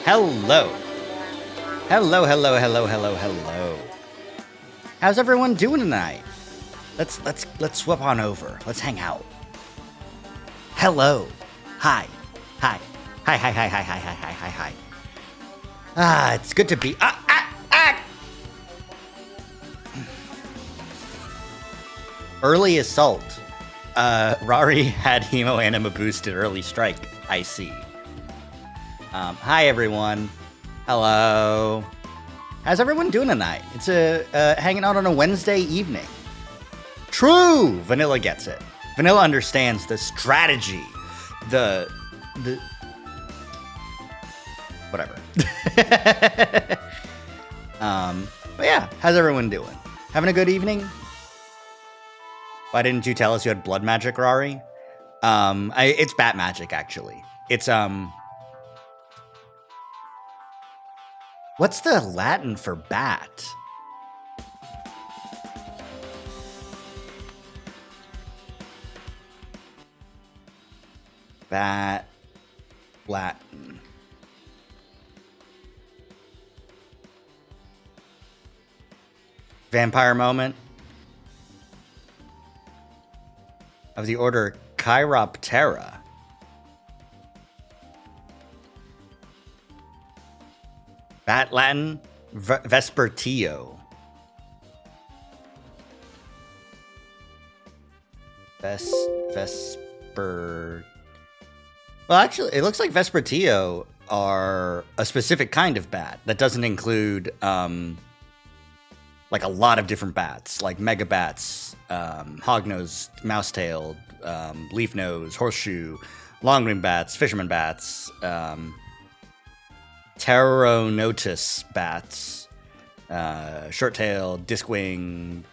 Hello. Hello. How's everyone doing tonight? Let's swap on over. Let's hang out. Hello. Hi. It's good to be. Early assault. Rari had Hemo Anima boosted early strike. I see. Hi everyone. Hello. How's everyone doing tonight? It's hanging out on a Wednesday evening. True. Vanilla gets it. Vanilla understands the strategy. The whatever. But yeah, how's everyone doing? Having a good evening? Why didn't you tell us you had blood magic, Rari? It's bat magic, actually. It's, what's the Latin for bat? Bat Latin. Vampire moment. Of the order Chiroptera. Bat Latin, Vespertio. Vesper. Well, actually, it looks like Vespertio are a specific kind of bat that doesn't include like a lot of different bats, like mega bats, hognose, mousetailed, leaf nose, horseshoe, long-winged bats, fisherman bats, Pteronotus bats, short-tailed, disc-winged,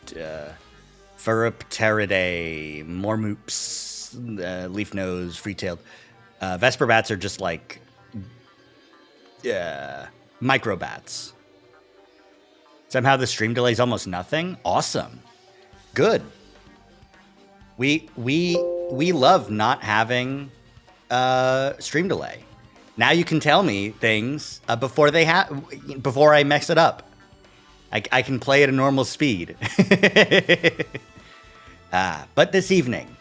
Pteropteridae, Mormoops, leaf nose, free-tailed. Vesper bats are just like micro bats. Somehow the stream delay is almost nothing. Awesome. Good. We love not having stream delay. Now you can tell me things before I mess it up. I can play at a normal speed. But this evening,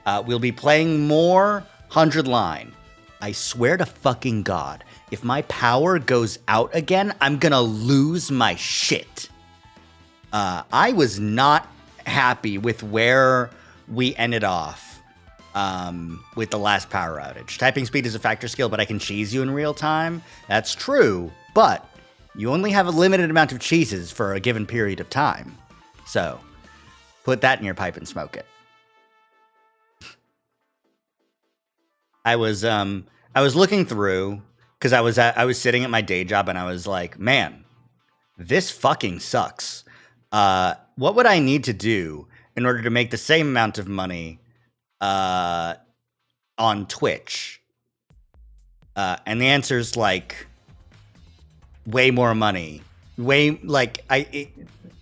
we'll be playing more 100 Line. I swear to fucking God, if my power goes out again, I'm gonna lose my shit. I was not happy with where we ended off with the last power outage. Typing speed is a factor skill, but I can cheese you in real time. That's true, but you only have a limited amount of cheeses for a given period of time. So, put that in your pipe and smoke it. I was looking through because I was sitting at my day job and I was like, man, this fucking sucks. What would I need to do in order to make the same amount of money on Twitch? And the answer is like way more money.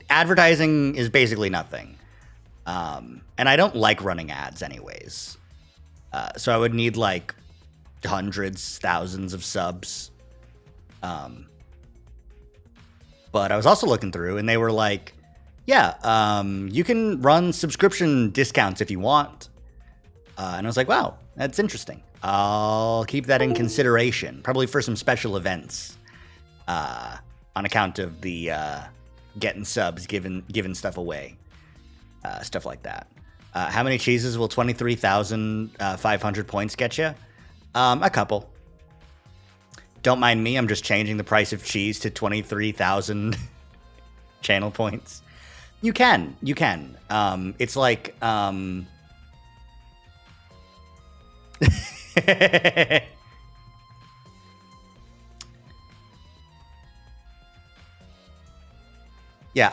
Advertising is basically nothing. And I don't like running ads anyways. So I would need like hundreds, thousands of subs. But I was also looking through and they were like, yeah, you can run subscription discounts if you want. And I was like, wow, that's interesting. I'll keep that in consideration, probably for some special events, on account of the getting subs, giving stuff away, stuff like that. How many cheeses will 23,500 points get you? A couple. Don't mind me, I'm just changing the price of cheese to 23,000 channel points. You can. It's like, yeah,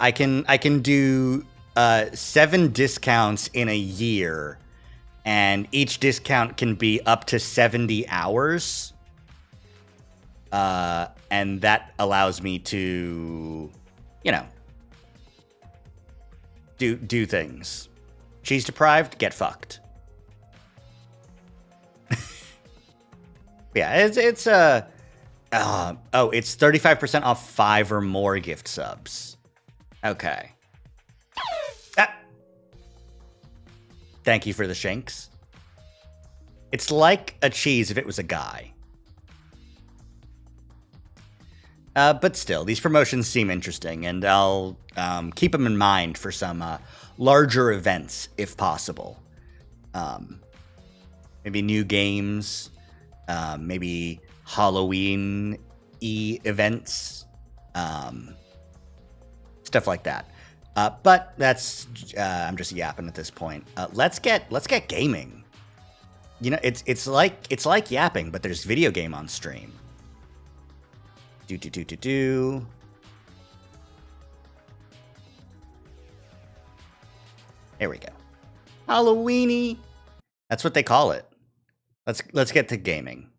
I can do 7 discounts in a year, and each discount can be up to 70 hours. And that allows me to, you know, do things. Cheese deprived, get fucked. Yeah, it's 35% off 5 or more gift subs. Okay. Thank you for the shanks. It's like a cheese if it was a guy. But still, these promotions seem interesting, and I'll keep them in mind for some larger events, if possible. Maybe new games, maybe Halloween-y events, stuff like that. But that's I'm just yapping at this point. Let's get gaming. You know, it's like yapping, but there's video game on stream. Do. There we go. Halloweeny. That's what they call it. Let's get to gaming.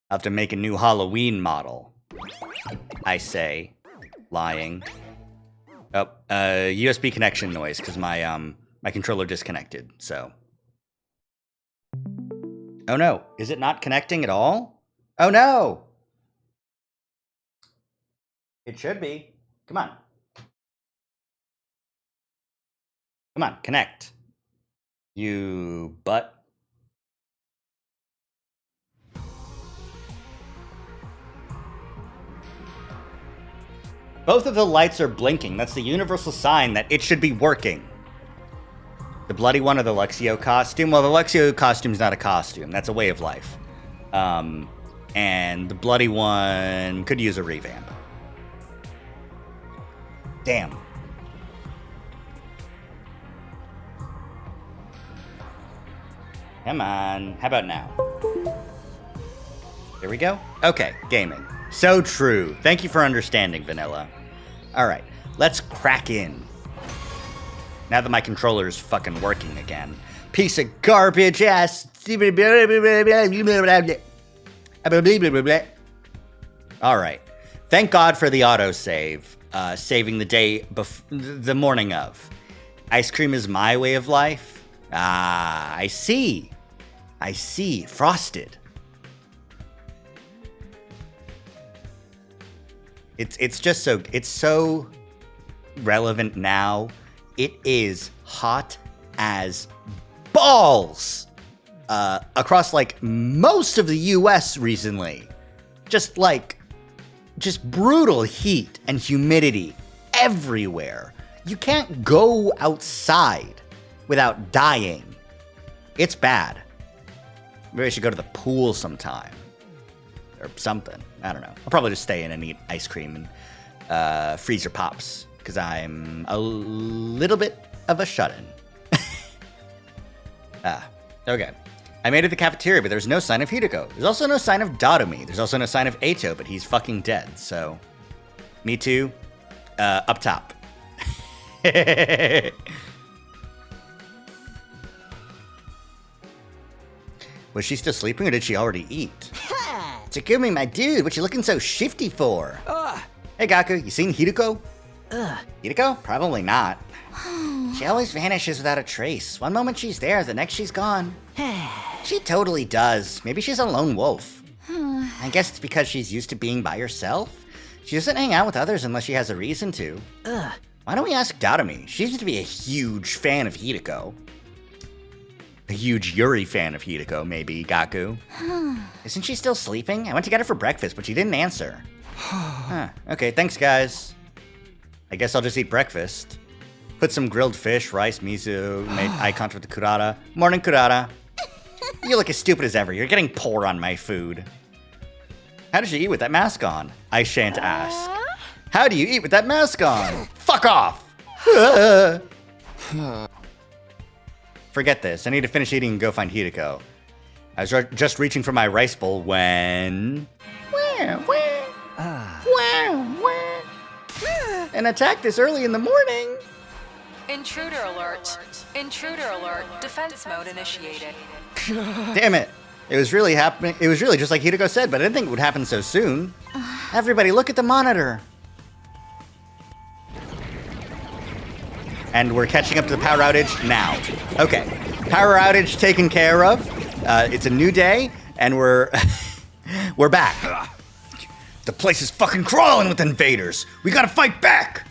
I'll have to make a new Halloween model. I say, lying. Oh, USB connection noise because my controller disconnected. So. Oh no, is it not connecting at all? Oh no! It should be. Come on. Come on, connect. You butt. Both of the lights are blinking. That's the universal sign that it should be working. The bloody one or the Luxio costume? Well, the Luxio costume is not a costume. That's a way of life. And the bloody one could use a revamp. Damn. Come on. How about now? There we go. Okay, gaming. So true. Thank you for understanding, Vanilla. All right, let's crack in. Now that my controller is fucking working again. Piece of garbage ass. All right. Thank God for the autosave, saving the day the morning of. Ice cream is my way of life? Ah, I see. I see. Frosted. It's just so relevant now. It is hot as balls across like most of the US recently. Just brutal heat and humidity everywhere. You can't go outside without dying. It's bad. Maybe I should go to the pool sometime or something. I don't know. I'll probably just stay in and eat ice cream and freezer pops. Because I'm a little bit of a shut-in. Okay. I made it to the cafeteria, but there's no sign of Hideko. There's also no sign of Dadomi. There's also no sign of Eito, but he's fucking dead, so... Me too. Up top. Was she still sleeping, or did she already eat? Takumi, my dude, what you looking so shifty for? Hey, Gaku, you seen Hideko? Hideko? Probably not. She always vanishes without a trace. One moment she's there, the next she's gone. She totally does. Maybe she's a lone wolf. I guess it's because she's used to being by herself. She doesn't hang out with others unless she has a reason to. Ugh. Why don't we ask Darumi? She seems to be a huge fan of Hideko. A huge Yuri fan of Hideko, maybe, Gaku. Isn't she still sleeping? I went to get her for breakfast, but she didn't answer. Huh. Okay, thanks, guys. I guess I'll just eat breakfast. Put some grilled fish, rice, miso, made eye contact with the Kurata. Morning, Kurata. You look as stupid as ever. You're getting poor on my food. How did you eat with that mask on? I shan't ask. How do you eat with that mask on? Fuck off! Forget this. I need to finish eating and go find Hideko. I was just reaching for my rice bowl when... An attack this early in the morning? Intruder alert. Intruder alert. Defense mode initiated. Damn it. It was really happening. It was really just like Hideko said, but I didn't think it would happen so soon. Everybody, look at the monitor. And we're catching up to the power outage now. Okay, power outage taken care of. It's a new day, and we're we're back. The place is fucking crawling with invaders. We gotta fight back.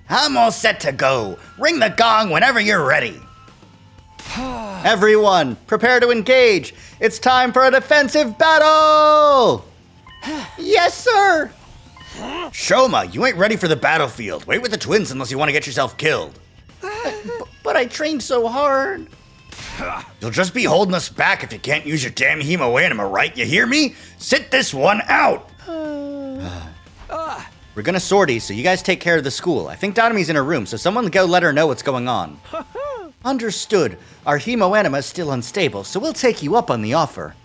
I'm all set to go. Ring the gong whenever you're ready. Everyone, prepare to engage. It's time for a defensive battle. Yes, sir. Shoma, you ain't ready for the battlefield. Wait with the twins unless you want to get yourself killed. But I trained so hard. You'll just be holding us back if you can't use your damn hemo anima, right? You hear me? Sit this one out. We're gonna sortie, so you guys take care of the school. I think Darumi's in her room, so someone go let her know what's going on. Understood. Our hemo anima is still unstable, so we'll take you up on the offer.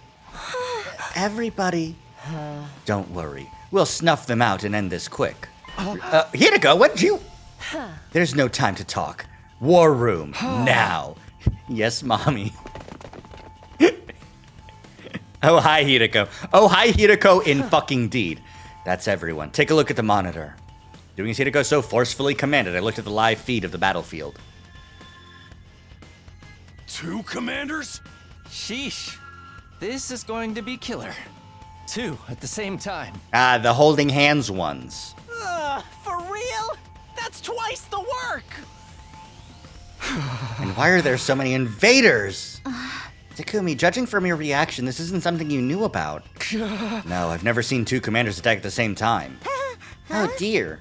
Everybody, don't worry. We'll snuff them out and end this quick. Hideko, what did you... There's no time to talk. War room, now. Yes, mommy. Oh, hi, Hideko. Oh, hi, Hideko, in fucking deed. That's everyone. Take a look at the monitor. Doing as Hideko so forcefully commanded, I looked at the live feed of the battlefield. 2 commanders? Sheesh. This is going to be killer. 2 at the same time. Ah, the holding hands ones. For real? That's twice the work! And why are there so many invaders? Takumi, judging from your reaction, this isn't something you knew about. No, I've never seen 2 commanders attack at the same time. Oh dear.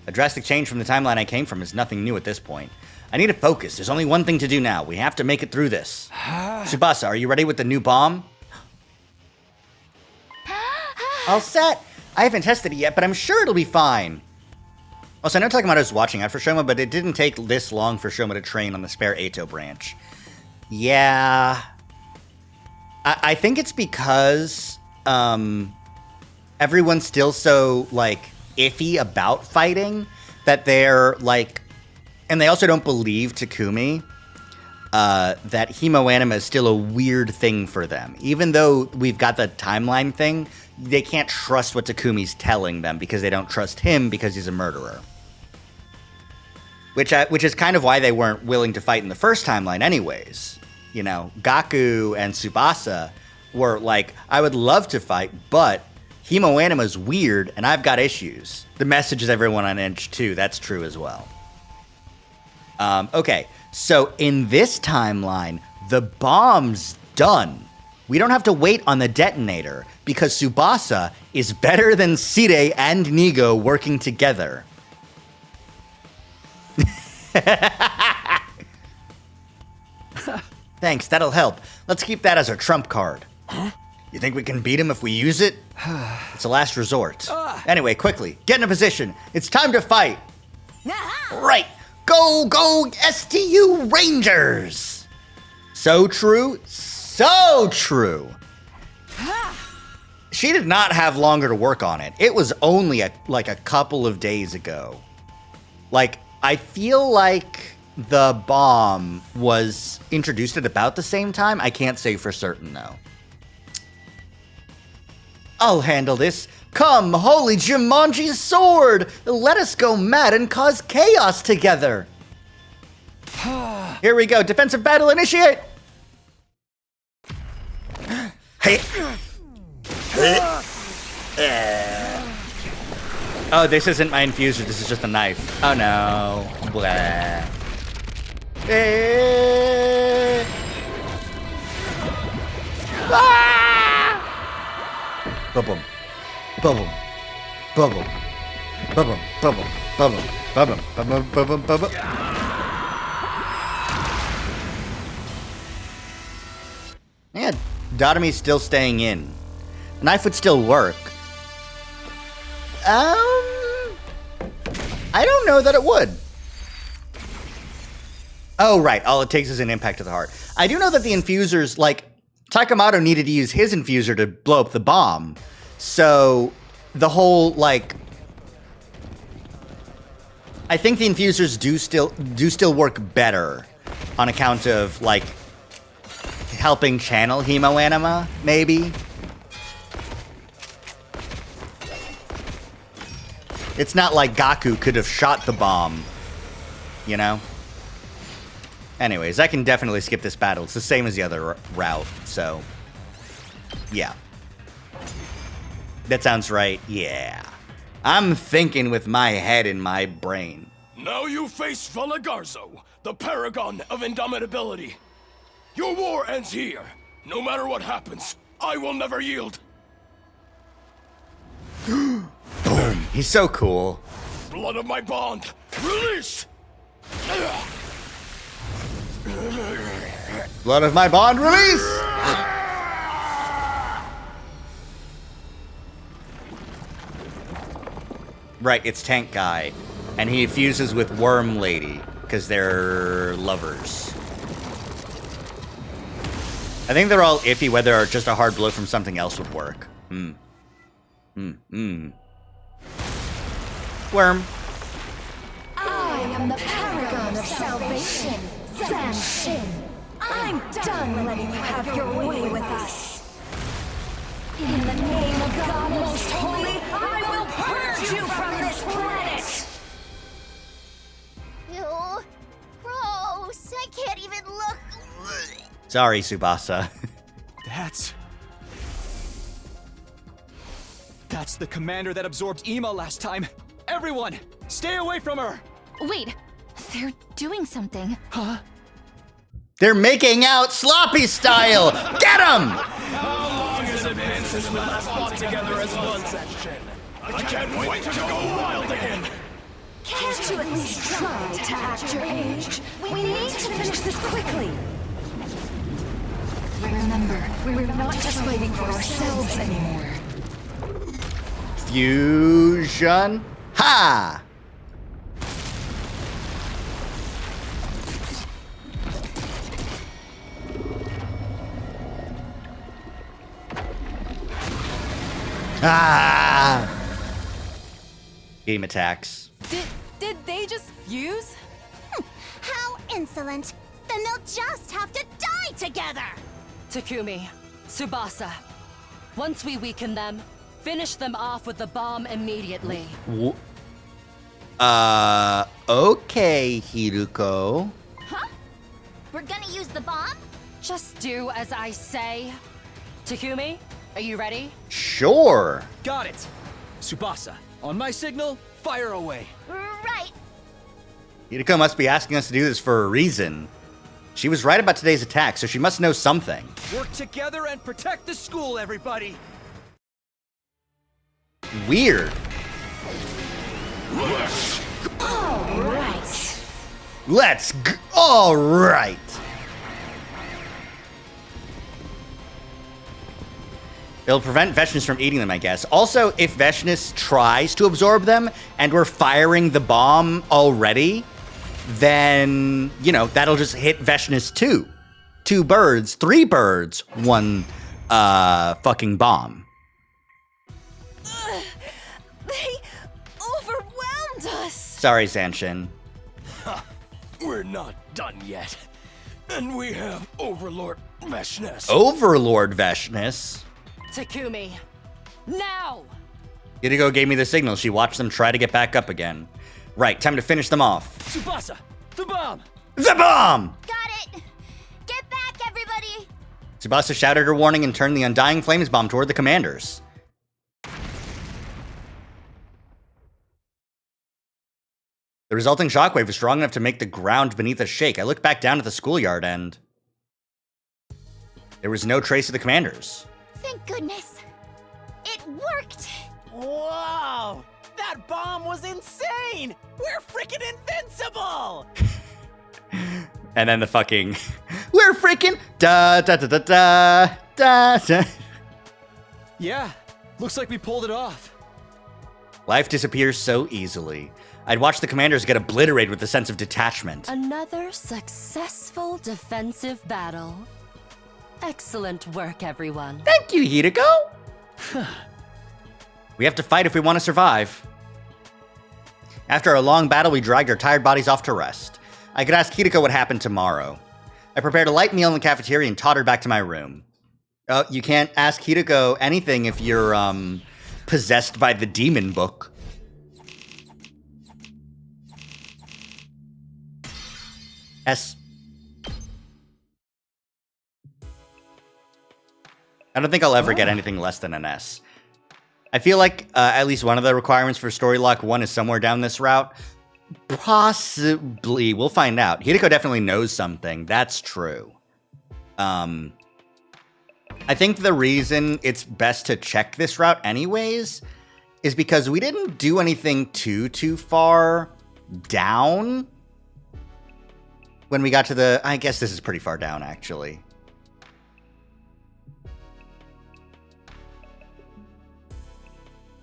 A drastic change from the timeline I came from is nothing new at this point. I need to focus. There's only one thing to do now. We have to make it through this. Tsubasa, are you ready with the new bomb? All set. I haven't tested it yet, but I'm sure it'll be fine. Also, I know Takemoto's watching out for Shoma, but it didn't take this long for Shoma to train on the spare Eito branch. Yeah. I think it's because everyone's still so, like, iffy about fighting that they're, like... And they also don't believe Takumi that hemo anima is still a weird thing for them. Even though we've got the timeline thing, they can't trust what Takumi's telling them because they don't trust him because he's a murderer. Which is kind of why they weren't willing to fight in the first timeline anyways. You know, Gaku and Tsubasa were like, I would love to fight, but hemo anima's weird and I've got issues. The message is everyone on edge too, that's true as well. Okay, so in this timeline, the bomb's done. We don't have to wait on the detonator because Tsubasa is better than Sire and Nigo working together. Thanks, that'll help. Let's keep that as our trump card. You think we can beat him if we use it? It's a last resort. Anyway, quickly, get in a position. It's time to fight. Right. Go, STU Rangers! So true, so true. She did not have longer to work on it. It was only a couple of days ago. Like, I feel like the bomb was introduced at about the same time. I can't say for certain, though. I'll handle this. Come, holy Jumanji's sword! Let us go mad and cause chaos together! Here we go, defensive battle initiate! Hey! Oh, this isn't my infuser. This is just a knife. Oh no. Blah. Eh. Ah! Bubble. Bubble. Bubble. Bubble. Bubble. Bubble. Bubble. Bubble. Bubble. Bubble. Yeah, Dotomy's still staying in. The knife would still work. I don't know that it would. Oh, right. All it takes is an impact to the heart. I do know that the infusers, like, Takemoto needed to use his infuser to blow up the bomb. So, the whole, like... I think the infusers do still work better on account of, like, helping channel hemoanima, maybe? It's not like Gaku could have shot the bomb, you know? Anyways, I can definitely skip this battle. It's the same as the other route, so... yeah. That sounds right, yeah. I'm thinking with my head in my brain. Now you face Valagarzo, the paragon of indomitability. Your war ends here. No matter what happens, I will never yield. Boom. He's so cool. Blood of my bond, release! Blood of my bond, release! Right, it's Tank Guy. And he fuses with Worm Lady, because they're lovers. I think they're all iffy whether just a hard blow from something else would work. Worm. I am the paragon of salvation, Zanshin. I'm done letting you have your way with us. In the name of God Most Holy, I will purge you from this planet! Ew. Gross. I can't even look. Sorry, Tsubasa. That's the commander that absorbed Ima last time. Everyone, stay away from her! Wait. They're doing something. Huh? They're making out sloppy style! Get him! How long has it been since we last fought together as one section? I can't wait to go wild again! Can't you at least try to act your age? We need to finish this quickly. Remember, we're not just fighting for ourselves anymore. Fusion. Ha! Ah! Game attacks. Did they just fuse? How insolent. Then they'll just have to die together. Takumi, Tsubasa. Once we weaken them, finish them off with the bomb immediately. Okay, Hiruko. Huh? We're gonna use the bomb? Just do as I say. Takumi, are you ready? Sure. Got it! Tsubasa, on my signal, fire away! Right. Hiruko must be asking us to do this for a reason. She was right about today's attack, so she must know something. Work together and protect the school, everybody! Weird. All right. All right. It'll prevent Veshness from eating them, I guess. Also, if Veshness tries to absorb them and we're firing the bomb already, then, you know, that'll just hit Veshness too. 2 birds, 3 birds, 1 fucking bomb. They overwhelmed us. Sorry, Zanshin. We're not done yet. And we have Overlord Veshness. Overlord Veshness. Takumi, now! Hiruko gave me the signal. She watched them try to get back up again. Right, time to finish them off. Tsubasa, the bomb! The bomb! Got it. Get back, everybody. Tsubasa shouted her warning and turned the Undying Flames bomb toward the commanders. The resulting shockwave was strong enough to make the ground beneath us shake. I looked back down at the schoolyard and there was no trace of the commanders. Thank goodness. It worked. Whoa! That bomb was insane! We're freaking invincible! And then the fucking, we're freaking da da da da da da da. Yeah, looks like we pulled it off. Life disappears so easily. I'd watch the commanders get obliterated with a sense of detachment. Another successful defensive battle. Excellent work, everyone. Thank you, Hideko. We have to fight if we want to survive. After a long battle, we dragged our tired bodies off to rest. I could ask Hideko what happened tomorrow. I prepared a light meal in the cafeteria and tottered back to my room. You can't ask Hideko anything if you're, possessed by the demon book. S. I don't think I'll ever get anything less than an S. I feel like at least one of the requirements for Story Lock 1 is somewhere down this route. Possibly. We'll find out. Hideko definitely knows something. That's true. I think the reason it's best to check this route anyways is because we didn't do anything too far down when we got to the... I guess this is pretty far down, actually.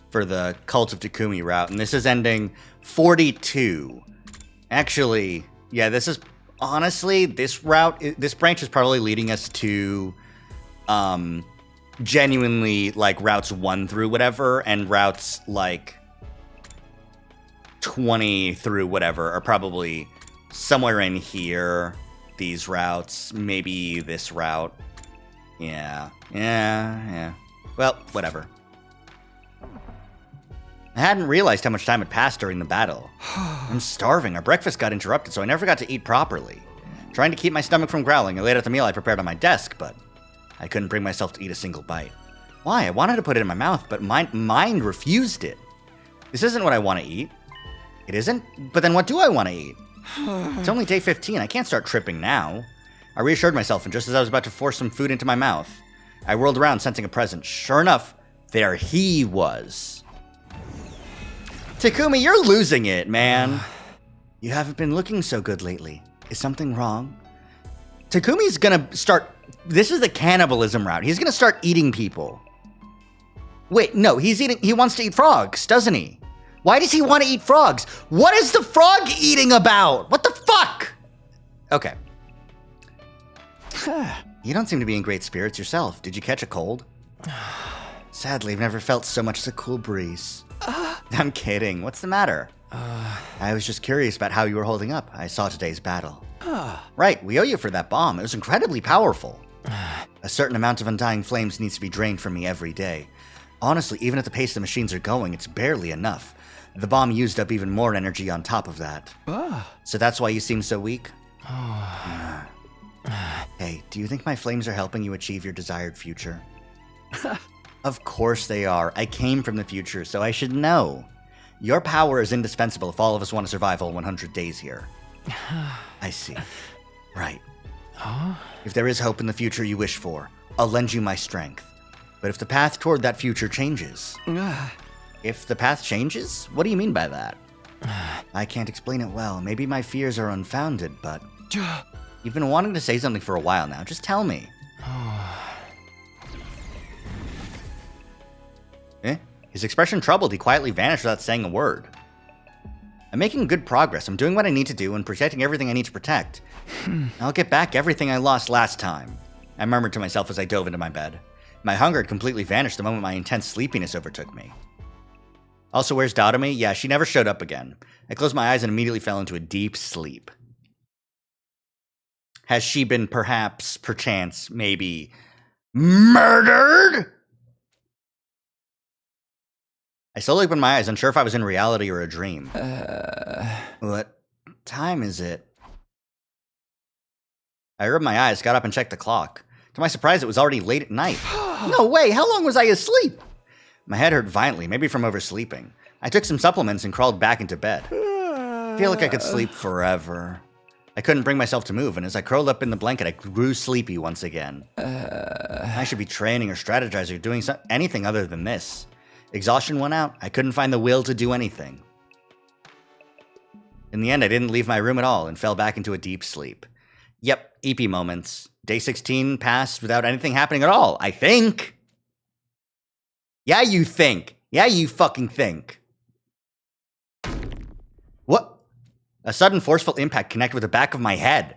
For the Cult of Takumi route, and this is ending 42. Actually, yeah, this is... Honestly, this route... This branch is probably leading us to... genuinely, like, routes 1 through whatever, and routes, like, 20 through whatever are probably somewhere in here. These routes, maybe this route. Yeah. Well, whatever. I hadn't realized how much time had passed during the battle. I'm starving. Our breakfast got interrupted, so I never got to eat properly. Trying to keep my stomach from growling, I laid out the meal I prepared on my desk, but I couldn't bring myself to eat a single bite. Why? I wanted to put it in my mouth, but my mind refused it. This isn't what I want to eat. It isn't? But then what do I want to eat? It's only day 15. I can't start tripping now. I reassured myself, and just as I was about to force some food into my mouth, I whirled around, sensing a presence. Sure enough, there he was. Takumi, you're losing it, man. You haven't been looking so good lately. Is something wrong? Takumi's gonna start... This is the cannibalism route. He's gonna start eating people. Wait, no, he wants to eat frogs, doesn't he? Why does he want to eat frogs? What is the frog eating about? What the fuck? Okay. You don't seem to be in great spirits yourself. Did you catch a cold? Sadly, I've never felt so much as a cool breeze. I'm kidding. What's the matter? I was just curious about how you were holding up. I saw today's battle. Right, we owe you for that bomb. It was incredibly powerful. A certain amount of undying flames needs to be drained from me every day. Honestly, even at the pace the machines are going, it's barely enough. The bomb used up even more energy on top of that. So that's why you seem so weak? Hey, do you think my flames are helping you achieve your desired future? Of course they are. I came from the future, so I should know. Your power is indispensable if all of us want to survive all 100 days here. I see. Right. If there is hope in the future you wish for, I'll lend you my strength. But if the path toward that future changes... If the path changes? What do you mean by that? I can't explain it well. Maybe my fears are unfounded, but... You've been wanting to say something for a while now. Just tell me. His expression troubled. He quietly vanished without saying a word. I'm making good progress. I'm doing what I need to do and protecting everything I need to protect. I'll get back everything I lost last time. I murmured to myself as I dove into my bed. My hunger had completely vanished the moment my intense sleepiness overtook me. Also, where's Dotomi? Yeah, she never showed up again. I closed my eyes and immediately fell into a deep sleep. Has she been perhaps, perchance, maybe, murdered? I slowly opened my eyes, unsure if I was in reality or a dream. What time is it? I rubbed my eyes, got up, and checked the clock. To my surprise, it was already late at night. No way! How long was I asleep? My head hurt violently, maybe from oversleeping. I took some supplements and crawled back into bed. I feel like I could sleep forever. I couldn't bring myself to move, and as I curled up in the blanket, I grew sleepy once again. I should be training or strategizing or doing anything other than this. Exhaustion went out. I couldn't find the will to do anything. In the end, I didn't leave my room at all and fell back into a deep sleep. Yep, EP moments. Day 16 passed without anything happening at all, I think. Yeah, you think. Yeah, you fucking think. What? A sudden forceful impact connected with the back of my head.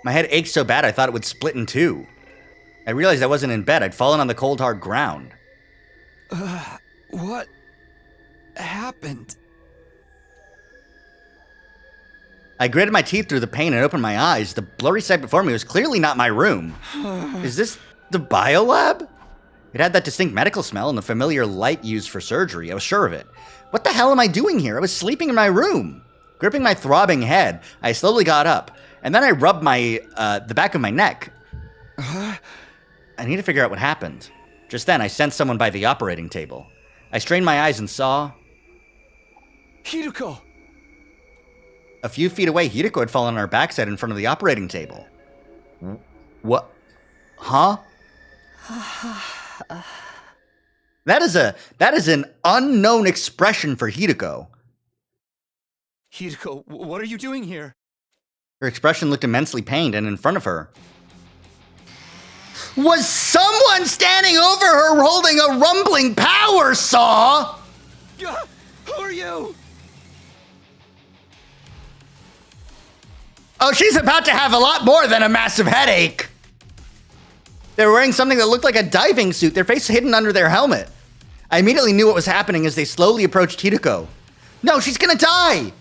My head ached so bad I thought it would split in two. I realized I wasn't in bed. I'd fallen on the cold, hard ground. What happened? I gritted my teeth through the pain and opened my eyes. The blurry sight before me was clearly not my room. Is this the biolab? It had that distinct medical smell and the familiar light used for surgery. I was sure of it. What the hell am I doing here? I was sleeping in my room. Gripping my throbbing head, I slowly got up, and then I rubbed the back of my neck. I need to figure out what happened. Just then, I sensed someone by the operating table. I strained my eyes and saw... Hideko! A few feet away, Hideko had fallen on her backside in front of the operating table. What? Huh? That is an unknown expression for Hideko. Hideko, what are you doing here? Her expression looked immensely pained, and in front of her was someone standing over her holding a rumbling power saw! Who are you? Oh, she's about to have a lot more than a massive headache. They were wearing something that looked like a diving suit, their face hidden under their helmet. I immediately knew what was happening as they slowly approached Hideko. No, she's gonna die!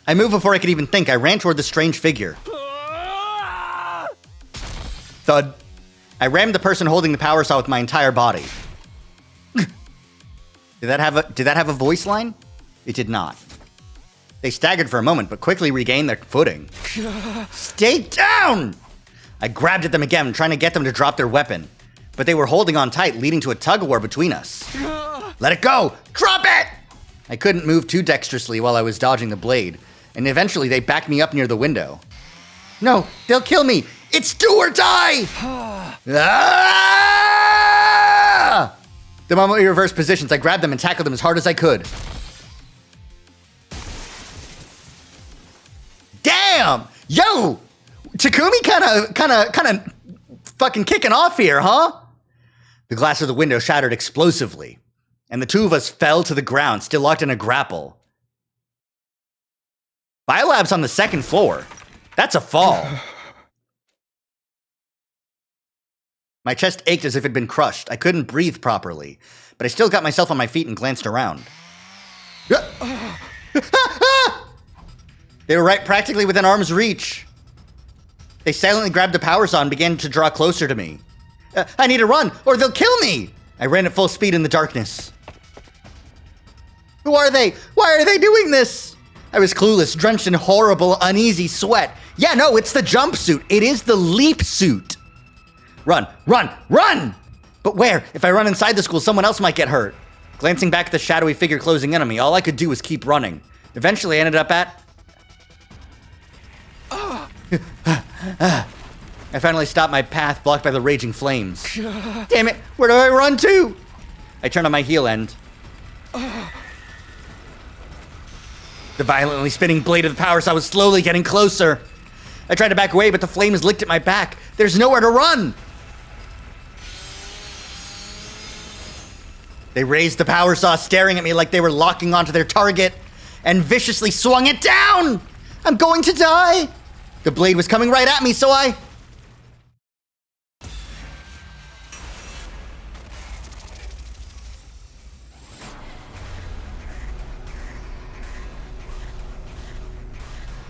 I moved before I could even think. I ran toward the strange figure. Thud. I rammed the person holding the power saw with my entire body. Did that have a voice line? It did not. They staggered for a moment, but quickly regained their footing. Stay down! I grabbed at them again, trying to get them to drop their weapon. But they were holding on tight, leading to a tug-of-war between us. Let it go! Drop it! I couldn't move too dexterously while I was dodging the blade, and eventually they backed me up near the window. No, they'll kill me! It's do or die! Ah! The moment we reversed positions, I grabbed them and tackled them as hard as I could. Damn! Yo! Takumi kinda fucking kicking off here, huh? The glass of the window shattered explosively, and the two of us fell to the ground, still locked in a grapple. Biolab's on the second floor. That's a fall. My chest ached as if it had been crushed. I couldn't breathe properly, but I still got myself on my feet and glanced around. They were right practically within arm's reach. They silently grabbed the power saw and began to draw closer to me. I need to run, or they'll kill me! I ran at full speed in the darkness. Who are they? Why are they doing this? I was clueless, drenched in horrible, uneasy sweat. Yeah, no, it's the jumpsuit. It is the leap suit. Run, run, run! But where? If I run inside the school, someone else might get hurt. Glancing back at the shadowy figure closing in on me, all I could do was keep running. Eventually, I ended up at... I finally stopped my path, blocked by the raging flames. Damn it, where do I run to? I turned on my heel end. The violently spinning blade of the power saw was slowly getting closer. I tried to back away, but the flames licked at my back. There's nowhere to run. They raised the power saw, staring at me like they were locking onto their target, and viciously swung it down. I'm going to die. The blade was coming right at me, so I...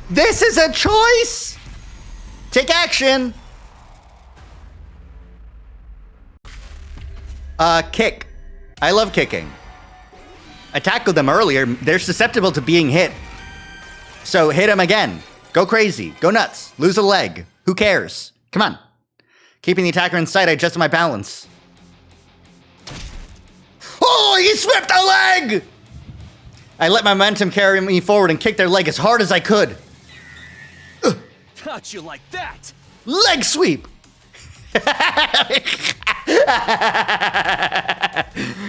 This is a choice! Take action! Kick. I love kicking. I tackled them earlier. They're susceptible to being hit. So hit them again. Go crazy. Go nuts. Lose a leg. Who cares? Come on. Keeping the attacker in sight, I adjusted my balance. He swept a leg! I let my momentum carry me forward and kicked their leg as hard as I could. How'd you like that? Leg sweep!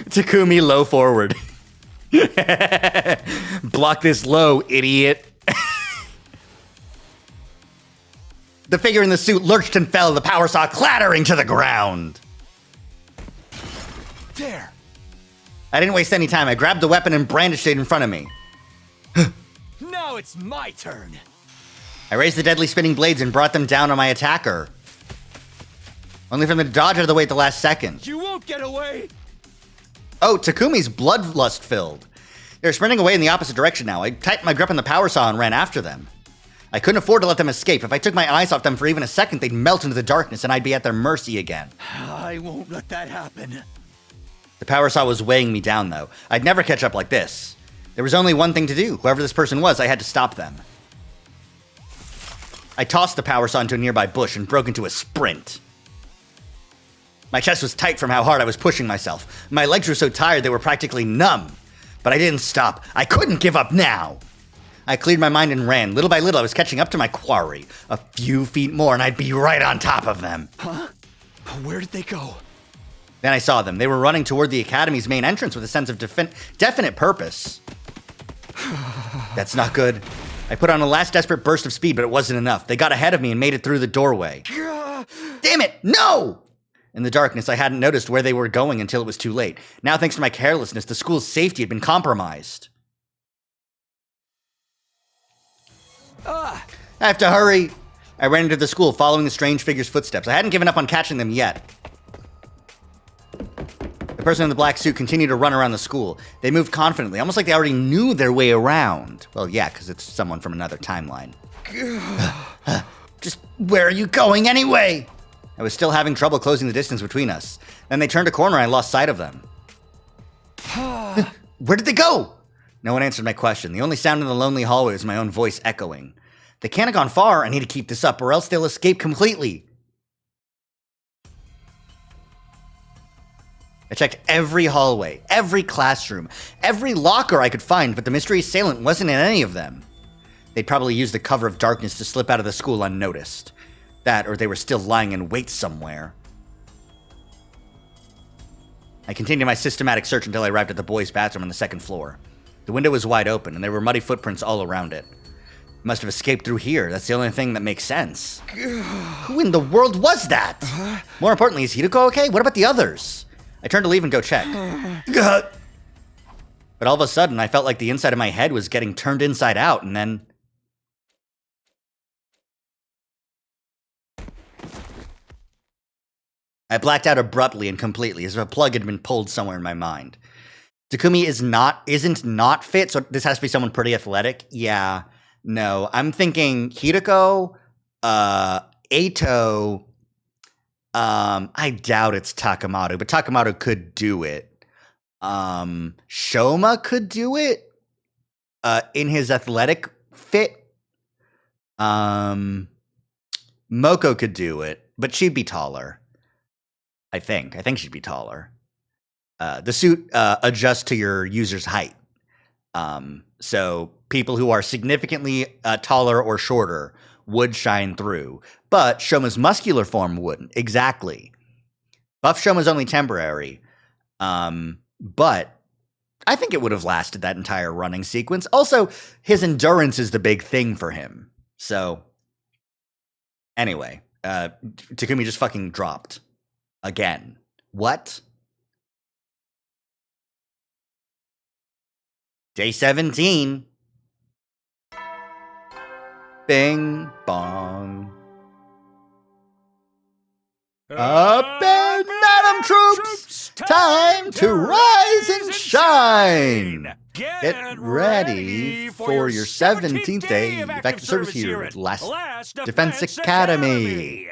Takumi low forward. Block this low, idiot. The figure in the suit lurched and fell, the power saw clattering to the ground. There. I didn't waste any time. I grabbed the weapon and brandished it in front of me. Now it's my turn. I raised the deadly spinning blades and brought them down on my attacker. Only for them to dodge out of the way at the last second. You won't get away. Oh, Takumi's bloodlust filled. They're sprinting away in the opposite direction now. I tightened my grip on the power saw and ran after them. I couldn't afford to let them escape. If I took my eyes off them for even a second, they'd melt into the darkness and I'd be at their mercy again. I won't let that happen. The power saw was weighing me down, though. I'd never catch up like this. There was only one thing to do. Whoever this person was, I had to stop them. I tossed the power saw into a nearby bush and broke into a sprint. My chest was tight from how hard I was pushing myself. My legs were so tired they were practically numb. But I didn't stop. I couldn't give up now. I cleared my mind and ran. Little by little, I was catching up to my quarry. A few feet more and I'd be right on top of them. Huh? Where did they go? Then I saw them. They were running toward the academy's main entrance with a sense of definite purpose. That's not good. I put on a last desperate burst of speed, but it wasn't enough. They got ahead of me and made it through the doorway. Damn it! No! In the darkness, I hadn't noticed where they were going until it was too late. Now, thanks to my carelessness, the school's safety had been compromised. I have to hurry. I ran into the school, following the strange figure's footsteps. I hadn't given up on catching them yet. The person in the black suit continued to run around the school. They moved confidently, almost like they already knew their way around. Well, yeah, because it's someone from another timeline. Just where are you going anyway? I was still having trouble closing the distance between us. Then they turned a corner and I lost sight of them. Where did they go? No one answered my question. The only sound in the lonely hallway was my own voice echoing. They can't have gone far. I need to keep this up or else they'll escape completely. I checked every hallway, every classroom, every locker I could find, but the mystery assailant wasn't in any of them. They'd probably used the cover of darkness to slip out of the school unnoticed. That, or they were still lying in wait somewhere. I continued my systematic search until I arrived at the boys' bathroom on the second floor. The window was wide open, and there were muddy footprints all around it. Must have escaped through here. That's the only thing that makes sense. Who in the world was that? More importantly, is Hideko okay? What about the others? I turned to leave and go check. But all of a sudden, I felt like the inside of my head was getting turned inside out, and then... I blacked out abruptly and completely, as if a plug had been pulled somewhere in my mind. Takumi isn't not fit, so this has to be someone pretty athletic. Yeah, no. I'm thinking Hideko, Eito. I doubt it's Takemoto, but Takemoto could do it. Shoma could do it. In his athletic fit. Moko could do it, but she'd be taller. I think she'd be taller. The suit adjusts to your user's height. So people who are significantly taller or shorter would shine through. But Shoma's muscular form wouldn't. Exactly. Buff Shoma's only temporary. But I think it would have lasted that entire running sequence. Also, his endurance is the big thing for him. So, anyway, Takumi just fucking dropped. Again. What? Day 17. Bing bong. Up and Madam Troops! Time to rise and shine! Get ready for your 17th day of active service here at Last Defense Academy.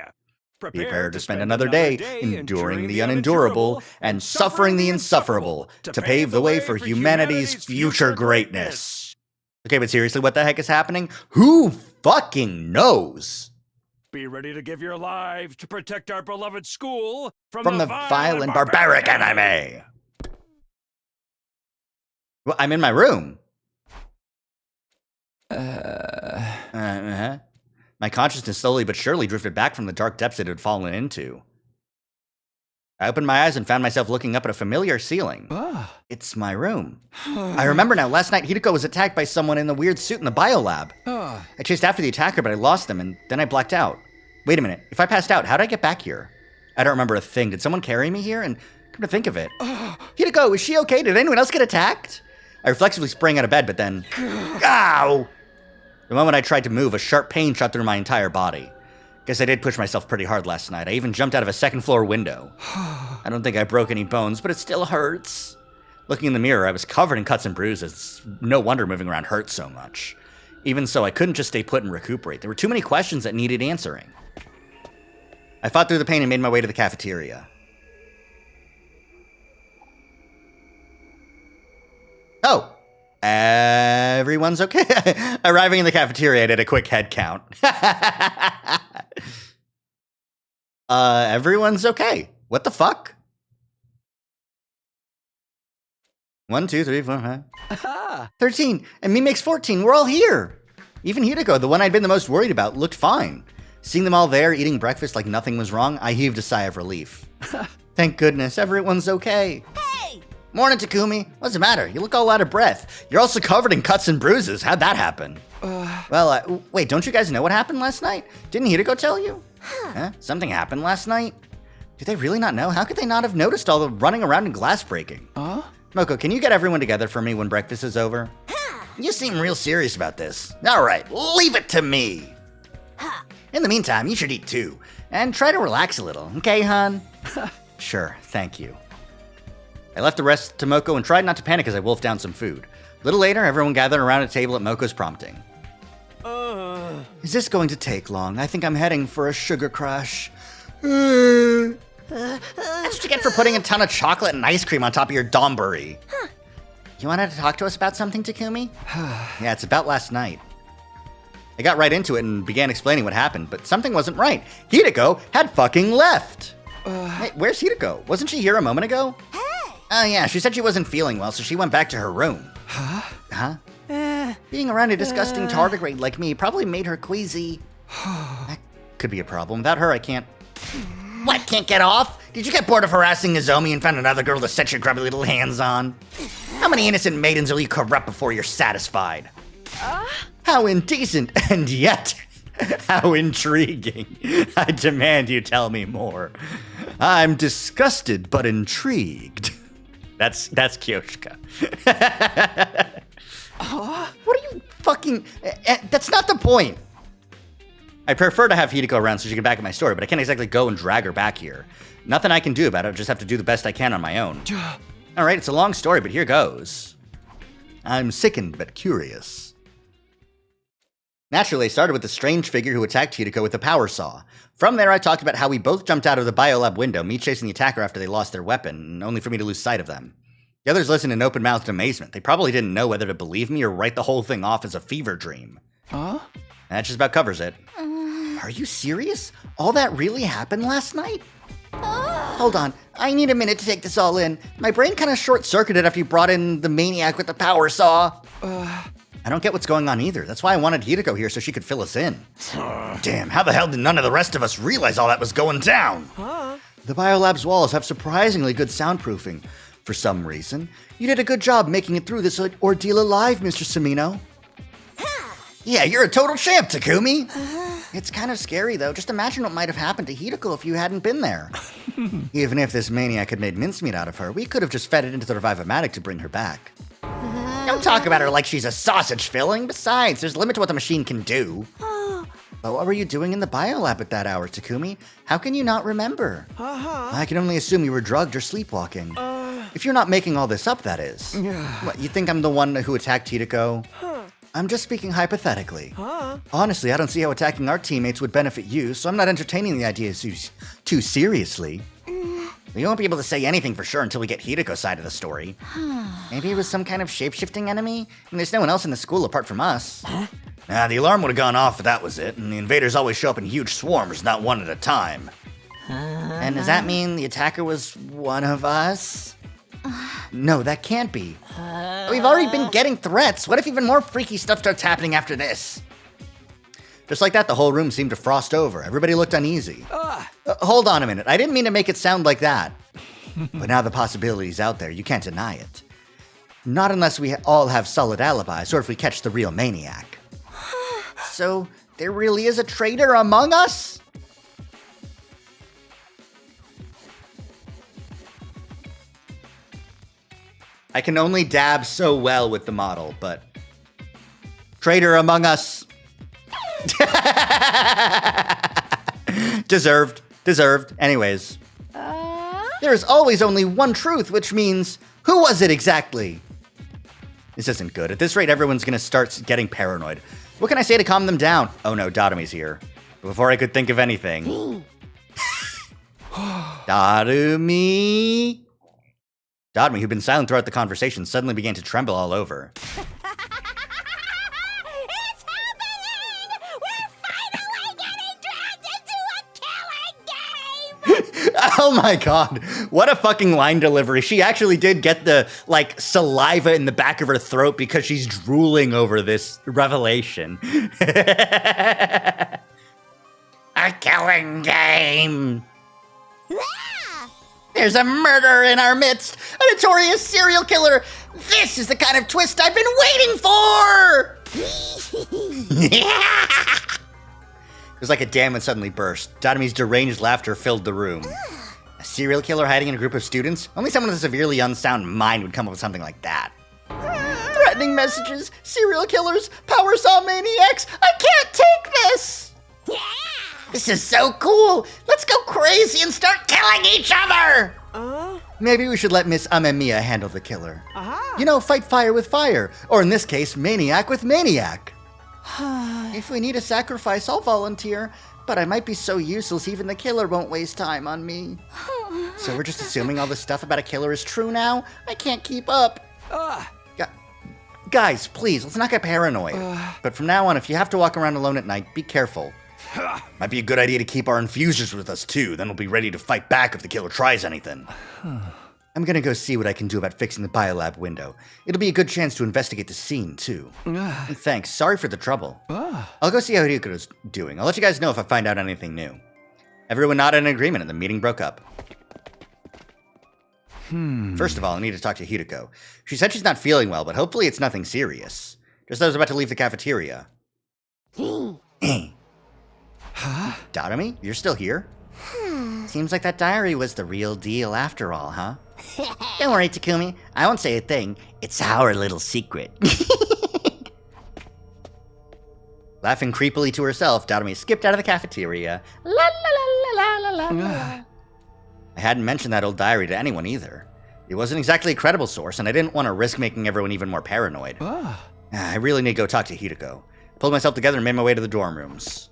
Prepare to spend another day enduring the unendurable and suffering the insufferable to pave the way for humanity's future greatness. Okay, but seriously, what the heck is happening? Who fucking knows? Be ready to give your lives to protect our beloved school From the vile and barbaric enemy. Well, I'm in my room. My consciousness slowly but surely drifted back from the dark depths it had fallen into. I opened my eyes and found myself looking up at a familiar ceiling. It's my room. I remember now, last night Hideko was attacked by someone in the weird suit in the biolab. I chased after the attacker, but I lost them, and then I blacked out. Wait a minute, if I passed out, how'd I get back here? I don't remember a thing. Did someone carry me here? And come to think of it, Hideko, is she okay? Did anyone else get attacked? I reflexively sprang out of bed, but then, ow! The moment I tried to move, a sharp pain shot through my entire body. Guess I did push myself pretty hard last night. I even jumped out of a second-floor window. I don't think I broke any bones, but it still hurts. Looking in the mirror, I was covered in cuts and bruises. No wonder moving around hurt so much. Even so, I couldn't just stay put and recuperate. There were too many questions that needed answering. I fought through the pain and made my way to the cafeteria. Oh, everyone's okay. Arriving in the cafeteria, I did a quick head count. Everyone's okay. What the fuck? 1, 2, 3, 4, 5. 13, and me makes 14. We're all here. Even Hideko, the one I'd been the most worried about, looked fine. Seeing them all there, eating breakfast like nothing was wrong, I heaved a sigh of relief. Thank goodness, everyone's okay. Hey! Morning, Takumi. What's the matter? You look all out of breath. You're also covered in cuts and bruises. How'd that happen? Wait, don't you guys know what happened last night? Didn't Hideko tell you? Huh? Something happened last night? Do they really not know? How could they not have noticed all the running around and glass breaking? Moko, can you get everyone together for me when breakfast is over? You seem real serious about this. All right, leave it to me. In the meantime, you should eat too. And try to relax a little, okay, hon? Sure, thank you. I left the rest to Moko and tried not to panic as I wolfed down some food. A little later, everyone gathered around a table at Moko's prompting. Is this going to take long? I think I'm heading for a sugar crash. That's what you get for putting a ton of chocolate and ice cream on top of your donburi. You wanted to talk to us about something, Takumi? Yeah, it's about last night. I got right into it and began explaining what happened, but something wasn't right. Hideko had fucking left. Hey, where's Hideko? Wasn't she here a moment ago? Oh yeah, she said she wasn't feeling well, so she went back to her room. Huh? Being around a disgusting tardigrade like me probably made her queasy. That could be a problem. Without her, I can't... What, can't get off? Did you get bored of harassing Nozomi and found another girl to set your grubby little hands on? How many innocent maidens will you corrupt before you're satisfied? How indecent, and yet how intriguing. I demand you tell me more. I'm disgusted but intrigued. That's Kyoshika. What are you fucking... That's not the point. I prefer to have Hideko around so she can back up my story, but I can't exactly go and drag her back here. Nothing I can do about it, I'll just have to do the best I can on my own. Alright, it's a long story, but here goes. I'm sickened but curious. Naturally, I started with the strange figure who attacked Hideko with a power saw. From there, I talked about how we both jumped out of the biolab window, me chasing the attacker after they lost their weapon, only for me to lose sight of them. The others listened in open-mouthed amazement. They probably didn't know whether to believe me or write the whole thing off as a fever dream. That just about covers it. Are you serious? All that really happened last night? Hold on, I need a minute to take this all in. My brain kind of short-circuited after you brought in the maniac with the power saw. I don't get what's going on either. That's why I wanted Hideko here so she could fill us in. Damn, how the hell did none of the rest of us realize all that was going down? The biolab's walls have surprisingly good soundproofing. For some reason, you did a good job making it through this ordeal alive, Mr. Samino. Yeah, you're a total champ, Takumi. It's kind of scary, though. Just imagine what might have happened to Hideko if you hadn't been there. Even if this maniac had made mincemeat out of her, we could have just fed it into the Revive-O-Matic to bring her back. Don't talk about her like she's a sausage filling. Besides, there's a limit to what the machine can do. But what were you doing in the biolab at that hour, Takumi? How can you not remember? I can only assume you were drugged or sleepwalking. If you're not making all this up, that is. What, you think I'm the one who attacked Hideko? I'm just speaking hypothetically. Honestly, I don't see how attacking our teammates would benefit you, so I'm not entertaining the idea too seriously. We won't be able to say anything for sure until we get Hideko's side of the story. Maybe it was some kind of shape-shifting enemy? And there's no one else in the school apart from us. The alarm would have gone off if that was it, and the invaders always show up in huge swarms, not one at a time. And does that mean the attacker was one of us? No, that can't be. We've already been getting threats. What if even more freaky stuff starts happening after this? Just like that, the whole room seemed to frost over. Everybody looked uneasy. Hold on a minute. I didn't mean to make it sound like that. But now the possibility's out there. You can't deny it. Not unless we all have solid alibis or if we catch the real maniac. So, there really is a traitor among us? I can only dab so well with the model, but... Traitor among us. Deserved. Anyways. There is always only one truth, which means, who was it exactly? This isn't good. At this rate, everyone's gonna start getting paranoid. What can I say to calm them down? Oh no, Dotomi's here. But before I could think of anything... Dotomi, who'd been silent throughout the conversation, suddenly began to tremble all over. It's happening! We're finally getting dragged into a killing game! Oh my god, what a fucking line delivery. She actually did get the, like, saliva in the back of her throat because she's drooling over this revelation. A killing game! There's a murderer in our midst, a notorious serial killer. This is the kind of twist I've been waiting for! It was like a dam that suddenly burst. Dotomi's deranged laughter filled the room. A serial killer hiding in a group of students? Only someone with a severely unsound mind would come up with something like that. Threatening messages, serial killers, power saw maniacs. I can't take this! This is so cool! Let's go crazy and start killing each other! Maybe we should let Miss Amemiya handle the killer. You know, fight fire with fire. Or in this case, maniac with maniac. If we need a sacrifice, I'll volunteer. But I might be so useless even the killer won't waste time on me. So we're just assuming all this stuff about a killer is true now? I can't keep up. Guys, please, let's not get paranoid. But from now on, if you have to walk around alone at night, be careful. Might be a good idea to keep our infusers with us too, then we'll be ready to fight back if the killer tries anything. I'm gonna go see what I can do about fixing the biolab window. It'll be a good chance to investigate the scene too. Thanks, sorry for the trouble. I'll go see how Hiko's doing. I'll let you guys know if I find out anything new. Everyone nodded in agreement and the meeting broke up. First of all, I need to talk to Hiko. She said she's not feeling well, but hopefully it's nothing serious. Just as I was about to leave the cafeteria. Dotomi, you're still here? Seems like that diary was the real deal after all, huh? Don't worry, Takumi. I won't say a thing. It's our little secret. Laughing creepily to herself, Dotomi skipped out of the cafeteria. La la la la la la la. I hadn't mentioned that old diary to anyone either. It wasn't exactly a credible source, and I didn't want to risk making everyone even more paranoid. I really need to go talk to Hiko. Pulled myself together and made my way to the dorm rooms.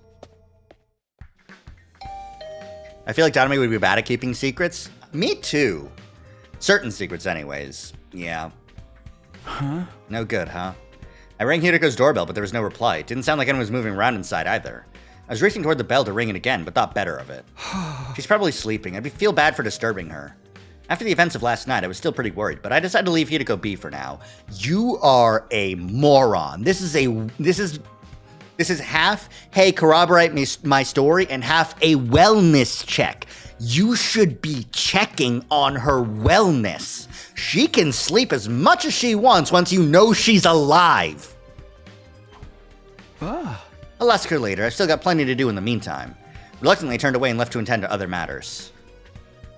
I feel like Dotomi would be bad at keeping secrets. Me too. Certain secrets anyways. Yeah. No good, huh? I rang Hiko's doorbell, but there was no reply. It didn't sound like anyone was moving around inside either. I was racing toward the bell to ring it again, but thought better of it. She's probably sleeping. I'd feel bad for disturbing her. After the events of last night, I was still pretty worried, but I decided to leave Hiko be for now. You are a moron. This is half, hey, corroborate my story, and half a wellness check. You should be checking on her wellness. She can sleep as much as she wants once you know she's alive. I'll ask her later. I've still got plenty to do in the meantime. Reluctantly, I turned away and left to attend to other matters.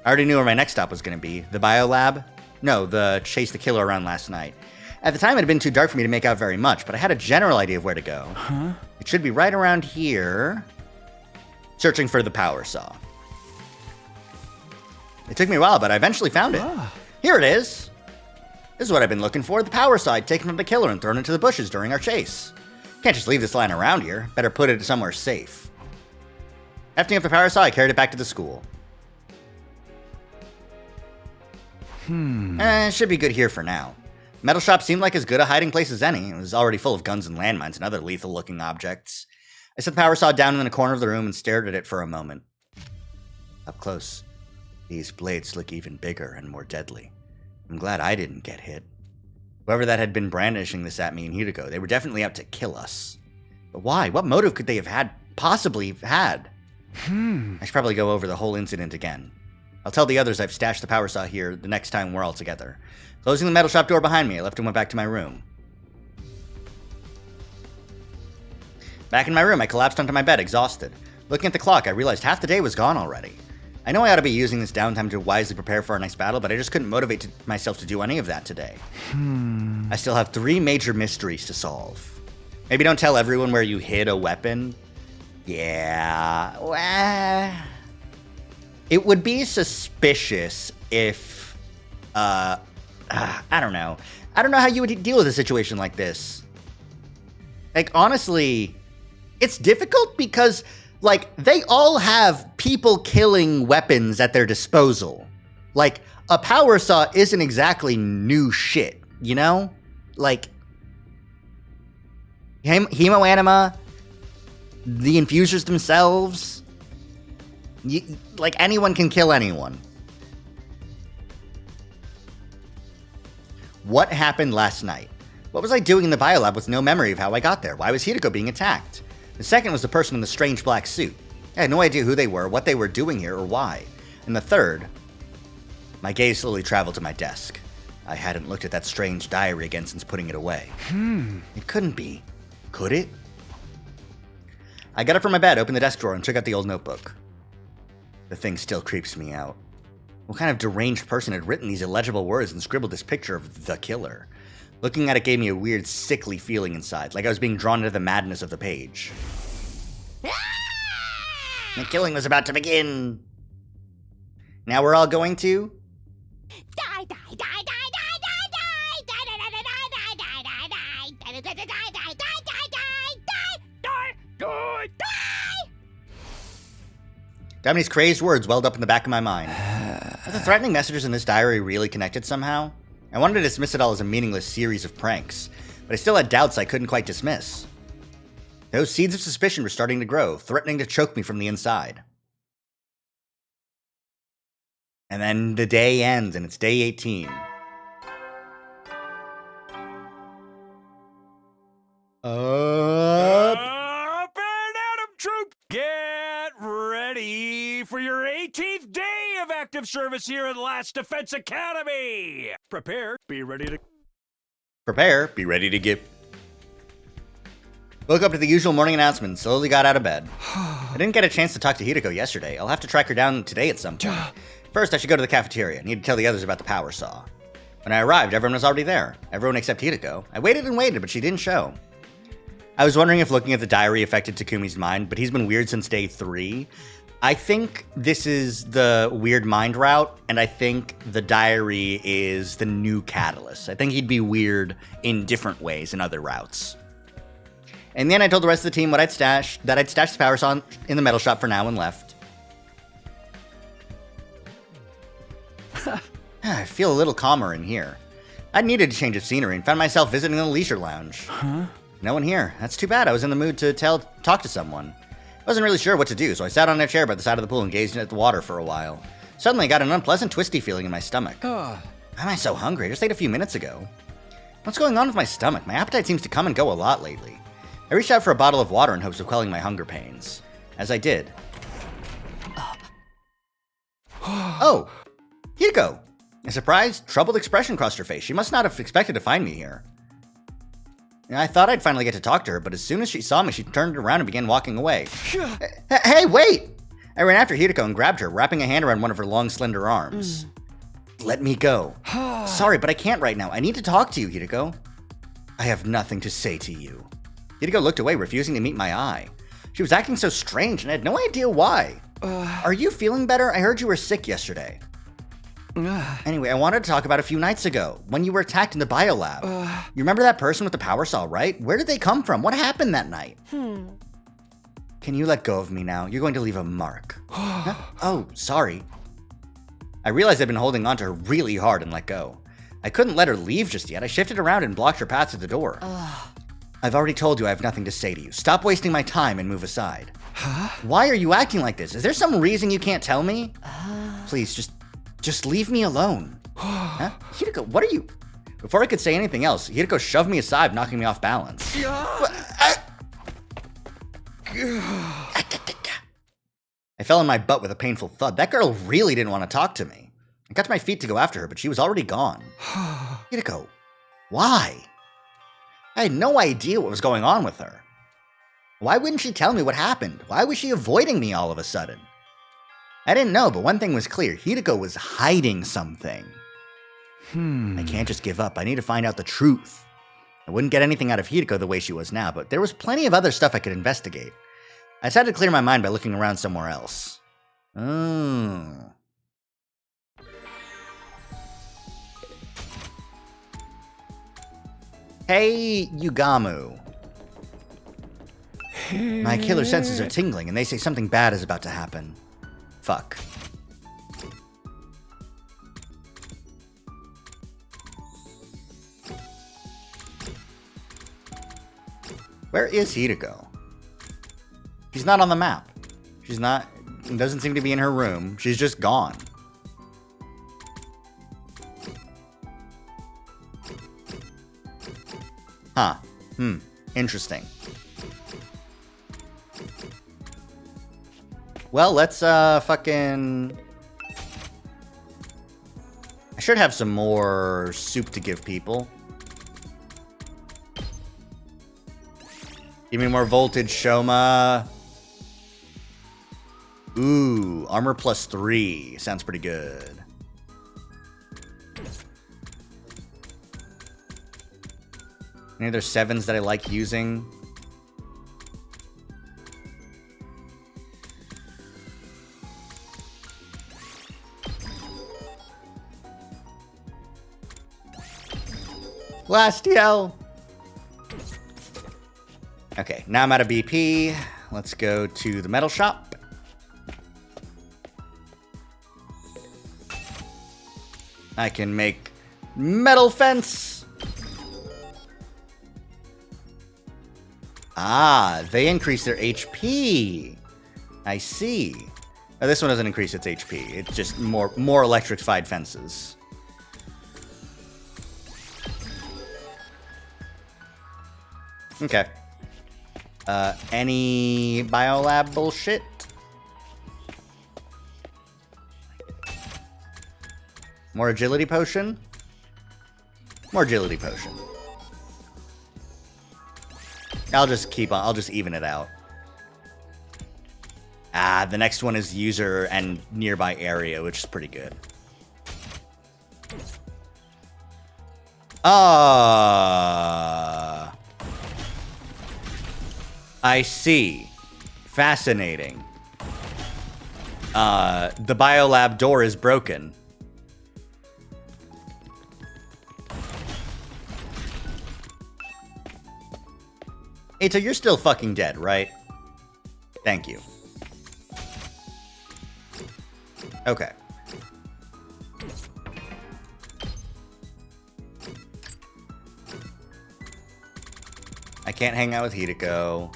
I already knew where my next stop was going to be. The biolab? No, the chase the killer around last night. At the time, it had been too dark for me to make out very much, but I had a general idea of where to go. It should be right around here. Searching for the power saw. It took me a while, but I eventually found it. Here it is. This is what I've been looking for. The power saw I'd taken from the killer and thrown into the bushes during our chase. Can't just leave this lying around here. Better put it somewhere safe. Hefting up the power saw, I carried it back to the school. It should be good here for now. Metal shop seemed like as good a hiding place as any. It was already full of guns and landmines and other lethal-looking objects. I set the power saw down in the corner of the room and stared at it for a moment. Up close, these blades look even bigger and more deadly. I'm glad I didn't get hit. Whoever that had been brandishing this at me and Hideko, they were definitely out to kill us. But why? What motive could they have possibly had? I should probably go over the whole incident again. I'll tell the others I've stashed the power saw here the next time we're all together. Closing the metal shop door behind me, I left and went back to my room. Back in my room, I collapsed onto my bed, exhausted. Looking at the clock, I realized half the day was gone already. I know I ought to be using this downtime to wisely prepare for our next battle, but I just couldn't motivate myself to do any of that today. I still have 3 major mysteries to solve. Maybe don't tell everyone where you hid a weapon. Yeah, well, it would be suspicious if, I don't know. I don't know how you would deal with a situation like this. Like, honestly, it's difficult because, like, they all have people-killing weapons at their disposal. Like, a power saw isn't exactly new shit, you know? Like, hemoanima, the infusers themselves, like, anyone can kill anyone. What happened last night? What was I doing in the biolab with no memory of how I got there? Why was Hideko being attacked? The second was the person in the strange black suit. I had no idea who they were, what they were doing here, or why. And the third, my gaze slowly traveled to my desk. I hadn't looked at that strange diary again since putting it away. It couldn't be. Could it? I got up from my bed, opened the desk drawer, and took out the old notebook. The thing still creeps me out. What kind of deranged person had written these illegible words and scribbled this picture of the killer? Looking at it gave me a weird, sickly feeling inside, like I was being drawn into the madness of the page. The killing was about to begin. Now we're all going to... Die, die, die, die, die, die, die, die, die, die, die, die, die, die, die, die, die, die. Domini's crazed words welled up in the back of my mind. Are the threatening messages in this diary really connected somehow? I wanted to dismiss it all as a meaningless series of pranks, but I still had doubts I couldn't quite dismiss. Those seeds of suspicion were starting to grow, threatening to choke me from the inside. And then the day ends, and it's day 18. Up and Adam Troop, get ready for your 18th day of active service here at Last Defense Academy. Prepare, be ready to... Prepare, be ready to get... Woke up to the usual morning announcement and slowly got out of bed. I didn't get a chance to talk to Hideko yesterday. I'll have to track her down today at some point. First, I should go to the cafeteria. I need to tell the others about the power saw. When I arrived, everyone was already there. Everyone except Hideko. I waited and waited, but she didn't show. I was wondering if looking at the diary affected Takumi's mind, but he's been weird since day 3. I think this is the weird mind route, and I think the diary is the new catalyst. I think he'd be weird in different ways in other routes. And then I told the rest of the team that I'd stashed the power saw in the metal shop for now and left. I feel a little calmer in here. I needed a change of scenery and found myself visiting the leisure lounge. No one here. That's too bad. I was in the mood to talk to someone. I wasn't really sure what to do, so I sat on a chair by the side of the pool and gazed at the water for a while. Suddenly I got an unpleasant twisty feeling in my stomach. Why am I so hungry? I just ate a few minutes ago. What's going on with my stomach? My appetite seems to come and go a lot lately. I reached out for a bottle of water in hopes of quelling my hunger pains. As I did. Oh! Hideko! A surprised, troubled expression crossed her face. She must not have expected to find me here. I thought I'd finally get to talk to her, but as soon as she saw me, she turned around and began walking away. Hey, wait! I ran after Hideko and grabbed her, wrapping a hand around one of her long, slender arms. Let me go. Sorry, but I can't right now. I need to talk to you, Hideko. I have nothing to say to you. Hideko looked away, refusing to meet my eye. She was acting so strange, and I had no idea why. Are you feeling better? I heard you were sick yesterday. Anyway, I wanted to talk about a few nights ago, when you were attacked in the biolab. You remember that person with the power saw, right? Where did they come from? What happened that night? Can you let go of me now? You're going to leave a mark. Huh? Oh, sorry. I realized I'd been holding on to her really hard and let go. I couldn't let her leave just yet. I shifted around and blocked her path to the door. I've already told you I have nothing to say to you. Stop wasting my time and move aside. Why are you acting like this? Is there some reason you can't tell me? Please, just leave me alone. Hideko, what are Before I could say anything else, Hideko shoved me aside, knocking me off balance. I fell on my butt with a painful thud. That girl really didn't want to talk to me. I got to my feet to go after her, but she was already gone. Hideko, why? I had no idea what was going on with her. Why wouldn't she tell me what happened? Why was she avoiding me all of a sudden? I didn't know, but one thing was clear. Hideko was hiding something. I can't just give up. I need to find out the truth. I wouldn't get anything out of Hideko the way she was now, but there was plenty of other stuff I could investigate. I decided to clear my mind by looking around somewhere else. Oh. Hey, Yugamu. My killer senses are tingling, and they say something bad is about to happen. Fuck. Where is Hideko? She's not on the map. She's not... doesn't seem to be in her room. She's just gone. Huh. Interesting. Well, let's, fucking... I should have some more soup to give people. Give me more voltage, Shoma. Ooh, armor plus 3. Sounds pretty good. Any other 7s that I like using? Last yell. Okay, now I'm out of BP. Let's go to the metal shop. I can make metal fence. Ah, they increase their HP. I see. Oh, this one doesn't increase its HP. It's just more electrified fences. Okay. Any biolab bullshit? More agility potion? More agility potion. I'll just even it out. Ah, the next one is user and nearby area, which is pretty good. I see. Fascinating. The biolab door is broken. Eita, you're still fucking dead, right? Thank you. Okay. I can't hang out with Hideko.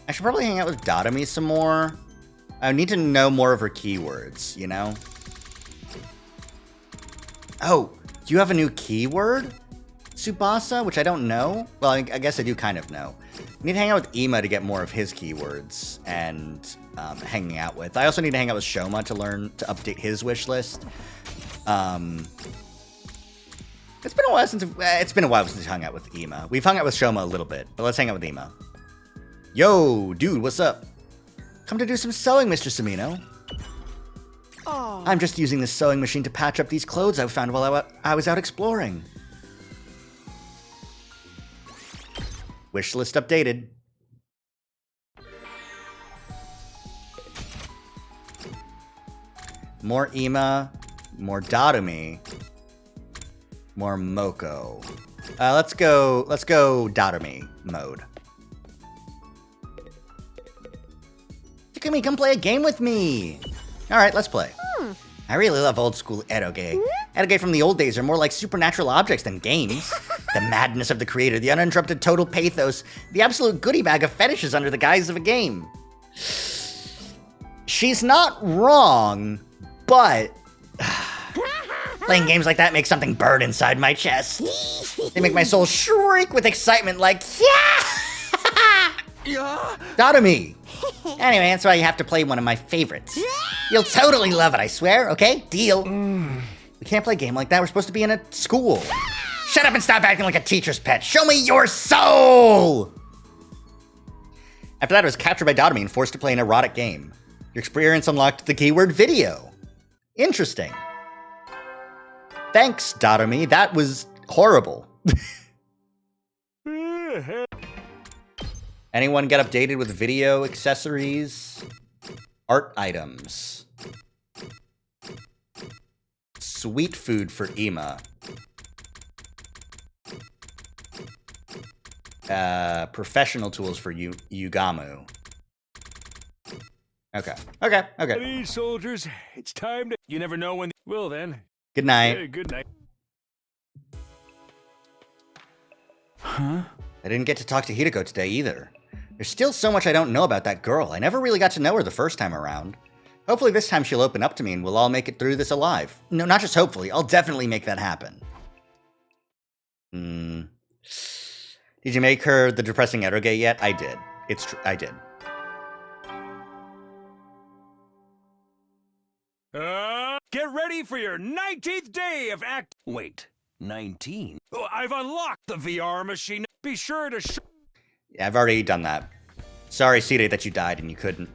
I should probably hang out with Datomi some more. I need to know more of her keywords, you know? Oh, do you have a new keyword? Tsubasa, which I don't know? Well, I guess I do kind of know. I need to hang out with Ima to get more of his keywords and hanging out with. I also need to hang out with Shoma to update his wish list. It's been a while since we hung out with Ima. We've hung out with Shoma a little bit, but let's hang out with Ima. Yo, dude, what's up? Come to do some sewing, Mr. Samino. Oh. I'm just using this sewing machine to patch up these clothes I found while I was out exploring. Wish list updated. More Ima, more Datomi, more Moko. Let's go Datomi mode. Takumi, come play a game with me. All right, let's play. I really love old school eroge. Eroge from the old days are more like supernatural objects than games. The madness of the creator, the uninterrupted total pathos, the absolute goodie bag of fetishes under the guise of a game. She's not wrong, but Playing games like that makes something burn inside my chest. They make my soul shriek with excitement like, yeah! Dotomy! Anyway, that's why you have to play one of my favorites. You'll totally love it, I swear, okay? Deal. We can't play a game like that. We're supposed to be in a school. Shut up and stop acting like a teacher's pet. Show me your soul! After that, I was captured by Dotomy and forced to play an erotic game. Your experience unlocked the keyword video. Interesting. Thanks, Dotomy. That was horrible. Anyone get updated with video accessories? Art items. Sweet food for Ima. Professional tools for Yugamu. Okay. These soldiers, it's time to... You never know when... Well then. Good night. Hey, good night. I didn't get to talk to Hideko today either. There's still so much I don't know about that girl. I never really got to know her the first time around. Hopefully this time she'll open up to me and we'll all make it through this alive. No, not just hopefully. I'll definitely make that happen. Did you make her the depressing eroge yet? I did. It's true. I did. Get ready for your 19th day of act... Wait, 19? Oh, I've unlocked the VR machine. Be sure to... Yeah, I've already done that. Sorry, Sire, that you died and you couldn't.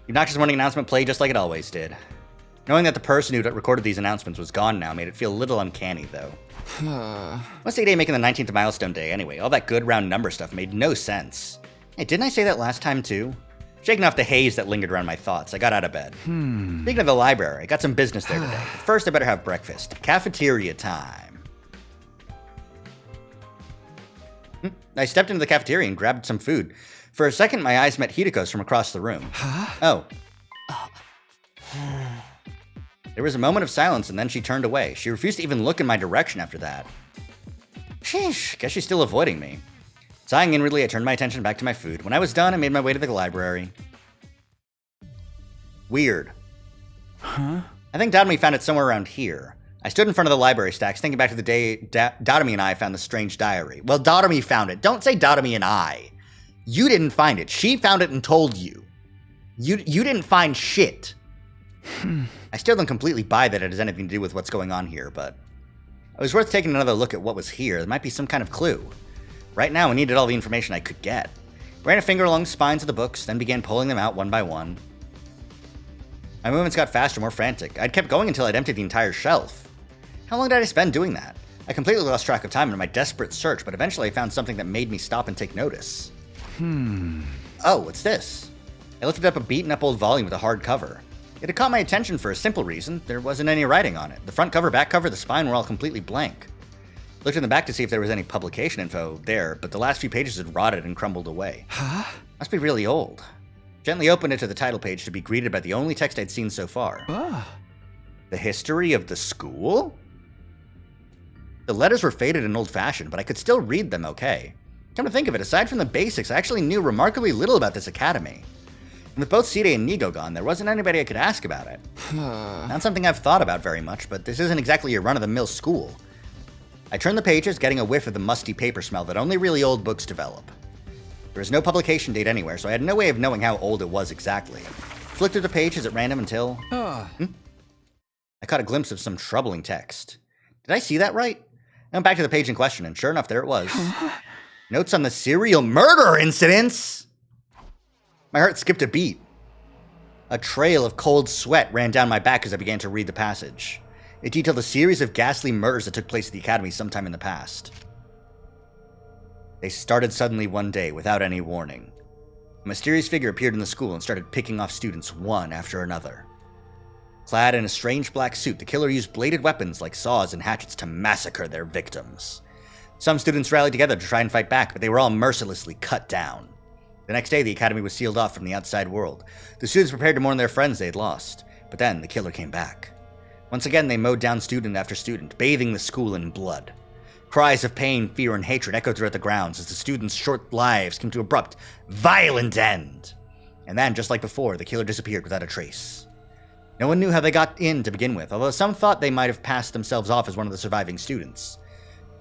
Your Noxious Morning announcement played just like it always did. Knowing that the person who recorded these announcements was gone now made it feel a little uncanny, though. What's A-Day making the 19th milestone day anyway? All that good round number stuff made no sense. Hey, didn't I say that last time too? Shaking off the haze that lingered around my thoughts, I got out of bed. Speaking of the library, I got some business there today. But first, I better have breakfast. Cafeteria time. I stepped into the cafeteria and grabbed some food. For a second, my eyes met Hideko's from across the room. Oh. There was a moment of silence, and then she turned away. She refused to even look in my direction after that. Sheesh, guess she's still avoiding me. Sighing inwardly, I turned my attention back to my food. When I was done, I made my way to the library. Weird. I think Dotomy found it somewhere around here. I stood in front of the library stacks, thinking back to the day Dotomy and I found the strange diary. Well, Dotomy found it. Don't say Dotomy and I. You didn't find it. She found it and told you. You didn't find shit. I still don't completely buy that it has anything to do with what's going on here, but it was worth taking another look at what was here. There might be some kind of clue. Right now, I needed all the information I could get. Ran a finger along the spines of the books, then began pulling them out one by one. My movements got faster, more frantic. I'd kept going until I'd emptied the entire shelf. How long did I spend doing that? I completely lost track of time in my desperate search, but eventually I found something that made me stop and take notice. Oh, what's this? I lifted up a beaten-up old volume with a hard cover. It had caught my attention for a simple reason. There wasn't any writing on it. The front cover, back cover, the spine were all completely blank. Looked in the back to see if there was any publication info there, but the last few pages had rotted and crumbled away. Must be really old. Gently opened it to the title page to be greeted by the only text I'd seen so far. The history of the school? The letters were faded and old-fashioned, but I could still read them okay. Come to think of it, aside from the basics, I actually knew remarkably little about this academy. And with both Sire and Nigo gone, there wasn't anybody I could ask about it. Not something I've thought about very much, but this isn't exactly your run-of-the-mill school. I turned the pages, getting a whiff of the musty paper smell that only really old books develop. There was no publication date anywhere, so I had no way of knowing how old it was exactly. Flicked through the pages at random until... I caught a glimpse of some troubling text. Did I see that right? I went back to the page in question, and sure enough, there it was. Notes on the serial murder incidents! My heart skipped a beat. A trail of cold sweat ran down my back as I began to read the passage. It detailed a series of ghastly murders that took place at the academy sometime in the past. They started suddenly one day without any warning. A mysterious figure appeared in the school and started picking off students one after another. Clad in a strange black suit, the killer used bladed weapons like saws and hatchets to massacre their victims. Some students rallied together to try and fight back, but they were all mercilessly cut down. The next day, the academy was sealed off from the outside world. The students prepared to mourn their friends they had lost, but then the killer came back. Once again, they mowed down student after student, bathing the school in blood. Cries of pain, fear, and hatred echoed throughout the grounds as the students' short lives came to an abrupt, violent end. And then, just like before, the killer disappeared without a trace. No one knew how they got in to begin with, although some thought they might have passed themselves off as one of the surviving students.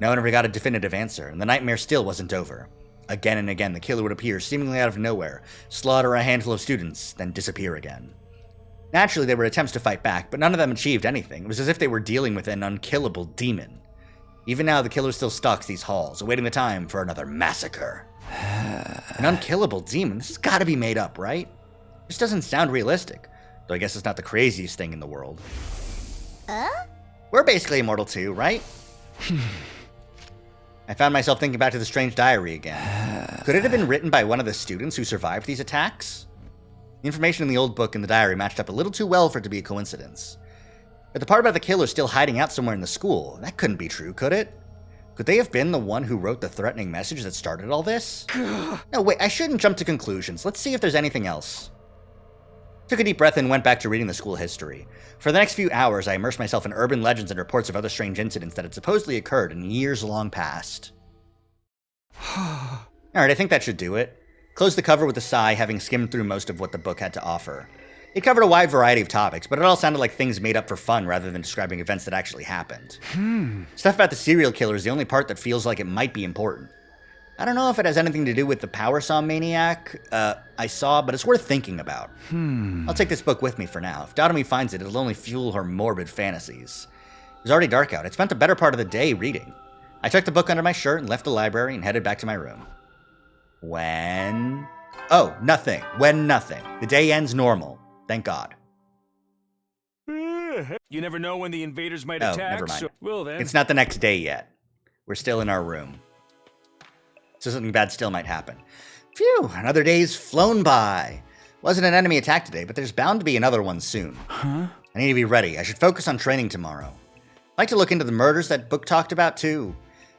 No one ever got a definitive answer, and the nightmare still wasn't over. Again and again, the killer would appear seemingly out of nowhere, slaughter a handful of students, then disappear again. Naturally, there were attempts to fight back, but none of them achieved anything. It was as if they were dealing with an unkillable demon. Even now, the killer still stalks these halls, awaiting the time for another massacre. An unkillable demon? This has got to be made up, right? This doesn't sound realistic, though I guess it's not the craziest thing in the world. We're basically immortal too, right? I found myself thinking back to the strange diary again. Could it have been written by one of the students who survived these attacks? The information in the old book and the diary matched up a little too well for it to be a coincidence. But the part about the killer still hiding out somewhere in the school, that couldn't be true, could it? Could they have been the one who wrote the threatening message that started all this? No, wait, I shouldn't jump to conclusions. Let's see if there's anything else. Took a deep breath and went back to reading the school history. For the next few hours, I immersed myself in urban legends and reports of other strange incidents that had supposedly occurred in years long past. Alright, I think that should do it. Closed the cover with a sigh, having skimmed through most of what the book had to offer. It covered a wide variety of topics, but it all sounded like things made up for fun rather than describing events that actually happened. Stuff about the serial killer is the only part that feels like it might be important. I don't know if it has anything to do with the Power Saw maniac I saw, but it's worth thinking about. I'll take this book with me for now. If Dodomy finds it, it'll only fuel her morbid fantasies. It was already dark out. I'd spent the better part of the day reading. I tucked the book under my shirt and left the library and headed back to my room. When? Oh, nothing. When nothing. The day ends normal. Thank God. You never know when the invaders might Oh, attack. never mind. So, well then. It's not the next day yet. We're still in our room. So something bad still might happen. Phew, another day's flown by. Wasn't an enemy attack today, but there's bound to be another one soon. I need to be ready. I should focus on training tomorrow. I'd like to look into the murders that book talked about too.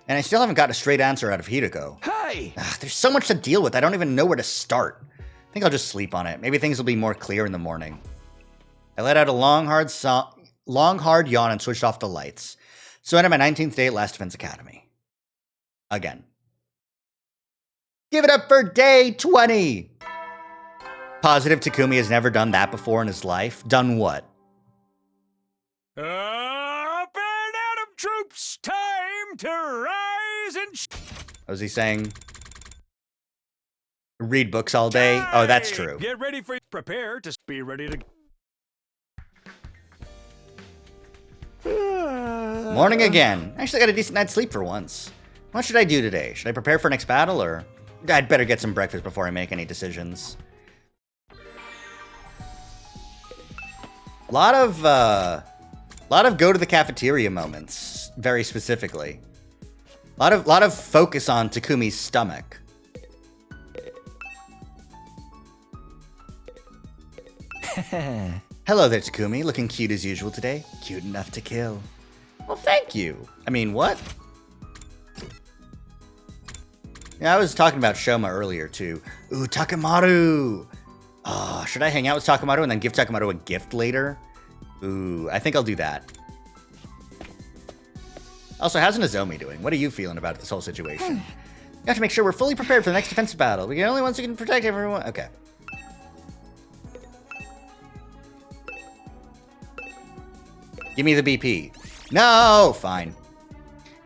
And I still haven't got a straight answer out of Hideko. Hey! There's so much to deal with, I don't even know where to start. I think I'll just sleep on it. Maybe things will be more clear in the morning. I let out a long, hard yawn and switched off the lights. So I ended my 19th day at Last Defense Academy. Again. Give it up for day 20! Positive Takumi has never done that before in his life. Done what? Up and Adam troops, time to rise and What was he saying? Read books all day? Oh, that's true. Get ready for prepare to be ready to Morning again. I actually got a decent night's sleep for once. What should I do today? Should I prepare for next battle, or I'd better get some breakfast before I make any decisions? A lot of go to the cafeteria moments, very specifically. A lot of focus on Takumi's stomach. Hello there, Takumi. Looking cute as usual today. Cute enough to kill. Well, thank you. I mean, what? Yeah, I was talking about Shoma earlier, too. Ooh, Takemaru! Oh, should I hang out with Takemaru and then give Takemaru a gift later? Ooh, I think I'll do that. Also, how's Nozomi doing? What are you feeling about this whole situation? We have to make sure we're fully prepared for the next defensive battle. We're the only ones who can protect everyone. Okay. Give me the BP. No! Fine.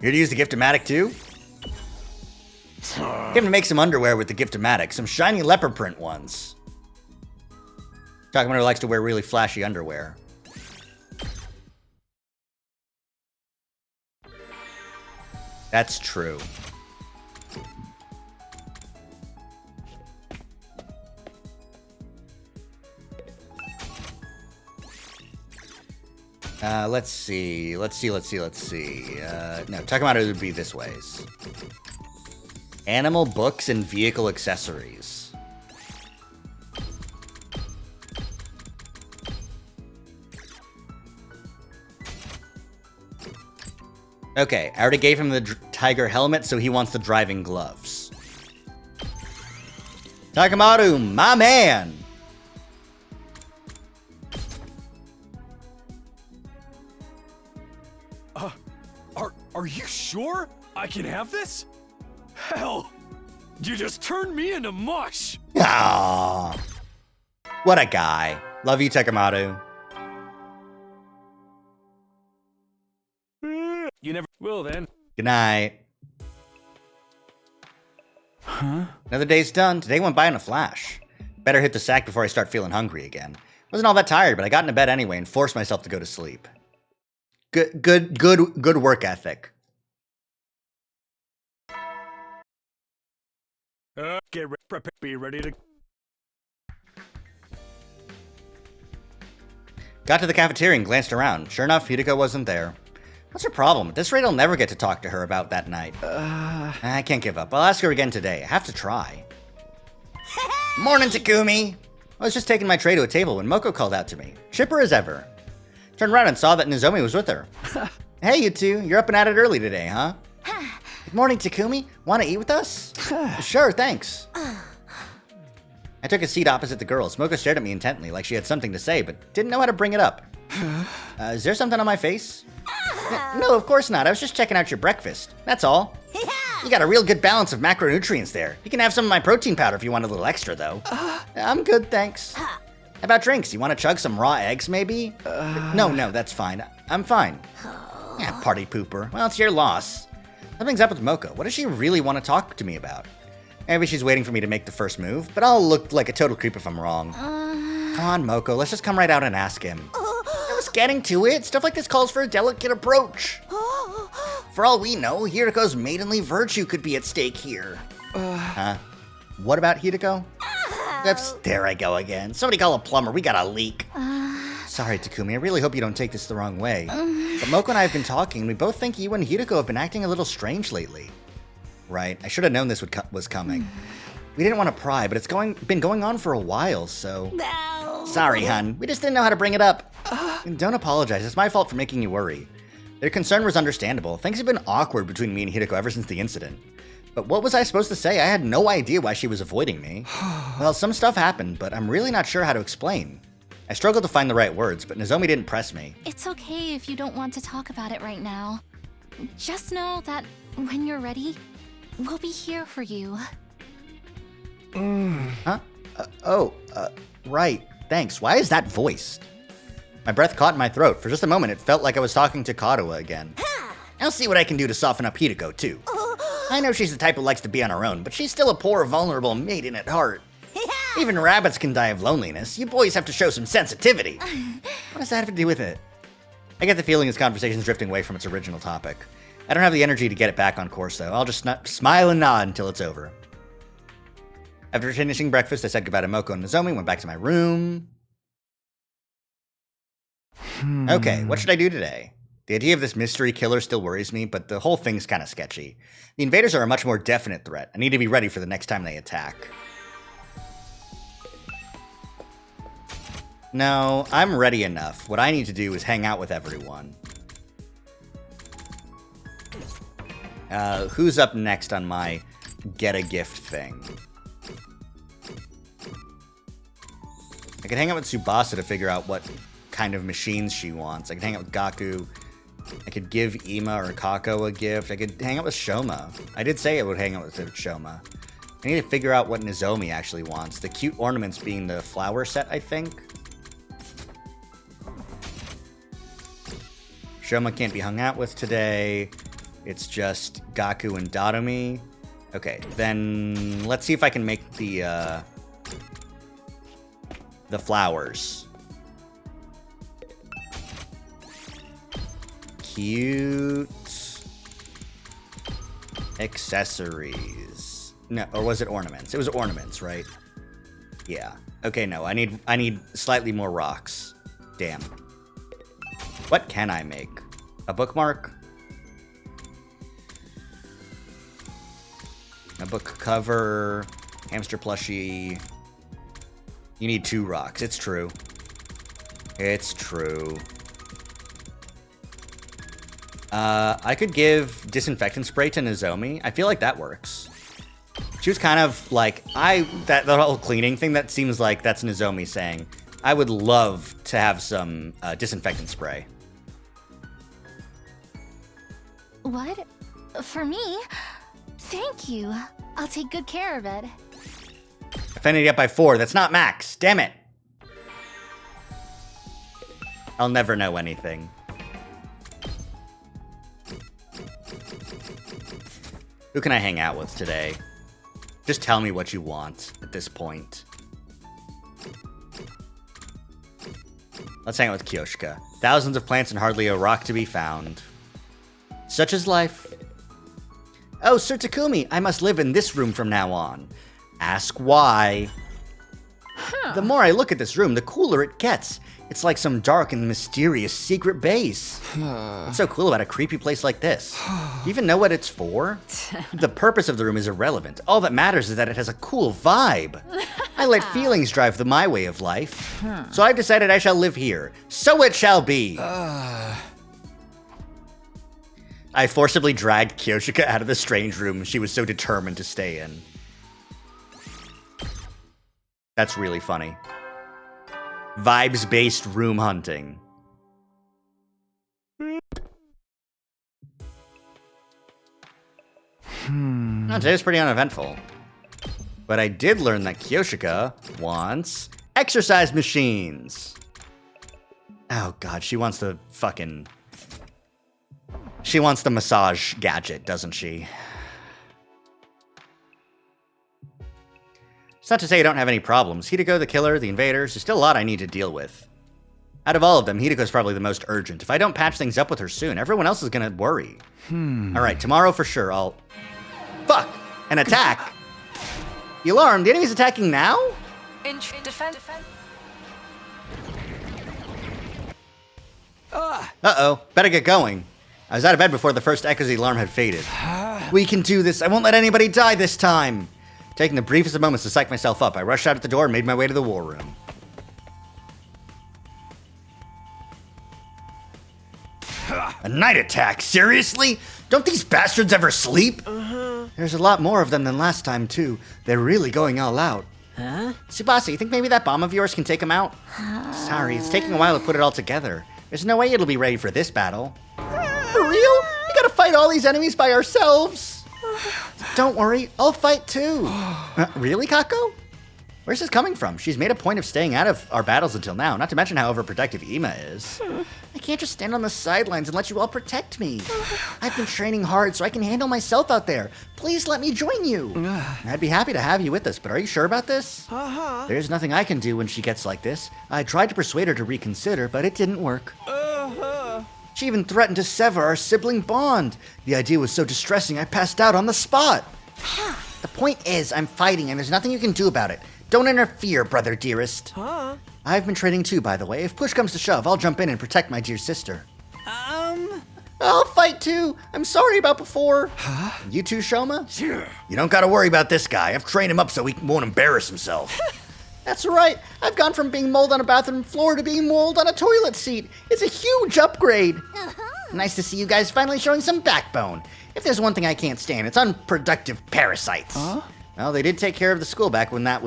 Here to use the Gift-O-Matic too? Give him to make some underwear with the Gift-O-Matic. Some shiny leopard print ones. Takemaru likes to wear really flashy underwear. That's true. Let's see. No, Takemaru would be this ways. Animal books and vehicle accessories. Okay, I already gave him the tiger helmet, so he wants the driving gloves. Takemaru, my man! Are you sure I can have this? Hell, you just turned me into mush. Aww. What a guy. Love you, Takemaru. You never will then. Good night. Huh? Another day's done. Today went by in a flash. Better hit the sack before I start feeling hungry again. Wasn't all that tired, but I got into bed anyway and forced myself to go to sleep. Good work ethic. Prepare, be ready to. Got to the cafeteria and glanced around. Sure enough, Hideko wasn't there. What's her problem? At this rate, I'll never get to talk to her about that night. I can't give up. I'll ask her again today. I have to try. Morning, Takumi! I was just taking my tray to a table when Moko called out to me. Chipper as ever. Turned around and saw that Nozomi was with her. Hey, you two. You're up and at it early today, huh? Good morning, Takumi. Want to eat with us? Sure, thanks. I took a seat opposite the girls. Moko stared at me intently, like she had something to say, but didn't know how to bring it up. Is there something on my face? No, of course not. I was just checking out your breakfast. That's all. You got a real good balance of macronutrients there. You can have some of my protein powder if you want a little extra, though. I'm good, thanks. How about drinks? You want to chug some raw eggs, maybe? No, that's fine. I'm fine. Yeah, party pooper. Well, it's your loss. Something's up with Moko. What does she really want to talk to me about? Maybe she's waiting for me to make the first move, but I'll look like a total creep if I'm wrong. Come on, Moko, let's just come right out and ask him. I was getting to it. Stuff like this calls for a delicate approach. For all we know, Hideko's maidenly virtue could be at stake here. Huh? What about Hideko? Oops, there I go again. Somebody call a plumber, we got a leak. Sorry, Takumi, I really hope you don't take this the wrong way. But Moko and I have been talking, and we both think you and Hideko have been acting a little strange lately. Right, I should have known this was coming. We didn't want to pry, but it's been going on for a while, so... No. Sorry, hun. We just didn't know how to bring it up. Don't apologize. It's my fault for making you worry. Their concern was understandable. Things have been awkward between me and Hideko ever since the incident. But what was I supposed to say? I had no idea why she was avoiding me. Well, some stuff happened, but I'm really not sure how to explain. I struggled to find the right words, but Nozomi didn't press me. It's okay if you don't want to talk about it right now. Just know that when you're ready, we'll be here for you. Huh? Right. Thanks. Why is that voiced? My breath caught in my throat. For just a moment, it felt like I was talking to Kadoa again. I'll see what I can do to soften up Hideko, too. I know she's the type who likes to be on her own, but she's still a poor, vulnerable maiden at heart. Even rabbits can die of loneliness. You boys have to show some sensitivity. What does that have to do with it? I get the feeling this conversation's drifting away from its original topic. I don't have the energy to get it back on course, though. I'll just smile and nod until it's over. After finishing breakfast, I said goodbye to Moko and Nozomi, went back to my room. Okay, what should I do today? The idea of this mystery killer still worries me, but the whole thing's kind of sketchy. The invaders are a much more definite threat. I need to be ready for the next time they attack. No, I'm ready enough. What I need to do is hang out with everyone. Who's up next on my get a gift thing? I could hang out with Tsubasa to figure out what kind of machines she wants. I could hang out with Gaku. I could give Ima or Kako a gift. I could hang out with Shoma. I did say I would hang out with Shoma. I need to figure out what Nozomi actually wants. The cute ornaments being the flower set, I think. Shoma can't be hung out with today. It's just Gaku and Dadomi. Okay, then let's see if I can make the flowers. Cute accessories. No, or was it ornaments? It was ornaments, right? Yeah. Okay, no, I need slightly more rocks. Damn. What can I make? A bookmark? A book cover, hamster plushie. You need 2 rocks. It's true. It's true. I could give disinfectant spray to Nozomi. I feel like that works. She was kind of like, that whole cleaning thing, that seems like that's Nozomi saying, I would love to have some disinfectant spray. What? For me? Thank you. I'll take good care of it. Offended yet by 4. That's not max. Damn it. I'll never know anything. Who can I hang out with today? Just tell me what you want at this point. Let's hang out with Kyoshika. Thousands of plants and hardly a rock to be found. Such is life. Oh, Sir Takumi, I must live in this room from now on. Ask why. The more I look at this room, the cooler it gets. It's like some dark and mysterious secret base. What's so cool about a creepy place like this? Do you even know what it's for? The purpose of the room is irrelevant. All that matters is that it has a cool vibe. I let feelings drive my way of life. So I've decided I shall live here. So it shall be. I forcibly dragged Kyoshika out of the strange room she was so determined to stay in. That's really funny. Vibes-based room hunting. Oh, today's pretty uneventful. But I did learn that Kyoshika wants exercise machines. Oh god, she wants the fucking... She wants the massage gadget, doesn't she? It's not to say I don't have any problems. Hideko, the killer, the invaders, there's still a lot I need to deal with. Out of all of them, Hideko's probably the most urgent. If I don't patch things up with her soon, everyone else is gonna worry. Alright, tomorrow for sure, I'll... Fuck! An attack! The alarm, the enemy's attacking now? Defend. Uh-oh, better get going. I was out of bed before the first echoes of the alarm had faded. We can do this. I won't let anybody die this time. Taking the briefest of moments to psych myself up, I rushed out at the door and made my way to the war room. A night attack? Seriously? Don't these bastards ever sleep? There's a lot more of them than last time, too. They're really going all out. Tsubasa, you think maybe that bomb of yours can take them out? Sorry, it's taking a while to put it all together. There's no way it'll be ready for this battle. For real? We gotta fight all these enemies by ourselves? Don't worry, I'll fight too. Really, Kako? Where's this coming from? She's made a point of staying out of our battles until now, not to mention how overprotective Ima is. I can't just stand on the sidelines and let you all protect me. I've been training hard so I can handle myself out there. Please let me join you. I'd be happy to have you with us, but are you sure about this? There's nothing I can do when she gets like this. I tried to persuade her to reconsider, but it didn't work. She even threatened to sever our sibling bond. The idea was so distressing I passed out on the spot. The point is, I'm fighting and there's nothing you can do about it. Don't interfere, brother dearest. I've been training too, by the way. If push comes to shove, I'll jump in and protect my dear sister. I'll fight too. I'm sorry about before. You too, Shoma? Sure. You don't gotta worry about this guy. I've trained him up so he won't embarrass himself. That's right. I've gone from being mold on a bathroom floor to being mold on a toilet seat. It's a huge upgrade. Nice to see you guys finally showing some backbone. If there's one thing I can't stand, it's unproductive parasites. Well, they did take care of the school back when that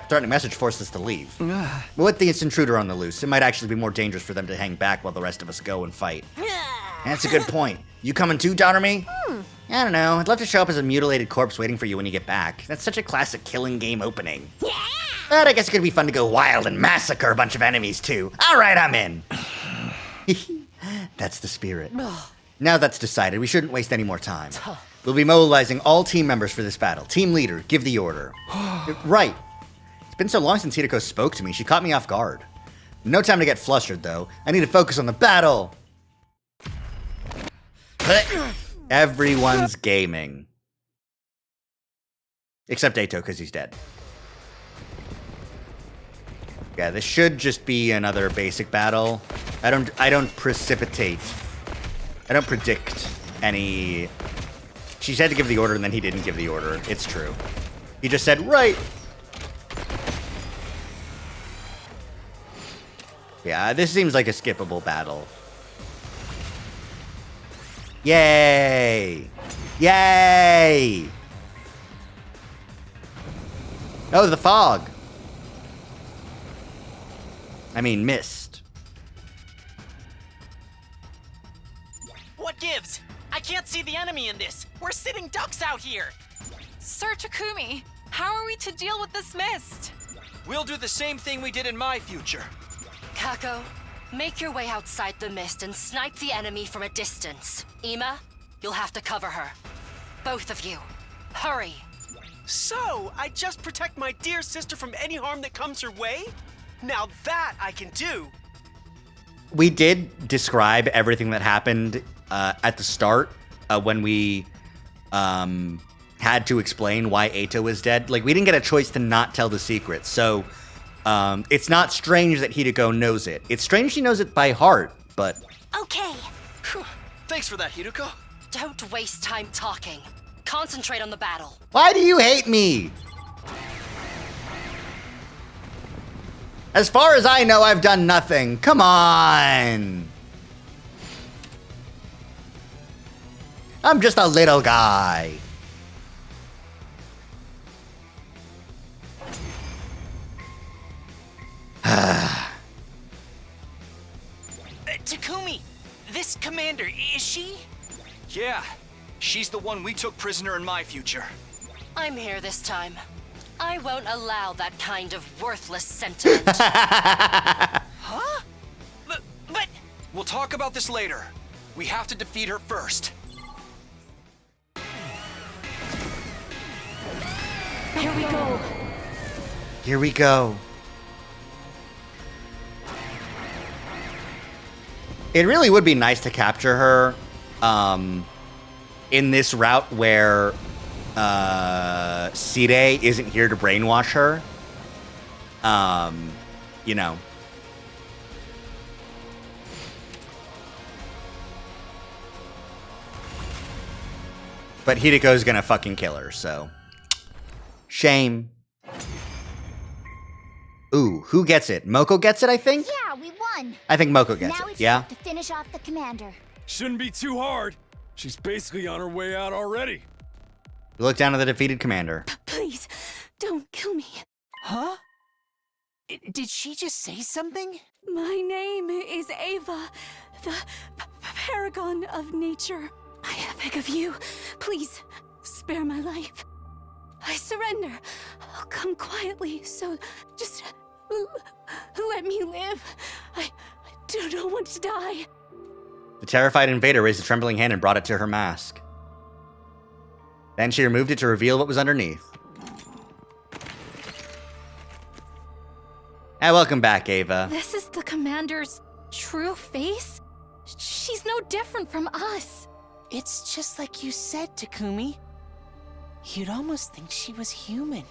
threatening message forced us to leave. But with the intruder on the loose, it might actually be more dangerous for them to hang back while the rest of us go and fight. That's a good point. You coming too, Daughter-me? I don't know. I'd love to show up as a mutilated corpse waiting for you when you get back. That's such a classic killing game opening. But I guess it could be fun to go wild and massacre a bunch of enemies too. All right, I'm in. That's the spirit. Now that's decided, we shouldn't waste any more time. We'll be mobilizing all team members for this battle. Team leader, give the order. Right. It's been so long since Hideko spoke to me, she caught me off guard. No time to get flustered, though. I need to focus on the battle. Everyone's gaming. Except Eito, because he's dead. Yeah, this should just be another basic battle. I don't predict any... She said to give the order, and then he didn't give the order. It's true. He just said, right. Yeah, this seems like a skippable battle. Yay! Yay! Oh, the fog. I mean, mist. What gives? I can't see the enemy in this. We're sitting ducks out here. Sir Takumi, how are we to deal with this mist? We'll do the same thing we did in my future. Kako, make your way outside the mist and snipe the enemy from a distance. Ima, you'll have to cover her. Both of you, hurry. So, I just protect my dear sister from any harm that comes her way? Now that I can do. We did describe everything that happened at the start when we had to explain why Eito was dead. Like, we didn't get a choice to not tell the secret. So it's not strange that Hideko knows it. It's strange she knows it by heart, but... Okay. Thanks for that, Hideko. Don't waste time talking. Concentrate on the battle. Why do you hate me? As far as I know, I've done nothing. Come on. I'm just a little guy. Takumi, this commander, is she? Yeah, she's the one we took prisoner in my future. I'm here this time. I won't allow that kind of worthless sentiment. Huh? But... We'll talk about this later. We have to defeat her first. Here we go. Here we go. It really would be nice to capture her in this route where Sire isn't here to brainwash her. You know. But Hideko's gonna fucking kill her, so. Shame. Ooh, who gets it? Moko gets it, I think? Yeah, we won. I think Moko gets Now we it, just yeah? have to finish off the commander. Shouldn't be too hard. She's basically on her way out already. We look down at the defeated commander. Please, don't kill me. Huh? Did she just say something? My name is Ava, the paragon of nature. I beg of you, please spare my life. I surrender. I'll come quietly, so just let me live. I don't want to die. The terrified invader raised a trembling hand and brought it to her mask. Then she removed it to reveal what was underneath. And welcome back, Ava. This is the commander's true face? She's no different from us. It's just like you said, Takumi. You'd almost think she was human.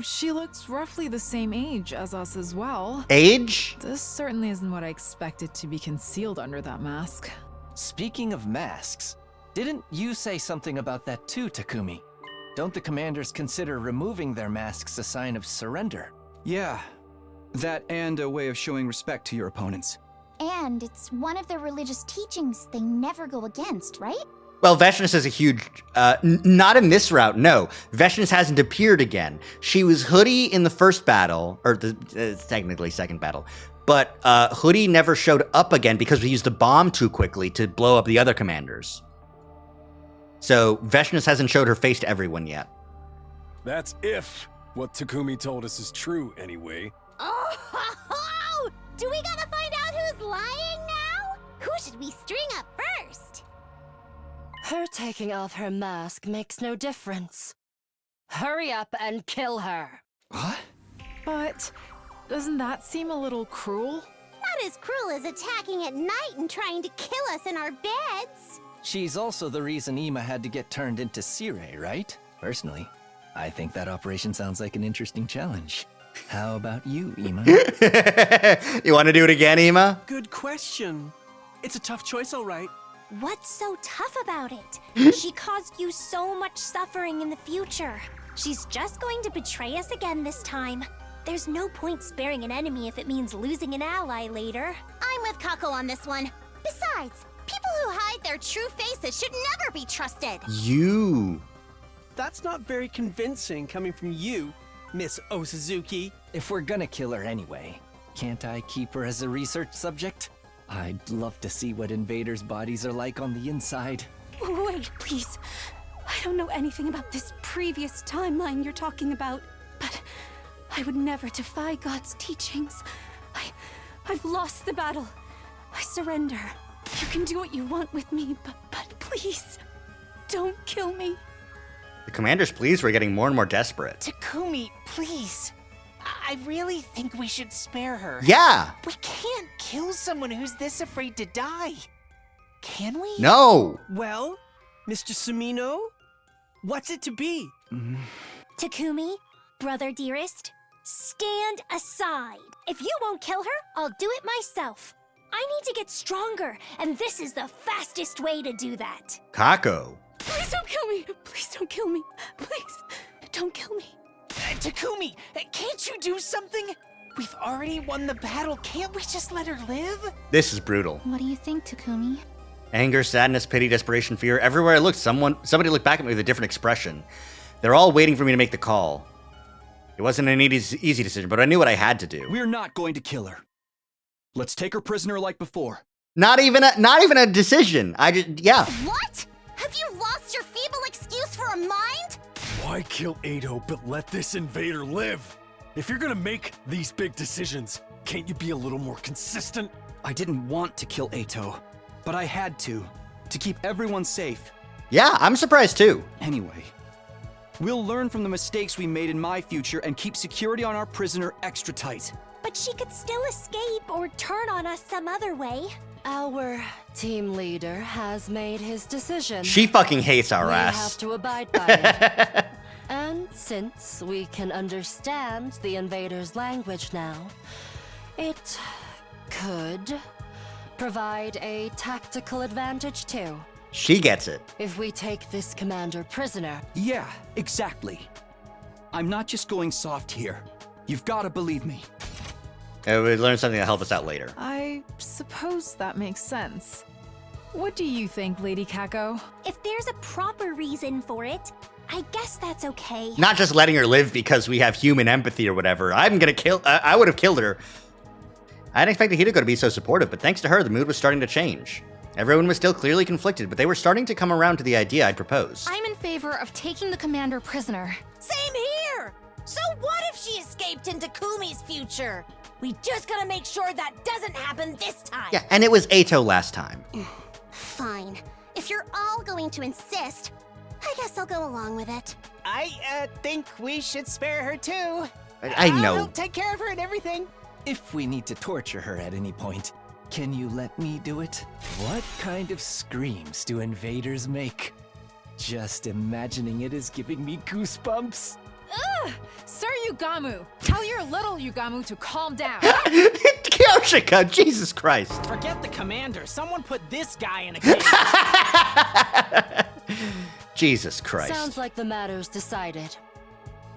She looks roughly the same age as us as well. Age? This certainly isn't what I expected to be concealed under that mask. Speaking of masks, didn't you say something about that too, Takumi? Don't the commanders consider removing their masks a sign of surrender? Yeah, that and a way of showing respect to your opponents. And it's one of their religious teachings they never go against, right? Well, Veshnus is a huge... not in this route, no. Veshnus hasn't appeared again. She was Hoodie in the first battle, or it's technically second battle, but Hoodie never showed up again because we used the bomb too quickly to blow up the other commanders. So Veshnus hasn't showed her face to everyone yet. That's if what Takumi told us is true, anyway. Oh, do we gotta find out who's lying now? Who should we string up first? Her taking off her mask makes no difference. Hurry up and kill her. What? But doesn't that seem a little cruel? Not as cruel as attacking at night and trying to kill us in our beds. She's also the reason Ima had to get turned into Sire, right? Personally, I think that operation sounds like an interesting challenge. How about you, Ima? You want to do it again, Ima? Good question. It's a tough choice, all right. What's so tough about it? She caused you so much suffering in the future. She's just going to betray us again this time. There's no point sparing an enemy if it means losing an ally later. I'm with Kako on this one. Besides, people who hide their true faces should never be trusted. You. That's not very convincing coming from you, Miss Osuzuki. If we're gonna kill her anyway, can't I keep her as a research subject? I'd love to see what invaders' bodies are like on the inside. Wait, please. I don't know anything about this previous timeline you're talking about, but I would never defy God's teachings. I've lost the battle. I surrender. You can do what you want with me, but please, Don't kill me. The commander's pleas were getting more and more desperate. Takumi, please. I really think we should spare her. Yeah! We can't kill someone who's this afraid to die. Can we? No! Well, Mr. Sumino, what's it to be? Takumi, brother dearest, stand aside. If you won't kill her, I'll do it myself. I need to get stronger, and this is the fastest way to do that. Kako. Please don't kill me. Please don't kill me. Please, don't kill me. Takumi, can't you do something? We've already won the battle. Can't we just let her live? This is brutal. What do you think, Takumi? Anger, sadness, pity, desperation, fear. Everywhere I looked, somebody looked back at me with a different expression. They're all waiting for me to make the call. It wasn't an easy decision, but I knew what I had to do. We're not going to kill her. Let's take her prisoner like before. Not even a decision. Yeah. What? Have you lost your feeble excuse for a mind? Why kill Ado but let this invader live? If you're gonna make these big decisions, can't you be a little more consistent? I didn't want to kill Ato, but I had to keep everyone safe. Yeah, I'm surprised too. Anyway, we'll learn from the mistakes we made in my future and keep security on our prisoner extra tight. But she could still escape or turn on us some other way. Our team leader has made his decision. She fucking hates our we ass. We have to abide by it. And since we can understand the invader's language now, it could provide a tactical advantage too. She gets it. If we take this commander prisoner. Yeah, exactly. I'm not just going soft here. You've got to believe me. We learn something that'll help us out later. I suppose that makes sense. What do you think, Lady Kako? If there's a proper reason for it, I guess that's okay. Not just letting her live because we have human empathy or whatever. I would have killed her. I didn't expect Hideko to be so supportive, but thanks to her, the mood was starting to change. Everyone was still clearly conflicted, but they were starting to come around to the idea I'd proposed. I'm in favor of taking the commander prisoner. Same here! So what if she escaped into Kumi's future? We just gotta make sure that doesn't happen this time. Yeah, and it was Ato last time. Fine. If you're all going to insist, I guess I'll go along with it. I think we should spare her too. I know. I'll take care of her and everything. If we need to torture her at any point, can you let me do it? What kind of screams do invaders make? Just imagining it is giving me goosebumps. Ugh! Sir Yugamu, tell your little Yugamu to calm down. Kyoshika, Jesus Christ. Forget the commander. Someone put this guy in a cage. Jesus Christ. Sounds like the matter's decided.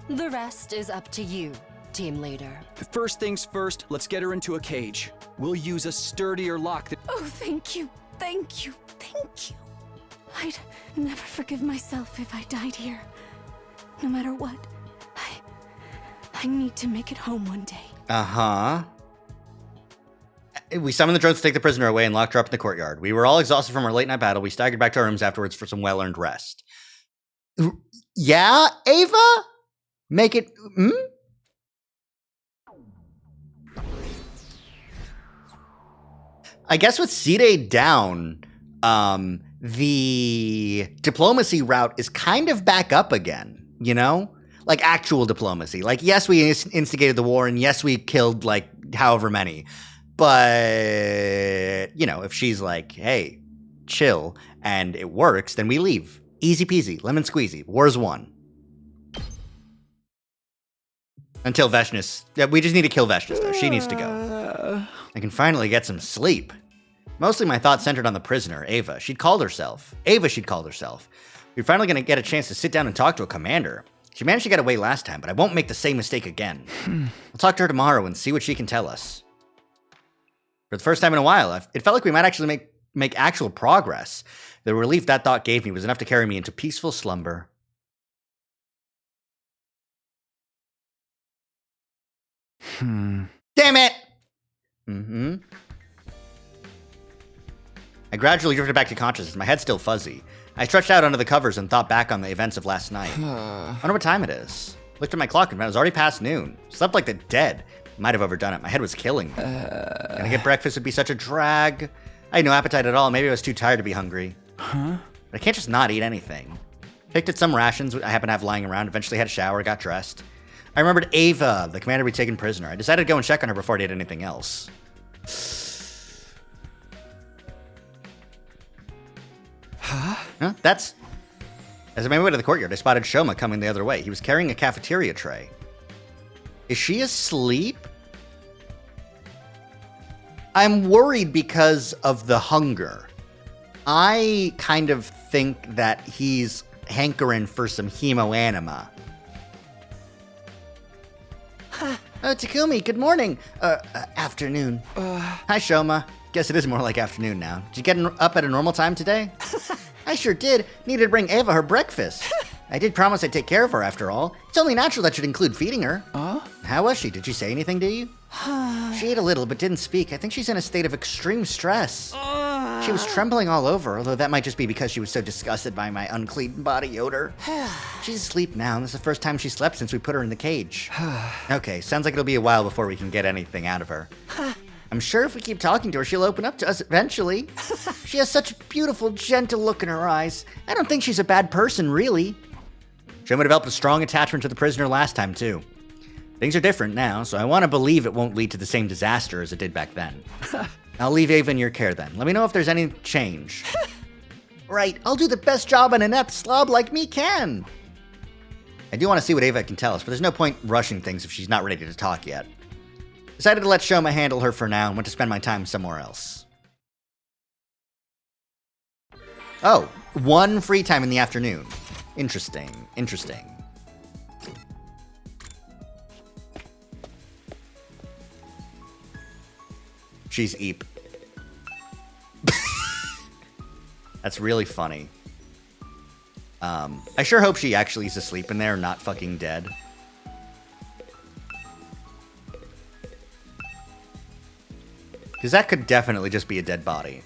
The rest is up to you, team leader. First things first, let's get her into a cage. We'll use a sturdier lock that— Oh, thank you, thank you, thank you. I'd never forgive myself if I died here. No matter what, I need to make it home one day. Uh-huh. We summoned the drones to take the prisoner away and locked her up in the courtyard. We were all exhausted from our late night battle. We staggered back to our rooms afterwards for some well-earned rest. Yeah, Ava? Make it... I guess with Sire down, the diplomacy route is kind of back up again, you know? Like actual diplomacy. Like, yes, we instigated the war, and yes, we killed, like, however many. But, you know, if she's like, hey, chill, and it works, then we leave. Easy peasy, lemon squeezy. War's won. Until Veshnis. Yeah, we just need to kill Veshnis, though. She needs to go. I can finally get some sleep. Mostly my thoughts centered on the prisoner, Ava. She'd called herself. We're finally going to get a chance to sit down and talk to a commander. She managed to get away last time, but I won't make the same mistake again. I'll talk to her tomorrow and see what she can tell us. For the first time in a while, it felt like we might actually make actual progress. The relief that thought gave me was enough to carry me into peaceful slumber. Damn it! I gradually drifted back to consciousness, my head still fuzzy. I stretched out under the covers and thought back on the events of last night. I wonder what time it is. Looked at my clock and found it was already past noon. Slept like the dead. Might have overdone it. My head was killing me. Gonna get breakfast would be such a drag. I had no appetite at all. Maybe I was too tired to be hungry. But I can't just not eat anything. Picked at some rations I happen to have lying around, eventually had a shower, got dressed. I remembered Ava, the commander we'd taken prisoner. I decided to go and check on her before I did anything else. Huh? As I made my way to the courtyard, I spotted Shoma coming the other way. He was carrying a cafeteria tray. Is she asleep? I'm worried because of the hunger. I kind of think that he's hankering for some hemoanima. Oh, Takumi, good morning. Afternoon. Hi, Shoma. Guess it is more like afternoon now. Did you get up at a normal time today? I sure did. Needed to bring Ava her breakfast. I did promise I'd take care of her after all. It's only natural that should include feeding her. How was she? Did she say anything to you? She ate a little but didn't speak. I think she's in a state of extreme stress. She was trembling all over, although that might just be because she was so disgusted by my unclean body odor. She's asleep now, and this is the first time she slept since we put her in the cage. Okay, sounds like it'll be a while before we can get anything out of her. I'm sure if we keep talking to her, she'll open up to us eventually. She has such a beautiful, gentle look in her eyes. I don't think she's a bad person, really. Shoma developed a strong attachment to the prisoner last time, too. Things are different now, so I want to believe it won't lead to the same disaster as it did back then. I'll leave Ava in your care then. Let me know if there's any change. Right, I'll do the best job an inept slob like me can. I do want to see what Ava can tell us, but there's no point rushing things if she's not ready to talk yet. Decided to let Shoma handle her for now and went to spend my time somewhere else. Oh, 1 free time in the afternoon. Interesting, interesting. She's Eep. That's really funny. I sure hope she actually is asleep in there, not fucking dead. Because that could definitely just be a dead body.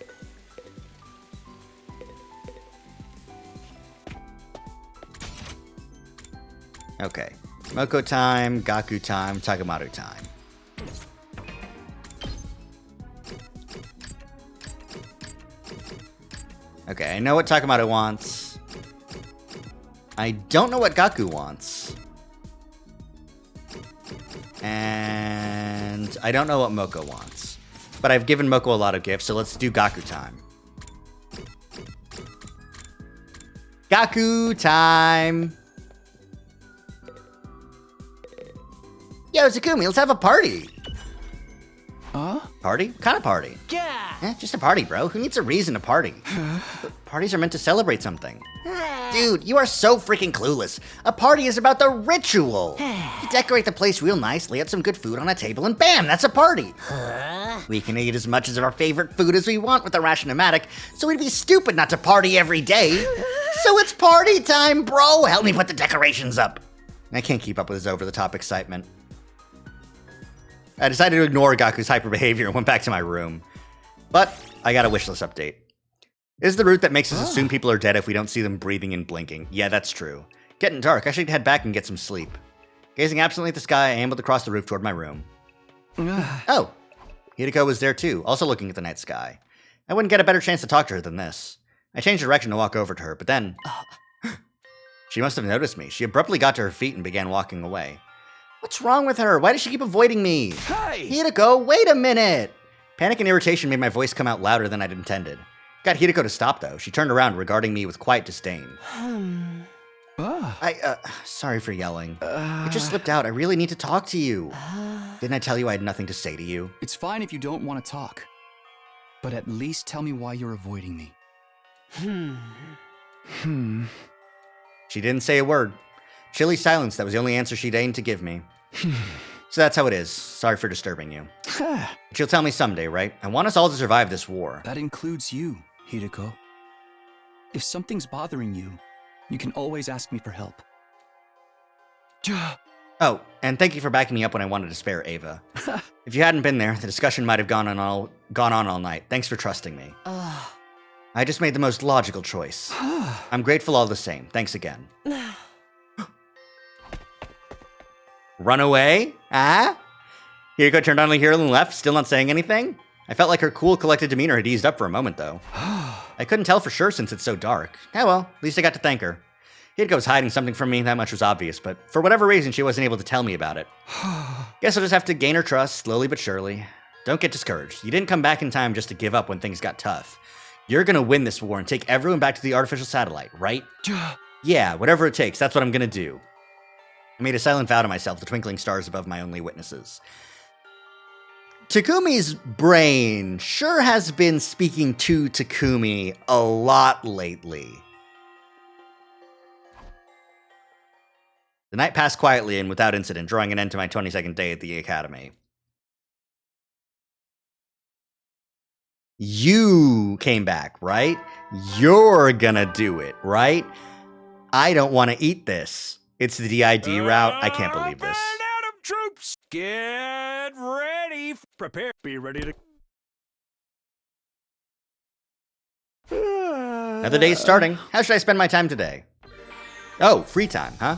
Okay. Moko time, Gaku time, Takamaru time. Okay, I know what Takamaru wants. I don't know what Gaku wants. And I don't know what Moko wants. But I've given Moko a lot of gifts, so let's do Gaku time. Gaku time! Yo, Takumi, let's have a party! Party? What kind of party? Yeah! Just a party, bro. Who needs a reason to party? Parties are meant to celebrate something. Dude, you are so freaking clueless. A party is about the ritual. You decorate the place real nice, lay out some good food on a table, and bam, that's a party. We can eat as much of our favorite food as we want with the Ration-O-Matic, so we'd be stupid not to party every day. So it's party time, bro. Help me put the decorations up. I can't keep up with his over-the-top excitement. I decided to ignore Gaku's hyper behavior and went back to my room. But I got a wishlist update. Is the route that makes us assume people are dead if we don't see them breathing and blinking. Yeah, that's true. Getting dark. I should head back and get some sleep. Gazing absently at the sky, I ambled across the roof toward my room. Oh, Hideko was there too, also looking at the night sky. I wouldn't get a better chance to talk to her than this. I changed direction to walk over to her, but then... She must have noticed me. She abruptly got to her feet and began walking away. What's wrong with her? Why does she keep avoiding me? Hey! Hideko, wait a minute! Panic and irritation made my voice come out louder than I'd intended. Got Hideko to stop, though. She turned around, regarding me with quiet disdain. Sorry for yelling. It just slipped out. I really need to talk to you. Didn't I tell you I had nothing to say to you? It's fine if you don't want to talk. But at least tell me why you're avoiding me. She didn't say a word. Chilly silence, that was the only answer she deigned to give me. So that's how it is. Sorry for disturbing you. She'll tell me someday, right? I want us all to survive this war. That includes you, Hideko. If something's bothering you, you can always ask me for help. Oh, and thank you for backing me up when I wanted to spare Ava. If you hadn't been there, the discussion might have gone on all night. Thanks for trusting me. I just made the most logical choice. I'm grateful all the same. Thanks again. Run away? Hideko turned on the hero and left, still not saying anything? I felt like her cool, collected demeanor had eased up for a moment, though. I couldn't tell for sure since it's so dark. Oh well, at least I got to thank her. Hideko was hiding something from me, that much was obvious, but for whatever reason, she wasn't able to tell me about it. Guess I'll just have to gain her trust, slowly but surely. Don't get discouraged. You didn't come back in time just to give up when things got tough. You're gonna win this war and take everyone back to the artificial satellite, right? Yeah, whatever it takes, that's what I'm gonna do. I made a silent vow to myself, the twinkling stars above my only witnesses. Takumi's brain sure has been speaking to Takumi a lot lately. The night passed quietly and without incident, drawing an end to my 22nd day at the academy. You came back, right? You're gonna do it, right? I don't want to eat this. It's the DID route. I can't believe this. Adam troops, get ready. Prepare. Be ready to. Another day's starting. How should I spend my time today? Oh, free time, huh?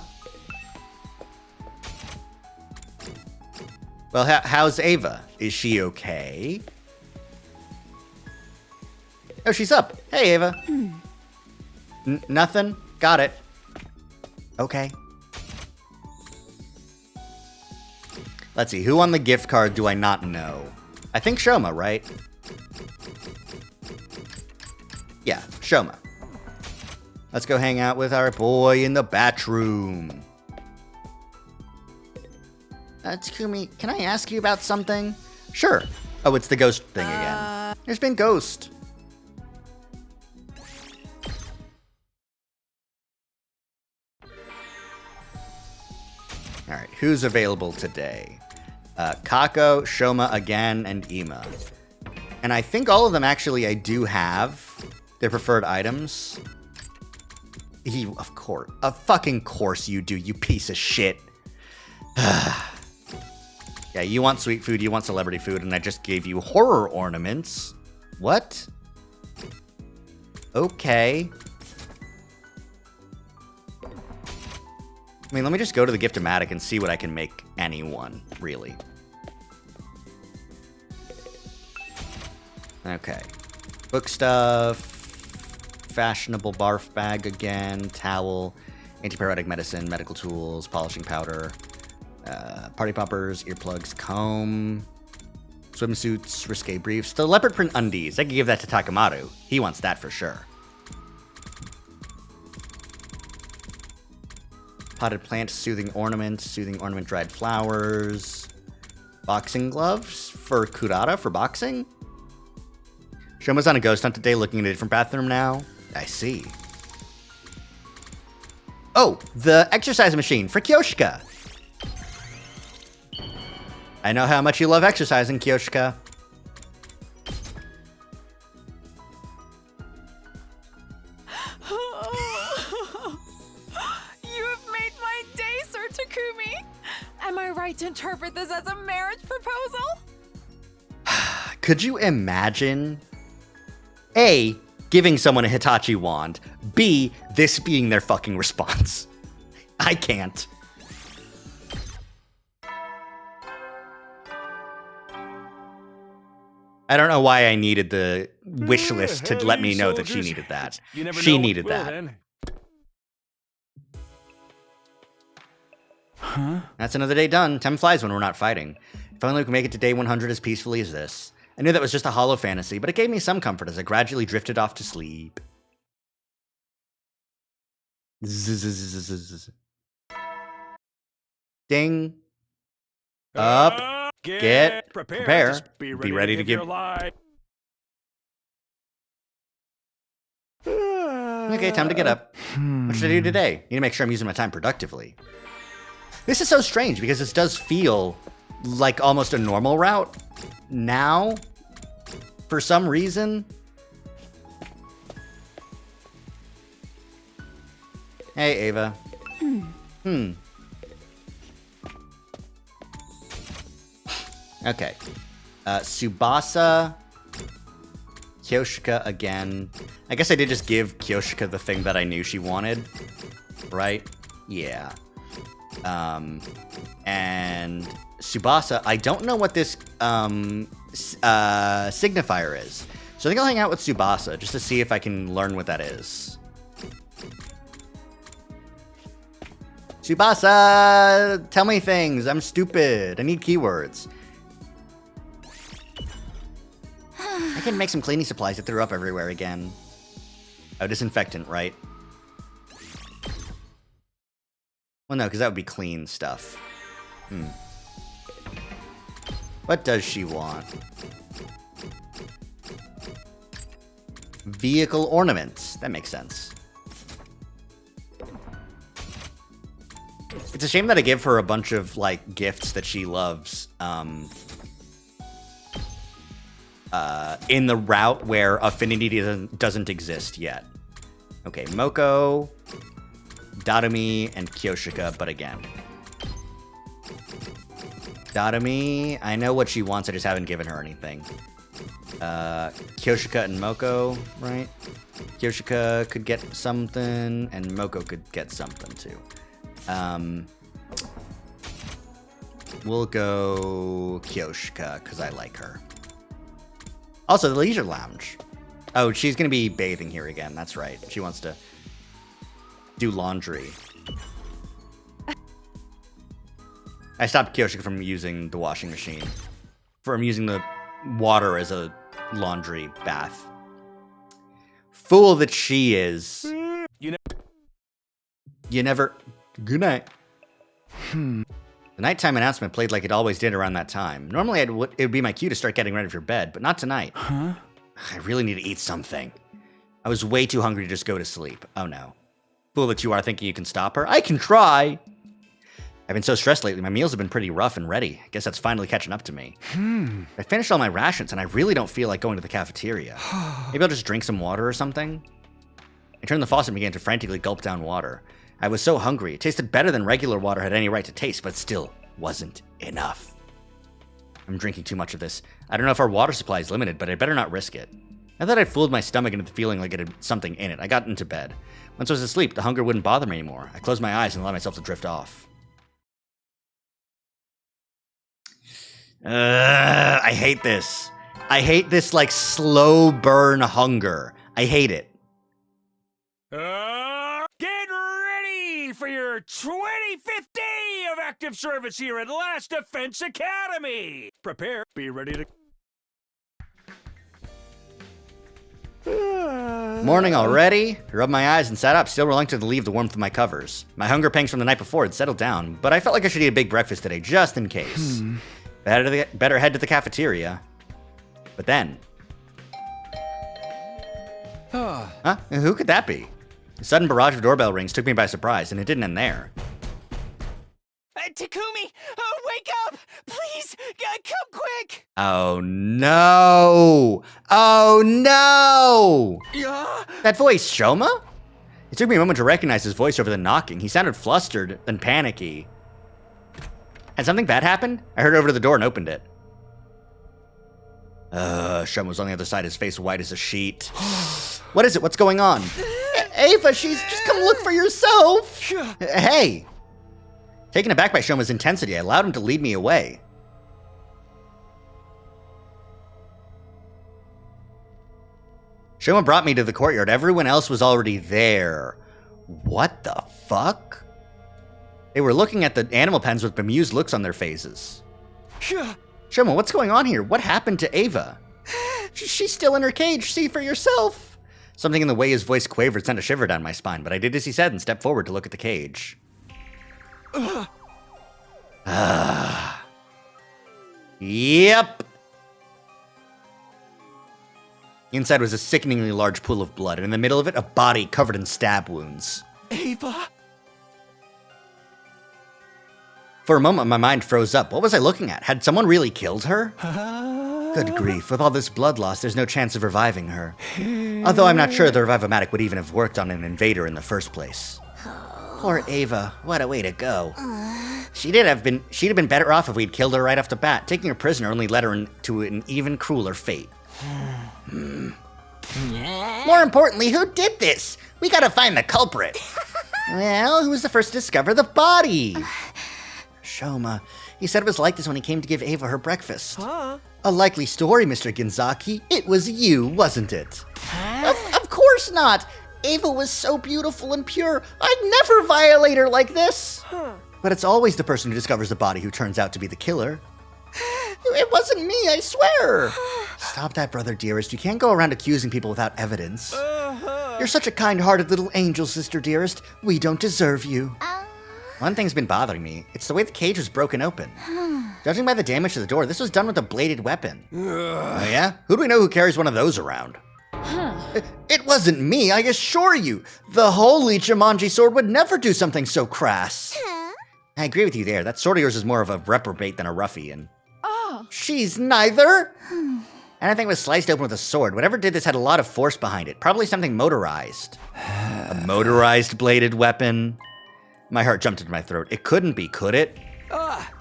Well, how's Ava? Is she okay? Oh, she's up. Hey, Ava. Nothing? Got it. Okay. Let's see, who on the gift card do I not know? I think Shoma, right? Yeah, Shoma. Let's go hang out with our boy in the bathroom. Takumi, can I ask you about something? Sure. Oh, it's the ghost thing again. There's been ghost. Alright, who's available today? Kako, Shoma again, and Ima. And I think all of them actually I do have their preferred items. Of course. Of fucking course you do, you piece of shit. Yeah, you want sweet food, you want celebrity food, and I just gave you horror ornaments. What? Okay. I mean, let me just go to the Gift-O-Matic and see what I can make anyone, really. Okay. Book stuff. Fashionable barf bag again. Towel. Antipyretic medicine. Medical tools. Polishing powder. Party poppers. Earplugs. Comb. Swimsuits. Risque briefs. The leopard print undies. I could give that to Takamaru. He wants that for sure. Potted plant, soothing ornament, dried flowers. Boxing gloves for Kurata for boxing? Shoma's on a ghost hunt today looking at a different bathroom now. I see. Oh, the exercise machine for Kyoshika. I know how much you love exercising, Kyoshika. Am I right to interpret this as a marriage proposal? Could you imagine? A, giving someone a Hitachi wand. B, this being their fucking response. I can't. I don't know why I needed the wish list to let me know that she needed that. She needed that. Huh? That's another day done. Time flies when we're not fighting. If only we could make it to day 100 as peacefully as this. I knew that was just a hollow fantasy, but it gave me some comfort as I gradually drifted off to sleep. Ding. Up. Get. Prepare. Be ready to give. Okay, time to get up. What should I do today? Need to make sure I'm using my time productively. This is so strange because this does feel like almost a normal route now. For some reason. Hey, Ava. Okay. Tsubasa. Kyoshika again. I guess I did just give Kyoshika the thing that I knew she wanted. Right? Yeah. And Tsubasa, I don't know what this signifier is. So I think I'll hang out with Tsubasa just to see if I can learn what that is. Tsubasa, tell me things. I'm stupid. I need keywords. I can make some cleaning supplies that threw up everywhere again. Oh, disinfectant, right? Well, no, because that would be clean stuff. What does she want? Vehicle ornaments. That makes sense. It's a shame that I give her a bunch of, like, gifts that she loves, in the route where affinity doesn't exist yet. Okay, Moko, Dadami, and Kyoshika, but again. Dadami, I know what she wants, I just haven't given her anything. Kyoshika and Moko, right? Kyoshika could get something, and Moko could get something, too. We'll go Kyoshika, because I like her. Also, the Leisure Lounge. Oh, she's going to be bathing here again. That's right. She wants to do laundry. I stopped Kyoshika from using the washing machine. From using the water as a laundry bath. Fool that she is. You never... Good night. The nighttime announcement played like it always did around that time. Normally, it would be my cue to start getting ready for bed, but not tonight. Huh? I really need to eat something. I was way too hungry to just go to sleep. Oh no. Fool that you are thinking you can stop her? I can try! I've been so stressed lately, my meals have been pretty rough and ready. I guess that's finally catching up to me. I finished all my rations, and I really don't feel like going to the cafeteria. Maybe I'll just drink some water or something? I turned the faucet and began to frantically gulp down water. I was so hungry. It tasted better than regular water had any right to taste, but still wasn't enough. I'm drinking too much of this. I don't know if our water supply is limited, but I better not risk it. I thought I'd fooled my stomach into the feeling like it had something in it. I got into bed. Once I was asleep, the hunger wouldn't bother me anymore. I closed my eyes and allowed myself to drift off. I hate this. I hate this, like, slow burn hunger. I hate it. Get ready for your 25th day of active service here at Last Defense Academy. Prepare. Be ready to... Morning already? I rubbed my eyes and sat up, still reluctant to leave the warmth of my covers. My hunger pangs from the night before had settled down, but I felt like I should eat a big breakfast today, just in case. Better head to the cafeteria. But then... Huh? Who could that be? A sudden barrage of doorbell rings took me by surprise, and it didn't end there. Takumi! Wake up! Please! Come quick! Oh no! Oh no! That voice, Shoma? It took me a moment to recognize his voice over the knocking. He sounded flustered and panicky. Had something bad happened? I heard over to the door and opened it. Shoma was on the other side, his face white as a sheet. What is it? What's going on? Ava, just come look for yourself! Hey! Taken aback by Shoma's intensity, I allowed him to lead me away. Shoma brought me to the courtyard. Everyone else was already there. What the fuck? They were looking at the animal pens with bemused looks on their faces. Shoma, what's going on here? What happened to Ava? She's still in her cage. See for yourself. Something in the way his voice quavered sent a shiver down my spine, but I did as he said and stepped forward to look at the cage. Yep. Inside was a sickeningly large pool of blood, and in the middle of it, a body covered in stab wounds. Ava? For a moment, my mind froze up. What was I looking at? Had someone really killed her? Good grief, with all this blood loss, there's no chance of reviving her. Although I'm not sure the Revive-O-Matic would even have worked on an invader in the first place. Poor Ava, what a way to go. She'd have been better off if we'd killed her right off the bat. Taking her prisoner only led her to an even crueler fate. More importantly, who did this? We gotta find the culprit. Well, who was the first to discover the body? Shoma. He said it was like this when he came to give Ava her breakfast. Huh? A likely story, Mr. Ginzaki. It was you, wasn't it? Of course not! Ava was so beautiful and pure. I'd never violate her like this. But it's always the person who discovers the body who turns out to be the killer. It wasn't me, I swear. Stop that, brother dearest. You can't go around accusing people without evidence. You're such a kind-hearted little angel, sister dearest. We don't deserve you. One thing's been bothering me. It's the way the cage was broken open. Judging by the damage to the door, this was done with a bladed weapon. Oh yeah? Who do we know who carries one of those around? It wasn't me, I assure you. The holy Jumanji sword would never do something so crass. I agree with you there. That sword of yours is more of a reprobate than a ruffian. Oh. She's neither. And I think it was sliced open with a sword. Whatever did this had a lot of force behind it. Probably something motorized. A motorized bladed weapon. My heart jumped into my throat. It couldn't be, could it?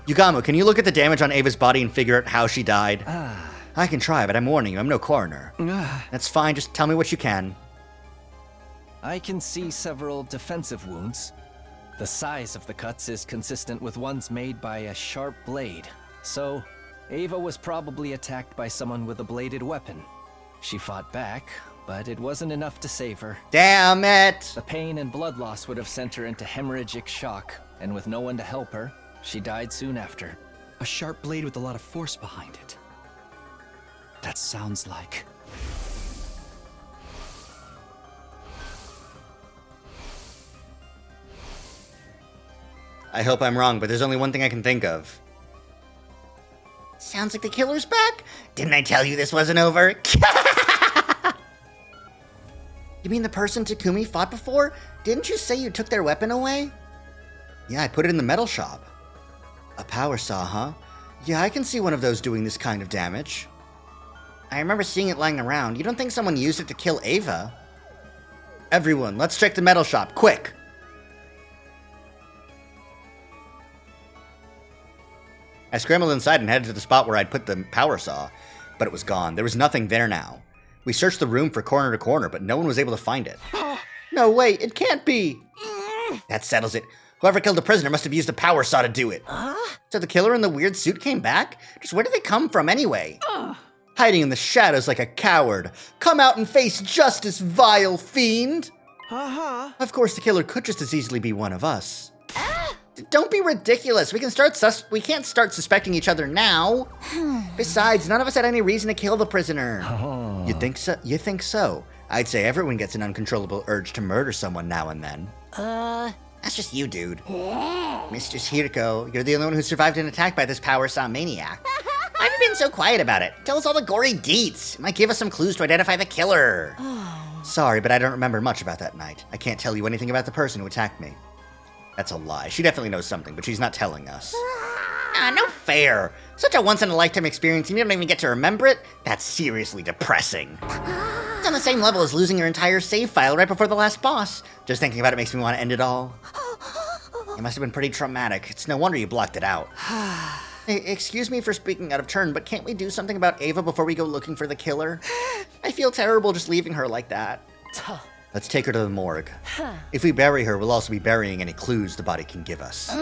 Yugamo, can you look at the damage on Ava's body and figure out how she died? I can try, but I'm warning you, I'm no coroner. That's fine, just tell me what you can. I can see several defensive wounds. The size of the cuts is consistent with ones made by a sharp blade. So, Ava was probably attacked by someone with a bladed weapon. She fought back, but it wasn't enough to save her. Damn it! The pain and blood loss would have sent her into hemorrhagic shock, and with no one to help her, she died soon after. A sharp blade with a lot of force behind it. That sounds like... I hope I'm wrong, but there's only one thing I can think of. Sounds like the killer's back? Didn't I tell you this wasn't over? You mean the person Takumi fought before? Didn't you say you took their weapon away? Yeah, I put it in the metal shop. A power saw, huh? Yeah, I can see one of those doing this kind of damage. I remember seeing it lying around. You don't think someone used it to kill Ava? Everyone, let's check the metal shop, quick! I scrambled inside and headed to the spot where I'd put the power saw, but it was gone. There was nothing there now. We searched the room for corner to corner, but no one was able to find it. No, wait, it can't be! That settles it. Whoever killed the prisoner must have used a power saw to do it. So the killer in the weird suit came back? Just where did they come from anyway? Hiding in the shadows like a coward. Come out and face justice, vile fiend! Of course, the killer could just as easily be one of us. Don't be ridiculous. We can't start suspecting each other now. Besides, none of us had any reason to kill the prisoner. You think so? You think so? I'd say everyone gets an uncontrollable urge to murder someone now and then. That's just you, dude. Mistress Hiriko, you're the only one who survived an attack by this power saw maniac. Why have you been so quiet about it? Tell us all the gory deets. It might give us some clues to identify the killer. Sorry, but I don't remember much about that night. I can't tell you anything about the person who attacked me. That's a lie. She definitely knows something, but she's not telling us. No fair. Such a once-in-a-lifetime experience and you don't even get to remember it? That's seriously depressing. It's on the same level as losing your entire save file right before the last boss. Just thinking about it makes me want to end it all. It must have been pretty traumatic. It's no wonder you blocked it out. Excuse me for speaking out of turn, but can't we do something about Ava before we go looking for the killer? I feel terrible just leaving her like that. Let's take her to the morgue. If we bury her, we'll also be burying any clues the body can give us.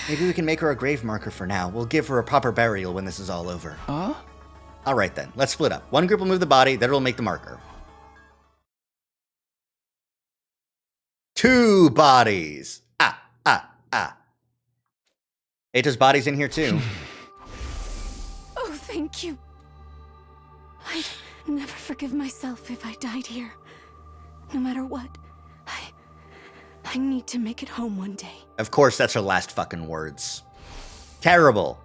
Maybe we can make her a grave marker for now. We'll give her a proper burial when this is all over. All right then, let's split up. One group will move the body, the other will make the marker. 2 bodies. Eita's body's in here too. Oh, thank you. I'd never forgive myself if I died here. No matter what, I need to make it home one day. Of course, that's her last fucking words. Terrible.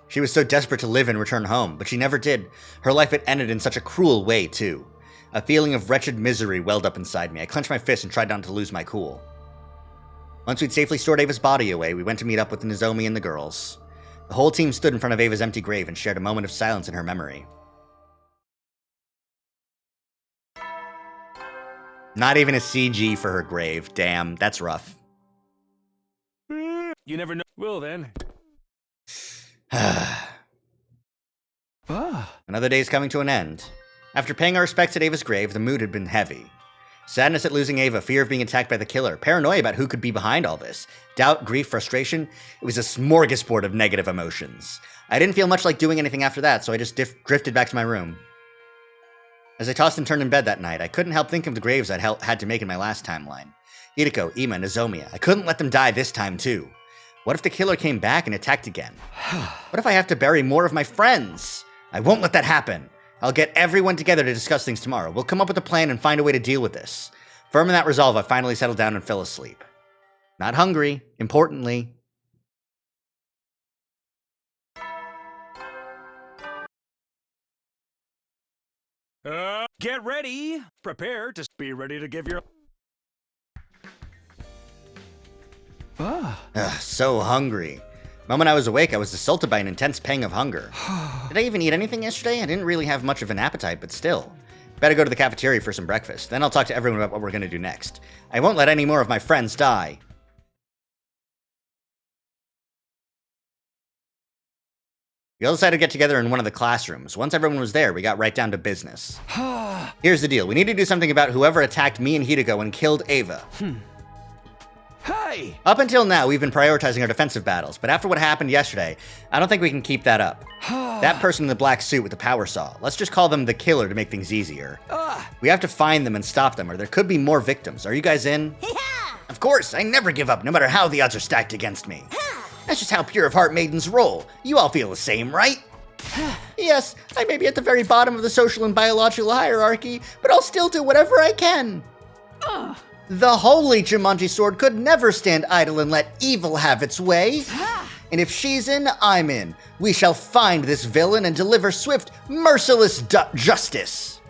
She was so desperate to live and return home, but she never did. Her life had ended in such a cruel way, too. A feeling of wretched misery welled up inside me. I clenched my fist and tried not to lose my cool. Once we'd safely stored Ava's body away, we went to meet up with Nozomi and the girls. The whole team stood in front of Ava's empty grave and shared a moment of silence in her memory. Not even a CG for her grave. Damn, that's rough. You never know. Well then. Another day's coming to an end. After paying our respects at Ava's grave, the mood had been heavy. Sadness at losing Ava, fear of being attacked by the killer, paranoia about who could be behind all this, doubt, grief, frustration. It was a smorgasbord of negative emotions. I didn't feel much like doing anything after that, so I just drifted back to my room. As I tossed and turned in bed that night, I couldn't help think of the graves I'd had to make in my last timeline. Hideko, Ima, Nozomiya. I couldn't let them die this time, too. What if the killer came back and attacked again? What if I have to bury more of my friends? I won't let that happen. I'll get everyone together to discuss things tomorrow. We'll come up with a plan and find a way to deal with this. Firm in that resolve, I finally settled down and fell asleep. Not hungry, importantly. Get ready. Prepare to be ready to give your... So hungry. The moment I was awake, I was assaulted by an intense pang of hunger. Did I even eat anything yesterday? I didn't really have much of an appetite, but still. Better go to the cafeteria for some breakfast. Then I'll talk to everyone about what we're going to do next. I won't let any more of my friends die. We all decided to get together in one of the classrooms. Once everyone was there, we got right down to business. Here's the deal. We need to do something about whoever attacked me and Hideko and killed Ava. Hey! Up until now, we've been prioritizing our defensive battles, but after what happened yesterday, I don't think we can keep that up. That person in the black suit with the power saw, let's just call them the killer to make things easier. We have to find them and stop them, or there could be more victims. Are you guys in? Yeah! Of course, I never give up, no matter how the odds are stacked against me. That's just how Pure of Heart maidens roll. You all feel the same, right? Yes, I may be at the very bottom of the social and biological hierarchy, but I'll still do whatever I can. The holy Jumanji sword could never stand idle and let evil have its way. And if she's in, I'm in. We shall find this villain and deliver swift, merciless justice.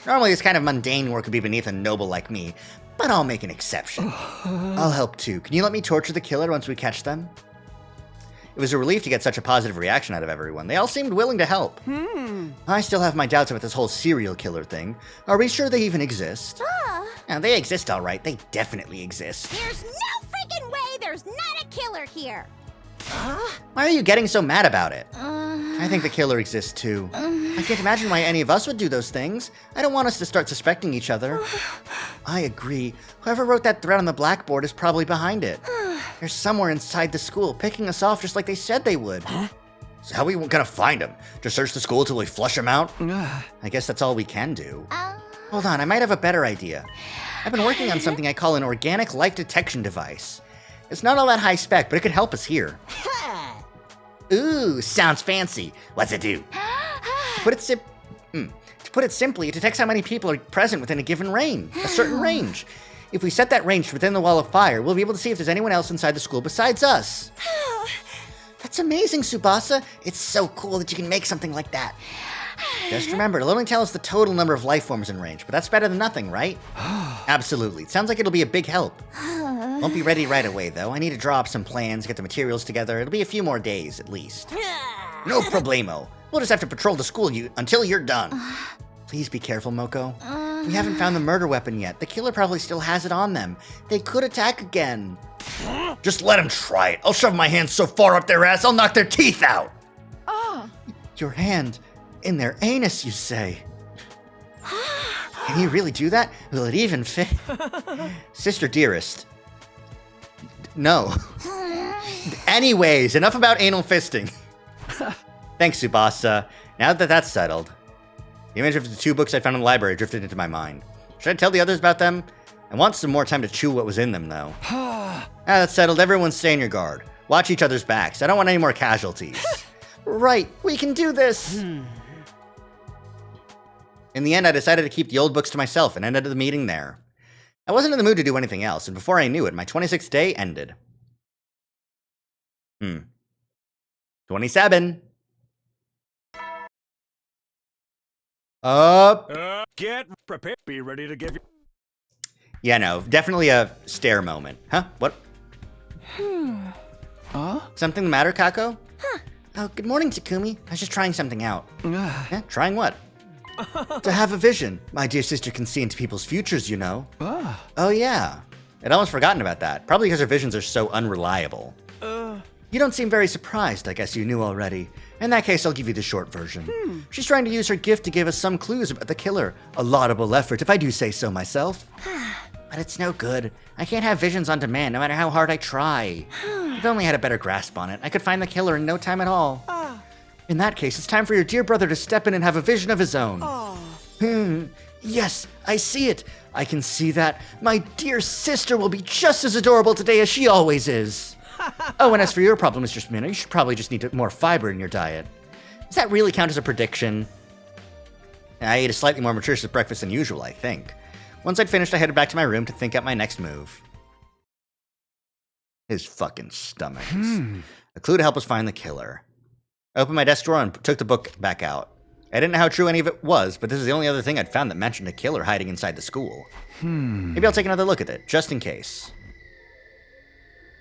Normally this kind of mundane work would be beneath a noble like me, but I'll make an exception. I'll help too. Can you let me torture the killer once we catch them? It was a relief to get such a positive reaction out of everyone. They all seemed willing to help. I still have my doubts about this whole serial killer thing. Are we sure they even exist? Now, they exist all right. They definitely exist. There's no freaking way there's not a killer here! Why are you getting so mad about it? I think the killer exists too. I can't imagine why any of us would do those things. I don't want us to start suspecting each other. I agree. Whoever wrote that threat on the blackboard is probably behind it. They're somewhere inside the school, picking us off just like they said they would. So how are we gonna find them? Just search the school till we flush them out? I guess that's all we can do. Hold on, I might have a better idea. I've been working on something I call an organic life detection device. It's not all that high spec, but it could help us here. Ooh, sounds fancy. What's it do? To put it simply, it detects how many people are present within a given range, a certain range. If we set that range within the wall of fire, we'll be able to see if there's anyone else inside the school besides us. That's amazing, Tsubasa. It's so cool that you can make something like that. Just remember, it'll only tell us the total number of life forms in range, but that's better than nothing, right? Absolutely. It sounds like it'll be a big help. Won't be ready right away, though. I need to draw up some plans, get the materials together. It'll be a few more days, at least. No problemo. We'll just have to patrol the school until you're done. Please be careful, Moko. We haven't found the murder weapon yet. The killer probably still has it on them. They could attack again. Just let them try it. I'll shove my hand so far up their ass, I'll knock their teeth out. Your hand in their anus, you say? Can you really do that? Will it even fit? Sister dearest. No. Anyways, enough about anal fisting. Thanks, Tsubasa. Now that that's settled, the image of the 2 books I found in the library drifted into my mind. Should I tell the others about them? I want some more time to chew what was in them, though. Now that's settled, everyone stay on your guard. Watch each other's backs. I don't want any more casualties. Right, we can do this! In the end, I decided to keep the old books to myself and ended the meeting there. I wasn't in the mood to do anything else, and before I knew it, my 26th day ended. 27. Up. Get prepared. Be ready to give you... Yeah, no, definitely a stare moment. Huh? What? Something the matter, Kako? Oh, good morning, Takumi. I was just trying something out. Yeah, trying what? To have a vision. My dear sister can see into people's futures, you know. Oh, yeah. I'd almost forgotten about that. Probably because her visions are so unreliable. You don't seem very surprised. I guess you knew already. In that case, I'll give you the short version. She's trying to use her gift to give us some clues about the killer. A laudable effort, if I do say so myself. But it's no good. I can't have visions on demand, no matter how hard I try. If I only had a better grasp on it, I could find the killer in no time at all. In that case, it's time for your dear brother to step in and have a vision of his own. Yes, I see it. I can see that. My dear sister will be just as adorable today as she always is. Oh, and as for your problem, Mr. Smino, you should probably just need more fiber in your diet. Does that really count as a prediction? I ate a slightly more nutritious breakfast than usual, I think. Once I'd finished, I headed back to my room to think out my next move. His fucking stomach. A clue to help us find the killer. I opened my desk drawer and took the book back out. I didn't know how true any of it was, but this is the only other thing I'd found that mentioned a killer hiding inside the school. Maybe I'll take another look at it, just in case.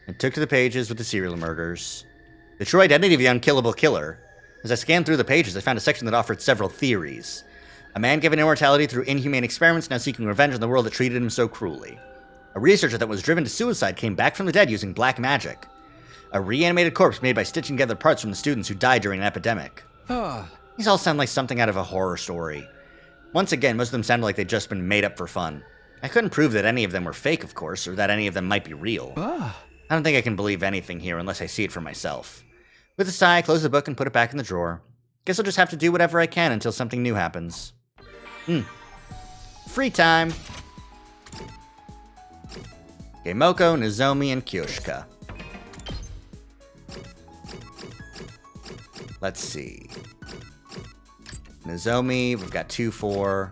I took to the pages with the serial murders. The true identity of the unkillable killer. As I scanned through the pages, I found a section that offered several theories. A man given immortality through inhumane experiments, now seeking revenge on the world that treated him so cruelly. A researcher that was driven to suicide came back from the dead using black magic. A reanimated corpse made by stitching together parts from the students who died during an epidemic. These all sound like something out of a horror story. Once again, most of them sounded like they'd just been made up for fun. I couldn't prove that any of them were fake, of course, or that any of them might be real. I don't think I can believe anything here unless I see it for myself. With a sigh, I closed the book and put it back in the drawer. Guess I'll just have to do whatever I can until something new happens. Free time. Okay, Moko, Nozomi, and Kyoshika. Let's see. Nozomi, we've got 2-4.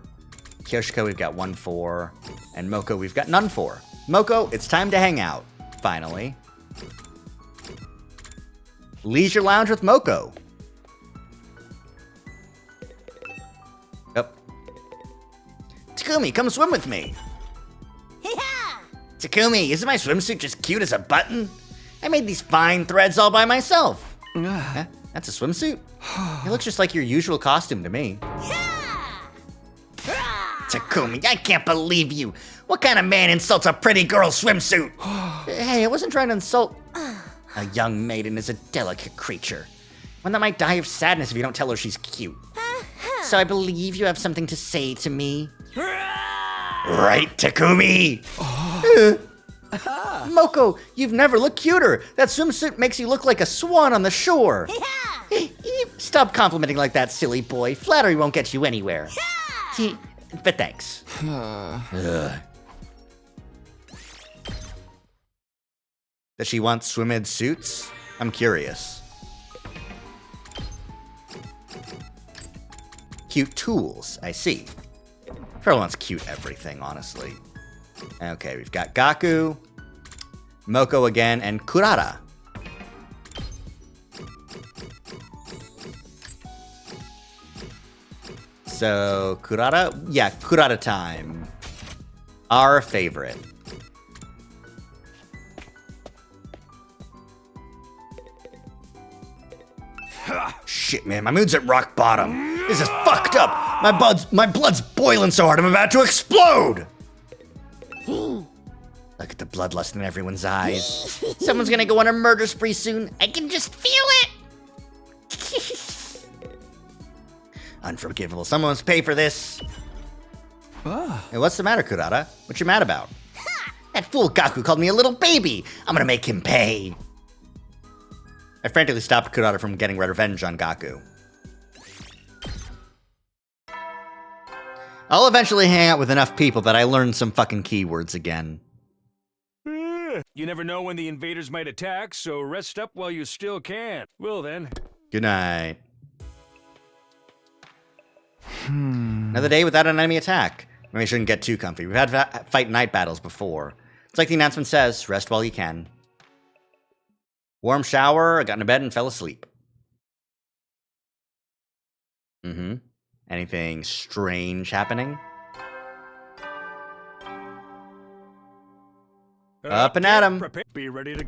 Kyoshika, we've got 1-4. And Moko, we've got none 4. Moko, it's time to hang out. Finally. Leisure Lounge with Moko. Yep. Takumi, come swim with me. Takumi, isn't my swimsuit just cute as a button? I made these fine threads all by myself. Huh? That's a swimsuit? It looks just like your usual costume to me. Takumi, I can't believe you. What kind of man insults a pretty girl's swimsuit? Hey, I wasn't trying to insult. A young maiden is a delicate creature. One that might die of sadness if you don't tell her she's cute. So I believe you have something to say to me. Right, Takumi? Moko, you've never looked cuter. That swimsuit makes you look like a swan on the shore. Stop complimenting like that, silly boy. Flattery won't get you anywhere. But thanks. Does she want swim-ed suits? I'm curious. Cute tools, I see. Pearl wants cute everything, honestly. Okay, we've got Gaku, Moko again, and Kurata. So, Kurata? Yeah, Kurata time. Our favorite. Shit, man, my mood's at rock bottom. This is fucked up. My blood's boiling so hard I'm about to explode. Look at the bloodlust in everyone's eyes. Someone's gonna go on a murder spree soon. I can just feel it. Unforgivable. Someone must pay for this. Hey, what's the matter, Kurata? What you mad about? That fool Gaku called me a little baby. I'm gonna make him pay. I frantically stopped Kurata from getting revenge on Gaku. I'll eventually hang out with enough people that I learn some fucking keywords again. You never know when the invaders might attack, so rest up while you still can. Well then. Good night. Another day without an enemy attack. Maybe I shouldn't get too comfy. We've had to fight night battles before. It's like the announcement says, rest while you can. Warm shower, I got into bed and fell asleep. Anything strange happening? Up and at 'em. Be ready to...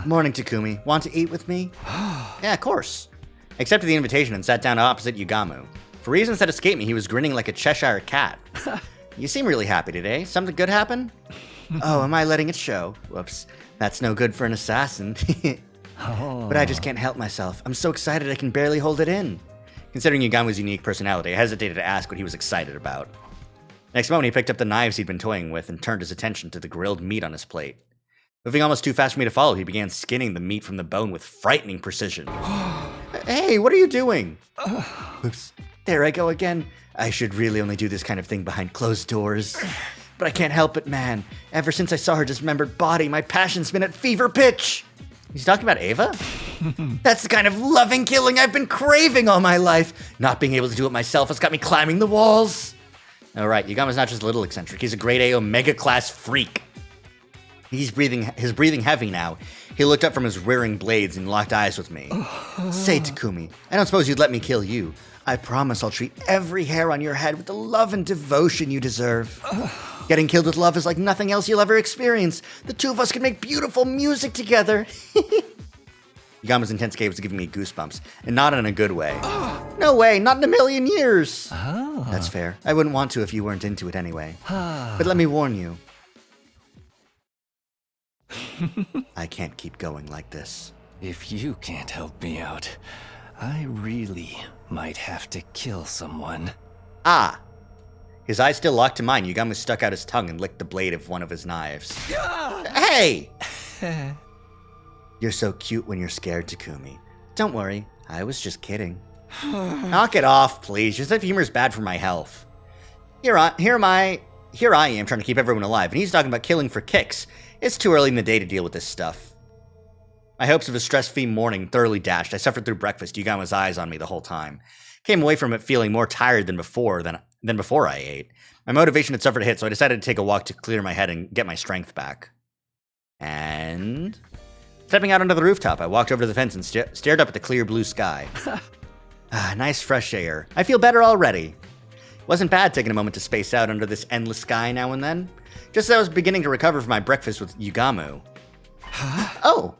Morning, Takumi. Want to eat with me? Yeah, of course. I accepted the invitation and sat down opposite Yugamu. For reasons that escaped me, he was grinning like a Cheshire cat. You seem really happy today. Something good happen? Oh, am I letting it show? Whoops. That's no good for an assassin. But I just can't help myself. I'm so excited I can barely hold it in. Considering Yugamu's unique personality, I hesitated to ask what he was excited about. Next moment, he picked up the knives he'd been toying with and turned his attention to the grilled meat on his plate. Moving almost too fast for me to follow, he began skinning the meat from the bone with frightening precision. Hey, what are you doing? Oops, there I go again. I should really only do this kind of thing behind closed doors. But I can't help it, man. Ever since I saw her dismembered body, my passion's been at fever pitch. He's talking about Ava? That's the kind of loving killing I've been craving all my life. Not being able to do it myself has got me climbing the walls. All right, Yugamu's not just a little eccentric. He's a grade A Omega class freak. His breathing heavy now. He looked up from his rearing blades and locked eyes with me. Say, Takumi, I don't suppose you'd let me kill you. I promise I'll treat every hair on your head with the love and devotion you deserve. Getting killed with love is like nothing else you'll ever experience. The two of us can make beautiful music together. Yugamu's intense gaze was giving me goosebumps, and not in a good way. No way, not in a million years. That's fair. I wouldn't want to if you weren't into it anyway. But let me warn you. I can't keep going like this. If you can't help me out, I really might have to kill someone. Ah. His eyes still locked to mine, Yugamu stuck out his tongue and licked the blade of one of his knives. Hey! You're so cute when you're scared, Takumi. Don't worry, I was just kidding. Knock it off, please. Your sense of humor is bad for my health. Here I am trying to keep everyone alive, and he's talking about killing for kicks. It's too early in the day to deal with this stuff. My hopes of a stress-free morning thoroughly dashed. I suffered through breakfast, Yugamu's eyes on me the whole time. Came away from it feeling more tired than before I ate. My motivation had suffered a hit, so I decided to take a walk to clear my head and get my strength back. And stepping out onto the rooftop, I walked over to the fence and stared up at the clear blue sky. Nice fresh air. I feel better already. Wasn't bad taking a moment to space out under this endless sky now and then. Just as I was beginning to recover from my breakfast with Yugamu. Oh!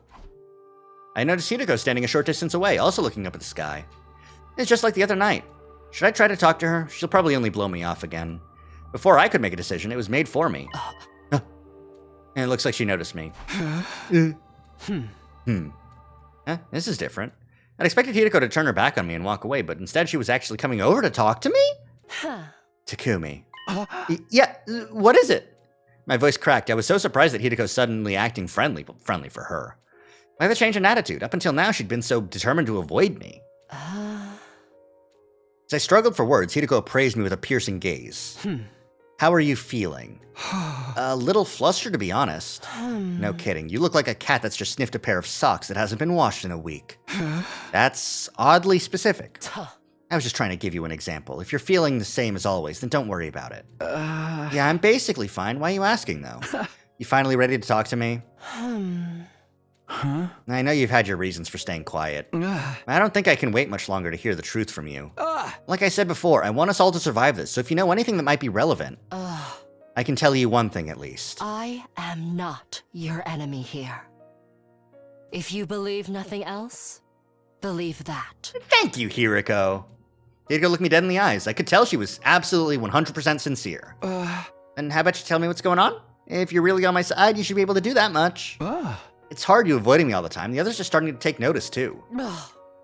I noticed Hideko standing a short distance away, also looking up at the sky. It's just like the other night. Should I try to talk to her? She'll probably only blow me off again. Before I could make a decision, it was made for me. And it looks like she noticed me. This is different. I'd expected Hideko to turn her back on me and walk away, but instead she was actually coming over to talk to me? Takumi. Yeah, what is it? My voice cracked. I was so surprised that Hideko was suddenly acting friendly for her. Why the change in attitude? Up until now, she'd been so determined to avoid me. As I struggled for words, Hideko appraised me with a piercing gaze. How are you feeling? A little flustered, to be honest. No kidding. You look like a cat that's just sniffed a pair of socks that hasn't been washed in a week. That's oddly specific. I was just trying to give you an example. If you're feeling the same as always, then don't worry about it. Yeah, I'm basically fine. Why are you asking, though? You finally ready to talk to me? I know you've had your reasons for staying quiet. I don't think I can wait much longer to hear the truth from you. Like I said before, I want us all to survive this, so if you know anything that might be relevant, I can tell you one thing at least. I am not your enemy here. If you believe nothing else, believe that. Thank you, Hideko. Hideko looked me dead in the eyes. I could tell she was absolutely 100% sincere. And how about you tell me what's going on? If you're really on my side, you should be able to do that much. It's hard you avoiding me all the time. The others are starting to take notice, too.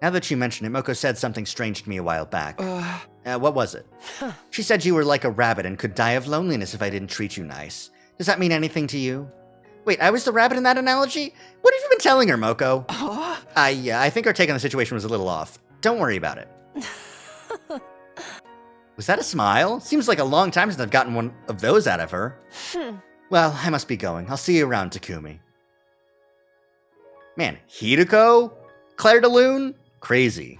Now that you mention it, Moko said something strange to me a while back. What was it? She said you were like a rabbit and could die of loneliness if I didn't treat you nice. Does that mean anything to you? Wait, I was the rabbit in that analogy? What have you been telling her, Moko? I think our take on the situation was a little off. Don't worry about it. Was that a smile? Seems like a long time since I've gotten one of those out of her. Well, I must be going. I'll see you around, Takumi. Man, Hideko? Claire de Lune? Crazy.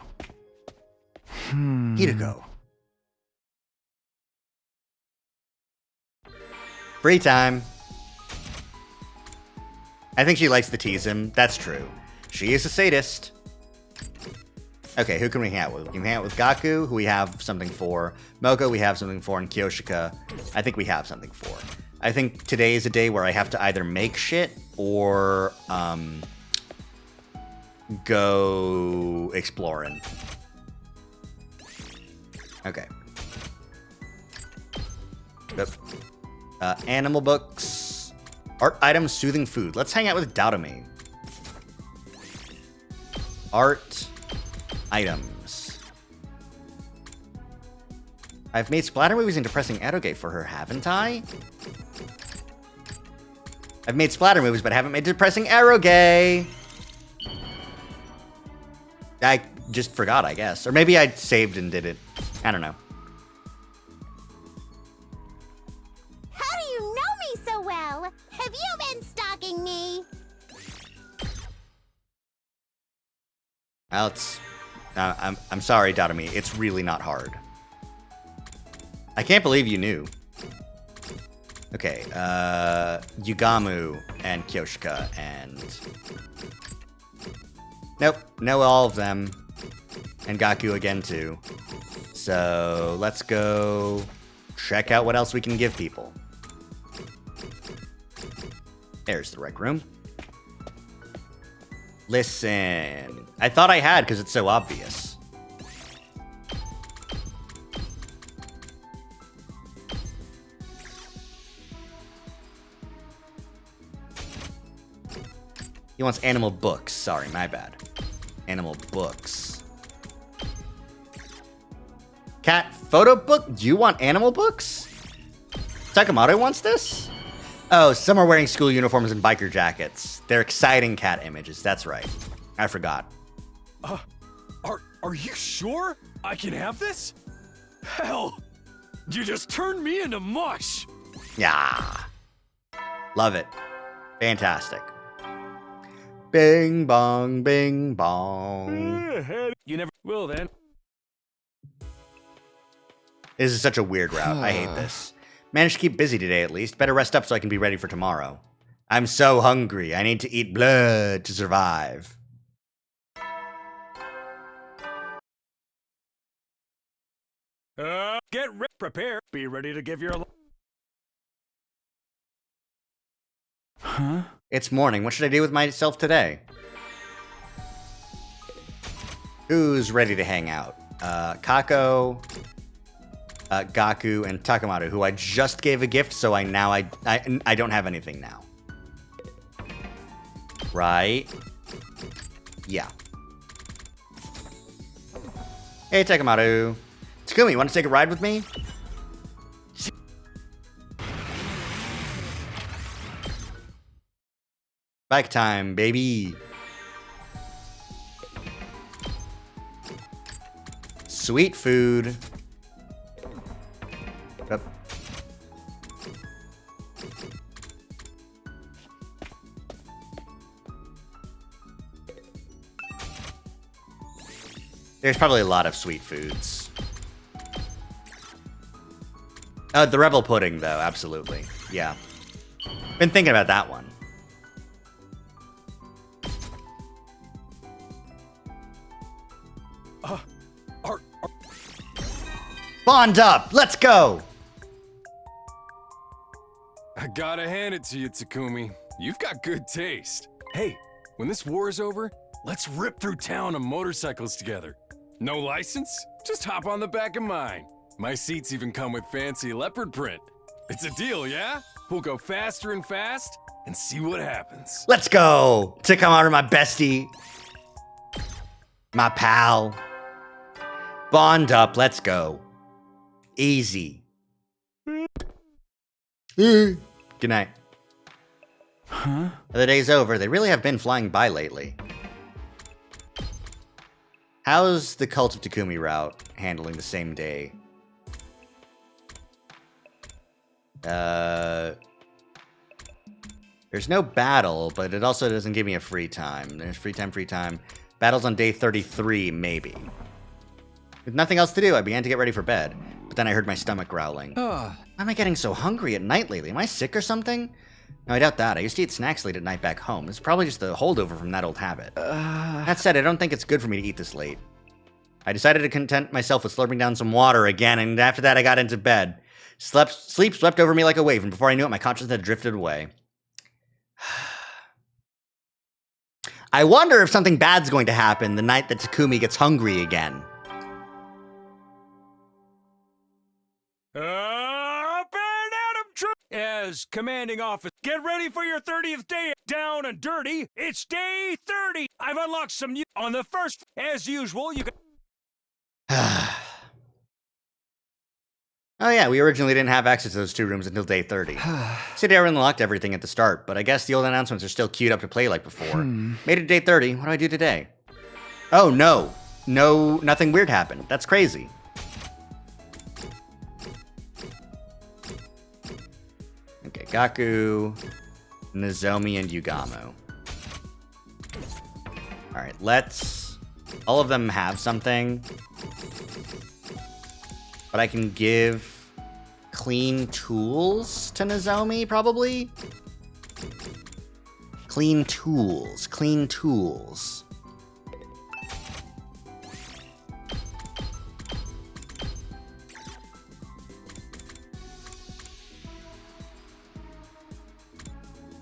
Hideko. Free time. I think she likes to tease him. That's true. She is a sadist. Okay, who can we hang out with? We can hang out with Gaku, who we have something for. Moko, we have something for. And Kyoshika, I think we have something for. I think today is a day where I have to either make shit or, go exploring. Okay. Yep. Animal books. Art items, soothing food. Let's hang out with Doutami. Art items. I've made splatter movies and depressing eroge for her, haven't I? I've made splatter movies, but I haven't made depressing eroge. I just forgot, I guess. Or maybe I saved and did it. I don't know. How do you know me so well? Have you been stalking me? Well, it's... I'm sorry, Doutami. It's really not hard. I can't believe you knew. Okay, Yugamu and Kyoshika and... Nope, know all of them. And Gaku again, too. So, let's go check out what else we can give people. There's the rec room. Listen. I thought I had because it's so obvious. He wants animal books. Sorry, my bad. Animal books. Cat photo book? Do you want animal books? Takamado wants this? Oh, some are wearing school uniforms and biker jackets. They're exciting cat images. That's right. I forgot. Are you sure I can have this? Hell, you just turned me into mush. Yeah. Love it. Fantastic. Bing bong, bing bong. You never will then. This is such a weird route. I hate this. Managed to keep busy today at least. Better rest up so I can be ready for tomorrow. I'm so hungry. I need to eat blood to survive. Prepare. Be ready to give your... Huh? It's morning. What should I do with myself today? Who's ready to hang out? Kako, Gaku, and Takamado, who I just gave a gift, so I don't have anything now. Right? Yeah. Hey, Takamado. Takumi, want to take a ride with me? Bike time, baby. Sweet food. Yep. There's probably a lot of sweet foods. The Rebel Pudding, though, absolutely. Yeah. Been thinking about that one. Bond up! Let's go! I gotta hand it to you, Takumi. You've got good taste. Hey, when this war is over, let's rip through town on motorcycles together. No license? Just hop on the back of mine. My seats even come with fancy leopard print. It's a deal, yeah? We'll go faster and fast and see what happens. Let's go! Takamado, my bestie. My pal. Bond up, let's go. Easy. Good night. Huh? The day's over. They really have been flying by lately. How's the Cult of Takumi route handling the same day? There's no battle, but it also doesn't give me a free time. There's free time. Battle's on day 33, maybe. With nothing else to do, I began to get ready for bed. But then I heard my stomach growling. Why am I getting so hungry at night lately? Am I sick or something? No, I doubt that. I used to eat snacks late at night back home. It's probably just the holdover from that old habit. That said, I don't think it's good for me to eat this late. I decided to content myself with slurping down some water again, and after that I got into bed. Sleep swept over me like a wave, and before I knew it, my conscience had drifted away. I wonder if something bad's going to happen the night that Takumi gets hungry again. as commanding officer. Get ready for your 30th day down and dirty. It's day 30. I've unlocked some new on the first. As usual, you can. Oh yeah, we originally didn't have access to those 2 rooms until day 30. City unlocked everything at the start, but I guess the old announcements are still queued up to play like before. Made it to day 30. What do I do today? Oh no. No, nothing weird happened. That's crazy. Okay, Gaku, Nozomi, and Yugamo. Alright, let's... All of them have something. But I can give clean tools to Nozomi, probably? Clean tools. Clean tools.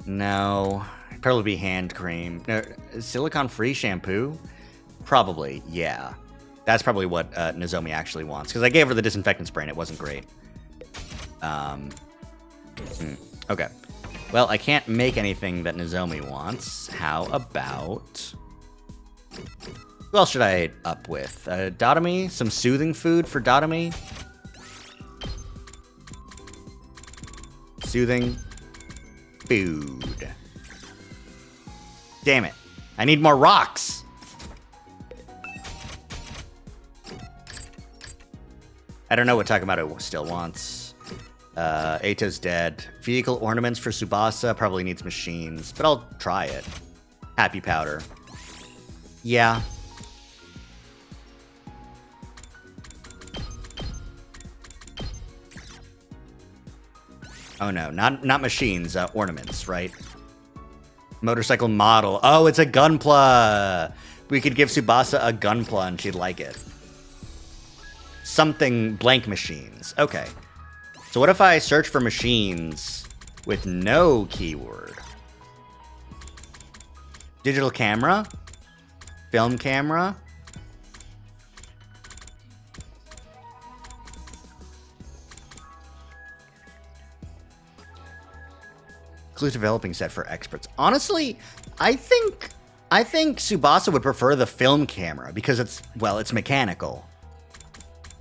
No. Probably be hand cream. No, silicone-free shampoo? Probably, yeah. That's probably what Nozomi actually wants. Because I gave her the disinfectant spray and it wasn't great. Okay. Well, I can't make anything that Nozomi wants. How about... Who else should I up with? Dotomi? Some soothing food for Dotomi? Soothing food. Damn it. I need more rocks. I don't know what Takemoto still wants. Eito's dead. Vehicle ornaments for Tsubasa probably needs machines, but I'll try it. Happy powder. Yeah. Oh no, not machines, ornaments, right? Motorcycle model. Oh, it's a Gunpla. We could give Tsubasa a Gunpla and she'd like it. Something blank machines. Okay. So what if I search for machines with no keyword? Digital camera? Film camera? Clue developing set for experts. Honestly, I think Tsubasa would prefer the film camera because it's mechanical.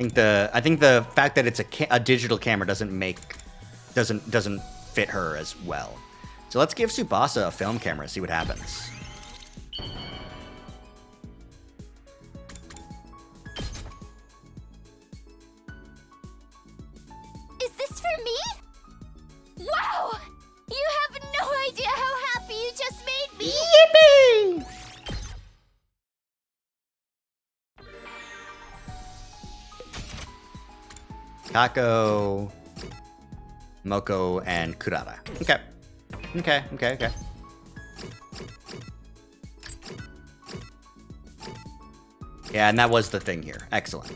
I think the fact that it's a digital camera doesn't fit her as well. So let's give Tsubasa a film camera, see what happens. Is this for me? Wow! You have no idea how happy you just made me! Yippee! Kako, Moko, and Kurata. Okay. Okay. Yeah, and that was the thing here. Excellent.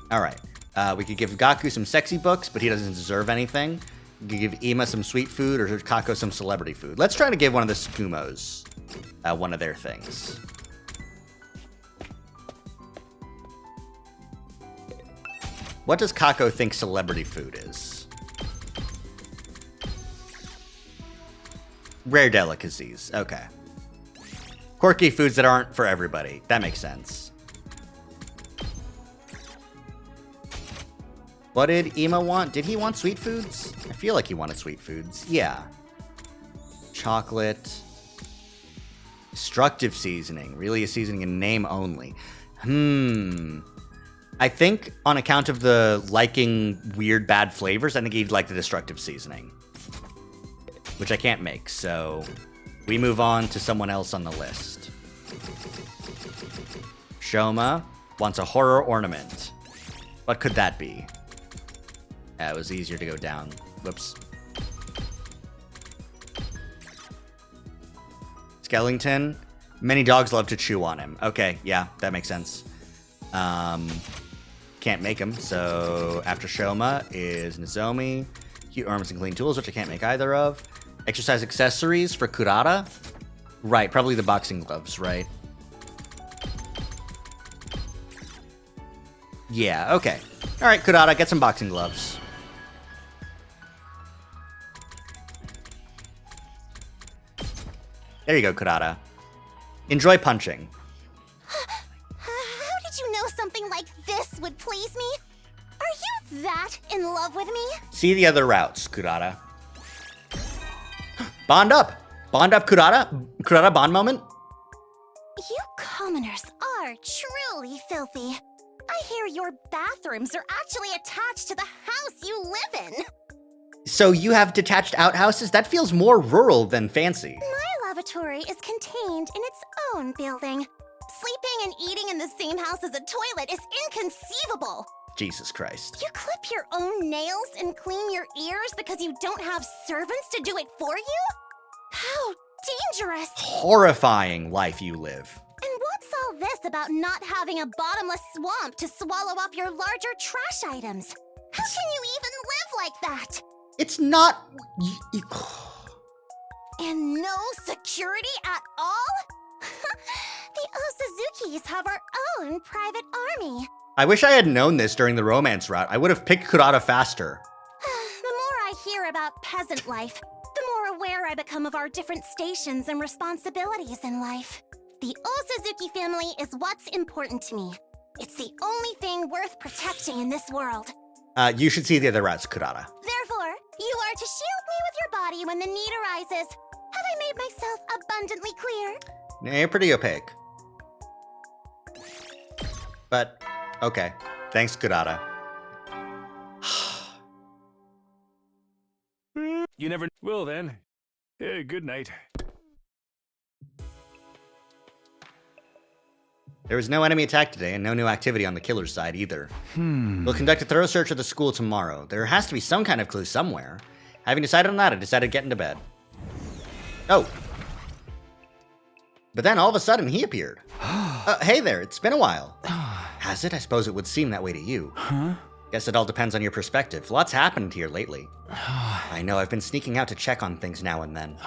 All right. We could give Gaku some sexy books, but he doesn't deserve anything. We could give Ima some sweet food, or Kako some celebrity food. Let's try to give one of the Sukumos one of their things. What does Kako think celebrity food is? Rare delicacies. Okay. Quirky foods that aren't for everybody. That makes sense. What did Ima want? Did he want sweet foods? I feel like he wanted sweet foods. Yeah. Chocolate. Destructive seasoning. Really a seasoning in name only. I think on account of the liking weird bad flavors, I think he'd like the destructive seasoning. Which I can't make, so we move on to someone else on the list. Shoma wants a horror ornament. What could that be? It was easier to go down. Whoops. Skellington. Many dogs love to chew on him. Okay, yeah, that makes sense. Can't make him, so after Shoma is Nozomi. Cute ornaments and clean tools, which I can't make either of. Exercise accessories for Kurata. Right, probably the boxing gloves, right? Yeah, okay. Alright, Kurata, get some boxing gloves. There you go, Kurata. Enjoy punching. How did you know something like this would please me? Are you that in love with me? See the other routes, Kurata. Bond up! Bond up, Kurata. Kurata bond moment. You commoners are truly filthy. I hear your bathrooms are actually attached to the house you live in. So you have detached outhouses? That feels more rural than fancy. My lavatory is contained in its own building. Sleeping and eating in the same house as a toilet is inconceivable. Jesus Christ. You clip your own nails and clean your ears because you don't have servants to do it for you? How dangerous! Horrifying life you live. And what's all this about not having a bottomless swamp to swallow up your larger trash items? How can you even live like that? It's not... And no security at all? The Osuzukis have our own private army. I wish I had known this during the romance route. I would have picked Kurata faster. The more I hear about peasant life, the more aware I become of our different stations and responsibilities in life. The Osuzuki family is what's important to me. It's the only thing worth protecting in this world. You should see the other routes, Kurata. Therefore, you are to shield me with your body when the need arises. Have I made myself abundantly clear? Nah, you're pretty opaque. But, okay. Thanks, Kurata. You never... Well then, good night. There was no enemy attack today, and no new activity on the killer's side either. We'll conduct a thorough search of the school tomorrow. There has to be some kind of clue somewhere. Having decided on that, I decided to get into bed. Oh. But then, all of a sudden, he appeared. Hey there, it's been a while. Has it? I suppose it would seem that way to you. Guess it all depends on your perspective. Lots happened here lately. I know, I've been sneaking out to check on things now and then.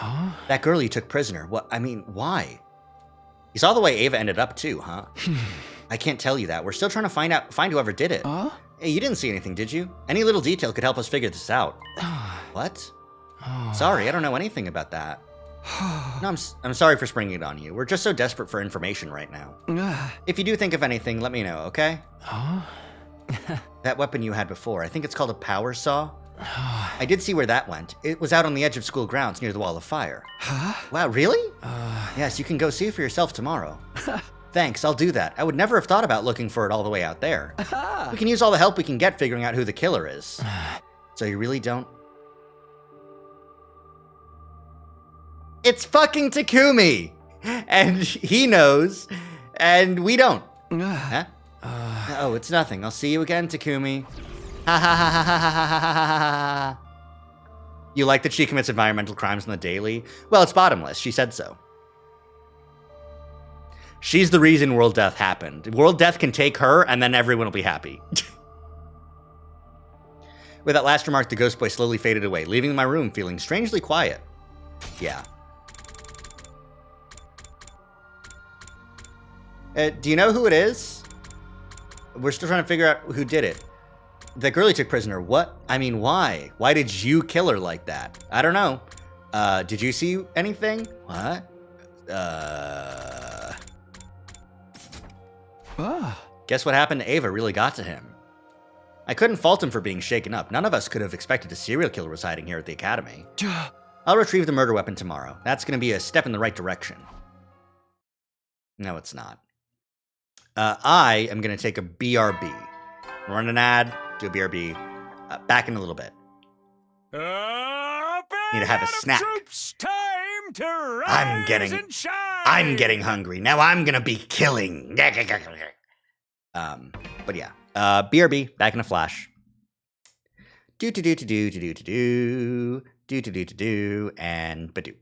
That girl you took prisoner, why? You saw the way Ava ended up too, huh? I can't tell you that. We're still trying to find whoever did it. Hey, you didn't see anything, did you? Any little detail could help us figure this out. What? Sorry, I don't know anything about that. No, I'm sorry for springing it on you. We're just so desperate for information right now. If you do think of anything, let me know, okay? That weapon you had before, I think it's called a power saw. I did see where that went. It was out on the edge of school grounds near the wall of fire. Wow, really? Yes, you can go see for yourself tomorrow. Thanks, I'll do that. I would never have thought about looking for it all the way out there. We can use all the help we can get figuring out who the killer is. So you really don't? It's fucking Takumi! And he knows, and we don't. Huh? Oh, it's nothing. I'll see you again, Takumi. Ha ha ha ha ha ha ha ha ha. You like that she commits environmental crimes on the daily? Well, it's bottomless. She said so. She's the reason World Death happened. World Death can take her, and then everyone will be happy. With that last remark, the ghost boy slowly faded away, leaving my room feeling strangely quiet. Yeah. Do you know who it is? We're still trying to figure out who did it. The girl he took prisoner, what? I mean, why? Why did you kill her like that? I don't know. Did you see anything? What? Guess what happened to Ava really got to him. I couldn't fault him for being shaken up. None of us could have expected a serial killer was hiding here at the academy. I'll retrieve the murder weapon tomorrow. That's going to be a step in the right direction. No, it's not. I am going to take a BRB. Run an ad, do a BRB. Back in a little bit. Need to have a snack. Troops, time to rise I'm getting hungry. Now I'm going to be killing. But yeah. BRB, back in a flash. Do-do-do-do-do-do-do-do. Do-do-do-do-do. And Badoo.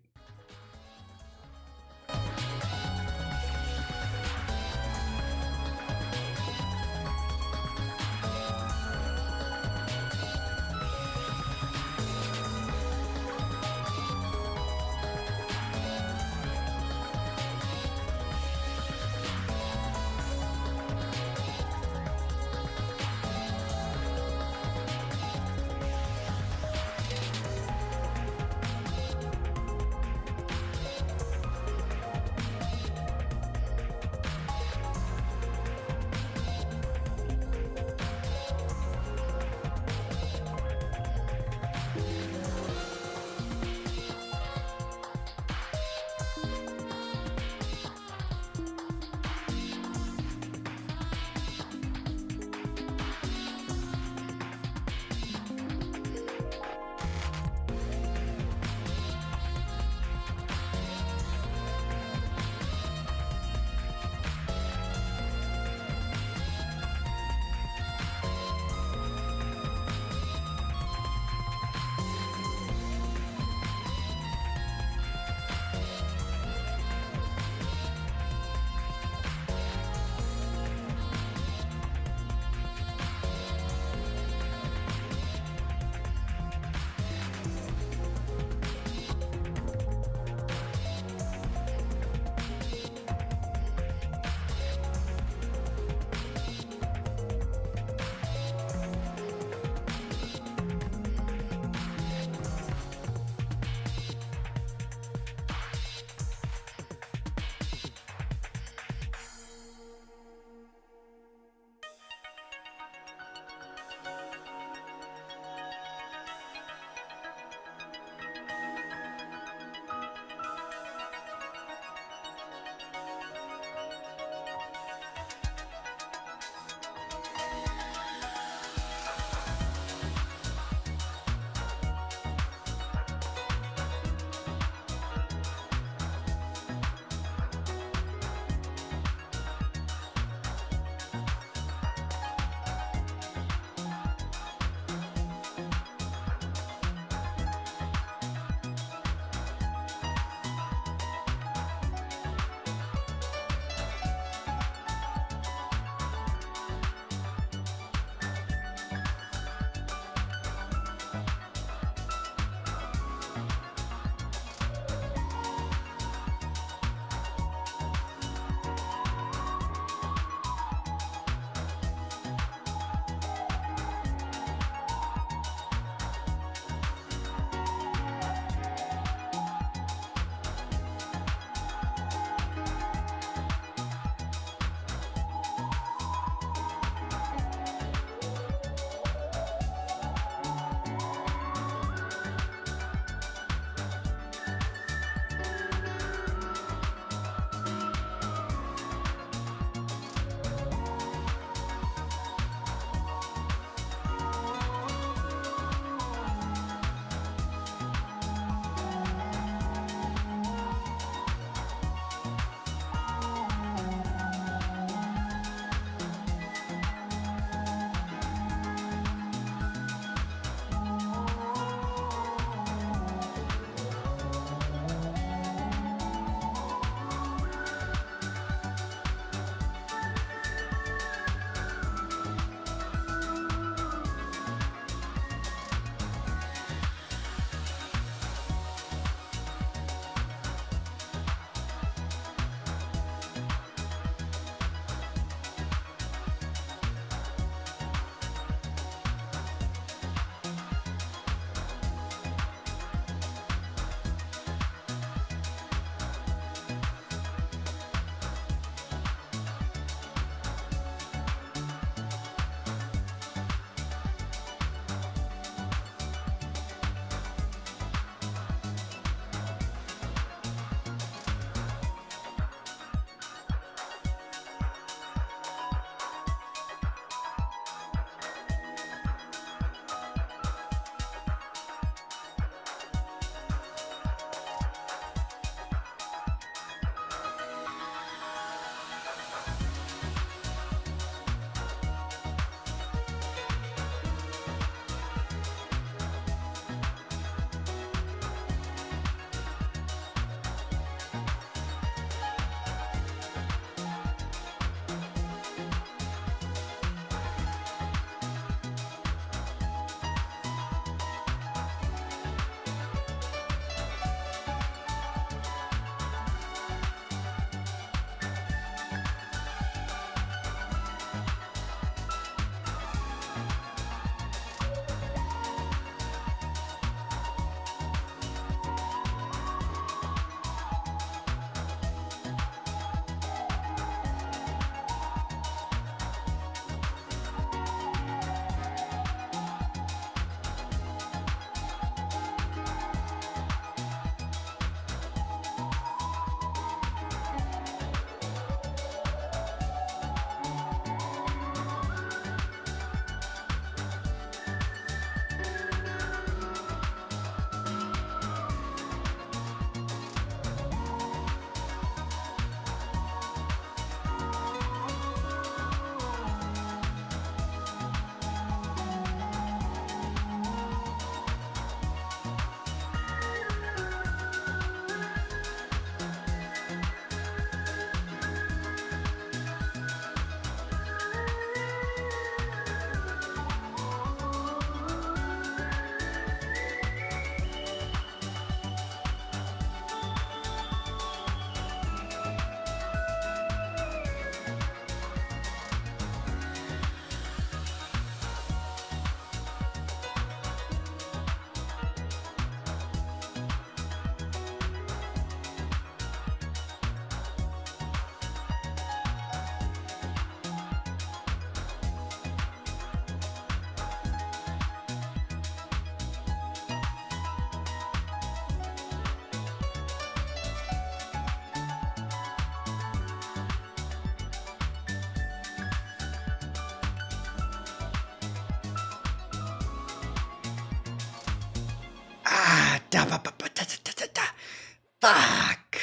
Fuck.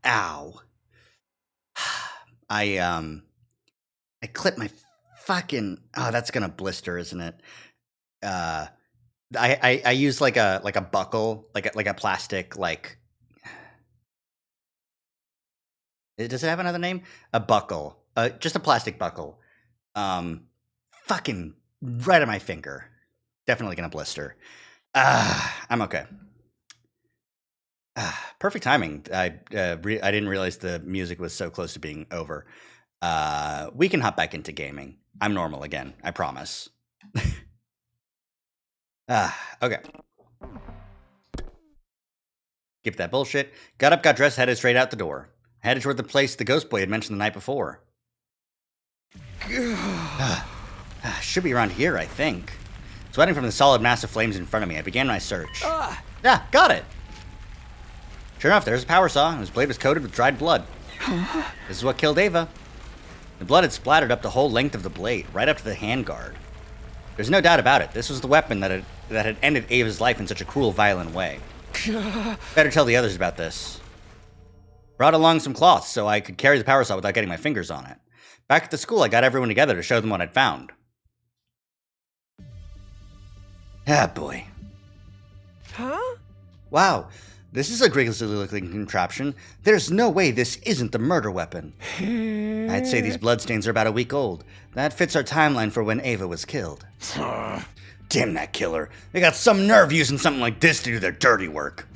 Ow. I clipped my fucking. Oh, that's gonna blister, isn't it? I use like a buckle, like a plastic like. Does it have another name? A buckle. Just a plastic buckle. Fucking right on my finger. Definitely gonna blister. I'm okay. Perfect timing. I didn't realize the music was so close to being over. We can hop back into gaming. I'm normal again. I promise. Okay. Skip that bullshit. Got up, got dressed, headed straight out the door. Headed toward the place the ghost boy had mentioned the night before. Should be around here, I think. Sweating from the solid mass of flames in front of me, I began my search. Yeah, got it. Sure enough, there's a power saw, and his blade was coated with dried blood. This is what killed Ava. The blood had splattered up the whole length of the blade, right up to the handguard. There's no doubt about it. This was the weapon that had ended Ava's life in such a cruel, violent way. Better tell the others about this. Brought along some cloths so I could carry the power saw without getting my fingers on it. Back at the school, I got everyone together to show them what I'd found. Ah, boy. Huh? Wow, this is a grisly-looking contraption. There's no way this isn't the murder weapon. I'd say these bloodstains are about a week old. That fits our timeline for when Ava was killed. Damn that killer. They got some nerve using something like this to do their dirty work.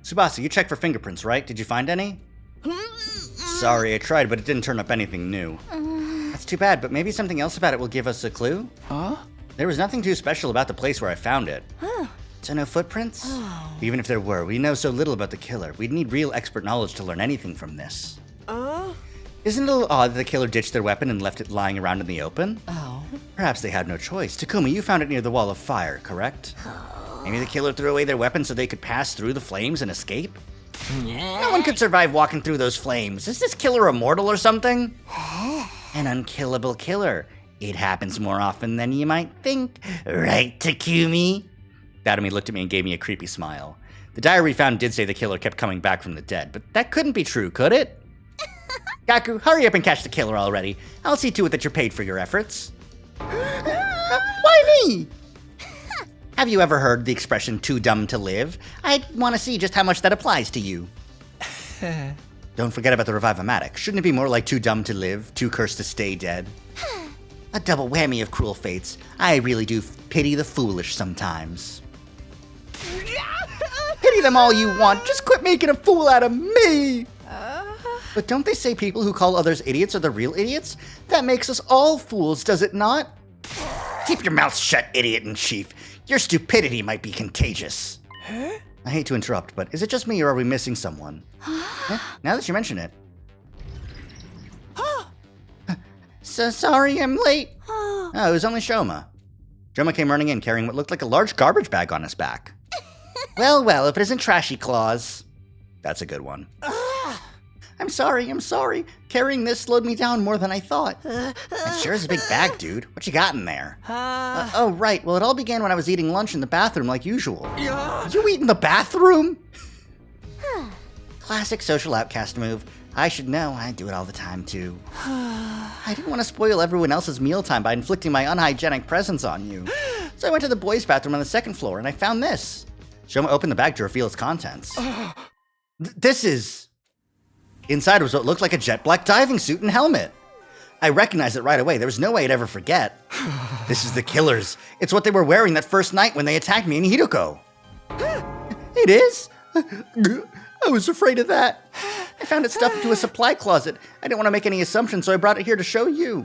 Tsubasa, you checked for fingerprints, right? Did you find any? Sorry, I tried, but it didn't turn up anything new. That's too bad, but maybe something else about it will give us a clue? Huh? There was nothing too special about the place where I found it. So no footprints? Even if there were, we know so little about the killer. We'd need real expert knowledge to learn anything from this. Isn't it a little odd that the killer ditched their weapon and left it lying around in the open? Perhaps they had no choice. Takumi, you found it near the wall of fire, correct? Maybe the killer threw away their weapon so they could pass through the flames and escape? No one could survive walking through those flames. Is this killer immortal or something? An unkillable killer. It happens more often than you might think. Right, Takumi? Batami looked at me and gave me a creepy smile. The diary we found did say the killer kept coming back from the dead, but that couldn't be true, could it? Gaku, hurry up and catch the killer already. I'll see to it that you're paid for your efforts. Why me? Have you ever heard the expression too dumb to live? I'd want to see just how much that applies to you. Don't forget about the Revive-O-Matic. Shouldn't it be more like too dumb to live, too cursed to stay dead? A double whammy of cruel fates. I really do pity the foolish sometimes. Pity them all you want. Just quit making a fool out of me. But don't they say people who call others idiots are the real idiots? That makes us all fools, does it not? Keep your mouth shut, idiot-in-chief. Your stupidity might be contagious. I hate to interrupt, but is it just me or are we missing someone? Now that you mention it. So sorry I'm late. Oh, it was only Shoma. Shoma came running in carrying what looked like a large garbage bag on his back. Well, if it isn't Trashy Claus. That's a good one. I'm sorry. Carrying this slowed me down more than I thought. It sure is a big bag, dude. What you got in there? Oh, right. Well, it all began when I was eating lunch in the bathroom like usual. You eat in the bathroom? Classic social outcast move. I should know. I do it all the time, too. I didn't want to spoil everyone else's mealtime by inflicting my unhygienic presence on you. So I went to the boys' bathroom on the second floor, and I found this. Shoma opened the bag to reveal its contents. This is... Inside was what looked like a jet black diving suit and helmet. I recognized it right away. There was no way I'd ever forget. This is the killer's. It's what they were wearing that first night when they attacked me in Hidoko. It is? I was afraid of that. I found it stuffed into a supply closet. I didn't want to make any assumptions, so I brought it here to show you.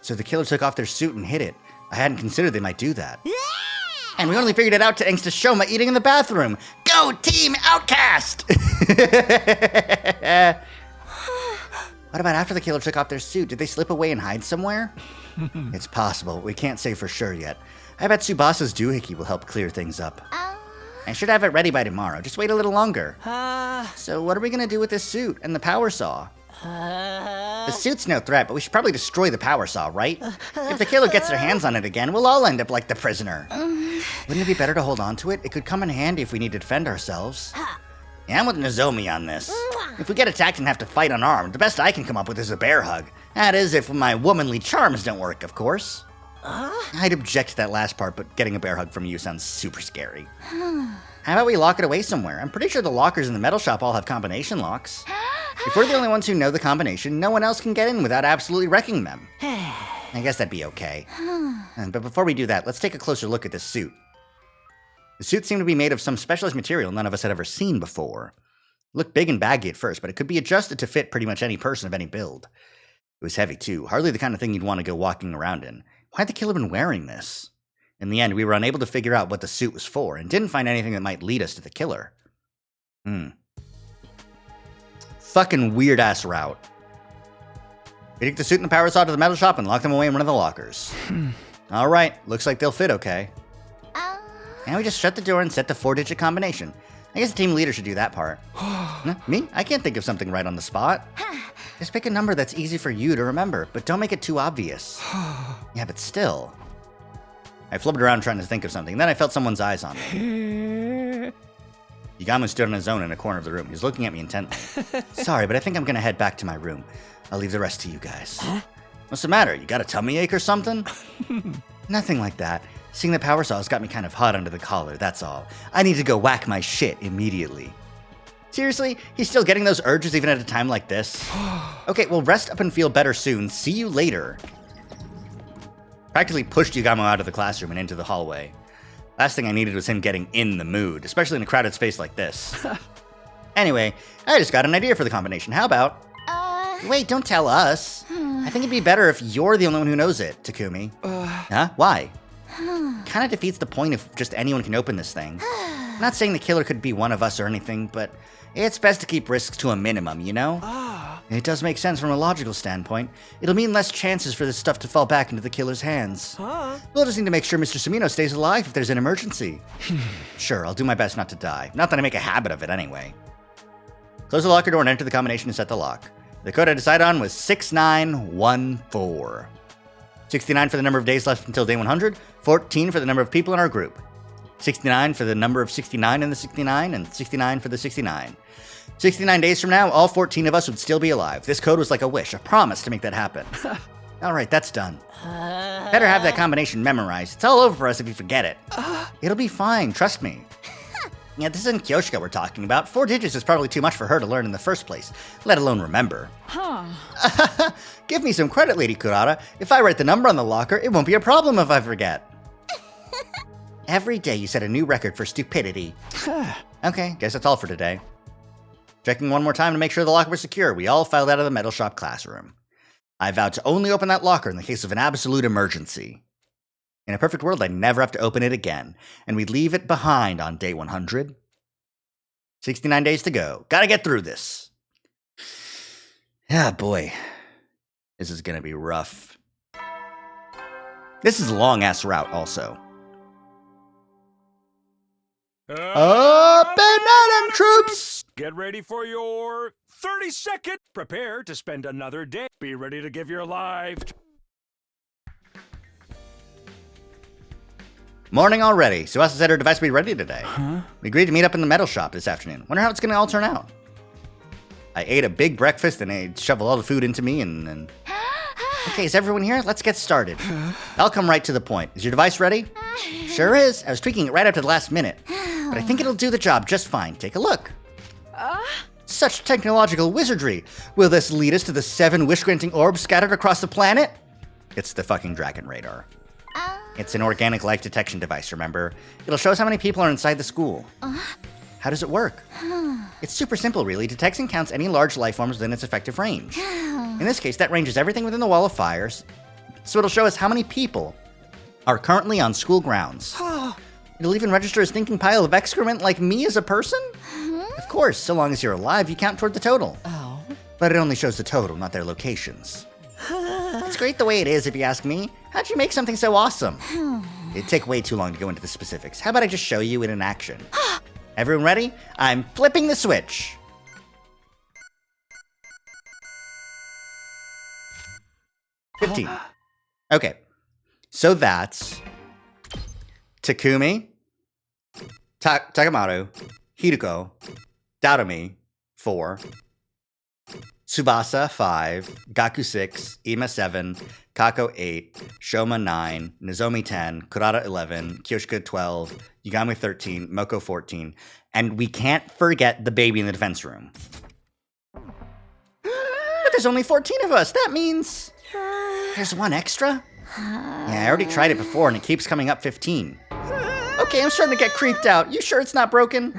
So the killer took off their suit and hid it. I hadn't considered they might do that. And we only figured it out thanks to Shoma eating in the bathroom. Go Team Outcast! What about after the killer took off their suit? Did they slip away and hide somewhere? It's possible. We can't say for sure yet. I bet Tsubasa's doohickey will help clear things up. I should have it ready by tomorrow. Just wait a little longer. So what are we going to do with this suit and the power saw? The suit's no threat, but we should probably destroy the power saw, right? If the killer gets their hands on it again, we'll all end up like the prisoner. Wouldn't it be better to hold on to it? It could come in handy if we need to defend ourselves. Yeah, I'm with Nozomi on this. If we get attacked and have to fight unarmed, the best I can come up with is a bear hug. That is, if my womanly charms don't work, of course. I'd object to that last part, but getting a bear hug from you sounds super scary. How about we lock it away somewhere? I'm pretty sure the lockers in the metal shop all have combination locks. If we're the only ones who know the combination, no one else can get in without absolutely wrecking them. I guess that'd be okay. But before we do that, let's take a closer look at this suit. The suit seemed to be made of some specialized material none of us had ever seen before. It looked big and baggy at first, but it could be adjusted to fit pretty much any person of any build. It was heavy too, hardly the kind of thing you'd want to go walking around in. Why'd the killer been wearing this? In the end, we were unable to figure out what the suit was for, and didn't find anything that might lead us to the killer. Fucking weird-ass route. We took the suit and the power saw to the metal shop and locked them away in one of the lockers. Alright, looks like they'll fit okay. Now we just shut the door and set the 4-digit combination. I guess the team leader should do that part. Me? I can't think of something right on the spot. Just pick a number that's easy for you to remember, but don't make it too obvious. Yeah, but still. I flipped around trying to think of something, then I felt someone's eyes on me. Yagami stood on his own in a corner of the room. He was looking at me intently. Sorry, but I think I'm gonna head back to my room. I'll leave the rest to you guys. What's the matter? You got a tummy ache or something? Nothing like that. Seeing the power saws got me kind of hot under the collar, that's all. I need to go whack my shit immediately. Seriously? He's still getting those urges even at a time like this? Okay, well rest up and feel better soon. See you later. Practically pushed Yagami out of the classroom and into the hallway. Last thing I needed was him getting in the mood, especially in a crowded space like this. Anyway, I just got an idea for the combination. How about... Wait, don't tell us. I think it'd be better if you're the only one who knows it, Takumi. Huh? Why? Kinda defeats the point if just anyone can open this thing. I'm not saying the killer could be one of us or anything, but it's best to keep risks to a minimum, you know? It does make sense from a logical standpoint. It'll mean less chances for this stuff to fall back into the killer's hands. We'll just need to make sure Mr. Sumino stays alive if there's an emergency. Sure, I'll do my best not to die. Not that I make a habit of it anyway. Close the locker door and enter the combination and set the lock. The code I decided on was 6914. 69 for the number of days left until day 100, 14 for the number of people in our group. 69 for the number of 69 in the 69, and 69 for the 69. 69 days from now, all 14 of us would still be alive. This code was like a wish, a promise to make that happen. Alright, that's done. Better have that combination memorized. It's all over for us if you forget it. It'll be fine, trust me. Yeah, this isn't Kyoshika we're talking about. 4 digits is probably too much for her to learn in the first place, let alone remember. Give me some credit, Lady Kurata. If I write the number on the locker, it won't be a problem if I forget. Every day you set a new record for stupidity. Okay, guess that's all for today. Checking one more time to make sure the locker was secure, we all filed out of the metal shop classroom. I vowed to only open that locker in the case of an absolute emergency. In a perfect world, I'd never have to open it again, and we'd leave it behind on day 100. 69 days to go. Gotta get through this. Ah, boy. This is gonna be rough. This is a long-ass route, also. Up and at 'em, troops! Get ready for your 30-second. Prepare to spend another day. Be ready to give your life. Morning already. Suasa said her device would be ready today. We agreed to meet up in the metal shop this afternoon. Wonder how it's gonna all turn out. I ate a big breakfast and I shoveled all the food into me and... Okay, is everyone here? Let's get started. I'll come right to the point. Is your device ready? Sure is. I was tweaking it right up to the last minute. But I think it'll do the job just fine. Take a look. Such technological wizardry. Will this lead us to the 7 wish-granting orbs scattered across the planet? It's the fucking Dragon Radar. It's an organic life detection device, remember? It'll show us how many people are inside the school. How does it work? It's super simple, really. Detects and counts any large life forms within its effective range. In this case, that range is everything within the wall of fires, so it'll show us how many people are currently on school grounds. It'll even register a stinking pile of excrement like me as a person? Of course, so long as you're alive, you count toward the total. But it only shows the total, not their locations. It's great the way it is, if you ask me. How'd you make something so awesome? It'd take way too long to go into the specifics. How about I just show you it in action? Everyone ready? I'm flipping the switch. $15. Okay, so that's Takumi, Takamaru, Hideko, Daotomi, 4, Tsubasa, 5, Gaku, 6, Ima, 7, Kako, 8, Shoma, 9, Nozomi, 10, Kurata, 11, Kyoshika, 12, Yagami, 13, Moko, 14, and we can't forget the baby in the defense room. But there's only 14 of us. That means there's one extra? Yeah, I already tried it before and it keeps coming up 15. Okay, I'm starting to get creeped out. You sure it's not broken?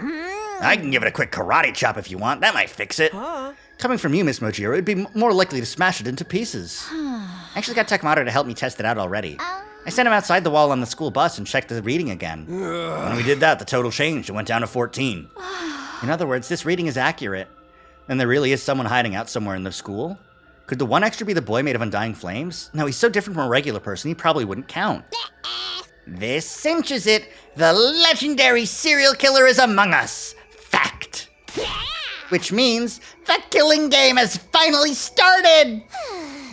I can give it a quick karate chop if you want. That might fix it. Coming from you, Miss Mojiro, it'd be more likely to smash it into pieces. I actually got Takamaru to help me test it out already. I sent him outside the wall on the school bus and checked the reading again. When we did that, the total changed. It went down to 14. In other words, this reading is accurate. And there really is someone hiding out somewhere in the school? Could the one extra be the boy made of undying flames? No, he's so different from a regular person, he probably wouldn't count. This cinches it. The legendary serial killer is among us. Fact. Which means the killing game has finally started.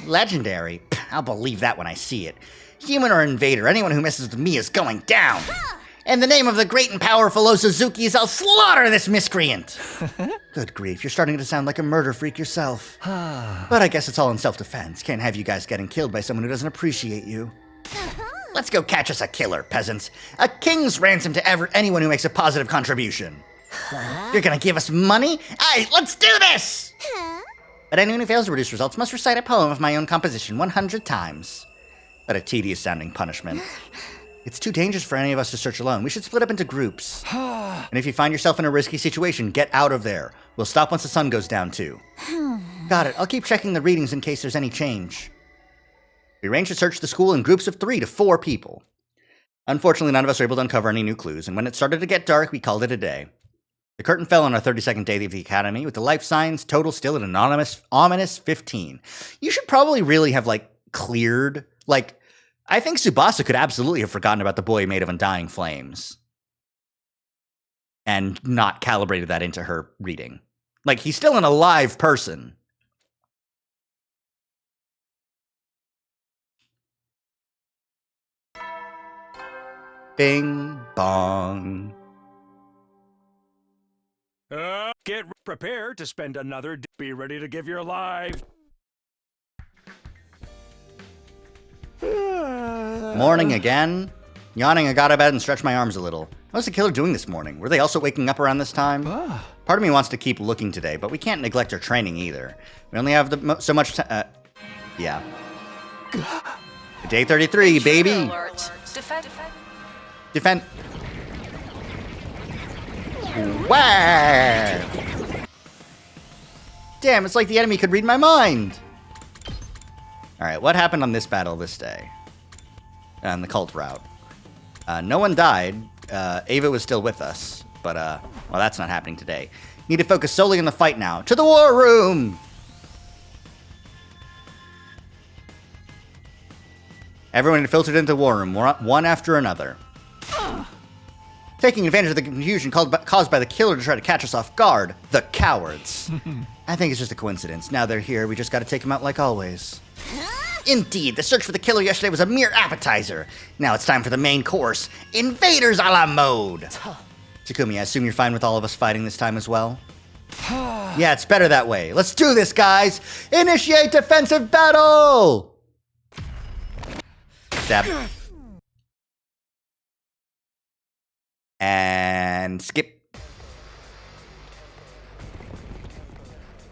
Legendary? I'll believe that when I see it. Human or invader, anyone who messes with me is going down. In the name of the great and powerful Osuzukis, I'll slaughter this miscreant. Good grief, you're starting to sound like a murder freak yourself. But I guess it's all in self-defense. Can't have you guys getting killed by someone who doesn't appreciate you. Let's go catch us a killer, peasants. A king's ransom to anyone who makes a positive contribution. You're gonna give us money? Aye, let's do this! But anyone who fails to produce results must recite a poem of my own composition 100 times. What a tedious-sounding punishment. It's too dangerous for any of us to search alone. We should split up into groups. And if you find yourself in a risky situation, get out of there. We'll stop once the sun goes down, too. Got it. I'll keep checking the readings in case there's any change. We arranged to search the school in groups of 3 to 4 people. Unfortunately, none of us were able to uncover any new clues, and when it started to get dark, we called it a day. The curtain fell on our 32nd day of the academy, with the life signs total still at an ominous 15. You should probably really have, cleared, I think Tsubasa could absolutely have forgotten about the boy made of undying flames. And not calibrated that into her reading. He's still an alive person. Bing bong. Get prepared to spend another day. Be ready to give your life. Morning again. Yawning, I got out of bed and stretched my arms a little. What was the killer doing this morning? Were they also waking up around this time? Part of me wants to keep looking today, but we can't neglect our training either. We only have so much time. Yeah. Day 33, baby. Defend. Wow. Damn, it's like the enemy could read my mind. Alright, what happened on this battle this day? On the cult route. No one died. Ava was still with us. But, well, that's not happening today. Need to focus solely on the fight now. To the war room! Everyone filtered into the war room, one after another. Taking advantage of the confusion caused by the killer to try to catch us off guard. The cowards. I think it's just a coincidence. Now they're here, we just gotta take them out like always. Indeed, the search for the killer yesterday was a mere appetizer. Now it's time for the main course. Invaders a la mode. Takumi, I assume you're fine with all of us fighting this time as well? Yeah, it's better that way. Let's do this, guys! Initiate defensive battle! Stab. And skip.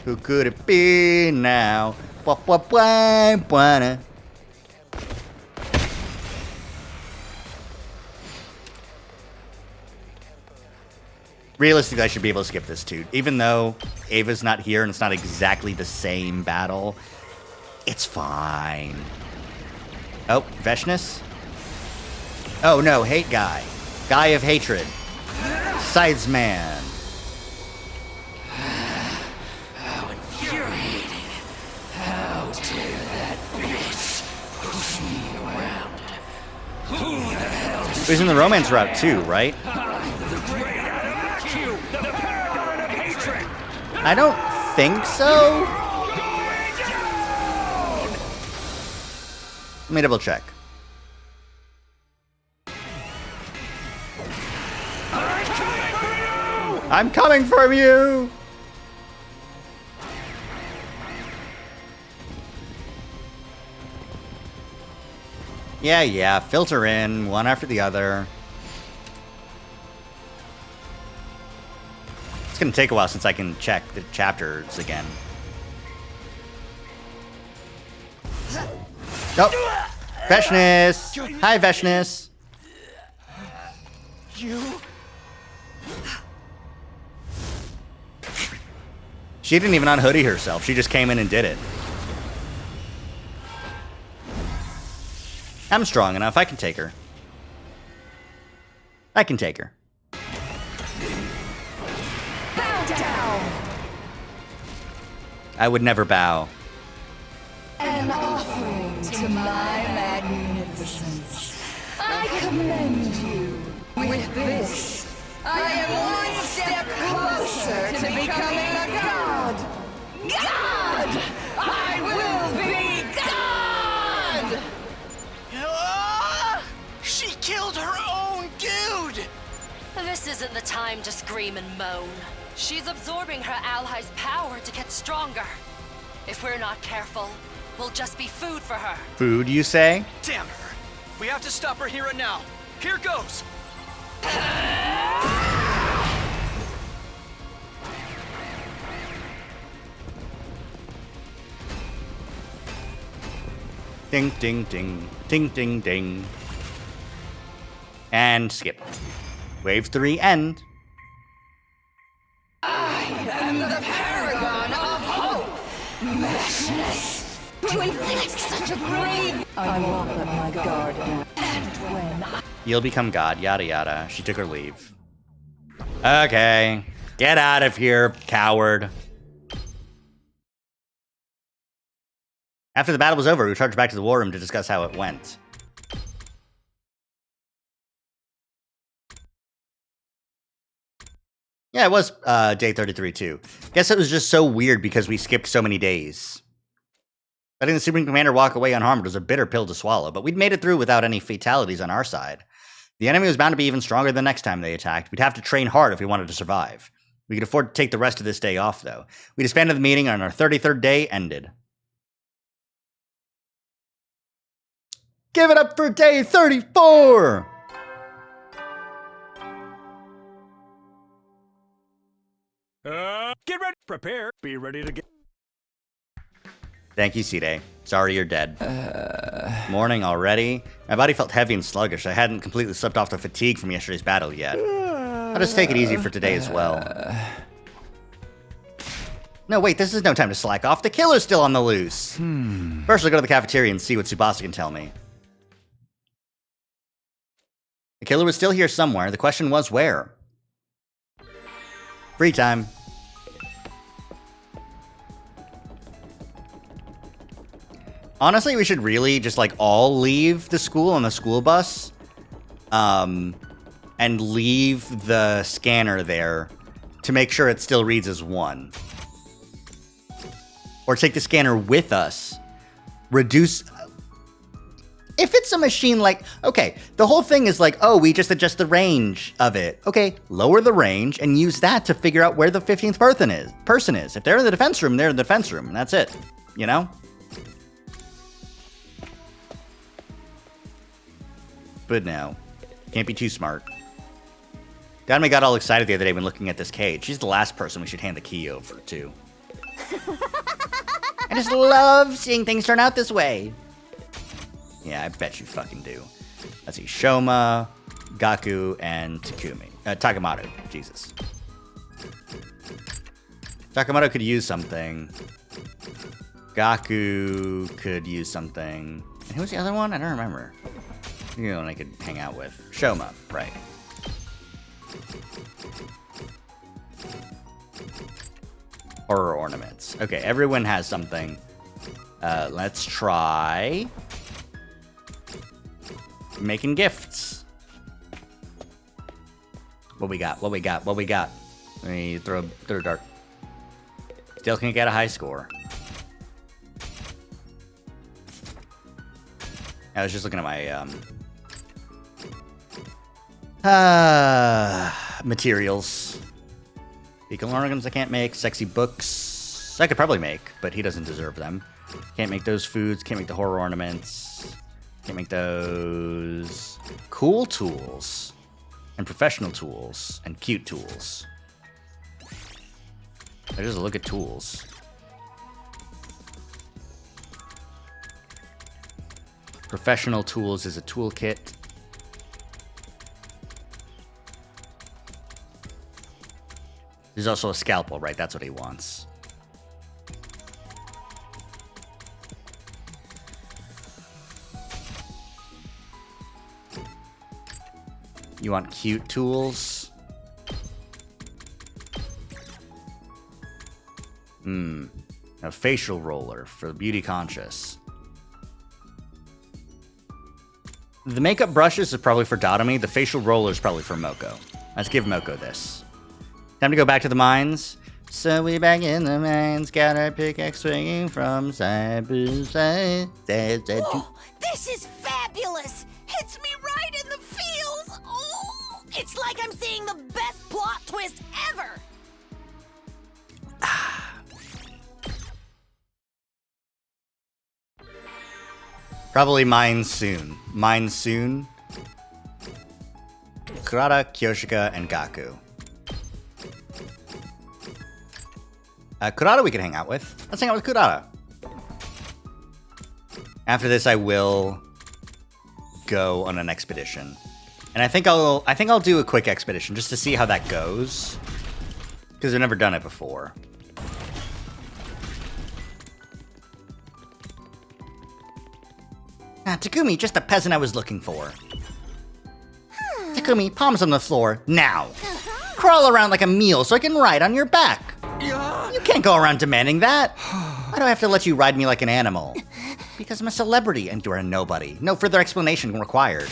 Who could it be now? Realistically, I should be able to skip this too. Even though Ava's not here and it's not exactly the same battle, it's fine. Oh, Veshness? Oh no, hate guy. Guy of hatred. Sidesman. How infuriating. How dare that bitch push me around. Who the hell is He's in the romance route too, right? I don't think so. Let me double check. I'm coming from you! Yeah, filter in, one after the other. It's gonna take a while since I can check the chapters again. Oh! Veshness! Hi, Veshness! You? She didn't even unhoodie herself. She just came in and did it. I'm strong enough. I can take her. I can take her. Bow down! I would never bow. An offering to my magnificence. I commend you. With this, I am one step closer to becoming a god. God! I will be God! She killed her own dude! This isn't the time to scream and moan. She's absorbing her allies' power to get stronger. If we're not careful, we'll just be food for her. Food, you say? Damn her! We have to stop her here and now. Here goes! Ding, ding, ding. Ding, ding, ding. And skip. Wave 3, end. I am the paragon of hope! Meshness! To inflict such a grave... I won't let my guard down. And when I... You'll become God, yada yada. She took her leave. Okay. Get out of here, coward. After the battle was over, we charged back to the war room to discuss how it went. Yeah, it was day 33 too. Guess it was just so weird because we skipped so many days. Letting the Supreme Commander walk away unharmed was a bitter pill to swallow, but we'd made it through without any fatalities on our side. The enemy was bound to be even stronger the next time they attacked. We'd have to train hard if we wanted to survive. We could afford to take the rest of this day off, though. We disbanded the meeting and our 33rd day ended. Give it up for day 34! Get ready, prepare, be ready to get. Thank you, C-Day. Sorry you're dead. Morning already? My body felt heavy and sluggish. I hadn't completely slept off the fatigue from yesterday's battle yet. I'll just take it easy for today as well. No, wait, this is no time to slack off. The killer's still on the loose. First, I'll go to the cafeteria and see what Tsubasa can tell me. The killer was still here somewhere. The question was where? Free time. Honestly, we should really just, like, all leave the school on the school bus. And leave the scanner there to make sure it still reads as 1. Or take the scanner with us. Reduce... If it's a machine like... Okay, the whole thing is like, oh, we just adjust the range of it. Okay, lower the range and use that to figure out where the 15th person is. If they're in the defense room, they're in the defense room. And that's it. You know? But no. Can't be too smart. Danme got all excited the other day when looking at this cage. She's the last person we should hand the key over to. I just love seeing things turn out this way. Yeah, I bet you fucking do. Let's see. Shoma, Gaku, and Takemoto. Jesus. Takemoto could use something. Gaku could use something. And who was the other one? I don't remember. You know, one I could hang out with. Shoma, right. Horror ornaments. Okay, everyone has something. Let's try making gifts. What we got? What we got? What we got? Let me throw a dart. Still can't get a high score. I was just looking at my materials. Beacon organs I can't make. Sexy books I could probably make, but he doesn't deserve them. Can't make those foods. Can't make the horror ornaments. Can't make those. Cool tools. And professional tools. And cute tools. I just look at tools. Professional tools is a toolkit. There's also a scalpel, right? That's what he wants. You want cute tools? A facial roller for the beauty conscious. The makeup brushes is probably for Dotomi. The facial roller is probably for Moko. Let's give Moko this. Time to go back to the mines. So we back in the mines, got our pickaxe swinging from side to side. Oh, this is fabulous! Hits me right in the feels! Oh, it's like I'm seeing the best plot twist ever! Probably mine soon. Mine soon. Kurata, Kyoshika, and Gaku. Kurata we can hang out with. Let's hang out with Kurata. After this, I will go on an expedition, and I think I'll do a quick expedition just to see how that goes, because I've never done it before. Takumi, just the peasant I was looking for. Takumi, palms on the floor, now. Crawl around like a mule so I can ride on your back. You can't go around demanding that. Why do I have to let you ride me like an animal? Because I'm a celebrity and you're a nobody. No further explanation required.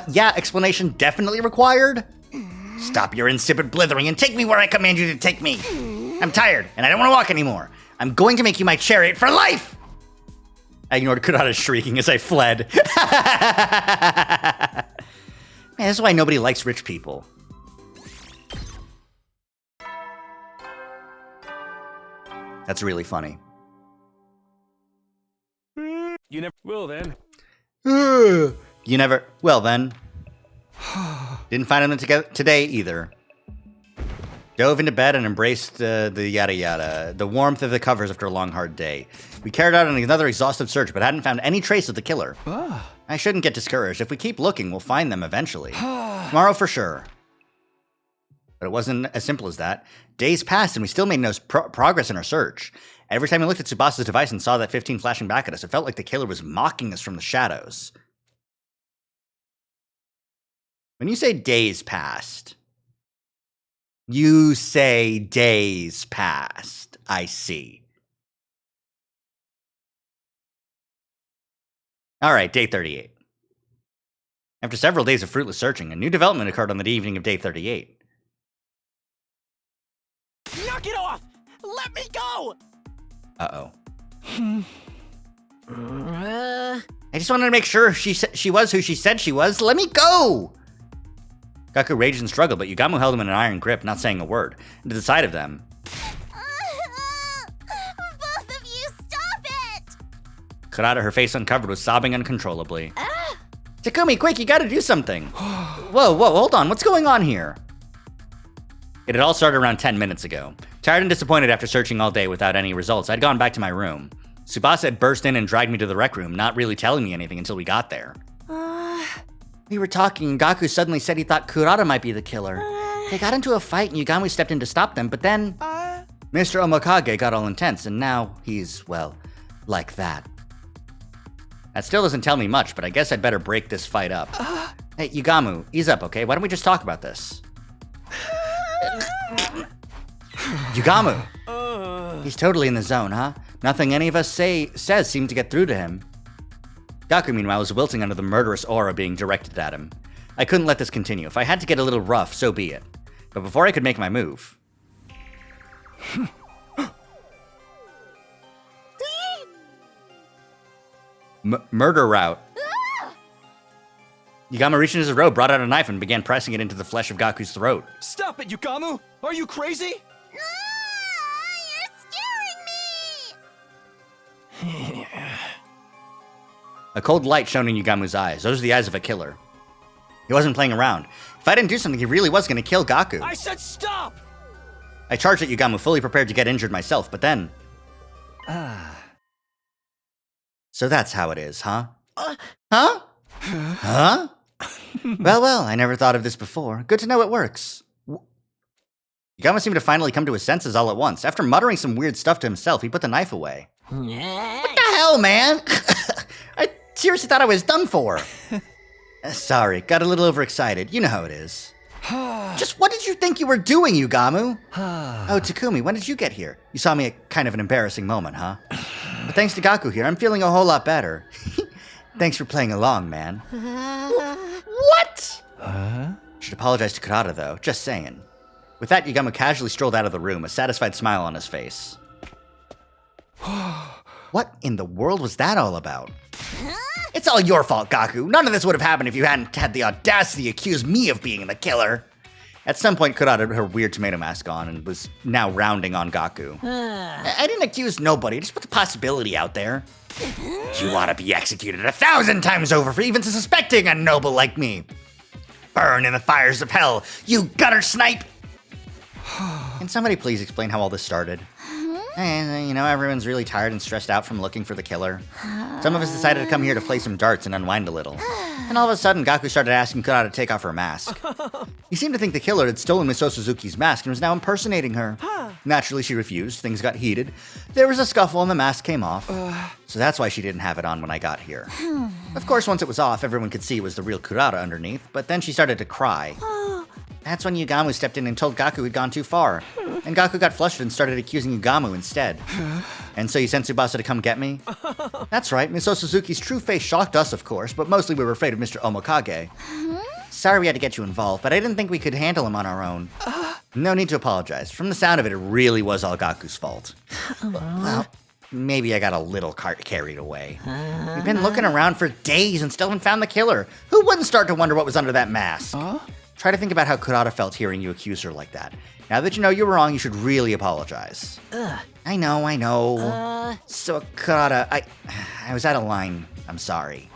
Yeah, explanation definitely required. Stop your insipid blithering and take me where I command you to take me. I'm tired and I don't want to walk anymore. I'm going to make you my chariot for life. I ignored Kurata's shrieking as I fled. Man, this is why nobody likes rich people. That's really funny. You never will then. You never. Well then. Didn't find him today either. Dove into bed and embraced the yada yada, the warmth of the covers after a long, hard day. We carried out another exhaustive search, but hadn't found any trace of the killer. I shouldn't get discouraged. If we keep looking, we'll find them eventually. Tomorrow for sure. But it wasn't as simple as that. Days passed and we still made no progress in our search. Every time I looked at Tsubasa's device and saw that 15 flashing back at us, it felt like the killer was mocking us from the shadows. When you say days passed, you say days passed. I see. All right, day 38. After several days of fruitless searching, a new development occurred on the evening of day 38. Knock it off! Let me go! Uh-oh. I just wanted to make sure she was who she said she was. Let me go! Gaku raged and struggled, but Yugamo held him in an iron grip, not saying a word. And to the side of them... Both of you, stop it! Kurata, her face uncovered, was sobbing uncontrollably. Takumi, quick, you gotta do something. Whoa, hold on, what's going on here? It had all started around 10 minutes ago. Tired and disappointed after searching all day without any results, I'd gone back to my room. Tsubasa had burst in and dragged me to the rec room, not really telling me anything until we got there. We were talking and Gaku suddenly said he thought Kurata might be the killer. They got into a fight and Yugamo stepped in to stop them, but then... Mr. Omokage got all intense and now he's, well, like that. That still doesn't tell me much, but I guess I'd better break this fight up. Hey, Yugamo, ease up, okay? Why don't we just talk about this? Yugamo! He's totally in the zone, huh? Nothing any of us says seemed to get through to him. Gaku, meanwhile, was wilting under the murderous aura being directed at him. I couldn't let this continue. If I had to get a little rough, so be it. But before I could make my move... Murder route. Yugamo reached into his robe, brought out a knife, and began pressing it into the flesh of Gaku's throat. Stop it, Yugamo! Are you crazy? A cold light shone in Yugamu's eyes. Those are the eyes of a killer. He wasn't playing around. If I didn't do something, he really was going to kill Gaku. I said stop! I charged at Yugamu, fully prepared to get injured myself, but then... So that's how it is, huh? Huh? Huh? Well, I never thought of this before. Good to know it works. Yugamu seemed to finally come to his senses all at once. After muttering some weird stuff to himself, he put the knife away. What the hell, man? I seriously thought I was done for. Sorry, got a little overexcited. You know how it is. Just what did you think you were doing, Yugamu? Oh, Takumi, when did you get here? You saw me at kind of an embarrassing moment, huh? But thanks to Gaku here, I'm feeling a whole lot better. Thanks for playing along, man. What? Should apologize to Kurata, though. Just saying. With that, Yugamu casually strolled out of the room, a satisfied smile on his face. What in the world was that all about? It's all your fault, Gaku. None of this would have happened if you hadn't had the audacity to accuse me of being the killer. At some point, Kurata had her weird tomato mask on and was now rounding on Gaku. I didn't accuse nobody, just put the possibility out there. You ought to be executed 1,000 times over for even suspecting a noble like me. Burn in the fires of hell, you gutter snipe! Can somebody please explain how all this started? You know, everyone's really tired and stressed out from looking for the killer. Some of us decided to come here to play some darts and unwind a little. And all of a sudden, Gaku started asking Kurata to take off her mask. He seemed to think the killer had stolen Miss Osuzuki's mask and was now impersonating her. Naturally, she refused. Things got heated. There was a scuffle and the mask came off. So that's why she didn't have it on when I got here. Of course, once it was off, everyone could see it was the real Kurata underneath, but then she started to cry. That's when Yugamu stepped in and told Gaku he'd gone too far. And Gaku got flustered and started accusing Yugamu instead. And so you sent Tsubasa to come get me? That's right, Miss Osuzuki's true face shocked us, of course, but mostly we were afraid of Mr. Omokage. Sorry we had to get you involved, but I didn't think we could handle him on our own. No need to apologize. From the sound of it, it really was all Gaku's fault. Well, maybe I got a little carried away. We've been looking around for days and still haven't found the killer. Who wouldn't start to wonder what was under that mask? Try to think about how Kurata felt hearing you accuse her like that. Now that you know you were wrong, you should really apologize. I know. So, Kurata, I was out of line. I'm sorry.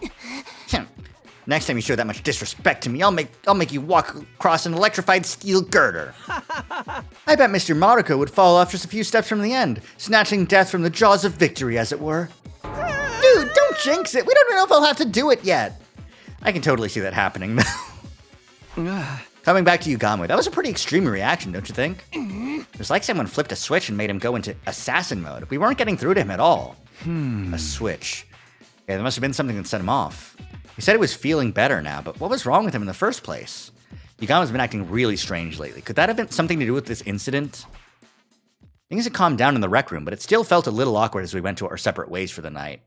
Next time you show that much disrespect to me, I'll make you walk across an electrified steel girder. I bet Mr. Maruko would fall off just a few steps from the end, snatching death from the jaws of victory, as it were. Dude, don't jinx it. We don't even know if I'll have to do it yet. I can totally see that happening, though. Coming back to Yugamu, that was a pretty extreme reaction, don't you think? It was like someone flipped a switch and made him go into assassin mode. We weren't getting through to him at all. A switch. Yeah, there must have been something that set him off. He said he was feeling better now, but what was wrong with him in the first place? Yugamu's been acting really strange lately. Could that have been something to do with this incident? Things had calmed down in the rec room, but it still felt a little awkward as we went to our separate ways for the night.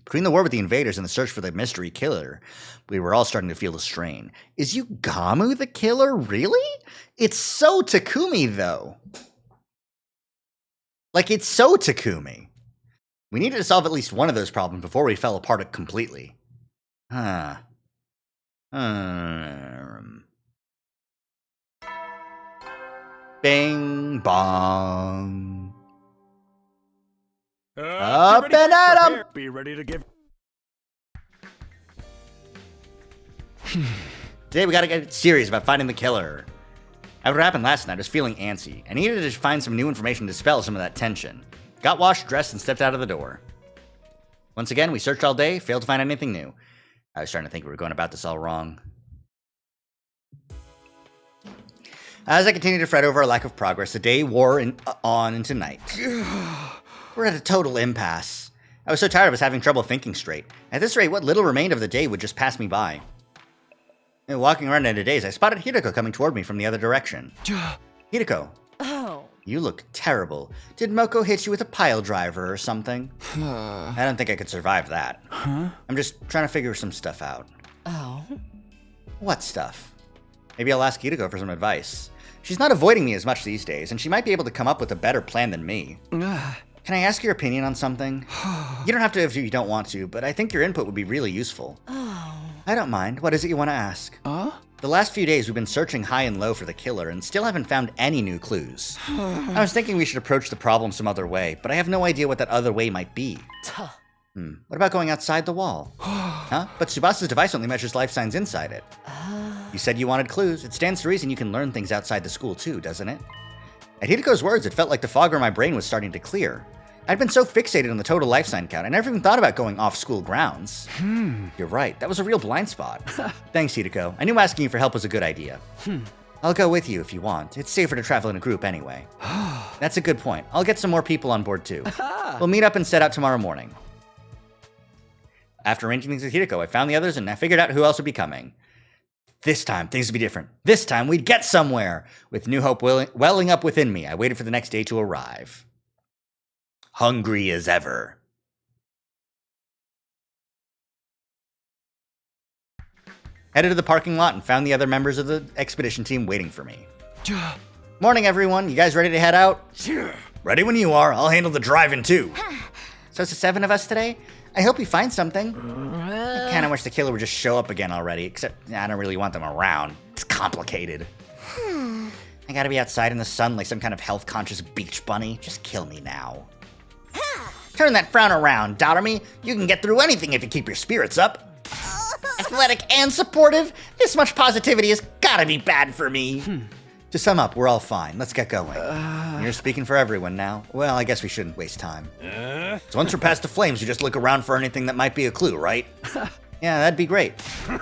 Between the war with the invaders and the search for the mystery killer, we were all starting to feel the strain. Is Yugamu the killer, really? It's so Takumi, though. Like, it's so Takumi. We needed to solve at least one of those problems before we fell apart completely. Bing bong. Up and at 'em! Be ready to give. Today we gotta get serious about finding the killer. After what happened last night, I was feeling antsy. I needed to find some new information to dispel some of that tension. Got washed, dressed, and stepped out of the door. Once again, we searched all day, failed to find anything new. I was starting to think we were going about this all wrong. As I continued to fret over our lack of progress, the day wore on into night. We're at a total impasse. I was so tired I was having trouble thinking straight. At this rate, what little remained of the day would just pass me by. And walking around in a daze, I spotted Hideko coming toward me from the other direction. Hideko. Oh. You look terrible. Did Moko hit you with a pile driver or something? I don't think I could survive that. I'm just trying to figure some stuff out. Oh? What stuff? Maybe I'll ask Hideko for some advice. She's not avoiding me as much these days, and she might be able to come up with a better plan than me. Can I ask your opinion on something? You don't have to if you don't want to, but I think your input would be really useful. I I don't mind. What is it you want to ask? The last few days we've been searching high and low for the killer and still haven't found any new clues. I was thinking we should approach the problem some other way, but I have no idea what that other way might be. What about going outside the wall? Huh? But Tsubasa's device only measures life signs inside it. You said you wanted clues. It stands to reason you can learn things outside the school too, doesn't it? At Hideko's words, it felt like the fog on my brain was starting to clear. I'd been so fixated on the total life sign count, I never even thought about going off school grounds. You're right, that was a real blind spot. Thanks, Hideko. I knew asking you for help was a good idea. I'll go with you if you want. It's safer to travel in a group anyway. That's a good point. I'll get some more people on board too. We'll meet up and set out tomorrow morning. After arranging things with Hideko, I found the others and I figured out who else would be coming. This time, things would be different. This time, we'd get somewhere. With new hope welling up within me, I waited for the next day to arrive. Hungry as ever. Headed to the parking lot and found the other members of the expedition team waiting for me. Morning, everyone. You guys ready to head out? Ready when you are. I'll handle the driving, too. So it's the 7 of us today? I hope we find something. I kind of wish the killer would just show up again already, except I don't really want them around. It's complicated. I gotta be outside in the sun like some kind of health-conscious beach bunny. Just kill me now. Turn that frown around, Dotomy. You can get through anything if you keep your spirits up. Athletic and supportive? This much positivity has gotta be bad for me. To sum up, we're all fine. Let's get going. You're speaking for everyone now. Well, I guess we shouldn't waste time. So once we're past the flames, you just look around for anything that might be a clue, right? Yeah, that'd be great.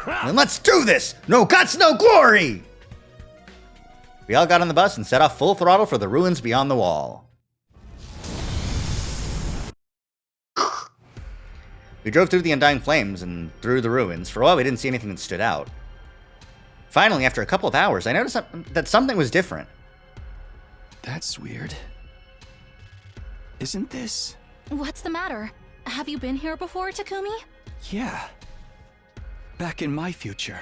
Then let's do this! No guts, no glory! We all got on the bus and set off full throttle for the ruins beyond the wall. We drove through the undying flames and through the ruins. For a while, we didn't see anything that stood out. Finally, after a couple of hours, I noticed that something was different. That's weird. Isn't this? What's the matter? Have you been here before, Takumi? Yeah. Back in my future.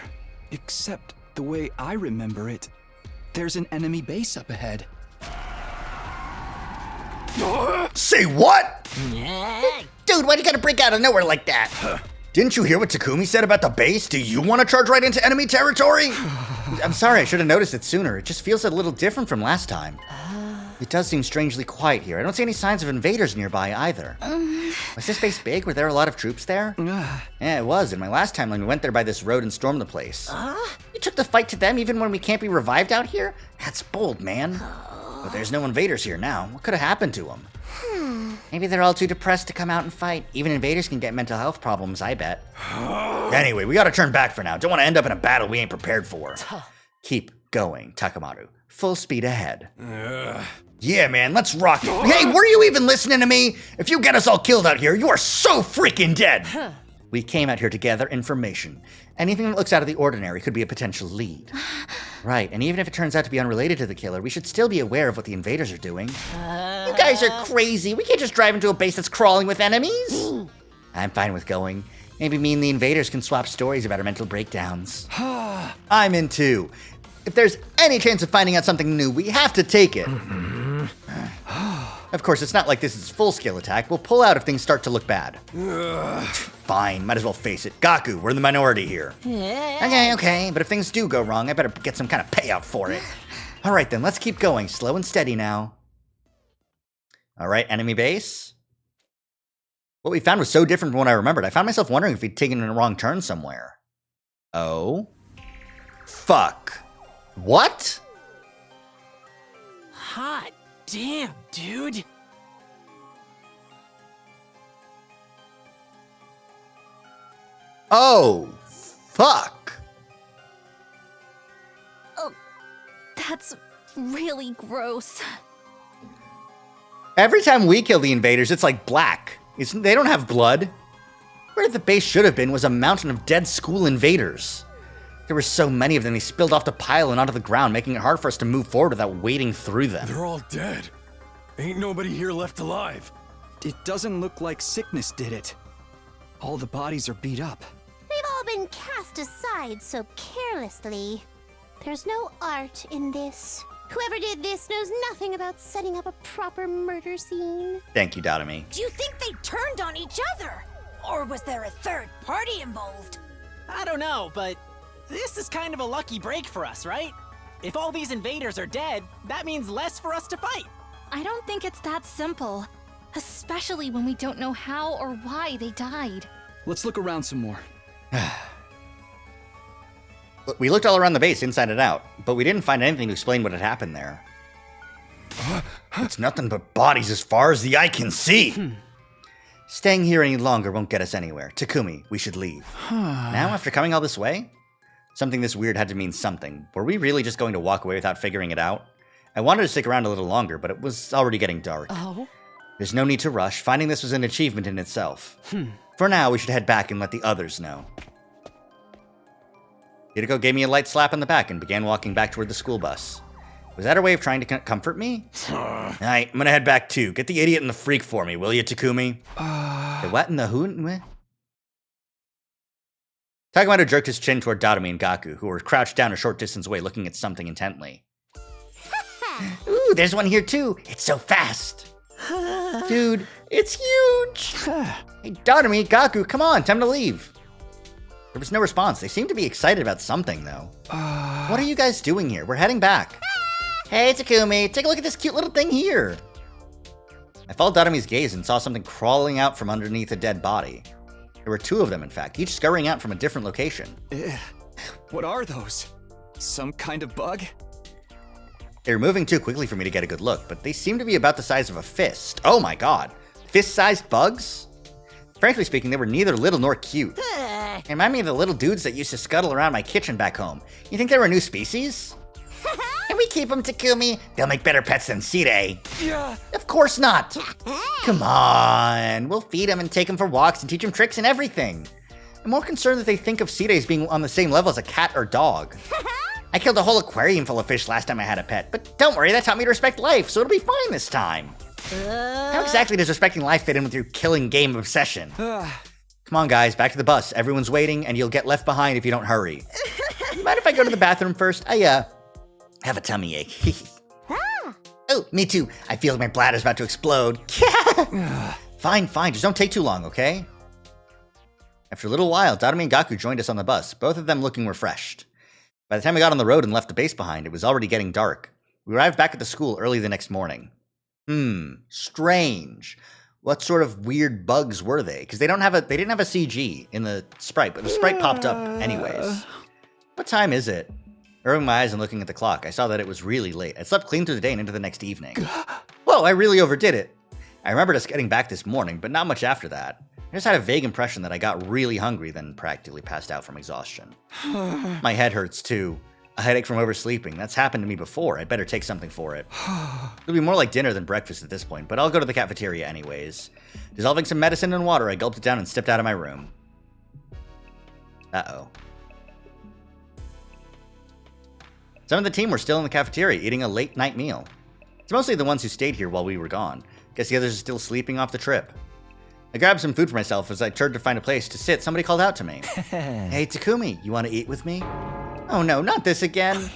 Except the way I remember it, there's an enemy base up ahead. Say what? Dude, why'd you gotta break out of nowhere like that? Didn't you hear what Takumi said about the base? Do you want to charge right into enemy territory? I'm sorry, I should have noticed it sooner. It just feels a little different from last time. It does seem strangely quiet here. I don't see any signs of invaders nearby either. Was this base big? Were there a lot of troops there? Yeah, it was. In my last time when we went there by this road and stormed the place. You took the fight to them even when we can't be revived out here? That's bold, man. But there's no invaders here now. What could have happened to them? Maybe they're all too depressed to come out and fight. Even invaders can get mental health problems, I bet. Anyway, we gotta turn back for now. Don't want to end up in a battle we ain't prepared for. Keep going, Takamaru. Full speed ahead. Yeah, man, let's rock it. Hey, were you even listening to me? If you get us all killed out here, you are so freaking dead. We came out here to gather information. Anything that looks out of the ordinary could be a potential lead. Right, and even if it turns out to be unrelated to the killer, we should still be aware of what the invaders are doing. You guys are crazy. We can't just drive into a base that's crawling with enemies. I'm fine with going. Maybe me and the invaders can swap stories about our mental breakdowns. I'm in too. If there's any chance of finding out something new, we have to take it. Of course, it's not like this is a full-scale attack. We'll pull out if things start to look bad. Fine, might as well face it. Gaku, we're in the minority here. Okay, but if things do go wrong, I better get some kind of payout for it. All right, then, let's keep going. Slow and steady now. All right, enemy base. What we found was so different from what I remembered. I found myself wondering if we'd taken a wrong turn somewhere. Oh. Fuck. What? Hot damn, dude. Oh, fuck. Oh, that's really gross. Every time we kill the invaders, it's like black. They don't have blood. Where the base should have been was a mountain of dead school invaders. There were so many of them, they spilled off the pile and onto the ground, making it hard for us to move forward without wading through them. They're all dead. Ain't nobody here left alive. It doesn't look like sickness did it. All the bodies are beat up. They've all been cast aside so carelessly. There's no art in this. Whoever did this knows nothing about setting up a proper murder scene. Thank you, Dotomy. Do you think they turned on each other? Or was there a third party involved? I don't know, but this is kind of a lucky break for us, right? If all these invaders are dead, that means less for us to fight. I don't think it's that simple. Especially when we don't know how or why they died. Let's look around some more. We looked all around the base, inside and out, but we didn't find anything to explain what had happened there. It's nothing but bodies as far as the eye can see. Staying here any longer won't get us anywhere. Takumi, we should leave. Now, after coming all this way? Something this weird had to mean something. Were we really just going to walk away without figuring it out? I wanted to stick around a little longer, but it was already getting dark. Oh? There's no need to rush. Finding this was an achievement in itself. For now, we should head back and let the others know. Hideko gave me a light slap on the back and began walking back toward the school bus. Was that her way of trying to comfort me? Alright, I'm gonna head back too. Get the idiot and the freak for me, will you, Takumi? The what and the who? Takemoto jerked his chin toward Darumi and Gaku, who were crouched down a short distance away looking at something intently. Ooh, there's one here too. It's so fast. Dude, it's huge. Hey, Darumi, Gaku, come on, time to leave. There was no response. They seemed to be excited about something, though. What are you guys doing here? We're heading back. Hey, Takumi, take a look at this cute little thing here. I followed Darumi's gaze and saw something crawling out from underneath a dead body. There were two of them, in fact, each scurrying out from a different location. What are those? Some kind of bug? They were moving too quickly for me to get a good look, but they seemed to be about the size of a fist. Oh my god. Fist-sized bugs? Frankly speaking, they were neither little nor cute. They remind me of the little dudes that used to scuttle around my kitchen back home. You think they were a new species? Can we keep them, Takumi? They'll make better pets than Sirei. Yeah. Of course not. Come on. We'll feed them and take them for walks and teach them tricks and everything. I'm more concerned that they think of Sirei as being on the same level as a cat or dog. I killed a whole aquarium full of fish last time I had a pet, but don't worry, that taught me to respect life, so it'll be fine this time. How exactly does respecting life fit in with your killing game obsession? Come on, guys, back to the bus. Everyone's waiting, and you'll get left behind if you don't hurry. Mind if I go to the bathroom first? I, have a tummy ache. Oh, me too. I feel like my bladder's about to explode. Fine, just don't take too long, okay? After a little while, Darumi and Gaku joined us on the bus, both of them looking refreshed. By the time we got on the road and left the base behind, it was already getting dark. We arrived back at the school early the next morning. Strange. What sort of weird bugs were they? Because they didn't have a CG in the sprite, but the sprite popped up anyways. What time is it? Rubbing my eyes and looking at the clock, I saw that it was really late. I slept clean through the day and into the next evening. Whoa, I really overdid it. I remembered us getting back this morning, but not much after that. I just had a vague impression that I got really hungry, then practically passed out from exhaustion. My head hurts too. A headache from oversleeping. That's happened to me before. I'd better take something for it. It'll be more like dinner than breakfast at this point, but I'll go to the cafeteria anyways. Dissolving some medicine in water, I gulped it down and stepped out of my room. Uh-oh. Some of the team were still in the cafeteria eating a late-night meal. It's mostly the ones who stayed here while we were gone. Guess the others are still sleeping off the trip. I grabbed some food for myself as I turned to find a place to sit. Somebody called out to me. Hey, Takumi, you want to eat with me? Oh no, not this again.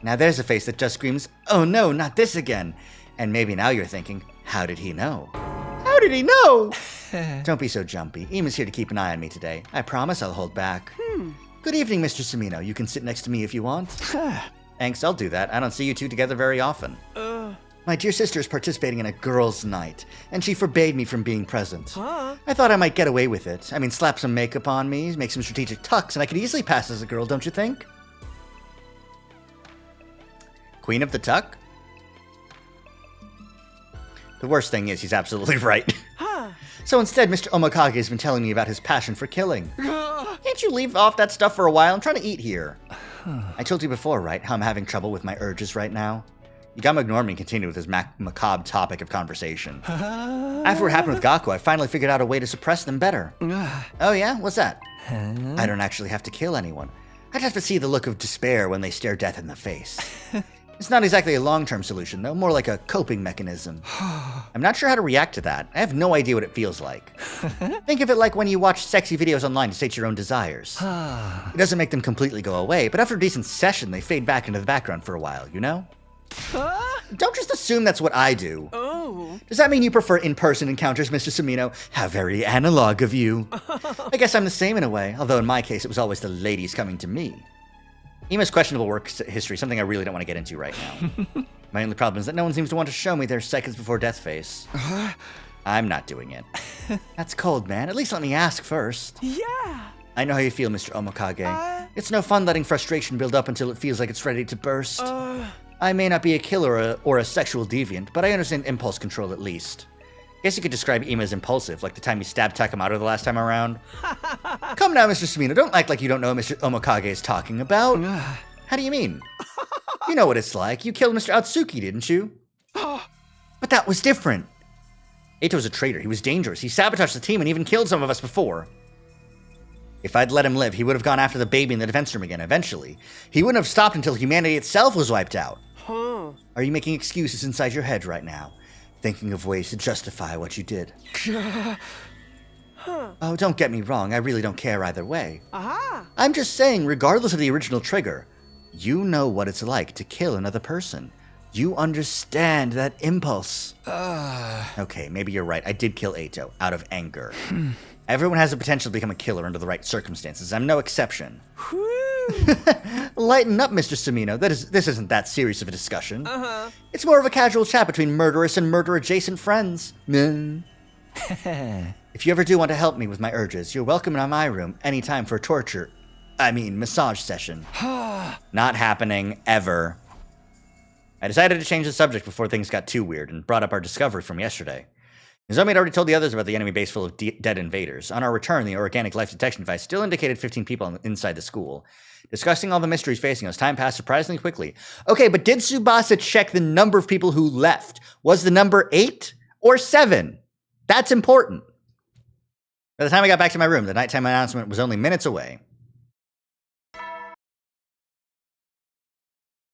Now there's a face that just screams, oh no, not this again. And maybe now you're thinking, how did he know? How did he know? Don't be so jumpy. Ima's here to keep an eye on me today. I promise I'll hold back. Good evening, Mr. Sumino. You can sit next to me if you want. Thanks, I'll do that. I don't see you two together very often. My dear sister is participating in a girls' night, and she forbade me from being present. I thought I might get away with it. I mean, slap some makeup on me, make some strategic tucks, and I could easily pass as a girl, don't you think? Queen of the Tuck? The worst thing is he's absolutely right. So instead, Mr. Omokage has been telling me about his passion for killing. Can't you leave off that stuff for a while? I'm trying to eat here. I told you before, right, how I'm having trouble with my urges right now? Yagami ignored me and continued with his macabre topic of conversation. After what happened with Gaku, I finally figured out a way to suppress them better. Oh yeah? What's that? I don't actually have to kill anyone. I'd have to see the look of despair when they stare death in the face. It's not exactly a long-term solution, though, more like a coping mechanism. I'm not sure how to react to that. I have no idea what it feels like. Think of it like when you watch sexy videos online to state your own desires. It doesn't make them completely go away, but after a decent session, they fade back into the background for a while, you know? Don't just assume that's what I do. Does that mean you prefer in-person encounters, Mr. Sumino? How very analog of you. I guess I'm the same in a way, although in my case it was always the ladies coming to me. Ima's questionable work history, something I really don't want to get into right now. My only problem is that no one seems to want to show me their seconds before death face. I'm not doing it. That's cold, man. At least let me ask first. Yeah. I know how you feel, Mr. Omokage. It's no fun letting frustration build up until it feels like it's ready to burst. I may not be a killer or a sexual deviant, but I understand impulse control at least. Guess you could describe Ima as impulsive, like the time you stabbed Takemoto the last time around. Come now, Mr. Sumino, don't act like you don't know what Mr. Omokage is talking about. How do you mean? You know what it's like. You killed Mr. Atsuki, didn't you? But that was different. Ito's a traitor. He was dangerous. He sabotaged the team and even killed some of us before. If I'd let him live, he would have gone after the baby in the defense room again, eventually. He wouldn't have stopped until humanity itself was wiped out. Are you making excuses inside your head right now? Thinking of ways to justify what you did? Oh, don't get me wrong. I really don't care either way. I'm just saying, regardless of the original trigger, you know what it's like to kill another person. You understand that impulse. Okay, maybe you're right. I did kill Eito out of anger. Everyone has the potential to become a killer under the right circumstances. I'm no exception. Lighten up, Mr. Sumino. This isn't that serious of a discussion. It's more of a casual chat between murderous and murder-adjacent friends. If you ever do want to help me with my urges, you're welcome in my room anytime for a massage session. Not happening, ever. I decided to change the subject before things got too weird and brought up our discovery from yesterday. Nozomi had already told the others about the enemy base full of dead invaders. On our return, the organic life detection device still indicated 15 people inside the school. Discussing all the mysteries facing us, time passed surprisingly quickly. Okay, but did Tsubasa check the number of people who left? Was the number 8 or 7? That's important. By the time I got back to my room, the nighttime announcement was only minutes away.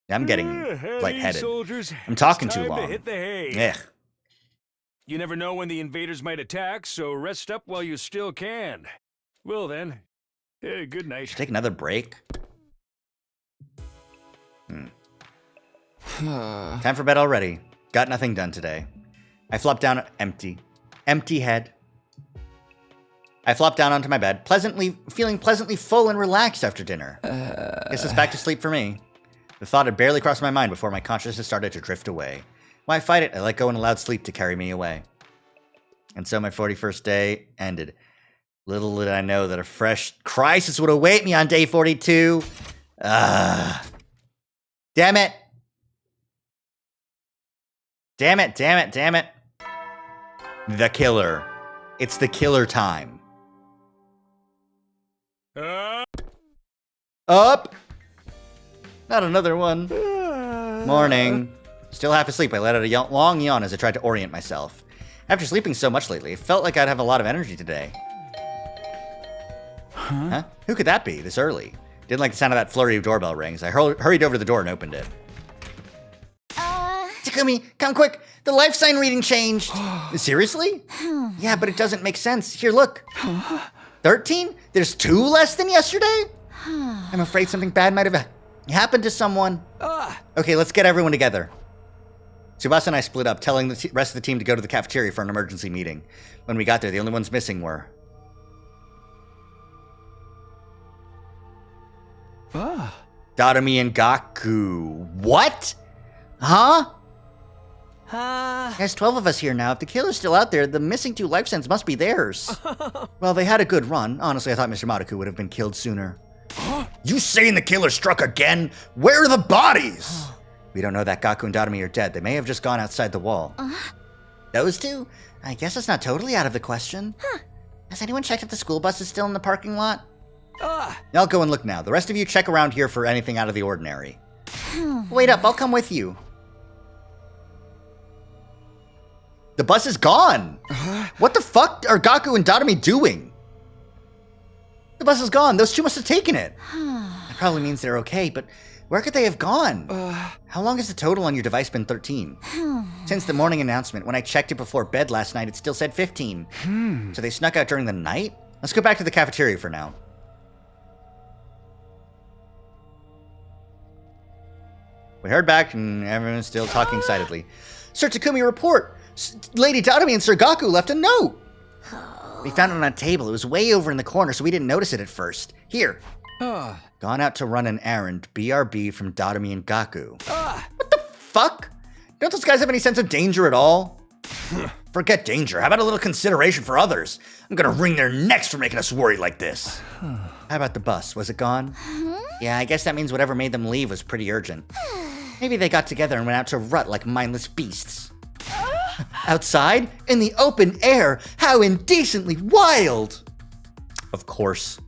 I'm getting lightheaded. Soldiers, I'm talking it's too time long. To hit the hay. Ugh. You never know when the invaders might attack, so rest up while you still can. Well then, good night. Should take another break. Time for bed already. Got nothing done today. I flopped down empty. Empty head. I flopped down onto my bed, feeling pleasantly full and relaxed after dinner. Guess it's back to sleep for me. The thought had barely crossed my mind before my consciousness started to drift away. Why fight it? I let go and allowed sleep to carry me away. And so my 41st day ended. Little did I know that a fresh crisis would await me on day 42. Damn it. Damn it, damn it, damn it. The killer. It's the killer time. Up. Not another one. Morning. Still half asleep, I let out a long yawn as I tried to orient myself. After sleeping so much lately, it felt like I'd have a lot of energy today. Huh? Who could that be, this early? Didn't like the sound of that flurry of doorbell rings. I hurried over to the door and opened it. Takumi, come quick! The life sign reading changed! Seriously? Yeah, but it doesn't make sense. Here, look. 13? There's 2 less than yesterday? I'm afraid something bad might have happened to someone. Okay, let's get everyone together. Tsubasa and I split up, telling the rest of the team to go to the cafeteria for an emergency meeting. When we got there, the only ones missing were... Darumi and Gaku. What? Huh? There's 12 of us here now. If the killer's still out there, the missing 2 life signs must be theirs. Well, they had a good run. Honestly, I thought Mr. Madoku would have been killed sooner. You saying the killer struck again? Where are the bodies? We don't know that Gaku and Darumi are dead. They may have just gone outside the wall. Those 2? I guess it's not totally out of the question. Has anyone checked if the school bus is still in the parking lot? I'll go and look now. The rest of you check around here for anything out of the ordinary. Wait up, I'll come with you. The bus is gone! What the fuck are Gaku and Darumi doing? The bus is gone. Those 2 must have taken it. That probably means they're okay, but where could they have gone? How long has the total on your device been 13? Since the morning announcement, when I checked it before bed last night, it still said 15. So they snuck out during the night? Let's go back to the cafeteria for now. We heard back, and everyone's still talking excitedly. Sir Takumi, report! Lady Tadami and Sir Gaku left a note. We found it on a table. It was way over in the corner, so we didn't notice it at first. Here. Gone out to run an errand. BRB from Tadami and Gaku. What the fuck? Don't those guys have any sense of danger at all? Forget danger. How about a little consideration for others? I'm gonna wring their necks for making us worry like this. How about the bus? Was it gone? Yeah, I guess that means whatever made them leave was pretty urgent. Maybe they got together and went out to rut like mindless beasts. Outside? In the open air? How indecently wild! Of course.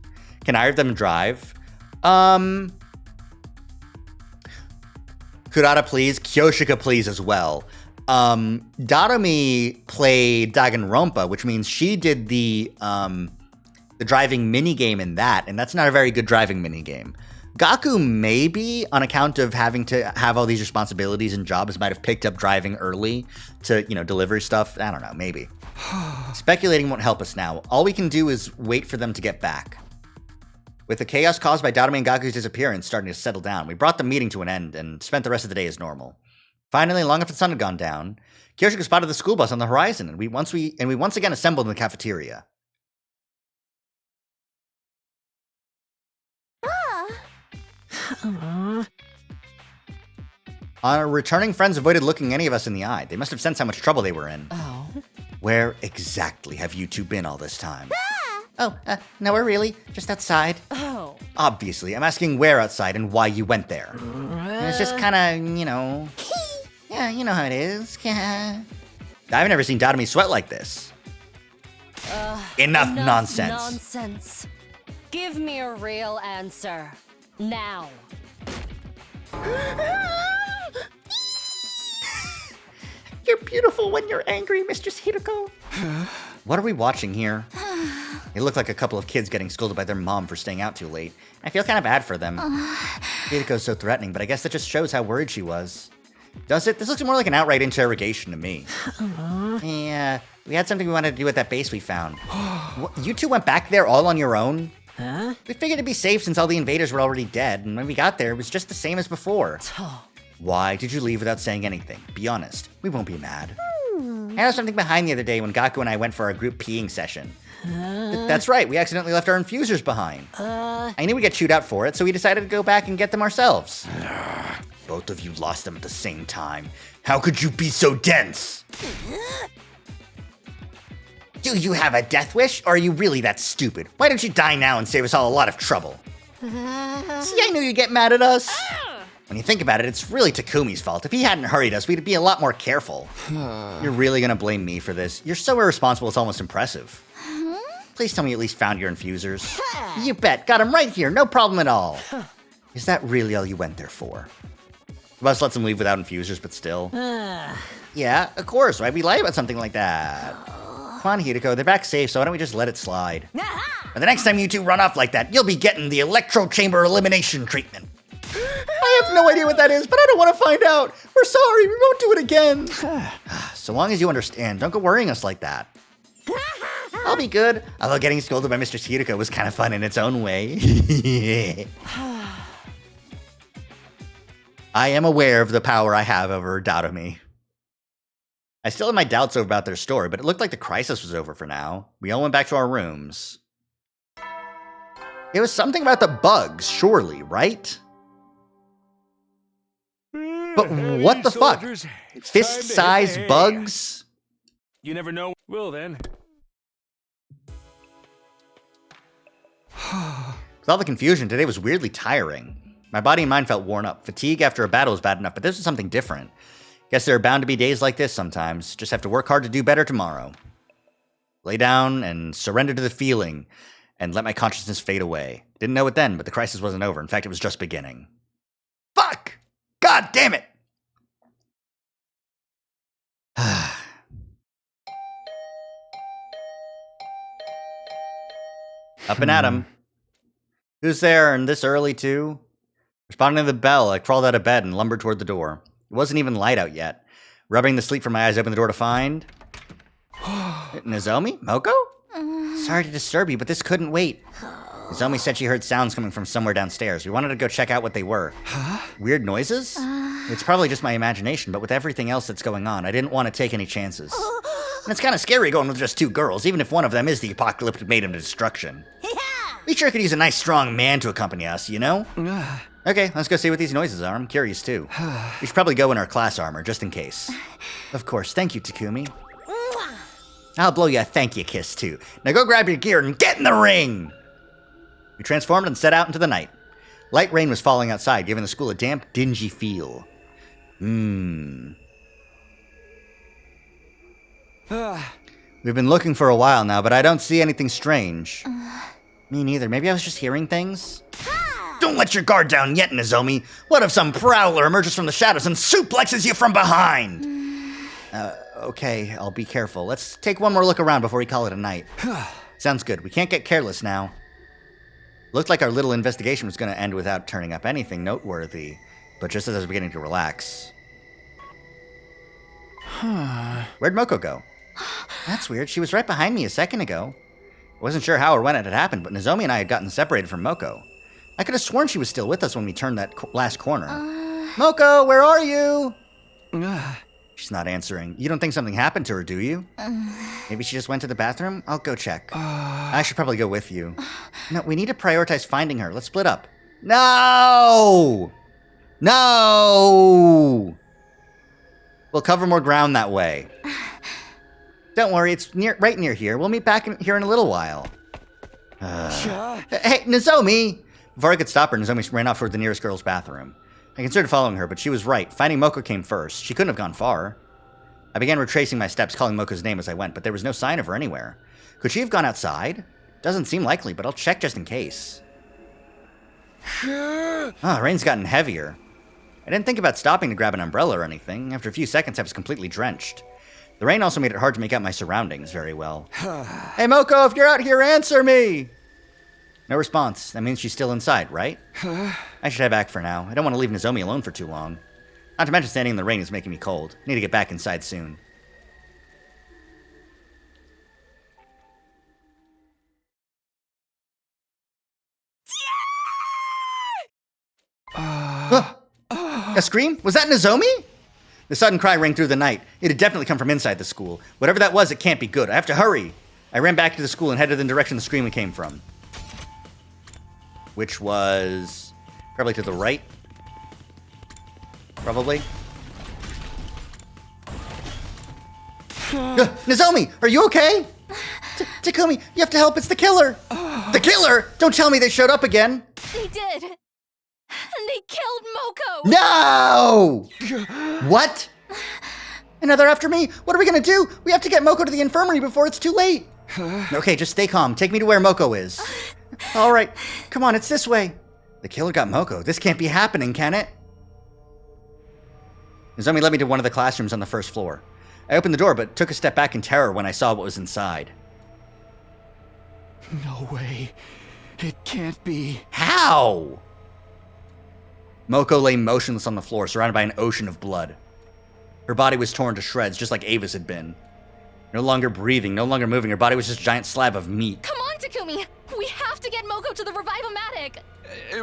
Can either of them drive? Kurata, please. Kyoshika, please, as well. Tadami played Danganronpa, which means she did the driving minigame in that, and that's not a very good driving minigame. Gaku, maybe, on account of having to have all these responsibilities and jobs, might have picked up driving early to, deliver stuff. I don't know, maybe. Speculating won't help us now. All we can do is wait for them to get back. With the chaos caused by Tadami and Gaku's disappearance starting to settle down, we brought the meeting to an end and spent the rest of the day as normal. Finally, long after the sun had gone down, Kyoshika spotted the school bus on the horizon, and we once again assembled in the cafeteria. Our returning friends avoided looking any of us in the eye. They must have sensed how much trouble they were in. Oh. Where exactly have you two been all this time? Nowhere really. Just outside. Oh. Obviously, I'm asking where outside and why you went there. It's just kind of, yeah, you know how it is. I've never seen Tadami sweat like this. Enough nonsense. Nonsense. Give me a real answer. Now. You're beautiful when you're angry, Mistress Hiroko. What are we watching here? They look like a couple of kids getting scolded by their mom for staying out too late. I feel kind of bad for them. Hiroko's so threatening, but I guess that just shows how worried she was. Does it? This looks more like an outright interrogation to me. Yeah, we had something we wanted to do at that base we found. You two went back there all on your own? Huh? We figured it'd be safe since all the invaders were already dead, and when we got there, it was just the same as before. Why did you leave without saying anything? Be honest. We won't be mad. I know something behind the other day when Gaku and I went for our group peeing session. That's right, we accidentally left our infusers behind. I knew we'd get chewed out for it, so we decided to go back and get them ourselves. Both of you lost them at the same time. How could you be so dense? Do you have a death wish, or are you really that stupid? Why don't you die now and save us all a lot of trouble? See, I knew you'd get mad at us. When you think about it, it's really Takumi's fault. If he hadn't hurried us, we'd be a lot more careful. You're really gonna blame me for this? You're so irresponsible, it's almost impressive. Please tell me you at least found your infusers. You bet, got them right here, no problem at all. Is that really all you went there for? The bus lets them leave without infusers, but still. Yeah, of course, why'd we lie about something like that? Come on, Hiroko, they're back safe, so why don't we just let it slide? And the next time you two run off like that, you'll be getting the electro chamber elimination treatment. I have no idea what that is, but I don't want to find out. We're sorry, we won't do it again. So long as you understand, don't go worrying us like that. I'll be good. Although getting scolded by Mr. Hiroko was kind of fun in its own way. I am aware of the power I have over Tadami. I still have my doubts about their story, but it looked like the crisis was over for now. We all went back to our rooms. It was something about the bugs, surely, right? But what the fuck? Fist-sized bugs? You never know. Well then. With all the confusion, today was weirdly tiring. My body and mind felt worn up. Fatigue after a battle was bad enough, but this was something different. Guess there are bound to be days like this sometimes. Just have to work hard to do better tomorrow. Lay down and surrender to the feeling and let my consciousness fade away. Didn't know it then, but the crisis wasn't over. In fact, it was just beginning. Fuck! God damn it! Up and at 'em. Who's there and this early too? Responding to the bell, I crawled out of bed and lumbered toward the door. It wasn't even light out yet. Rubbing the sleep from my eyes, I opened the door to find... Nozomi? Moko? Sorry to disturb you, but this couldn't wait. Nozomi said she heard sounds coming from somewhere downstairs. We wanted to go check out what they were. Huh? Weird noises? It's probably just my imagination, but with everything else that's going on, I didn't want to take any chances. And it's kind of scary going with just 2 girls, even if one of them is the apocalyptic maiden of destruction. We sure could use a nice strong man to accompany us, you know? Okay, let's go see what these noises are. I'm curious too. We should probably go in our class armor, just in case. Of course, thank you, Takumi. I'll blow you a thank you kiss too. Now go grab your gear and get in the ring! We transformed and set out into the night. Light rain was falling outside, giving the school a damp, dingy feel. We've been looking for a while now, but I don't see anything strange. Me neither. Maybe I was just hearing things? Don't let your guard down yet, Nozomi. What if some prowler emerges from the shadows and suplexes you from behind? Okay, I'll be careful. Let's take one more look around before we call it a night. Sounds good. We can't get careless now. Looked like our little investigation was going to end without turning up anything noteworthy, but just as I was beginning to relax. Where'd Moko go? That's weird. She was right behind me a second ago. I wasn't sure how or when it had happened, but Nozomi and I had gotten separated from Moko. I could have sworn she was still with us when we turned that last corner. Moko, where are you? She's not answering. You don't think something happened to her, do you? Maybe she just went to the bathroom? I'll go check. I should probably go with you. No, we need to prioritize finding her. Let's split up. No! No! We'll cover more ground that way. Don't worry, it's right near here. We'll meet back here in a little while. Hey, Nozomi! Before I could stop her, Nozomi ran off toward the nearest girl's bathroom. I considered following her, but she was right. Finding Moko came first. She couldn't have gone far. I began retracing my steps, calling Moko's name as I went, but there was no sign of her anywhere. Could she have gone outside? Doesn't seem likely, but I'll check just in case. The rain's gotten heavier. I didn't think about stopping to grab an umbrella or anything. After a few seconds, I was completely drenched. The rain also made it hard to make out my surroundings very well. Hey, Moko, if you're out here, answer me! No response. That means she's still inside, right? I should head back for now. I don't want to leave Nozomi alone for too long. Not to mention standing in the rain is making me cold. I need to get back inside soon. A scream? Was that Nozomi? The sudden cry rang through the night. It had definitely come from inside the school. Whatever that was, it can't be good. I have to hurry. I ran back to the school and headed in the direction the scream came from. Which was probably to the right. Probably. Nozomi, are you okay? Takumi, you have to help. It's the killer. The killer? Don't tell me they showed up again. They did. And they killed Moko. No! What? And now they're after me. What are we going to do? We have to get Moko to the infirmary before it's too late. Okay, just stay calm. Take me to where Moko is. All right. Come on, it's this way. The killer got Moko. This can't be happening, can it? Nozomi led me to one of the classrooms on the first floor. I opened the door, but took a step back in terror when I saw what was inside. No way. It can't be. How? Moko lay motionless on the floor, surrounded by an ocean of blood. Her body was torn to shreds, just like Ava's had been. No longer breathing, no longer moving, her body was just a giant slab of meat. Come on, Takumi! We have to get Moko to the Revive-O-Matic!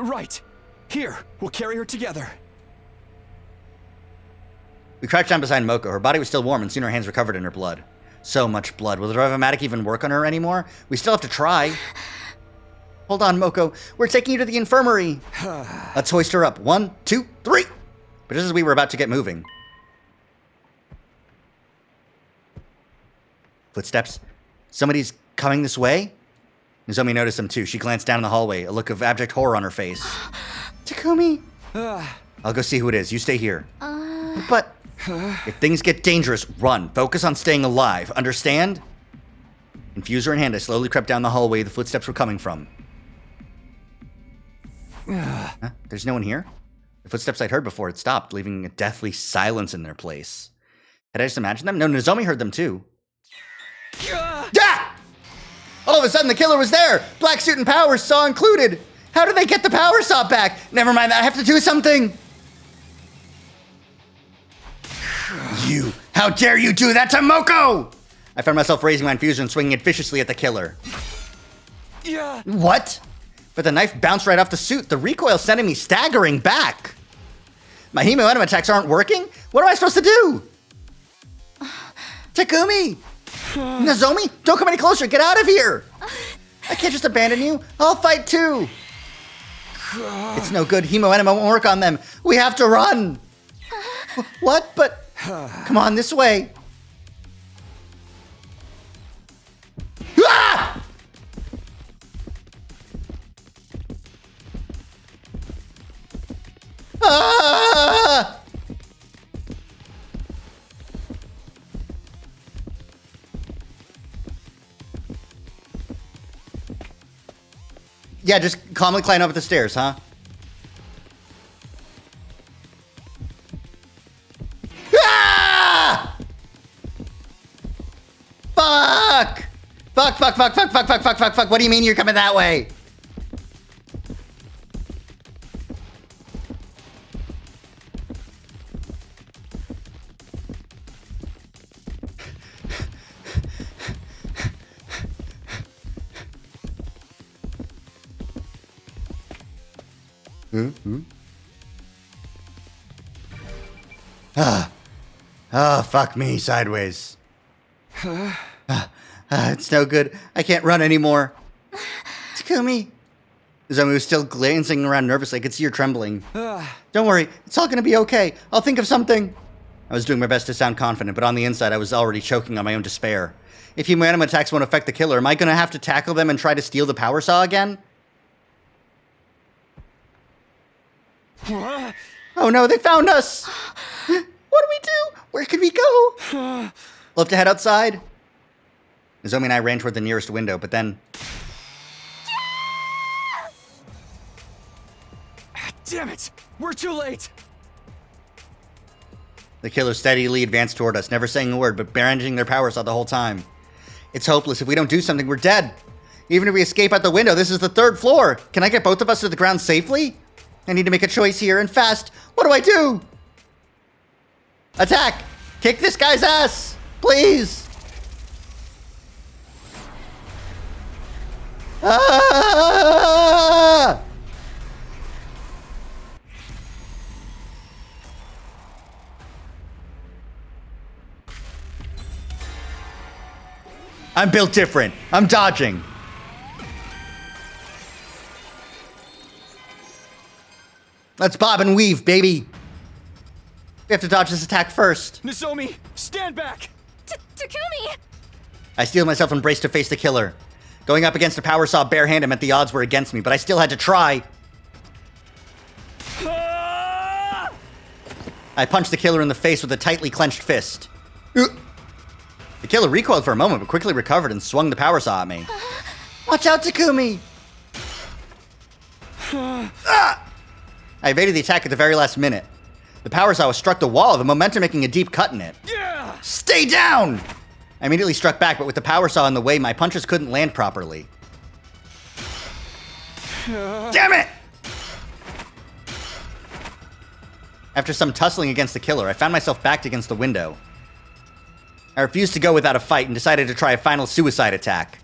Right. Here, we'll carry her together. We crouched down beside Moko. Her body was still warm, and soon her hands were covered in her blood. So much blood. Will the Revive-O-Matic even work on her anymore? We still have to try. Hold on, Moko. We're taking you to the infirmary. Let's hoist her up. 1, 2, 3. But just as we were about to get moving. Footsteps. Somebody's coming this way? Nozomi noticed them too. She glanced down in the hallway, a look of abject horror on her face. Takumi. I'll go see who it is. You stay here. But if things get dangerous, run. Focus on staying alive. Understand? Infuser in hand, I slowly crept down the hallway the footsteps were coming from. Huh? There's no one here? The footsteps I'd heard before had stopped, leaving a deathly silence in their place. Had I just imagined them? No, Nozomi heard them too. Ah! All of a sudden, the killer was there! Black suit and power saw included! How did they get the power saw back? Never mind that, I have to do something! You! How dare you do that to Moko! I found myself raising my infuser and swinging it viciously at the killer. What? But the knife bounced right off the suit, the recoil sending me staggering back. My Hemo attacks aren't working? What am I supposed to do? Takumi! Nozomi, don't come any closer, get out of here! I can't just abandon you, I'll fight too! It's no good, Hemo Enema won't work on them. We have to run! What? But, come on, this way. Ah! Ah! Yeah, just calmly climb up the stairs, huh? Ah! Fuck! Fuck, fuck, fuck, fuck, fuck, fuck, fuck, fuck, fuck. What do you mean you're coming that way? Oh, fuck me, sideways. It's no good. I can't run anymore. Takumi. Nozomi was still glancing around nervously. I could see her trembling. Don't worry, it's all gonna be okay. I'll think of something. I was doing my best to sound confident, but on the inside, I was already choking on my own despair. If Humanum attacks won't affect the killer, am I gonna have to tackle them and try to steal the power saw again? Oh no, they found us! What do we do? Where could we go? We'll have to head outside. Nozomi and I ran toward the nearest window, but then... Damn it! We're too late! The killer steadily advanced toward us, never saying a word, but brandishing their power saw the whole time. It's hopeless. If we don't do something, we're dead. Even if we escape out the window, this is the 3rd floor. Can I get both of us to the ground safely? I need to make a choice here, and fast. What do I do? Attack! Kick this guy's ass! Please! Ah! I'm built different. I'm dodging. Let's bob and weave, baby. We have to dodge this attack first. Nozomi, stand back! Takumi! I steeled myself and braced to face the killer. Going up against a power saw barehanded meant the odds were against me, but I still had to try. I punched the killer in the face with a tightly clenched fist. The killer recoiled for a moment, but quickly recovered and swung the power saw at me. Watch out, Takumi! I evaded the attack at the very last minute. The power saw struck the wall, the momentum making a deep cut in it. Yeah! Stay down! I immediately struck back, but with the power saw in the way, my punches couldn't land properly. Damn it! After some tussling against the killer, I found myself backed against the window. I refused to go without a fight and decided to try a final suicide attack.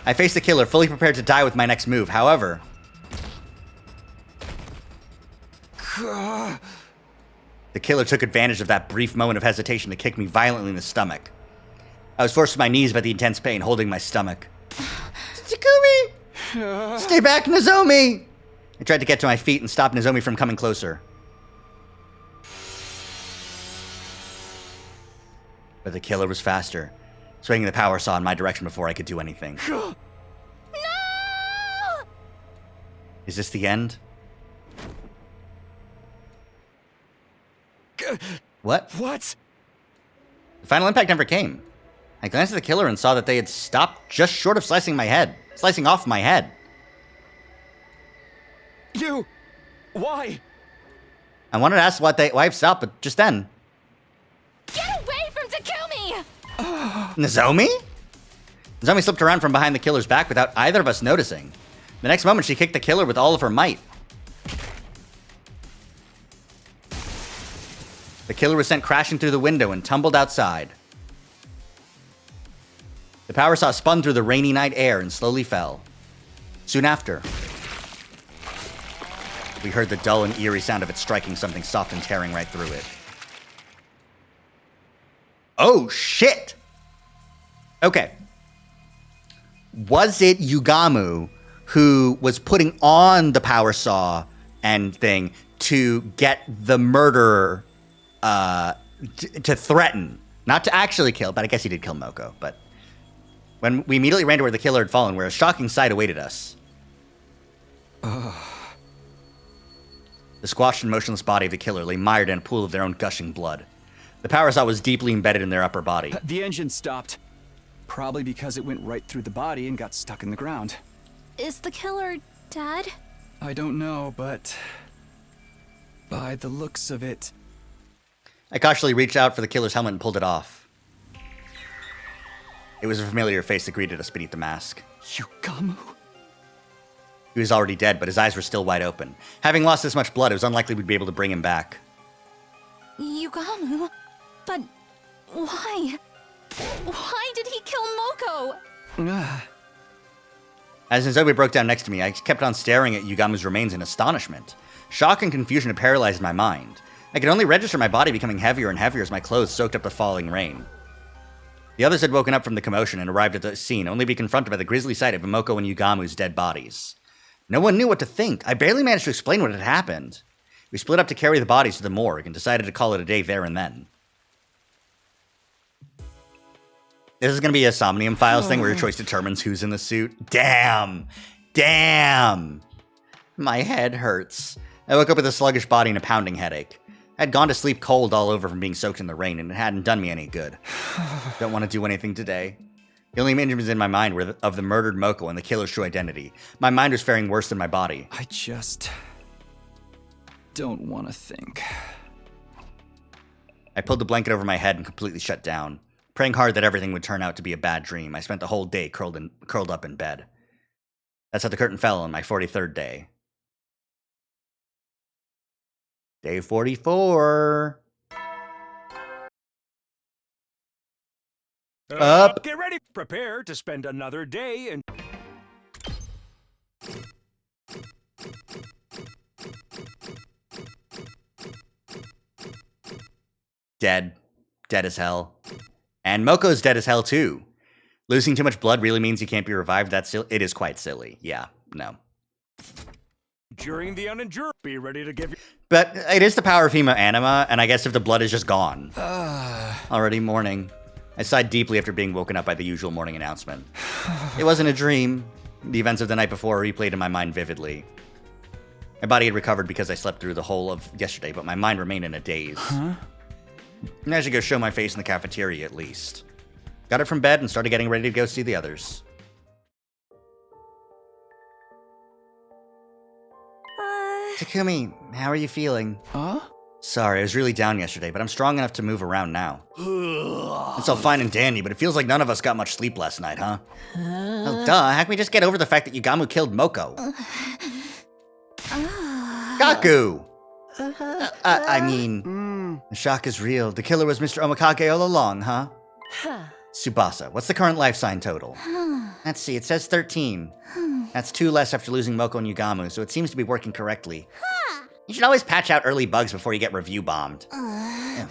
I faced the killer, fully prepared to die with my next move. However... the killer took advantage of that brief moment of hesitation to kick me violently in the stomach. I was forced to my knees by the intense pain, holding my stomach. Takumi! Stay back, Nozomi! I tried to get to my feet and stop Nozomi from coming closer. But the killer was faster, swinging the power saw in my direction before I could do anything. No! Is this the end? What? What? The final impact never came. I glanced at the killer and saw that they had stopped just short of slicing off my head. You! Why? I wanted to ask why it stopped, but just then. Get away from Takumi! Nozomi? Nozomi slipped around from behind the killer's back without either of us noticing. The next moment, she kicked the killer with all of her might. The killer was sent crashing through the window and tumbled outside. The power saw spun through the rainy night air and slowly fell. Soon after, We heard the dull and eerie sound of it striking something soft and tearing right through it. Oh, shit! Okay. Was it Yugamu who was putting on the power saw and thing to get the murderer to threaten? Not to actually kill, but I guess he did kill Moko. But when we immediately ran to where the killer had fallen, where a shocking sight awaited us. The squashed and motionless body of the killer lay mired in a pool of their own gushing blood. The power saw was deeply embedded in their upper body. The engine stopped. Probably because it went right through the body and got stuck in the ground. Is the killer dead? I don't know, but by the looks of it... I cautiously reached out for the killer's helmet and pulled it off. It was a familiar face that greeted us beneath the mask. Yugamu? He was already dead, but his eyes were still wide open. Having lost this much blood, it was unlikely we'd be able to bring him back. Yugamu? But why? Why did he kill Moko? As Zoe broke down next to me, I kept on staring at Yugamu's remains in astonishment. Shock and confusion had paralyzed my mind. I could only register my body becoming heavier and heavier as my clothes soaked up the falling rain. The others had woken up from the commotion and arrived at the scene, only to be confronted by the grisly sight of Moko and Yugamu's dead bodies. No one knew what to think. I barely managed to explain what had happened. We split up to carry the bodies to the morgue and decided to call it a day there and then. This is going to be a Somnium Files thing where your choice determines who's in the suit. Damn! Damn! My head hurts. I woke up with a sluggish body and a pounding headache. I'd gone to sleep cold all over from being soaked in the rain, and it hadn't done me any good. Don't want to do anything today. The only images in my mind were of the murdered Moko and the killer's true identity. My mind was faring worse than my body. I just don't want to think. I pulled the blanket over my head and completely shut down. Praying hard that everything would turn out to be a bad dream, I spent the whole day curled up in bed. That's how the curtain fell on my 43rd day. Day 44. Up. Get ready. Prepare to spend another day in... Dead. Dead as hell. And Moko's dead as hell, too. Losing too much blood really means he can't be revived. It is quite silly. Yeah, no. During the unendurable, be ready to give... But it is the power of Hemo Anima, and I guess if the blood is just gone. Already morning. I sighed deeply after being woken up by the usual morning announcement. It wasn't a dream. The events of the night before replayed in my mind vividly. My body had recovered because I slept through the whole of yesterday, but my mind remained in a daze. And I should go show my face in the cafeteria at least. Got it from bed and started getting ready to go see the others. Takumi, how are you feeling? Huh? Sorry, I was really down yesterday, but I'm strong enough to move around now. It's all fine and dandy, but it feels like none of us got much sleep last night, huh? Oh, duh. How can we just get over the fact that Yugamu killed Moko? Gaku! I mean, the shock is real. The killer was Mr. Omakage all along, huh? Tsubasa, what's the current life sign total? Let's see, it says 13. That's 2 less after losing Moko and Yugamu, so it seems to be working correctly. You should always patch out early bugs before you get review bombed.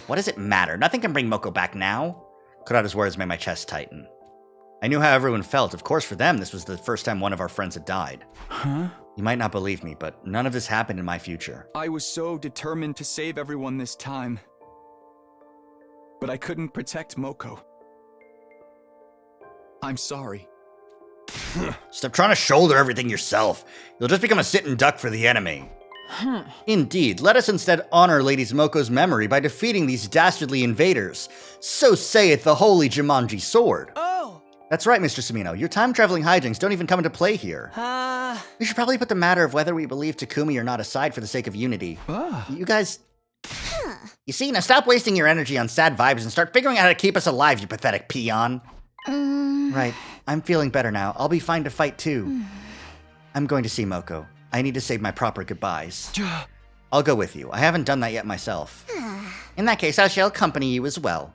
What does it matter? Nothing can bring Moko back now. Kurata's words made my chest tighten. I knew how everyone felt. Of course, for them, this was the first time one of our friends had died. Huh? You might not believe me, but none of this happened in my future. I was so determined to save everyone this time. But I couldn't protect Moko. I'm sorry. Stop trying to shoulder everything yourself. You'll just become a sitting duck for the enemy. Indeed, let us instead honor Lady Moko's memory by defeating these dastardly invaders. So saith the holy Jumanji sword. Oh! That's right, Mr. Sumino. Your time-traveling hijinks don't even come into play here. We should probably put the matter of whether we believe Takumi or not aside for the sake of unity. You guys... You see, now stop wasting your energy on sad vibes and start figuring out how to keep us alive, you pathetic peon. Right. I'm feeling better now. I'll be fine to fight, too. I'm going to see Moko. I need to say my proper goodbyes. I'll go with you. I haven't done that yet myself. In that case, I shall accompany you as well.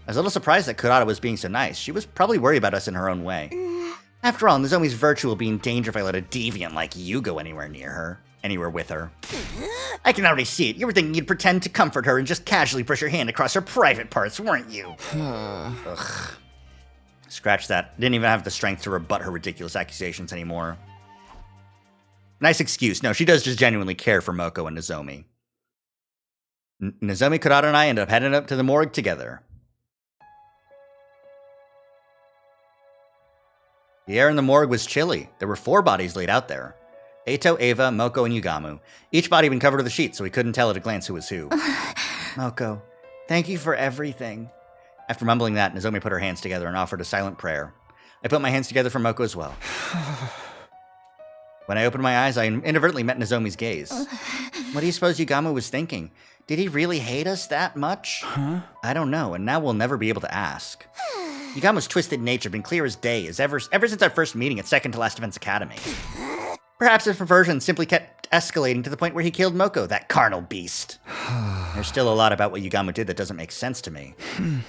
I was a little surprised that Kurata was being so nice. She was probably worried about us in her own way. After all, Nozomi's virtue will be in danger if I let a deviant like you go anywhere near her. anywhere with her. I can already see it. You were thinking you'd pretend to comfort her and just casually push your hand across her private parts, weren't you? Ugh. Scratch that. Didn't even have the strength to rebut her ridiculous accusations anymore. Nice excuse. No, she does just genuinely care for Moko and Nozomi. Nozomi, Kurata, and I ended up heading up to the morgue together. The air in the morgue was chilly. There were 4 bodies laid out there. Eito, Eva, Moko, and Yugamu. Each body had been covered with a sheet, so we couldn't tell at a glance who was who. Moko, thank you for everything. After mumbling that, Nozomi put her hands together and offered a silent prayer. I put my hands together for Moko as well. When I opened my eyes, I inadvertently met Nozomi's gaze. What do you suppose Yugamu was thinking? Did he really hate us that much? Huh? I don't know, and now we'll never be able to ask. Yugamu's twisted nature been clear as day ever since our first meeting at Second to Last Defense Academy. Perhaps his perversion simply kept escalating to the point where he killed Moko, that carnal beast. There's still a lot about what Yugamu did that doesn't make sense to me.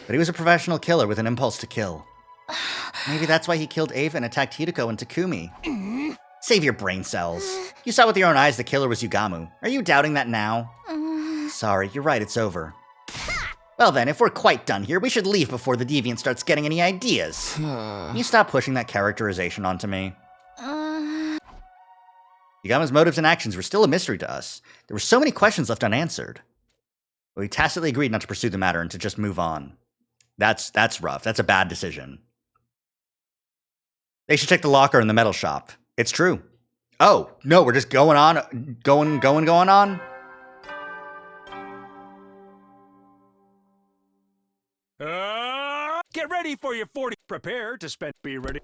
But he was a professional killer with an impulse to kill. Maybe that's why he killed Eva and attacked Hideko and Takumi. Save your brain cells. You saw with your own eyes the killer was Yugamu. Are you doubting that now? Sorry, you're right, it's over. Well then, if we're quite done here, we should leave before the deviant starts getting any ideas. Can you stop pushing that characterization onto me? Yugamu's motives and actions were still a mystery to us. There were so many questions left unanswered. But we tacitly agreed not to pursue the matter and to just move on. That's rough. That's a bad decision. They should check the locker in the metal shop. It's true. Oh, no, we're just going on. Going on? Get ready for your 40. Prepare to spend. Be ready.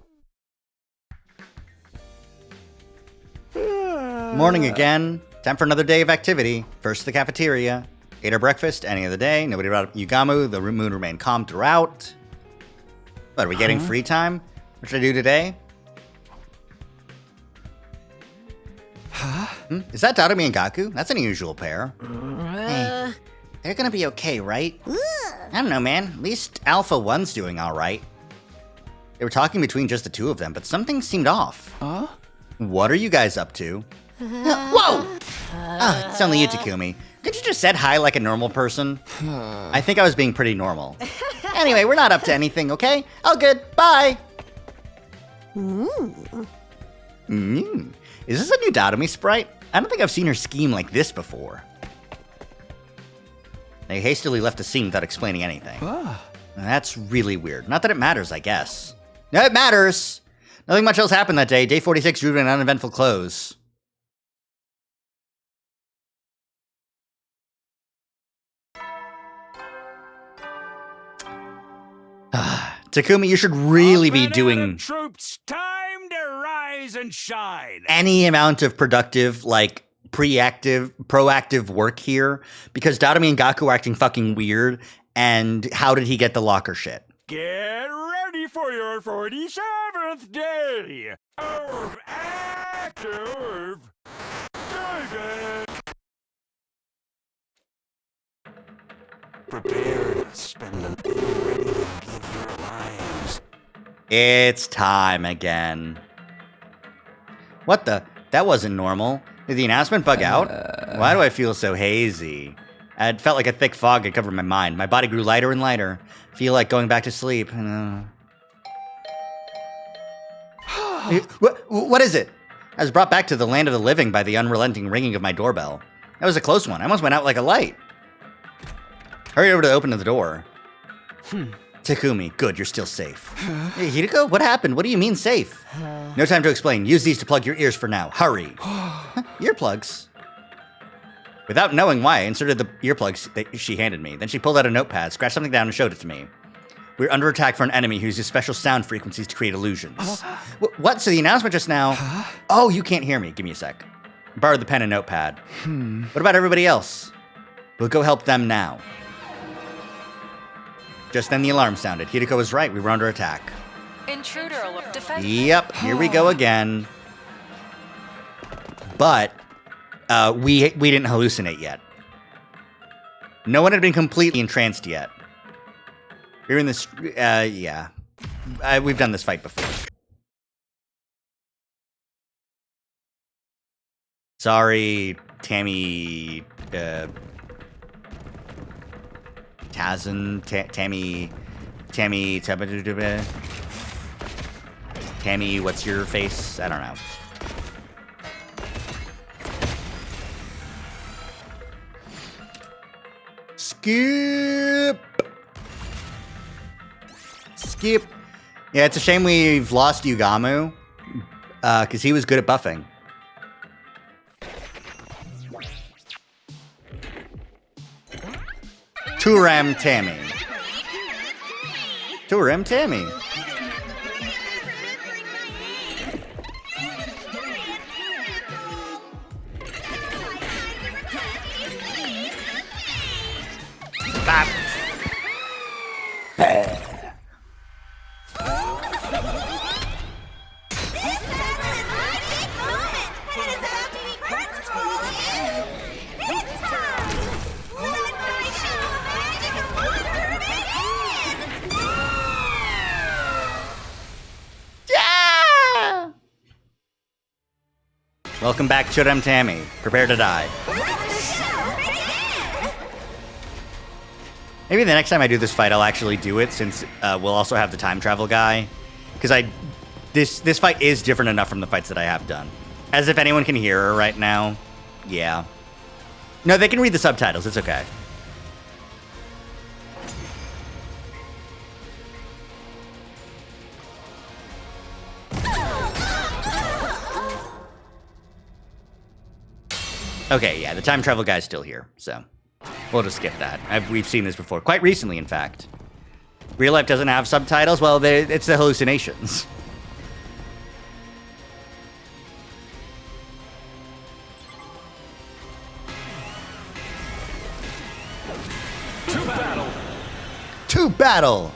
Morning again. Time for another day of activity. First to the cafeteria. Ate our breakfast, ending of the day. Nobody brought up Yugamu. The moon remained calm throughout. What, are we getting free time? What should I do today? Is that Dadami and Gaku? That's an unusual pair. Hey, they're gonna be okay, right? I don't know, man. At least Alpha 1's doing alright. They were talking between just the two of them, but something seemed off. What are you guys up to? Whoa! Oh, it's only you, Takumi. Could you just said hi like a normal person? I think I was being pretty normal. Anyway, we're not up to anything, okay? All good. Bye! Is this a new Dadami sprite? I don't think I've seen her scheme like this before. They hastily left the scene without explaining anything. That's really weird. Not that it matters, I guess. No, it matters! Nothing much else happened that day. Day 46 drew to an uneventful close. Takumi, you should really be doing Troops, time to rise and shine. any amount of productive, like, proactive work here, because Dadami and Gaku are acting fucking weird, and how did he get the locker shit? Get ready for your 47th day of active service. Prepare to spend the day ready to give your lives. It's time again. What the? That wasn't normal. Did the announcement bug out? Why do I feel so hazy? It felt like a thick fog had covered my mind. My body grew lighter and lighter. Feel like going back to sleep. What is it? I was brought back to the land of the living by the unrelenting ringing of my doorbell. That was a close one. I almost went out like a light. Hurry over to open the door. Takumi, good, you're still safe. Hey, Hideko, what happened? What do you mean safe? No time to explain. Use these to plug your ears for now. Hurry. Earplugs. Without knowing why, I inserted the earplugs that she handed me. Then she pulled out a notepad, scratched something down, and showed it to me. We're under attack for an enemy who uses special sound frequencies to create illusions. What? So the announcement just now... Oh, you can't hear me. Give me a sec. I borrowed the pen and notepad. What about everybody else? We'll go help them now. Just then the alarm sounded. Hideko was right. We were under attack. Intruder alert. Defense. Yep, here we go again. But we didn't hallucinate yet. No one had been completely entranced yet. We were in this... yeah. We've done this fight before. Sorry, Tammy, Tammy, what's your face? I don't know. Skip. Yeah, it's a shame we've lost Yugamu, because he was good at buffing. Turam Tammy. Turam Tammy. Bop. Welcome back, Turam Tammy. Prepare to die. Maybe the next time I do this fight, I'll actually do it, since we'll also have the time travel guy. Because this fight is different enough from the fights that I have done. As if anyone can hear her right now. Yeah. No, they can read the subtitles. It's okay. Okay, yeah, the time travel guy's still here, so we'll just skip that. We've seen this before, quite recently, in fact. Real life doesn't have subtitles? Well, it's the hallucinations. To battle!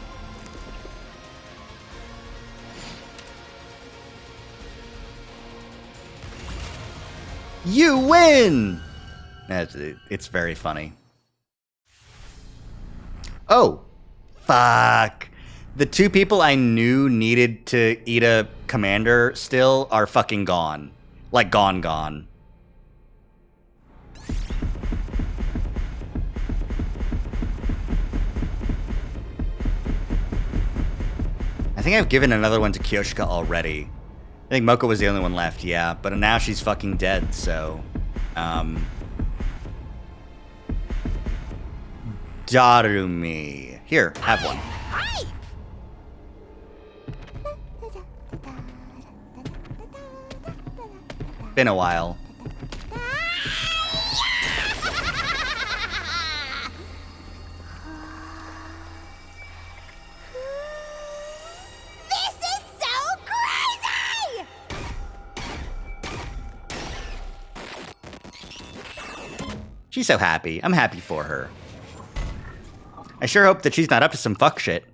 You win! It's very funny. Oh, fuck. The two people I knew needed to eat a commander still are fucking gone. Like, gone. I think I've given another one to Kyoshika already. I think Moko was the only one left, yeah. But now she's fucking dead, so... Darumi. Here, have one. Been a while. She's so happy. I'm happy for her. I sure hope that she's not up to some fuck shit.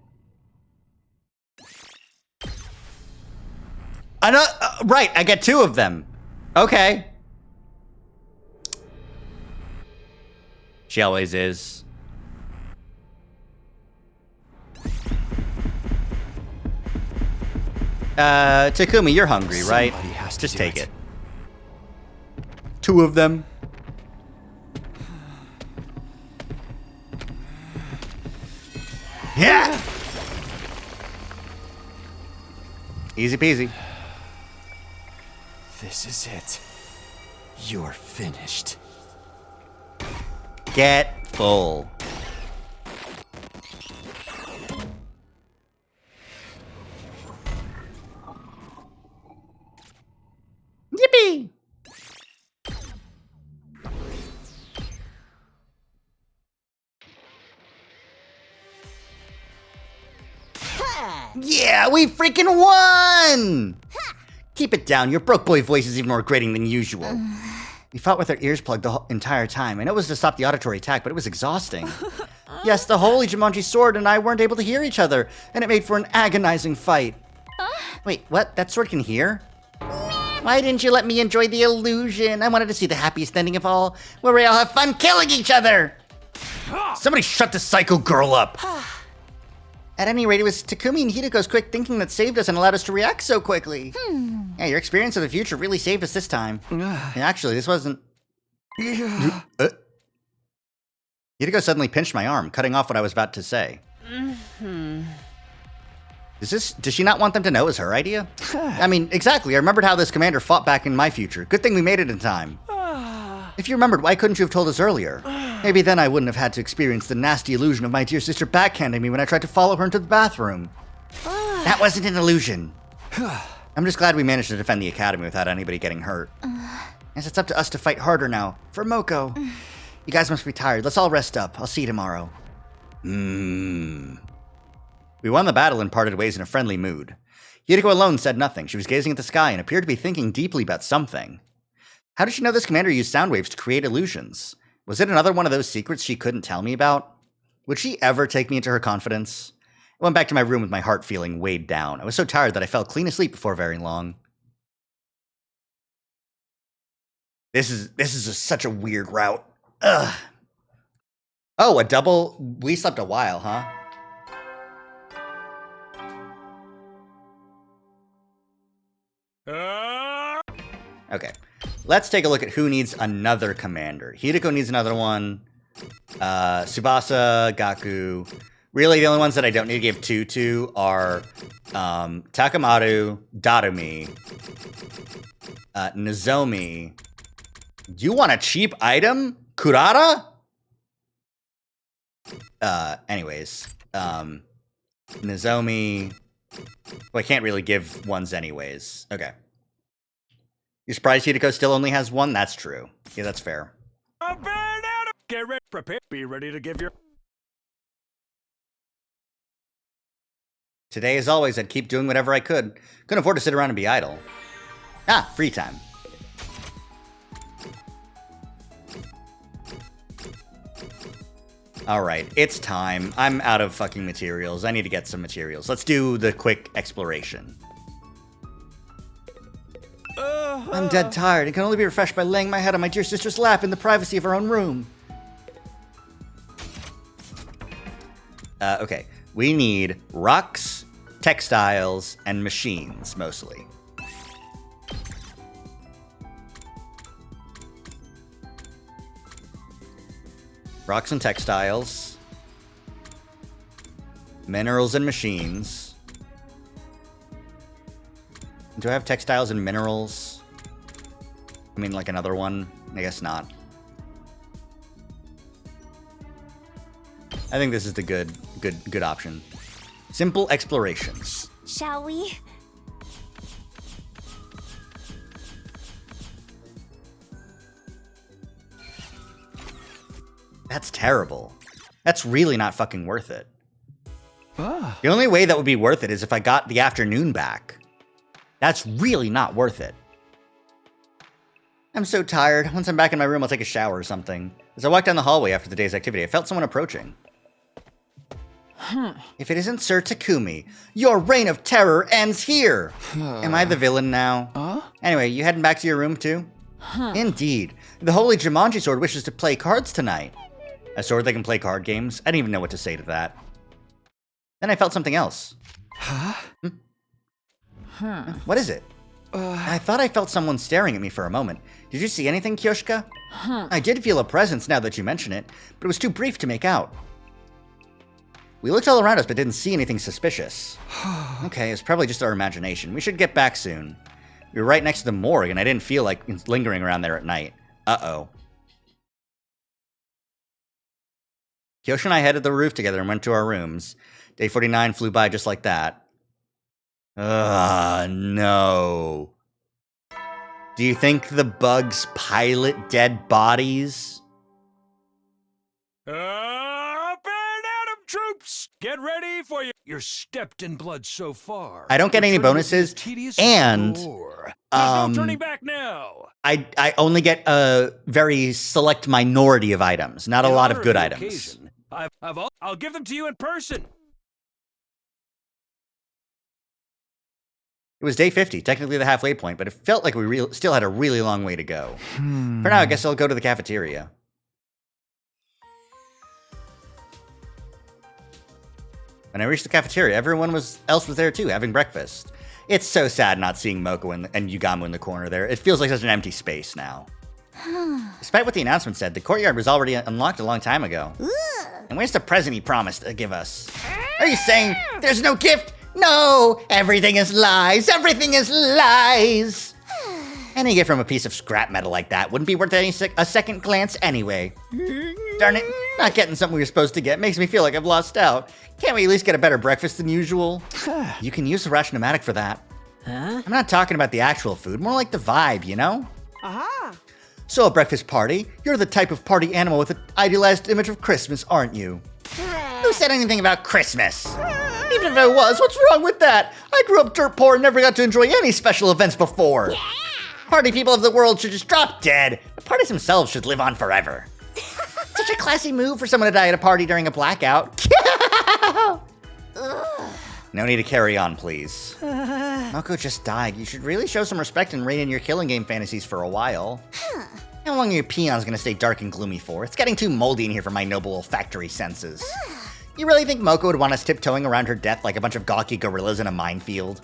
Right, I get two of them. Okay. She always is. Takumi, you're hungry, right? Just take it. Two of them. Yeah! Easy peasy. This is it. You're finished. Get full. Yippee! Yeah, we freaking won! Keep it down. Your broke boy voice is even more grating than usual. We fought with our ears plugged the entire time. I know it was to stop the auditory attack, but it was exhausting. Yes, the holy Jumanji sword and I weren't able to hear each other, and it made for an agonizing fight. Wait, what? That sword can hear? Why didn't you let me enjoy the illusion? I wanted to see the happiest ending of all, where we all have fun killing each other! Somebody shut this psycho girl up! At any rate, it was Takumi and Hidiko's quick thinking that saved us and allowed us to react so quickly. Yeah, your experience of the future really saved us this time. And actually, this wasn't... Hidiko suddenly pinched my arm, cutting off what I was about to say. Does she not want them to know it was her idea? I mean, exactly. I remembered how this commander fought back in my future. Good thing we made it in time. If you remembered, why couldn't you have told us earlier? Maybe then I wouldn't have had to experience the nasty illusion of my dear sister backhanding me when I tried to follow her into the bathroom. That wasn't an illusion. I'm just glad we managed to defend the academy without anybody getting hurt. Yes, it's up to us to fight harder now. For Moko. You guys must be tired. Let's all rest up. I'll see you tomorrow. We won the battle and parted ways in a friendly mood. Hideko alone said nothing. She was gazing at the sky and appeared to be thinking deeply about something. How did she know this commander used sound waves to create illusions? Was it another one of those secrets she couldn't tell me about? Would she ever take me into her confidence? I went back to my room with my heart feeling weighed down. I was so tired that I fell clean asleep before very long. This is just such a weird route. Ugh. Oh, a double... We slept a while, huh? Okay. Let's take a look at who needs another commander. Hideko needs another one. Tsubasa, Gaku. Really, the only ones that I don't need to give two to are Takamaru, Darumi, Nozomi. You want a cheap item? Kurara? Anyways. Nozomi. Well, I can't really give ones anyways. Okay. You're surprised Hideko still only has one? That's true. Yeah, that's fair. Get ready, prepare, be ready to give your... Today, as always, I'd keep doing whatever I could. Couldn't afford to sit around and be idle. Ah, free time. Alright, it's time. I'm out of fucking materials. I need to get some materials. Let's do the quick exploration. I'm dead tired and can only be refreshed by laying my head on my dear sister's lap in the privacy of her own room. Okay. We need rocks, textiles, and machines, mostly. Rocks and textiles. Minerals and machines. Do I have textiles and minerals? I mean, like another one? I guess not. I think this is the good option. Simple explorations. Shall we? That's terrible. That's really not fucking worth it. The only way that would be worth it is if I got the afternoon back. That's really not worth it. I'm so tired. Once I'm back in my room, I'll take a shower or something. As I walked down the hallway after the day's activity, I felt someone approaching. If it isn't Sir Takumi, your reign of terror ends here! Am I the villain now? Anyway, you heading back to your room too? Indeed. The Holy Jumanji Sword wishes to play cards tonight. A sword that can play card games? I didn't even know what to say to that. Then I felt something else. What is it? I thought I felt someone staring at me for a moment. Did you see anything, Kyoshika? I did feel a presence now that you mention it, but it was too brief to make out. We looked all around us but didn't see anything suspicious. Okay, it's probably just our imagination. We should get back soon. We were right next to the morgue and I didn't feel like lingering around there at night. Uh-oh. Kyoshi and I headed to the roof together and went to our rooms. Day 49 flew by just like that. No. Do you think the bugs pilot dead bodies? Burn Atom troops! Get ready for your stepped in blood so far. I don't get any bonuses, and no turning back now. I only get a very select minority of items, not a lot of good items. I'll give them to you in person. It was day 50, technically the halfway point, but it felt like we still had a really long way to go. For now, I guess I'll go to the cafeteria. When I reached the cafeteria, everyone else was there too, having breakfast. It's so sad not seeing Moko and Yugamu in the corner there. It feels like such an empty space now. Despite what the announcement said, the courtyard was already unlocked a long time ago. And where's the present he promised to give us? Are you saying there's no gift? No! Everything is lies! Everything is lies! Any gift from a piece of scrap metal like that wouldn't be worth a second glance anyway. Darn it, not getting something we were supposed to get makes me feel like I've lost out. Can't we at least get a better breakfast than usual? You can use the Ration-O-Matic for that. Huh? I'm not talking about the actual food, more like the vibe, you know? Aha! So, a breakfast party? You're the type of party animal with an idealized image of Christmas, aren't you? Who said anything about Christmas? Even if I was, what's wrong with that? I grew up dirt poor and never got to enjoy any special events before. Party people of the world should just drop dead. The parties themselves should live on forever. Such a classy move for someone to die at a party during a blackout. No need to carry on, please. Moko just died. You should really show some respect and rein in your killing game fantasies for a while. How long are your peons gonna stay dark and gloomy for? It's getting too moldy in here for my noble olfactory senses. You really think Moko would want us tiptoeing around her death like a bunch of gawky gorillas in a minefield?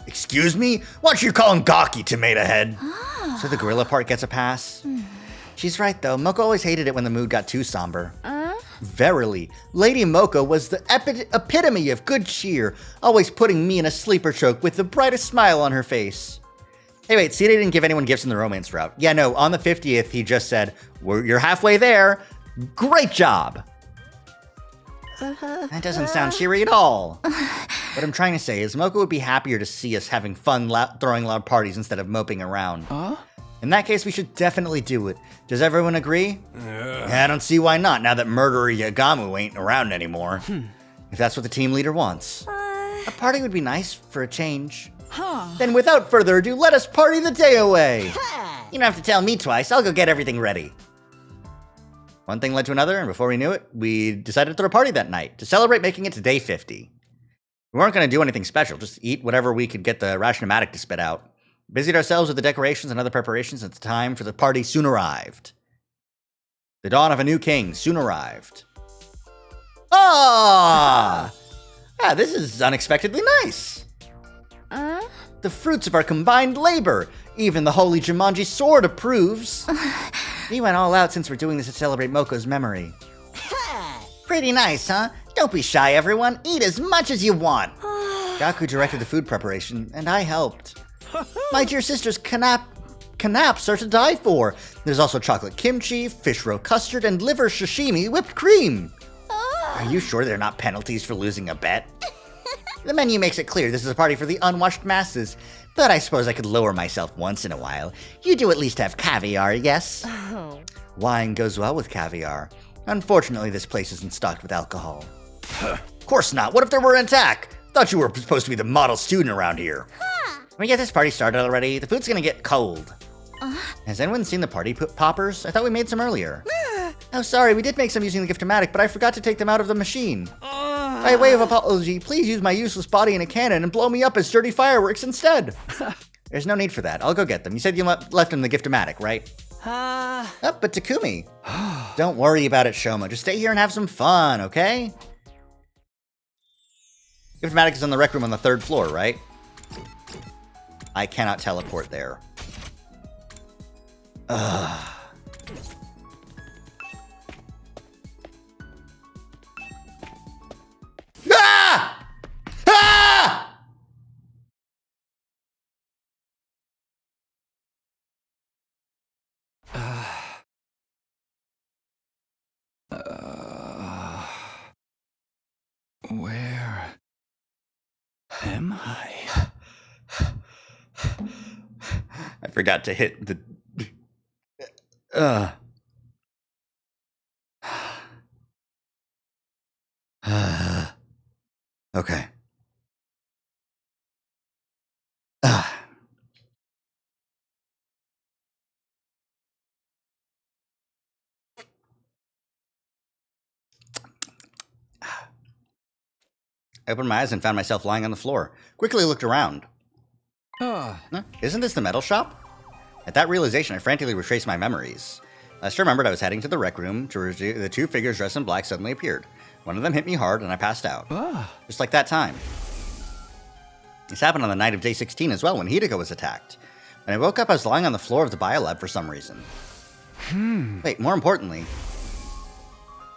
Excuse me? Why don't you call him gawky, tomato head? So the gorilla part gets a pass? She's right, though. Moko always hated it when the mood got too somber. Verily, Lady Moko was the epitome of good cheer, always putting me in a sleeper choke with the brightest smile on her face. Hey, wait, see, they didn't give anyone gifts in the romance route. Yeah, no, on the 50th, he just said, you're halfway there. Great job. That doesn't sound cheery at all. What I'm trying to say is Moko would be happier to see us having fun throwing loud parties instead of moping around. In that case, we should definitely do it. Does everyone agree? I don't see why not, now that murderer Yugamu ain't around anymore. If that's what the team leader wants. A party would be nice for a change. Then without further ado, let us party the day away. You don't have to tell me twice, I'll go get everything ready. One thing led to another, and before we knew it, we decided to throw a party that night to celebrate making it to day 50. We weren't going to do anything special, just eat whatever we could get the Ration-O-Matic to spit out. Busied ourselves with the decorations and other preparations, and the time for the party soon arrived. The dawn of a new king soon arrived. This is unexpectedly nice. The fruits of our combined labor. Even the holy Jumanji sword approves. We went all out since we're doing this to celebrate Moko's memory. Pretty nice, huh? Don't be shy, everyone. Eat as much as you want. Gaku directed the food preparation, and I helped. My dear sister's knaps are to die for. There's also chocolate kimchi, fish roe custard, and liver sashimi whipped cream. Are you sure they're not penalties for losing a bet? The menu makes it clear this is a party for the unwashed masses, but I suppose I could lower myself once in a while. You do at least have caviar, yes? Wine goes well with caviar. Unfortunately, this place isn't stocked with alcohol. Of course not. What if there were an attack? Thought you were supposed to be the model student around here. Can we get this party started already? The food's gonna get cold. Has anyone seen the party poppers? I thought we made some earlier. Oh, sorry, we did make some using the Gift-O-Matic, but I forgot to take them out of the machine. By way of apology, please use my useless body in a cannon and blow me up as dirty fireworks instead. There's no need for that. I'll go get them. You said you left in the Gift-O-Matic, right? Oh, but Takumi. Don't worry about it, Shoma. Just stay here and have some fun, okay? Gift-O-Matic is in the rec room on the 3rd floor, right? I cannot teleport there. Ugh. Ah! Ah! Where am I? I forgot to hit the... Okay. I opened my eyes and found myself lying on the floor. Quickly looked around. Isn't this the metal shop? At that realization, I frantically retraced my memories. Last I remembered, I was heading to the rec room to the 2 figures dressed in black suddenly appeared. One of them hit me hard, and I passed out. Just like that time. This happened on the night of day 16 as well, when Hideko was attacked. When I woke up, I was lying on the floor of the biolab for some reason. Wait, more importantly,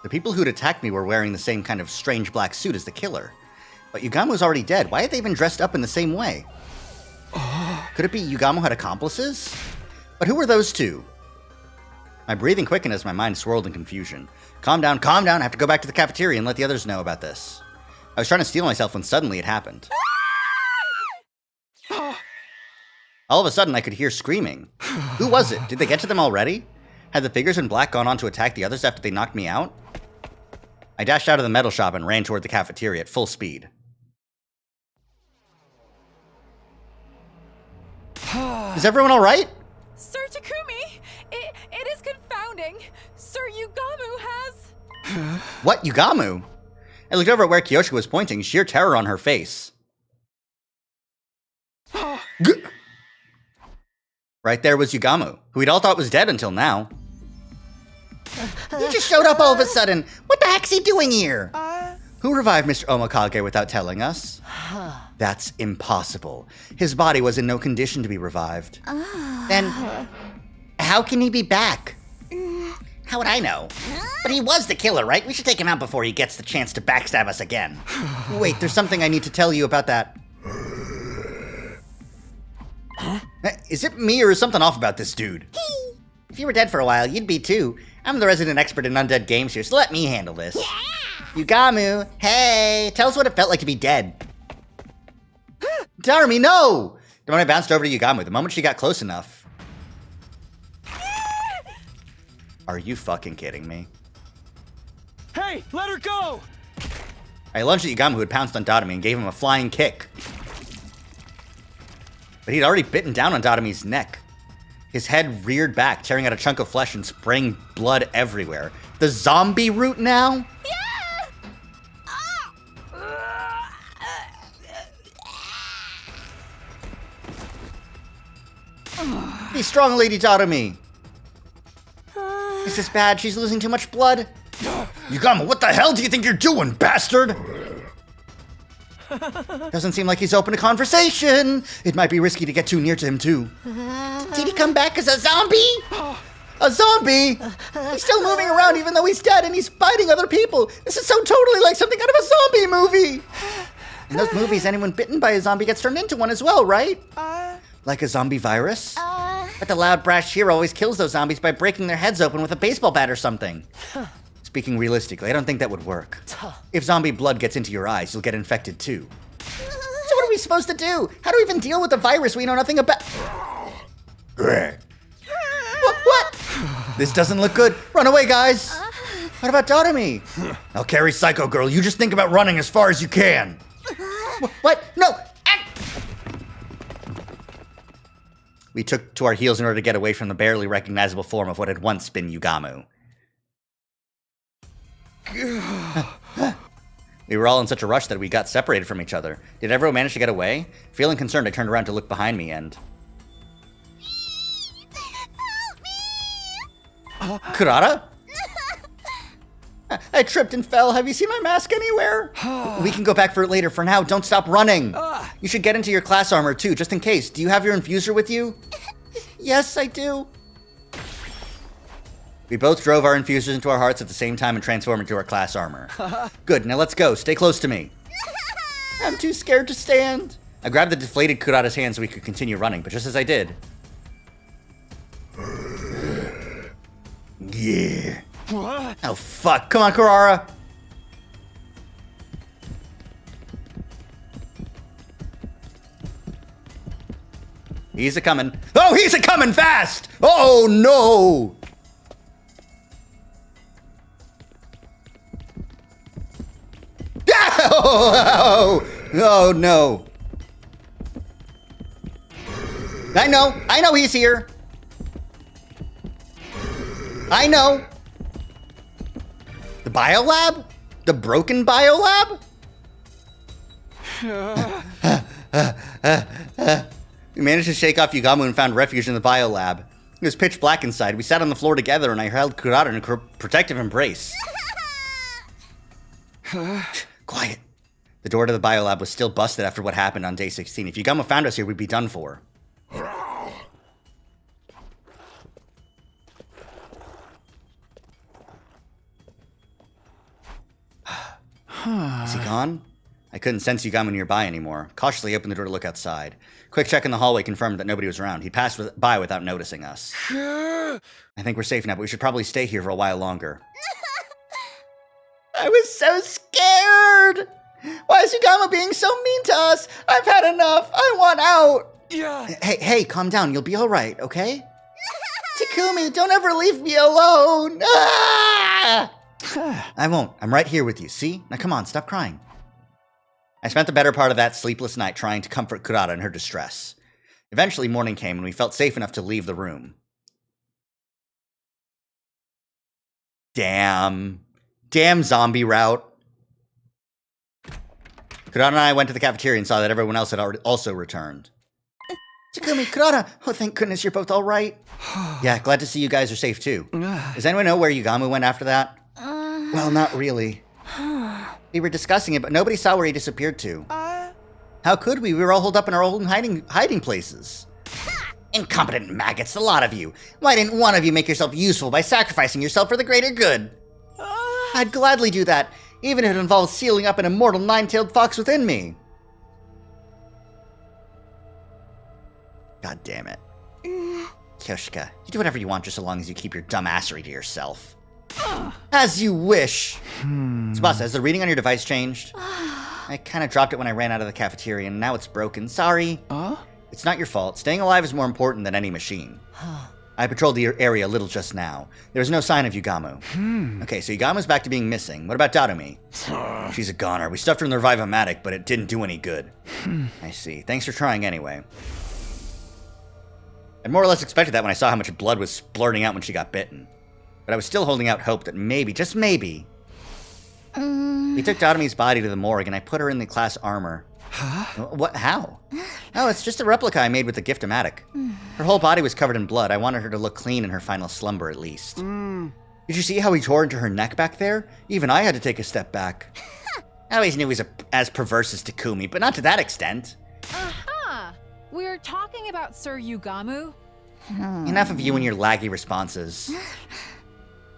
the people who'd attacked me were wearing the same kind of strange black suit as the killer. But Yugamo was already dead. Why had they been dressed up in the same way? Could it be Yugamo had accomplices? But who were those two? My breathing quickened as my mind swirled in confusion. Calm down, I have to go back to the cafeteria and let the others know about this. I was trying to steel myself when suddenly it happened. All of a sudden, I could hear screaming. Who was it? Did they get to them already? Had the figures in black gone on to attack the others after they knocked me out? I dashed out of the metal shop and ran toward the cafeteria at full speed. Is everyone all right? Sir Takumi, it is confounding. Sir Yugamo has... What, Yugamo? I looked over at where Kyoshiko was pointing, sheer terror on her face. Right there was Yugamo, who we'd all thought was dead until now. He just showed up all of a sudden. What the heck's he doing here? Who revived Mr. Omokage without telling us? That's impossible. His body was in no condition to be revived. Then, how can he be back? How would I know? But he was the killer, right? We should take him out before he gets the chance to backstab us again. Wait, there's something I need to tell you about that. Is it me or is something off about this dude? If you were dead for a while, you'd be too. I'm the resident expert in undead games here, so let me handle this. Yugamo, hey, tell us what it felt like to be dead. Darumi, no! Then when I bounced over to Yugamo, the moment she got close enough. Are you fucking kidding me? Hey, let her go! I lunged at Yugamo, who had pounced on Darumi, and gave him a flying kick. But he'd already bitten down on Darumi's neck. His head reared back, tearing out a chunk of flesh and spraying blood everywhere. The zombie route now? Be strong, Lady Darumi. Is this bad? She's losing too much blood. Yugamo, what the hell do you think you're doing, bastard? Doesn't seem like he's open to conversation. It might be risky to get too near to him, too. Did he come back as a zombie? A zombie? He's still moving around even though he's dead and he's biting other people. This is so totally like something out of a zombie movie. In those movies, anyone bitten by a zombie gets turned into one as well, right? Like a zombie virus? But the loud, brash hero always kills those zombies by breaking their heads open with a baseball bat or something. Speaking realistically, I don't think that would work. If zombie blood gets into your eyes, you'll get infected too. So what are we supposed to do? How do we even deal with the virus we know nothing about? What? This doesn't look good. Run away, guys. What about Darumi? I'll carry Psycho Girl. You just think about running as far as you can. What? No. We took to our heels in order to get away from the barely recognizable form of what had once been Yugamo. We were all in such a rush that we got separated from each other. Did everyone manage to get away? Feeling concerned, I turned around to look behind me and... Kurata? I tripped and fell. Have you seen my mask anywhere? We can go back for it later. For now, don't stop running. You should get into your class armor too, just in case. Do you have your infuser with you? Yes, I do. We both drove our infusers into our hearts at the same time and transformed into our class armor. Good, now let's go. Stay close to me. I'm too scared to stand. I grabbed the deflated Kurata's hand so we could continue running, but just as I did... Yeah. What? Oh, fuck. Come on, Kurara. He's a-coming. Oh, he's a-coming fast! Oh, no! Oh, no. I know he's here. I know. The biolab? The broken biolab? We managed to shake off Yugamo and found refuge in the biolab. It was pitch black inside. We sat on the floor together and I held Kurata in a protective embrace. Quiet. The door to the biolab was still busted after what happened on day 16. If Yugamo found us here, we'd be done for. Is he gone? I couldn't sense Yugamo nearby anymore. Cautiously opened the door to look outside. Quick check in the hallway confirmed that nobody was around. He passed by without noticing us. I think we're safe now, but we should probably stay here for a while longer. I was so scared! Why is Yugamo being so mean to us? I've had enough! I want out! Yeah. Hey, calm down. You'll be alright, okay? Takumi, don't ever leave me alone! Ah! I won't. I'm right here with you, see? Now come on, stop crying. I spent the better part of that sleepless night trying to comfort Kurata in her distress. Eventually morning came and we felt safe enough to leave the room. Damn zombie route. Kurata and I went to the cafeteria and saw that everyone else had also returned. Takumi, Kurata, oh thank goodness you're both alright. Yeah, glad to see you guys are safe too. Does anyone know where Yugamo went after that? Well, not really. We were discussing it, but nobody saw where he disappeared to. How could we? We were all holed up in our old hiding places. Incompetent maggots, the lot of you. Why didn't one of you make yourself useful by sacrificing yourself for the greater good? I'd gladly do that, even if it involves sealing up an immortal nine-tailed fox within me. God damn it. Kyoshika, you do whatever you want just so long as you keep your dumbassery to yourself. As you wish. Tsubasa, has the reading on your device changed? I kind of dropped it when I ran out of the cafeteria, and now it's broken. Sorry. It's not your fault. Staying alive is more important than any machine. I patrolled the area a little just now. There was no sign of Yugamo. Okay, so Yugamo's back to being missing. What about Darumi? She's a goner. We stuffed her in the Revive-O-Matic, but it didn't do any good. I see. Thanks for trying anyway. I more or less expected that when I saw how much blood was splurting out when she got bitten. But I was still holding out hope that maybe, just maybe... We took Darumi's body to the morgue and I put her in the class armor. Huh? What? How? Oh, it's just a replica I made with the Gift-O-Matic. Her whole body was covered in blood. I wanted her to look clean in her final slumber, at least. Did you see how he tore into her neck back there? Even I had to take a step back. I always knew he was as perverse as Takumi, but not to that extent. Aha! We're talking about Sir Yugamo? Enough of you and your laggy responses.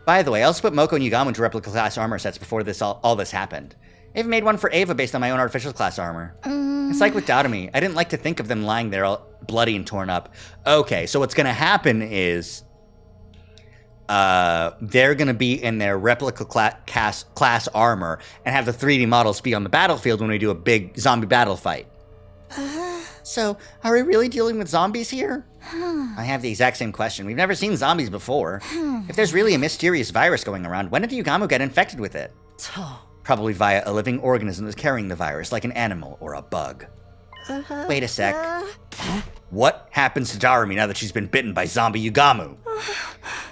By the way, I also put Moko and Yugamo into replica class armor sets before all this happened. I even made one for Ava based on my own artificial class armor. It's like with Darumi. I didn't like to think of them lying there all bloody and torn up. Okay, so what's gonna happen is... they're gonna be in their replica class armor and have the 3D models be on the battlefield when we do a big zombie battle fight. So, are we really dealing with zombies here? I have the exact same question. We've never seen zombies before. If there's really a mysterious virus going around, when did Yugamo get infected with it? Probably via a living organism that's carrying the virus, like an animal or a bug. Wait a sec. What happens to Darumi now that she's been bitten by zombie Yugamo?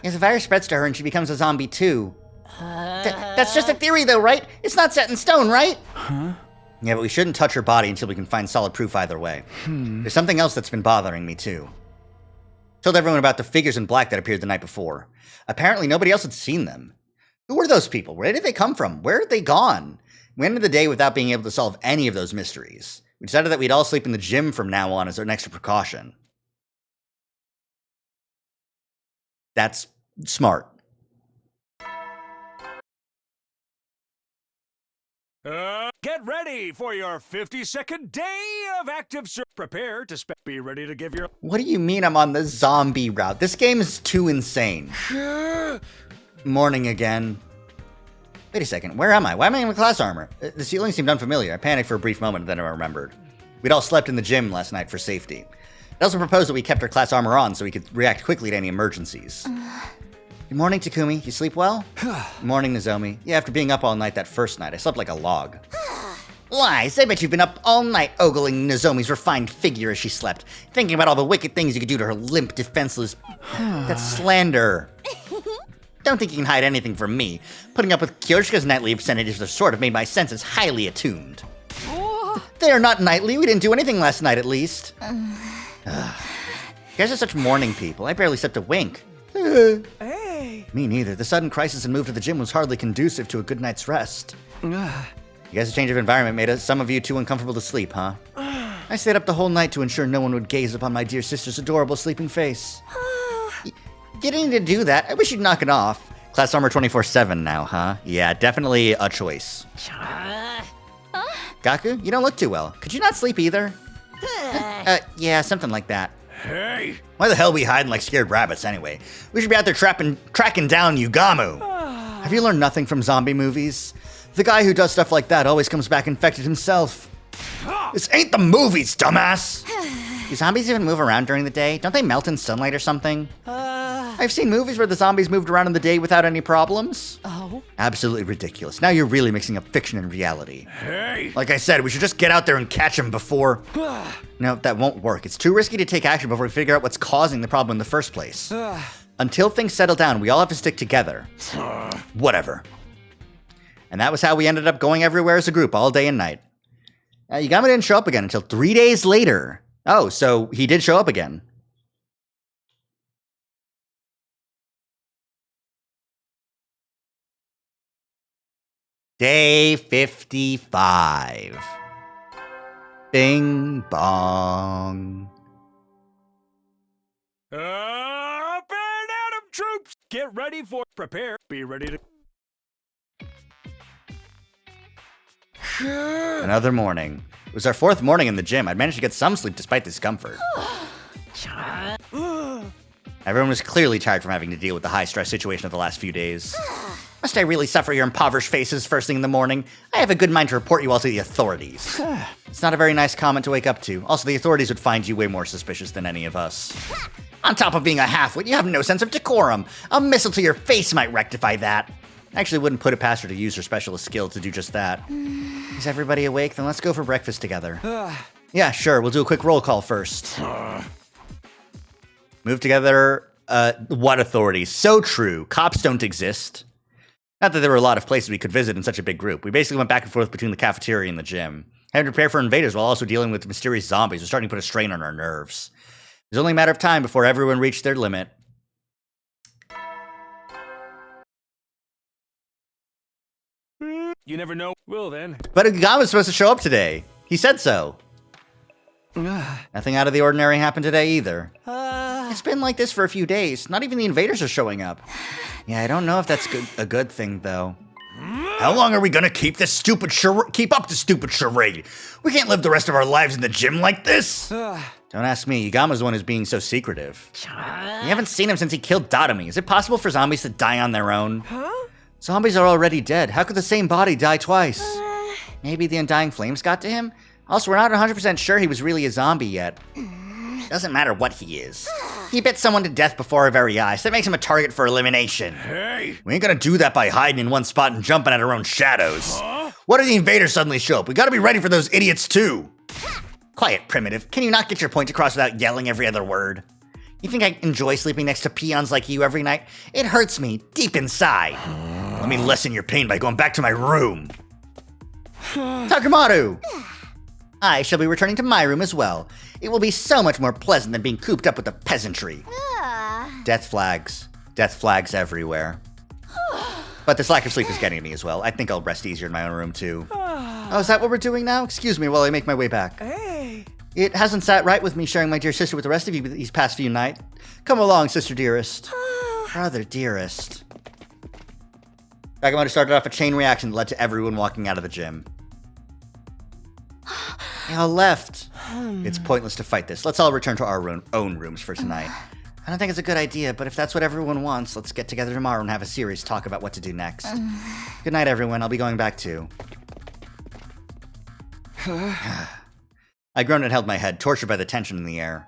If the virus spreads to her and she becomes a zombie too. That's just a theory though, right? It's not set in stone, right? Yeah, but we shouldn't touch her body until we can find solid proof either way. There's something else that's been bothering me too. Told everyone about the figures in black that appeared the night before. Apparently nobody else had seen them. Who were those people? Where did they come from? Where had they gone? We ended the day without being able to solve any of those mysteries. We decided that we'd all sleep in the gym from now on as an extra precaution. That's smart. Get ready for your 52nd day of active service. Prepare to be ready to give your... What do you mean I'm on the zombie route? This game is too insane. Morning again. Wait a second, where am I? Why am I in class armor? The ceiling seemed unfamiliar. I panicked for a brief moment, then I remembered. We'd all slept in the gym last night for safety. I also proposed that we kept our class armor on so we could react quickly to any emergencies. Good morning, Takumi. You sleep well? Morning, Nozomi. Yeah, after being up all night that first night, I slept like a log. Lies! I bet you've been up all night ogling Nozomi's refined figure as she slept, thinking about all the wicked things you could do to her limp, defenseless... That's slander. Don't think you can hide anything from me. Putting up with Kyoshika's nightly obscenities have sort of made my senses highly attuned. They are not nightly. We didn't do anything last night, at least. You guys are such morning people. I barely slept a wink. Hey. Me neither. The sudden crisis and move to the gym was hardly conducive to a good night's rest. You guys' change of environment made some of you too uncomfortable to sleep, huh? I stayed up the whole night to ensure no one would gaze upon my dear sister's adorable sleeping face. Getting to do that, I wish you'd knock it off. Class armor 24/7 now, huh? Yeah, definitely a choice. Gaku, you don't look too well. Could you not sleep either? Yeah, something like that. Hey! Why the hell are we hiding like scared rabbits anyway? We should be out there tracking down Yugamu. Have you learned nothing from zombie movies? The guy who does stuff like that always comes back infected himself. This ain't the movies, dumbass! Do zombies even move around during the day? Don't they melt in sunlight or something? I've seen movies where the zombies moved around in the day without any problems. Oh? Absolutely ridiculous. Now you're really mixing up fiction and reality. Hey! Like I said, we should just get out there and catch him before... No, that won't work. It's too risky to take action before we figure out what's causing the problem in the first place. Until things settle down, we all have to stick together. Whatever. And that was how we ended up going everywhere as a group all day and night. Yugama didn't show up again until 3 days later. Oh, so he did show up again. Day 55. Bing bong. Up and at 'em, troops! Get ready for... Prepare. Be ready to... Another morning. It was our 4th morning in the gym. I'd managed to get some sleep despite discomfort. Everyone was clearly tired from having to deal with the high-stress situation of the last few days. Must I really suffer your impoverished faces first thing in the morning? I have a good mind to report you all to the authorities. It's not a very nice comment to wake up to. Also, the authorities would find you way more suspicious than any of us. On top of being a halfwit, you have no sense of decorum. A missile to your face might rectify that. I actually wouldn't put it past her to use her specialist skill to do just that. Is everybody awake? Then let's go for breakfast together. Yeah, sure. We'll do a quick roll call first. Move together. What authorities? So true. Cops don't exist. Not that there were a lot of places we could visit in such a big group. We basically went back and forth between the cafeteria and the gym. Having to prepare for invaders while also dealing with mysterious zombies was starting to put a strain on our nerves. It was only a matter of time before everyone reached their limit. You never know. Well then. But Yugama was supposed to show up today. He said so. Nothing out of the ordinary happened today either. It's been like this for a few days. Not even the invaders are showing up. Yeah, I don't know if that's a good thing, though. How long are we gonna keep up this stupid charade? We can't live the rest of our lives in the gym like this. Don't ask me. Yugama's the one who's being so secretive. You haven't seen him since he killed Dadami. Is it possible for zombies to die on their own? Zombies are already dead. How could the same body die twice? Maybe the undying flames got to him? Also, we're not 100% sure he was really a zombie yet. Doesn't matter what he is. He bit someone to death before our very eyes. That makes him a target for elimination. Hey! We ain't gonna do that by hiding in one spot and jumping at our own shadows. What if the invaders suddenly show up? We gotta be ready for those idiots too. Quiet, primitive. Can you not get your point across without yelling every other word? You think I enjoy sleeping next to peons like you every night? It hurts me deep inside. Let me lessen your pain by going back to my room. Takamaru! I shall be returning to my room as well. It will be so much more pleasant than being cooped up with the peasantry. Death flags. Death flags everywhere. But this lack of sleep is getting me as well. I think I'll rest easier in my own room too. Oh, is that what we're doing now? Excuse me while I make my way back. Hey. It hasn't sat right with me sharing my dear sister with the rest of you these past few nights. Come along, sister dearest. Brother dearest. Bagamoto started off a chain reaction that led to everyone walking out of the gym. They all left. It's pointless to fight this. Let's all return to our own rooms for tonight. I don't think it's a good idea, but if that's what everyone wants, let's get together tomorrow and have a serious talk about what to do next. Good night, everyone. I'll be going back too. I groaned and held my head, tortured by the tension in the air.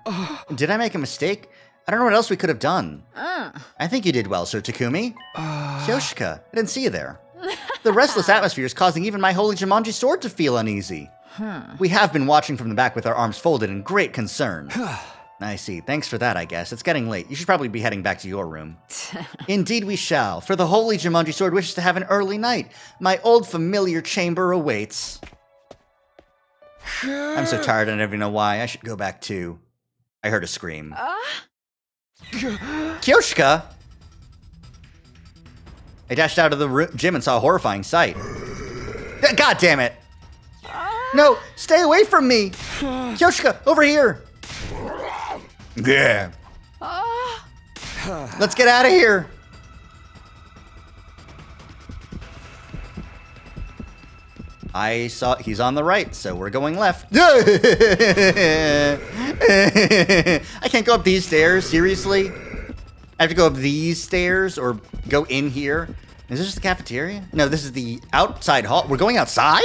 Did I make a mistake? I don't know what else we could have done. I think you did well, Sir Takumi. Kyoshika, I didn't see you there. The restless atmosphere is causing even my holy Jumanji sword to feel uneasy. We have been watching from the back with our arms folded in great concern. I see. Thanks for that, I guess. It's getting late. You should probably be heading back to your room. Indeed we shall, for the holy Jumanji sword wishes to have an early night. My old familiar chamber awaits. I'm so tired I don't even know why. I should go back too. I heard a scream. Kyoshika! I dashed out of the gym and saw a horrifying sight. God damn it. No, stay away from me. Kyoshika, over here. Yeah. Let's get out of here. I saw he's on the right, so we're going left. I can't go up these stairs, seriously? I have to go up these stairs or go in here? Is this just the cafeteria? No, this is the outside hall. We're going outside?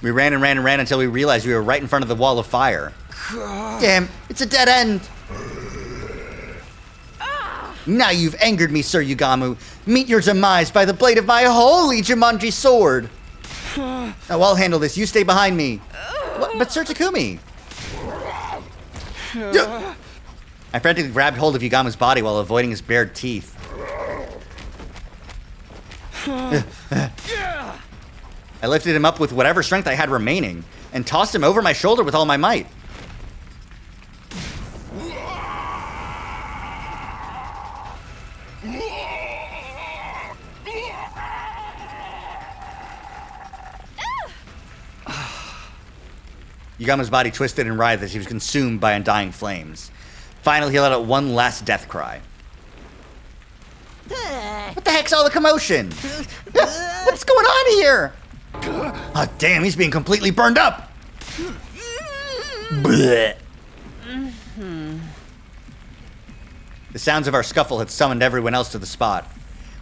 We ran and ran and ran until we realized we were right in front of the wall of fire. Damn, it's a dead end. Now you've angered me, Sir Yugamu. Meet your demise by the blade of my holy Jumanji sword. Now I'll handle this. You stay behind me. What? But Sir Takumi. I frantically grabbed hold of Yugamu's body while avoiding his bared teeth. I lifted him up with whatever strength I had remaining and tossed him over my shoulder with all my might. Yugamu's body twisted and writhed as he was consumed by undying flames. Finally, he let out one last death cry. What the heck's all the commotion? What's going on here? Oh, damn, he's being completely burned up. Blech. The sounds of our scuffle had summoned everyone else to the spot.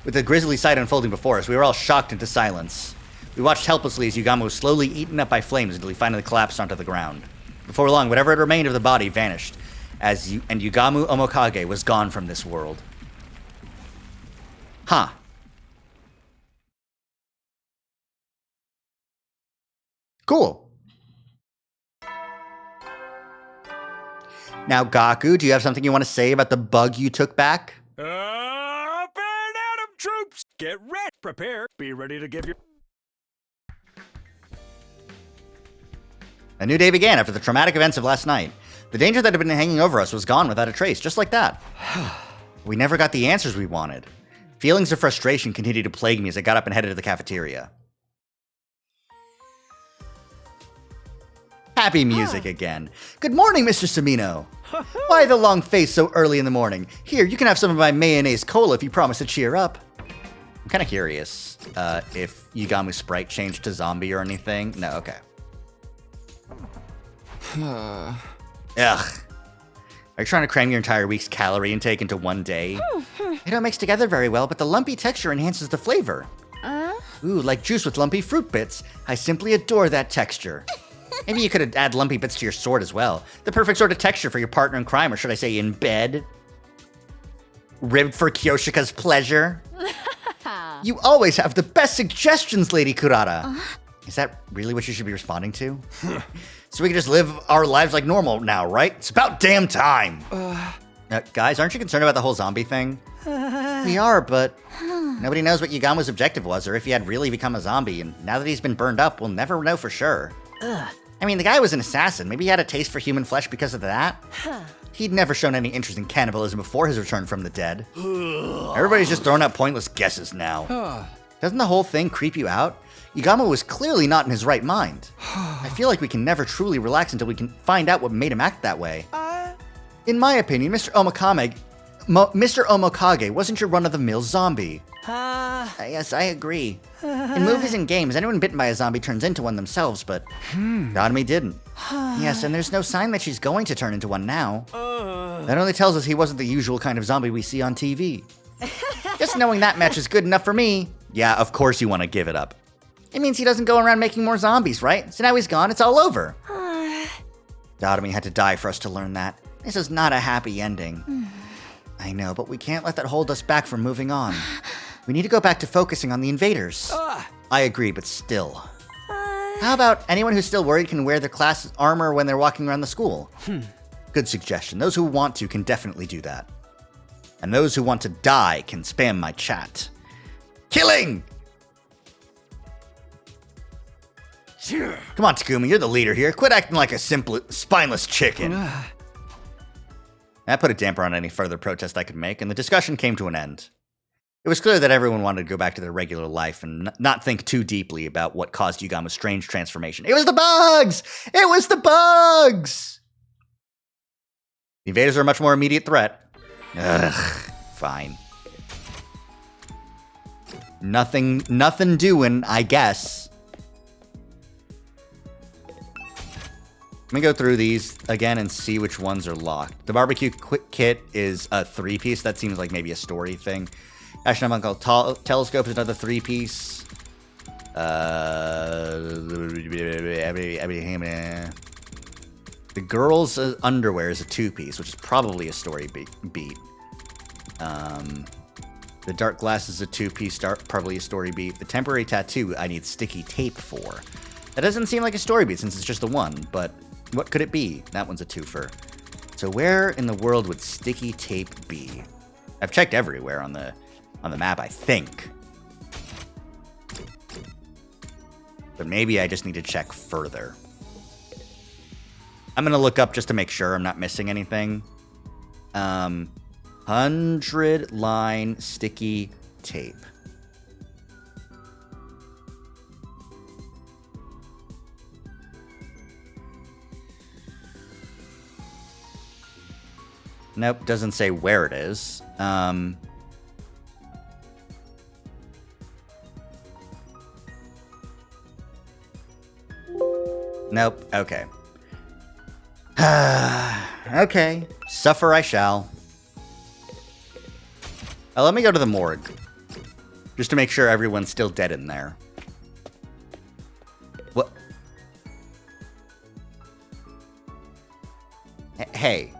With the grisly sight unfolding before us, we were all shocked into silence. We watched helplessly as Yugamu was slowly eaten up by flames until he finally collapsed onto the ground. Before long, whatever had remained of the body vanished, and Yugamu Omokage was gone from this world. Huh. Cool. Now, Gaku, do you have something you want to say about the bug you took back? Up and at 'em, troops! Get ready, prepare, be ready to give your... A new day began after the traumatic events of last night. The danger that had been hanging over us was gone without a trace, just like that. We never got the answers we wanted. Feelings of frustration continued to plague me as I got up and headed to the cafeteria. Happy music again. Good morning, Mr. Samino. Why the long face so early in the morning? Here, you can have some of my mayonnaise cola if you promise to cheer up. I'm kind of curious if Yugamu's sprite changed to zombie or anything. No, okay. Ugh. Are you trying to cram your entire week's calorie intake into one day? They don't mix together very well, but the lumpy texture enhances the flavor. Ooh, like juice with lumpy fruit bits. I simply adore that texture. Maybe you could add lumpy bits to your sword as well. The perfect sort of texture for your partner in crime, or should I say in bed? Ribbed for Kyoshika's pleasure? You always have the best suggestions, Lady Kurata. Is that really what you should be responding to? So we can just live our lives like normal now, right? It's about damn time. Guys, aren't you concerned about the whole zombie thing? We are, but nobody knows what Yugamu's objective was or if he had really become a zombie, and now that he's been burned up, we'll never know for sure. I mean, the guy was an assassin. Maybe he had a taste for human flesh because of that. He'd never shown any interest in cannibalism before his return from the dead. Everybody's just throwing out pointless guesses now. Doesn't the whole thing creep you out? Yugamu was clearly not in his right mind. I feel like we can never truly relax until we can find out what made him act that way. In my opinion, Mr. Omokage wasn't your run-of-the-mill zombie. Yes, I agree. In movies and games, anyone bitten by a zombie turns into one themselves, but Nanami didn't. Yes, and there's no sign that she's going to turn into one now. That only tells us he wasn't the usual kind of zombie we see on TV. Just knowing that much is good enough for me. Yeah, of course you want to give it up. It means he doesn't go around making more zombies, right? So now he's gone, it's all over. Nanami had to die for us to learn that. This is not a happy ending. I know, but we can't let that hold us back from moving on. We need to go back to focusing on the invaders. I agree, but still. How about anyone who's still worried can wear their class armor when they're walking around the school? Good suggestion. Those who want to can definitely do that. And those who want to die can spam my chat. Killing! Come on, Takumi, you're the leader here. Quit acting like a simple, spineless chicken. That put a damper on any further protest I could make, and the discussion came to an end. It was clear that everyone wanted to go back to their regular life and not think too deeply about what caused Yugama's strange transformation. It was the bugs! It was the bugs! The invaders are a much more immediate threat. Ugh, fine. Nothing doing, I guess. Let me go through these again and see which ones are locked. The barbecue kit is a 3-piece. That seems like maybe a story thing. Astronomical telescope is another 3-piece. The girl's underwear is a 2-piece, which is probably a story beat. The dark glass is a 2-piece, probably a story beat. The temporary tattoo I need sticky tape for. That doesn't seem like a story beat since it's just the one, but what could it be? That one's a twofer. So where in the world would sticky tape be? I've checked everywhere on the map, I think. But maybe I just need to check further. I'm gonna look up just to make sure I'm not missing anything. 100-line sticky tape. Nope, doesn't say where it is. Nope, okay. Okay, suffer I shall. Let me go to the morgue. Just to make sure everyone's still dead in there. What? Hey.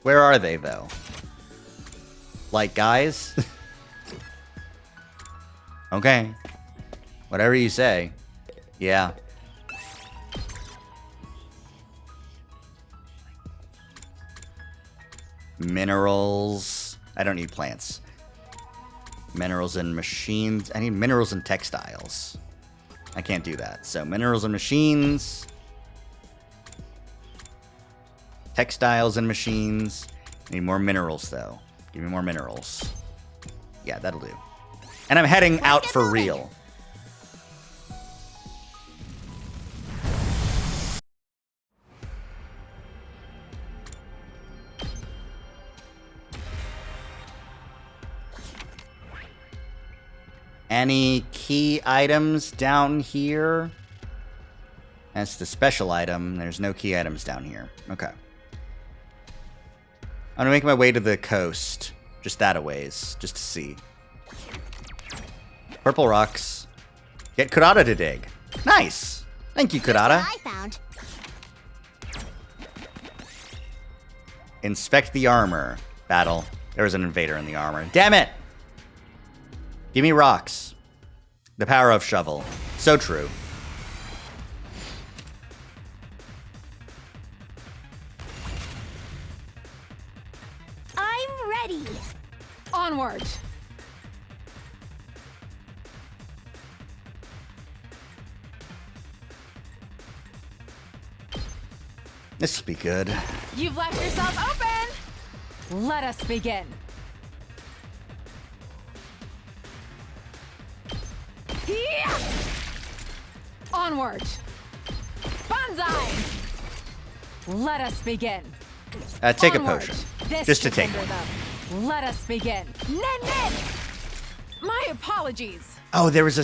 Where are they, though? Like, guys? Okay. Whatever you say. Yeah. Minerals. I don't need plants. Minerals and machines. I need minerals and textiles. I can't do that. So minerals and machines. Textiles and machines. I need more minerals, though. Give me more minerals. Yeah, that'll do. And I'm heading out for real. Any key items down here? That's the special item. There's no key items down here. Okay. I'm gonna make my way to the coast. Just that a ways. Just to see. Purple rocks. Get Kurata to dig. Nice! Thank you, Kurata. I found. Inspect the armor. Battle. There was an invader in the armor. Damn it! Give me rocks. The power of shovel. So true. I'm ready. Onward. This will be good. You've left yourself open. Let us begin. Yeah! Onward. Banzai. Let us begin. Take Onward. a potion. This Just to should take hinder one. them. Let us begin. Nen. My apologies. Oh, there was a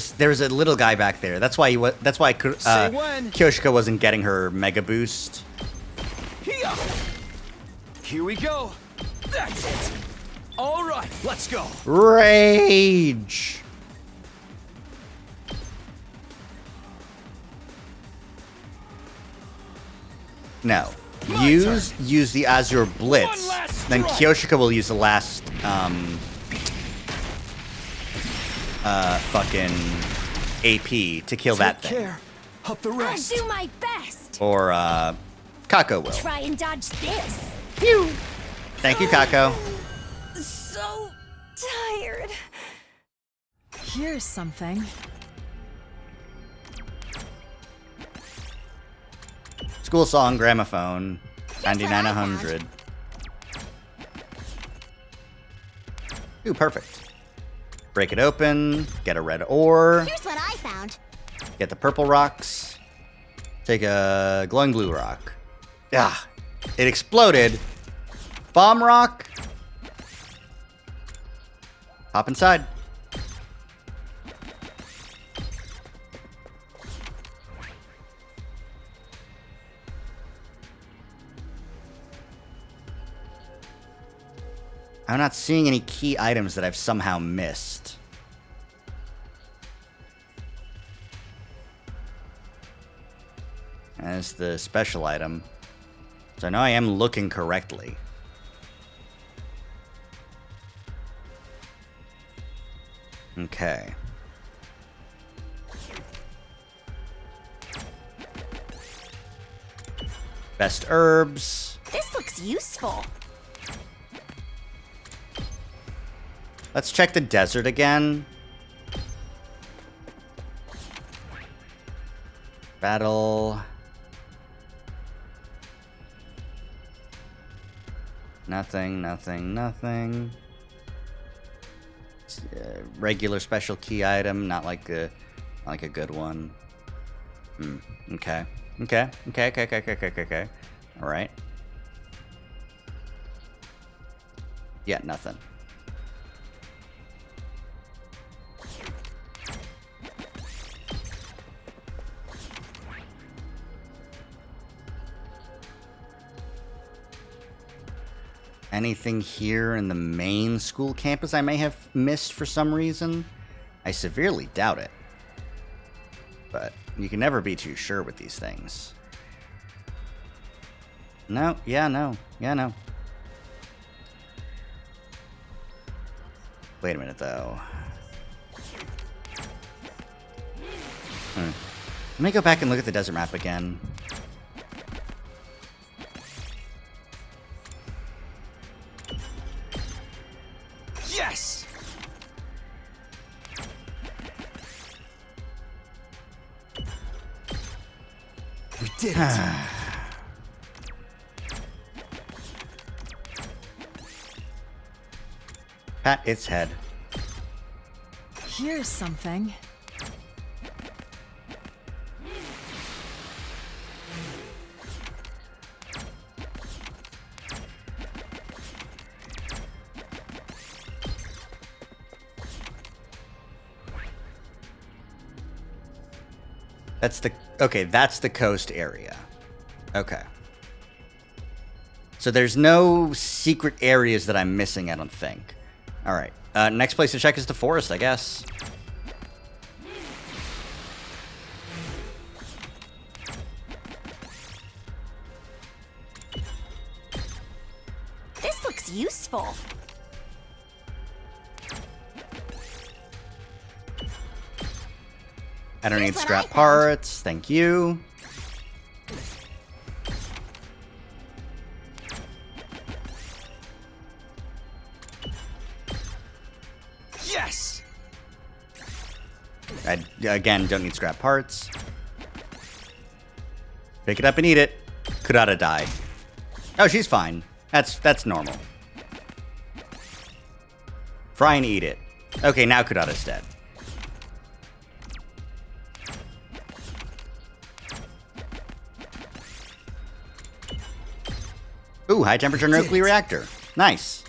little guy back there. That's why Kyoshika wasn't getting her mega boost. Here we go. That's it. All right, let's go. Rage. No. Use the Azure Blitz. Then Kyoshika will use the last fucking AP to kill that thing. Up the rest. I'll do my best. Or Kako will. Try and dodge this. Phew. Thank you, Kako. So tired. Here's something. School song, gramophone, 99 100. Ooh, perfect. Break it open, get a red ore, Here's what I found. get the purple rocks, take a glowing blue rock. Ah, it exploded. Bomb rock. Hop inside. I'm not seeing any key items that I've somehow missed. As the special item. So I know I am looking correctly. Okay. Best herbs. This looks useful. Let's check the desert again. Battle. Nothing, nothing, nothing. Regular special key item, not like a good one. Okay. Okay. All right. Yeah, nothing. Anything here in the main school campus I may have missed for some reason? I severely doubt it. But you can never be too sure with these things. No, yeah, no. Wait a minute, though. Let me go back and look at the desert map again. Yes! We did it. Pat its head. Here's something. That's the coast area. Okay. So there's no secret areas that I'm missing, I don't think. All right. Next place to check is the forest, I guess. This looks useful. I don't need scrap parts. Thank you. Yes! I, again, don't need scrap parts. Pick it up and eat it. Kurata died. Oh, she's fine. That's normal. Fry and eat it. Okay, now Kurata's dead. Ooh, high temperature nuclear reactor. Nice.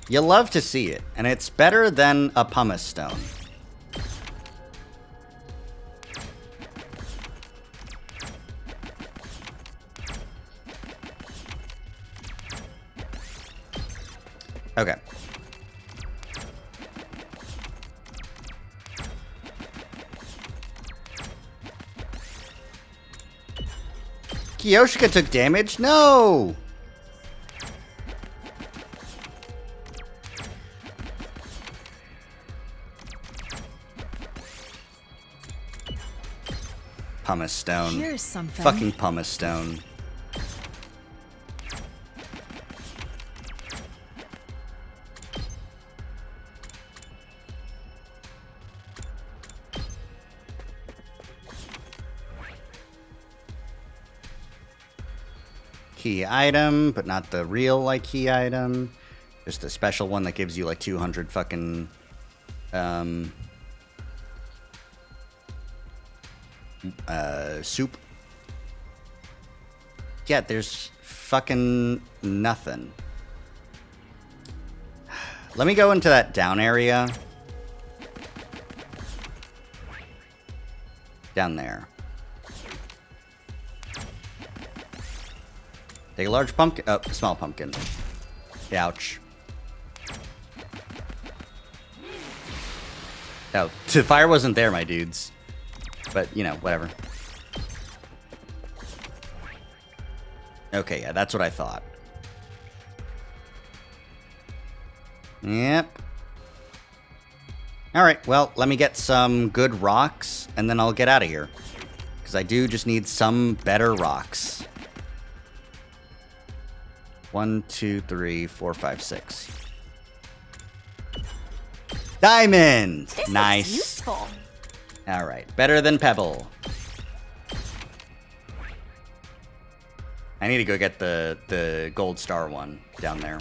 You love to see it, and it's better than a pumice stone. Okay. Kiyoshika took damage? No! Pumice stone. Here's something. Fucking pumice stone. Key item, but not the real key item. Just a special one that gives you like 200 fucking soup. Yeah, there's fucking nothing. Let me go into that down area. Down there. Take a large pumpkin. Oh, small pumpkin. Ouch. Oh, the fire wasn't there, my dudes. But, you know, whatever. Okay, yeah, that's what I thought. Yep. Alright, well, let me get some good rocks, and then I'll get out of here. Because I do just need some better rocks. 1, 2, 3, 4, 5, 6. Diamond! This nice. is useful. Alright, better than Pebble. I need to go get the gold star one down there.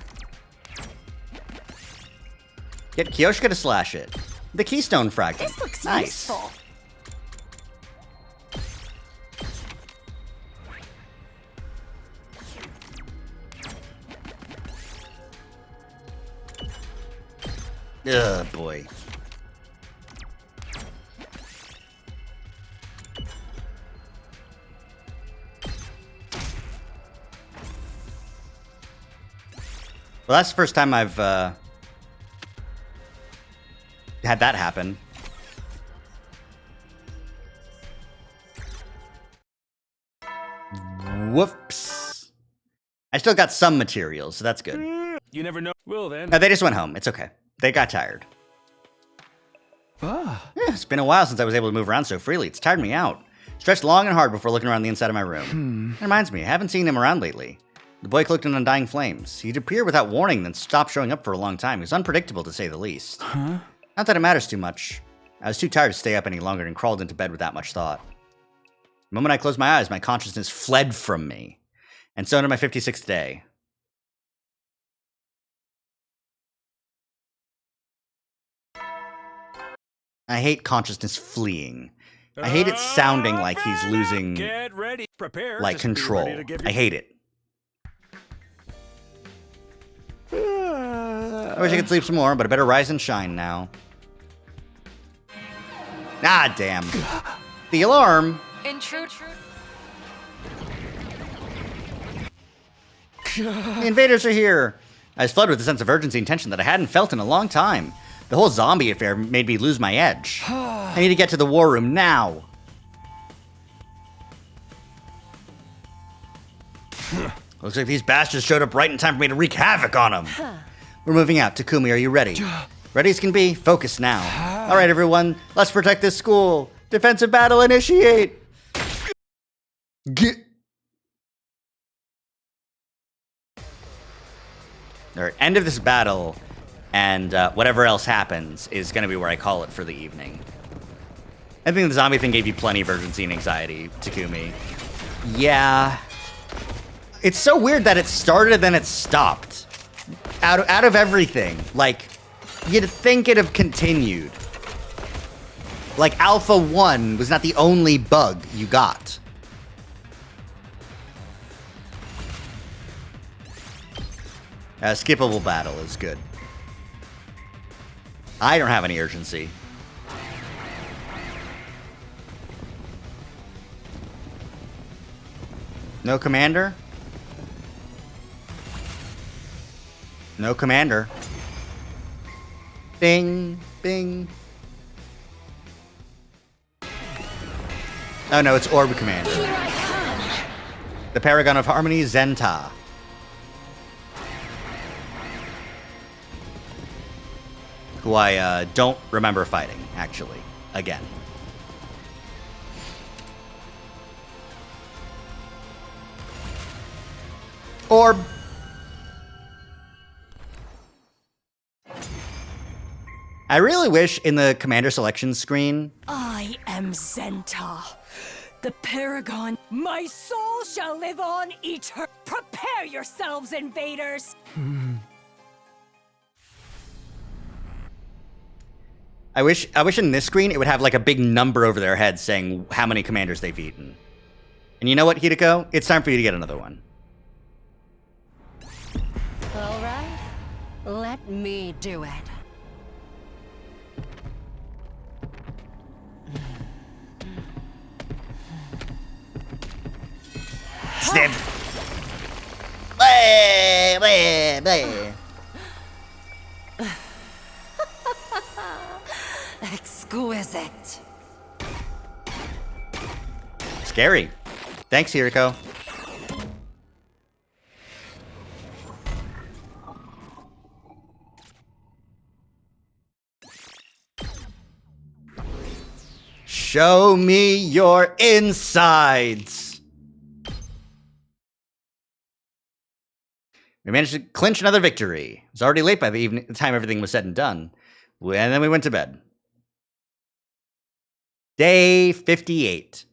Get Kyoshka to slash it. The Keystone Fragment. This looks nice. useful. Ugh, boy. Well, that's the first time I've had that happen. Whoops. I still got some materials, so that's good. You never know. Well then. No, they just went home. It's okay. They got tired. Yeah, it's been a while since I was able to move around so freely. It's tired me out. Stretched long and hard before looking around the inside of my room. It reminds me, I haven't seen him around lately. The boy clicked on Undying Flames. He'd appear without warning, then stop showing up for a long time. He was unpredictable, to say the least. Huh? Not that it matters too much. I was too tired to stay up any longer and crawled into bed without much thought. The moment I closed my eyes, my consciousness fled from me. And so into my 56th day. I hate consciousness fleeing. I hate it sounding like he's losing, Get ready. Prepare. like, Just be control. ready to give I hate it. I wish I could sleep some more, but I better rise and shine now. Ah, damn. The alarm. Intrude. The invaders are here. I was flooded with a sense of urgency and tension that I hadn't felt in a long time. The whole zombie affair made me lose my edge. I need to get to the war room now. Looks like these bastards showed up right in time for me to wreak havoc on them. We're moving out. Takumi, are you ready? Ready as can be. Focus now. All right, everyone. Let's protect this school. Defensive battle initiate. Get. All right, end of this battle, and whatever else happens is going to be where I call it for the evening. I think the zombie thing gave you plenty of urgency and anxiety, Takumi. Yeah. It's so weird that it started and then it stopped. Out of everything. Like, you'd think it'd have continued. Like, Alpha 1 was not the only bug you got. Skippable battle is good. I don't have any urgency. No commander? No commander. Bing, bing. Oh no, it's Orb Commander. The Paragon of Harmony, Zenta. Who I don't remember fighting, actually, again. Orb. I really wish in the commander selection screen. I am Zenta, the Paragon. My soul shall live on eternally. Prepare yourselves, invaders. I wish in this screen it would have like a big number over their head saying how many commanders they've eaten. And you know what, Hideko? It's time for you to get another one. All right, let me do it. Snip. Bleh, bleh, bleh. Exquisite. Scary. Thanks, Hideko. Show me your insides. We managed to clinch another victory. It was already late by the time everything was said and done. And then we went to bed. Day 58.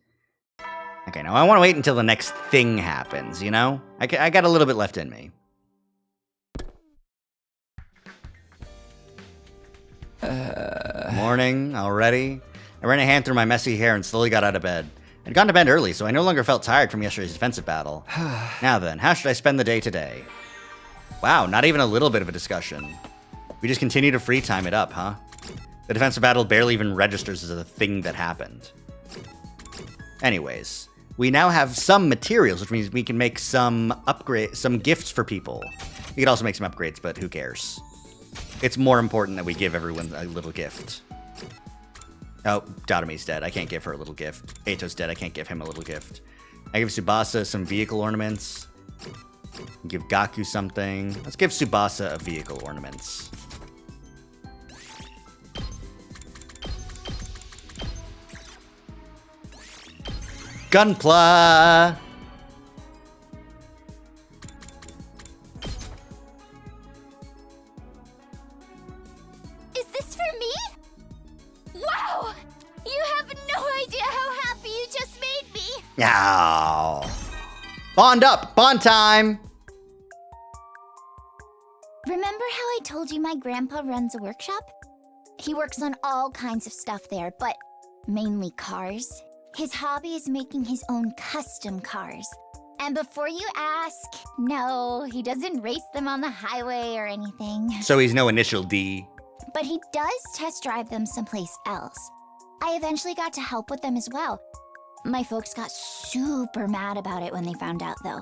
Okay, now I want to wait until the next thing happens, you know? I got a little bit left in me. Morning already. I ran a hand through my messy hair and slowly got out of bed. I'd gone to bed early, so I no longer felt tired from yesterday's defensive battle. Now then, how should I spend the day today? Wow, not even a little bit of a discussion. We just continue to free time it up, huh? The defensive battle barely even registers as a thing that happened. Anyways, we now have some materials, which means we can make some gifts for people. We could also make some upgrades, but who cares? It's more important that we give everyone a little gift. Oh, Dotami's dead. I can't give her a little gift. Eito's dead. I can't give him a little gift. I give Tsubasa some vehicle ornaments. Give Gaku something. Let's give Tsubasa a vehicle ornaments. Gunpla! Is this for me? Wow! You have no idea how happy you just made me! Yow. Bond up! Bond time! Remember how I told you my grandpa runs a workshop? He works on all kinds of stuff there, but mainly cars. His hobby is making his own custom cars. And before you ask, no, he doesn't race them on the highway or anything. So he's no initial D. But he does test drive them someplace else. I eventually got to help with them as well. My folks got super mad about it when they found out, though.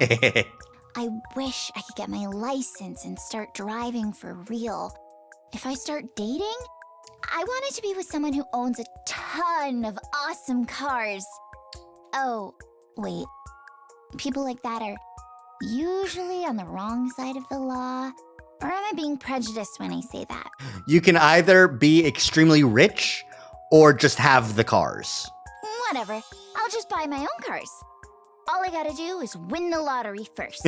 I wish I could get my license and start driving for real. If I start dating, I want it to be with someone who owns a ton of awesome cars. Oh, wait. People like that are usually on the wrong side of the law. Or am I being prejudiced when I say that? You can either be extremely rich or just have the cars. Whatever. I'll just buy my own cars. All I gotta do is win the lottery first.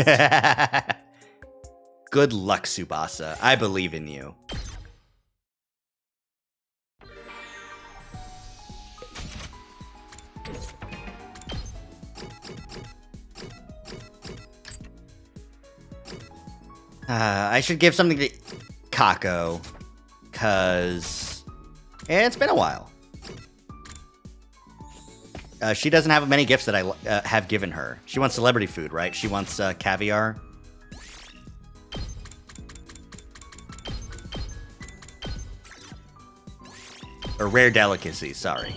Good luck, Tsubasa. I believe in you. I should give something to Kako, because it's been a while. She doesn't have many gifts that I have given her. She wants celebrity food, right? She wants caviar. Or rare delicacy, sorry.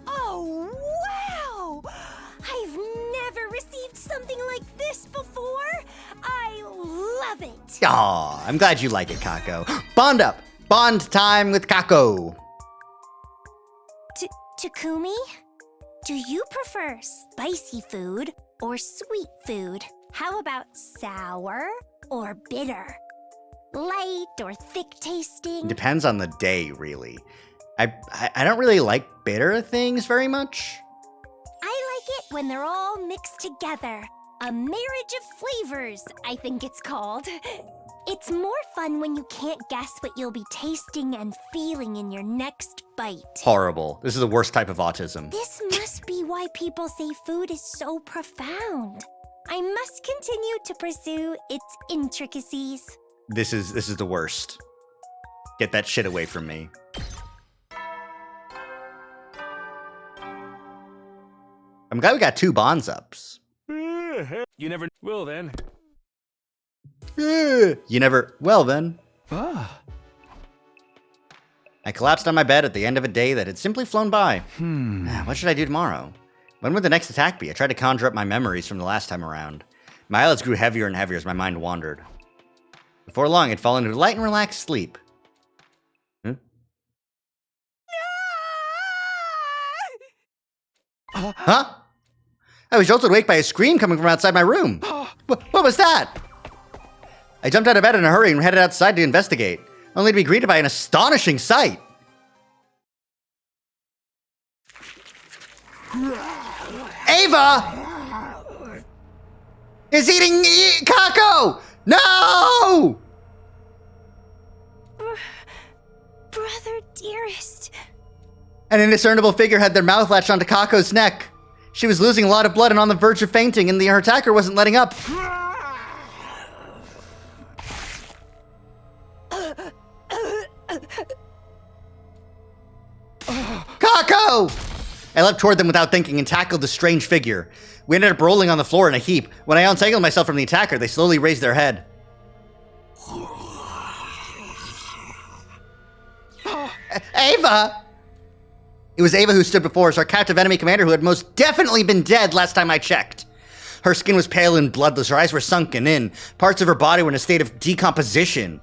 Oh, wow! I've never received something like this before. I love it. Aw, I'm glad you like it, Kako. Bond up! Bond time with Kako! Takumi? Do you prefer spicy food or sweet food? How about sour or bitter? Light or thick tasting? Depends on the day, really. I don't really like bitter things very much. I like it when they're all mixed together. A marriage of flavors, I think it's called. It's more fun when you can't guess what you'll be tasting and feeling in your next bite. Horrible. This is the worst type of autism. This must be why people say food is so profound. I must continue to pursue its intricacies. This is the worst. Get that shit away from me. I'm glad we got 2 bonds ups. You never will then. You never... Well, then. Ah. I collapsed on my bed at the end of a day that had simply flown by. What should I do tomorrow? When would the next attack be? I tried to conjure up my memories from the last time around. My eyelids grew heavier and heavier as my mind wandered. Before long, I'd fallen into light and relaxed sleep. Huh? I was jolted awake by a scream coming from outside my room. What was that? I jumped out of bed in a hurry and headed outside to investigate, only to be greeted by an astonishing sight. Ava is eating Kako! No! Brother dearest. An indiscernible figure had their mouth latched onto Kako's neck. She was losing a lot of blood and on the verge of fainting, and her attacker wasn't letting up. Kako! I leapt toward them without thinking and tackled the strange figure. We ended up rolling on the floor in a heap. When I untangled myself from the attacker, they slowly raised their head. Ava! It was Ava who stood before us, our captive enemy commander who had most definitely been dead last time I checked. Her skin was pale and bloodless, her eyes were sunken in, parts of her body were in a state of decomposition.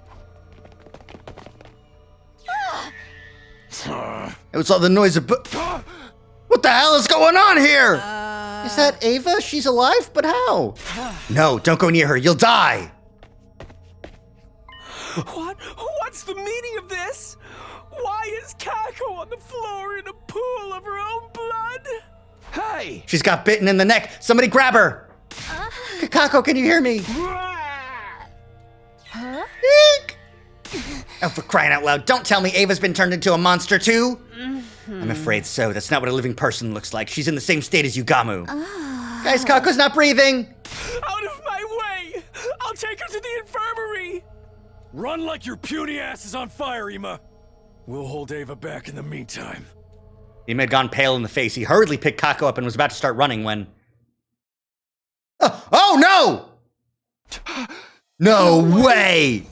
It was all the noise of... What the hell is going on here? Is that Ava? She's alive? But how? No, don't go near her. You'll die. What's the meaning of this? Why is Kako on the floor in a pool of her own blood? Hey! She's got bitten in the neck. Somebody grab her. Kako, can you hear me? Huh? Eek! Oh, for crying out loud, don't tell me Ava's been turned into a monster too? I'm afraid so. That's not what a living person looks like. She's in the same state as Yugamu. Guys, Kako's not breathing. Out of my way! I'll take her to the infirmary! Run like your puny ass is on fire, Ima. We'll hold Ava back in the meantime. Ima had gone pale in the face. He hurriedly picked Kako up and was about to start running when... Oh no! No way!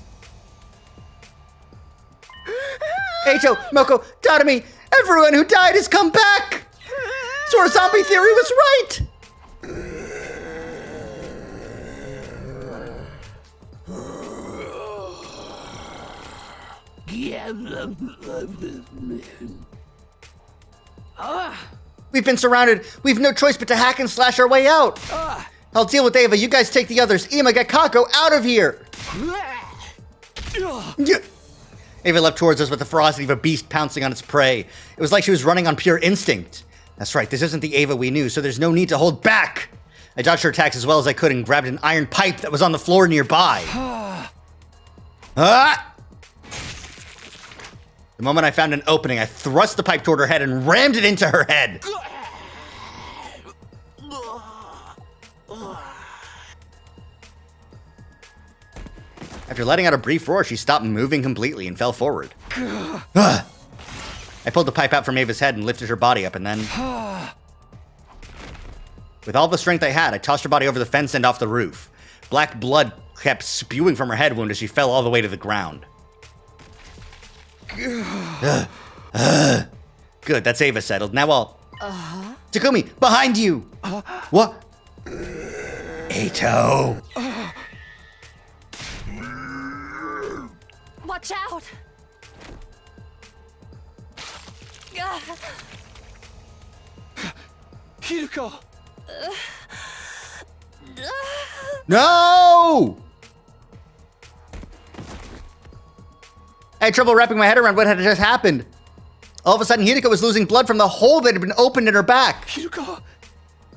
Eito, Moko, Tatami, everyone who died has come back! So our zombie theory was right! We've been surrounded. We've no choice but to hack and slash our way out. I'll deal with Ava. You guys take the others. Ima, get Kako out of here. Ava leapt towards us with the ferocity of a beast pouncing on its prey. It was like she was running on pure instinct. That's right, this isn't the Ava we knew, so there's no need to hold back. I dodged her attacks as well as I could and grabbed an iron pipe that was on the floor nearby. The moment I found an opening, I thrust the pipe toward her head and rammed it into her head. After letting out a brief roar, she stopped moving completely and fell forward. I pulled the pipe out from Ava's head and lifted her body up, and then... With all the strength I had, I tossed her body over the fence and off the roof. Black blood kept spewing from her head wound as she fell all the way to the ground. Good, that's Ava settled. Now I'll... Takumi, behind you! What? Eito! Watch out! Hiruko! No! I had trouble wrapping my head around what had just happened. All of a sudden, Hideko was losing blood from the hole that had been opened in her back. Hiruko!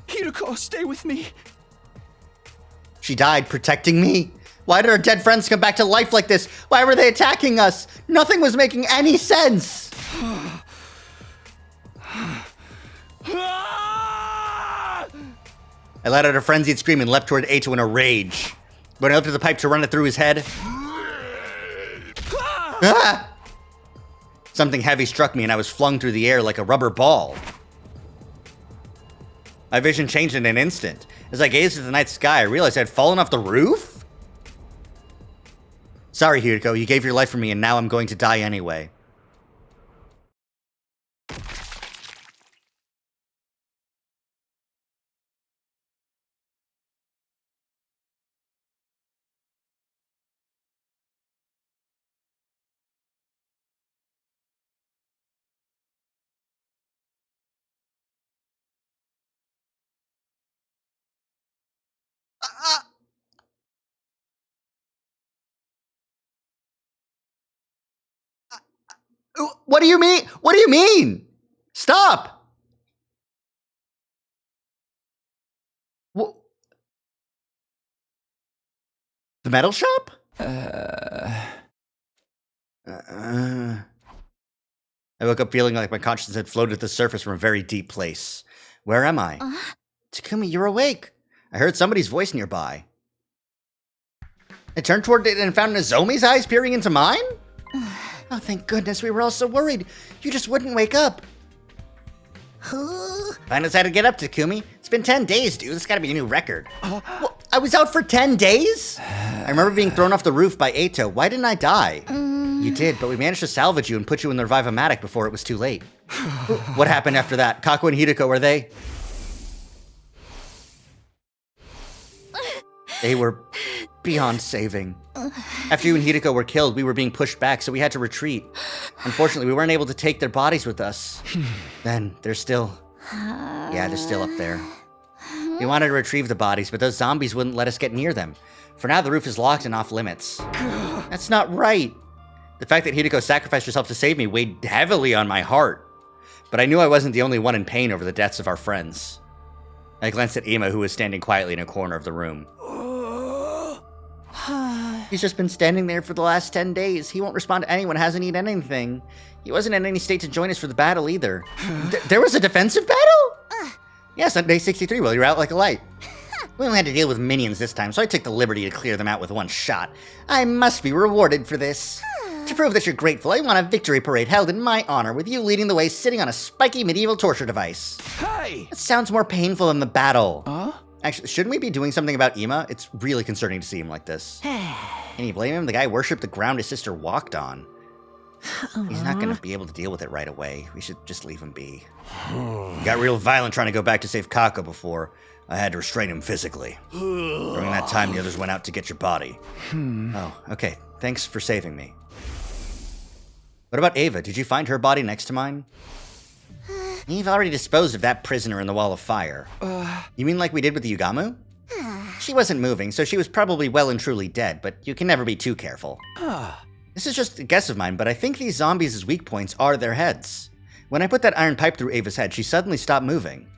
Hiruko, stay with me. She died protecting me. Why did our dead friends come back to life like this? Why were they attacking us? Nothing was making any sense. I I let out a frenzied scream and leapt toward Eito in a rage. When I lifted the pipe to run it through his head... Ah! Something heavy struck me and I was flung through the air like a rubber ball. My vision changed in an instant. As I gazed at the night sky, I realized I had fallen off the roof? Sorry, Hideko, you gave your life for me and now I'm going to die anyway. What do you mean? What do you mean? Stop! The metal shop? I woke up feeling like my consciousness had floated to the surface from a very deep place. Where am I? Takumi, you're awake. I heard somebody's voice nearby. I turned toward it and found Nozomi's eyes peering into mine? Oh, thank goodness, we were all so worried. You just wouldn't wake up. Find us how to get up, Takumi. It's been 10 days, dude. This gotta be a new record. Well, I was out for 10 days? I remember being thrown off the roof by Eito. Why didn't I die? You did, but we managed to salvage you and put you in the Revive-O-Matic before it was too late. What happened after that? Kaku and Hideko, were they? They were beyond saving. After you and Hideko were killed, we were being pushed back, so we had to retreat. Unfortunately, we weren't able to take their bodies with us. Then, they're still... Yeah, they're still up there. We wanted to retrieve the bodies, but those zombies wouldn't let us get near them. For now, the roof is locked and off limits. That's not right. The fact that Hideko sacrificed herself to save me weighed heavily on my heart. But I knew I wasn't the only one in pain over the deaths of our friends. I glanced at Ima, who was standing quietly in a corner of the room. He's just been standing there for the last 10 days. He won't respond to anyone, hasn't eaten anything. He wasn't in any state to join us for the battle either. There was a defensive battle? Yes, on day 63 while you were out like a light. We only had to deal with minions this time, so I took the liberty to clear them out with one shot. I must be rewarded for this. To prove that you're grateful, I want a victory parade held in my honor, with you leading the way sitting on a spiky medieval torture device. Hey! It sounds more painful than the battle. Actually, shouldn't we be doing something about Ima? It's really concerning to see him like this. Can you blame him? The guy worshipped the ground his sister walked on. He's not going to be able to deal with it right away. We should just leave him be. He got real violent trying to go back to save Kako before. I had to restrain him physically. During that time, the others went out to get your body. Oh, okay. Thanks for saving me. What about Ava? Did you find her body next to mine? You've already disposed of that prisoner in the Wall of Fire. You mean like we did with the Yugamu? She wasn't moving, so she was probably well and truly dead, but you can never be too careful. This is just a guess of mine, but I think these zombies' weak points are their heads. When I put that iron pipe through Ava's head, she suddenly stopped moving.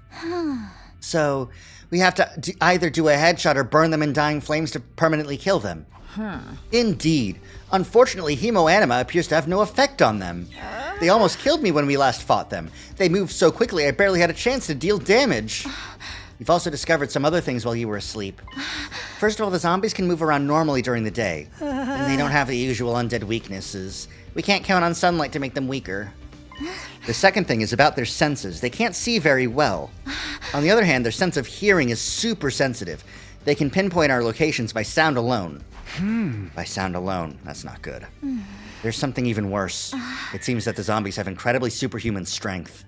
So, we have to either do a headshot or burn them in dying flames to permanently kill them. Indeed. Unfortunately, Hemoanima appears to have no effect on them. They almost killed me when we last fought them. They moved so quickly I barely had a chance to deal damage. We've also discovered some other things while you were asleep. First of all, the zombies can move around normally during the day, and they don't have the usual undead weaknesses. We can't count on sunlight to make them weaker. The second thing is about their senses. They can't see very well. On the other hand, their sense of hearing is super sensitive. They can pinpoint our locations by sound alone. By sound alone, that's not good. There's something even worse. It seems that the zombies have incredibly superhuman strength.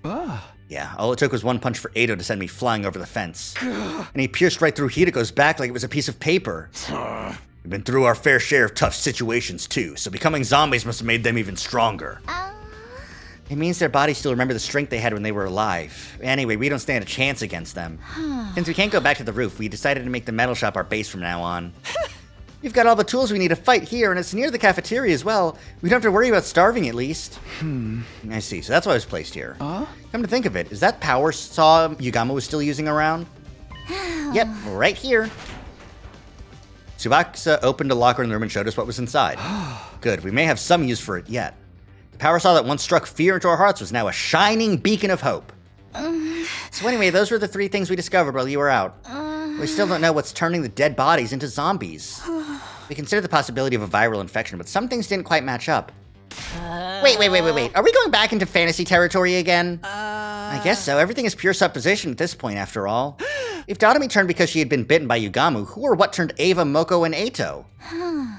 Yeah, all it took was one punch for Eito to send me flying over the fence. And he pierced right through Hideko's back like it was a piece of paper. We've been through our fair share of tough situations too, so becoming zombies must have made them even stronger. It means their bodies still remember the strength they had when they were alive. Anyway, we don't stand a chance against them. Since we can't go back to the roof, we decided to make the metal shop our base from now on. We've got all the tools we need to fight here, and it's near the cafeteria as well. We don't have to worry about starving, at least. I see, so that's why I was placed here. Come to think of it, is that power saw Yugamu was still using around? Yep, right here. Tsubasa opened a locker in the room and showed us what was inside. Good, we may have some use for it yet. The power saw that once struck fear into our hearts was now a shining beacon of hope. So anyway, those were the 3 things we discovered while you were out. We still don't know what's turning the dead bodies into zombies. We considered the possibility of a viral infection, but some things didn't quite match up. Wait. Are we going back into fantasy territory again? I guess so. Everything is pure supposition at this point, after all. If Dotami turned because she had been bitten by Yugamu, who or what turned Ava, Moko, and Eito?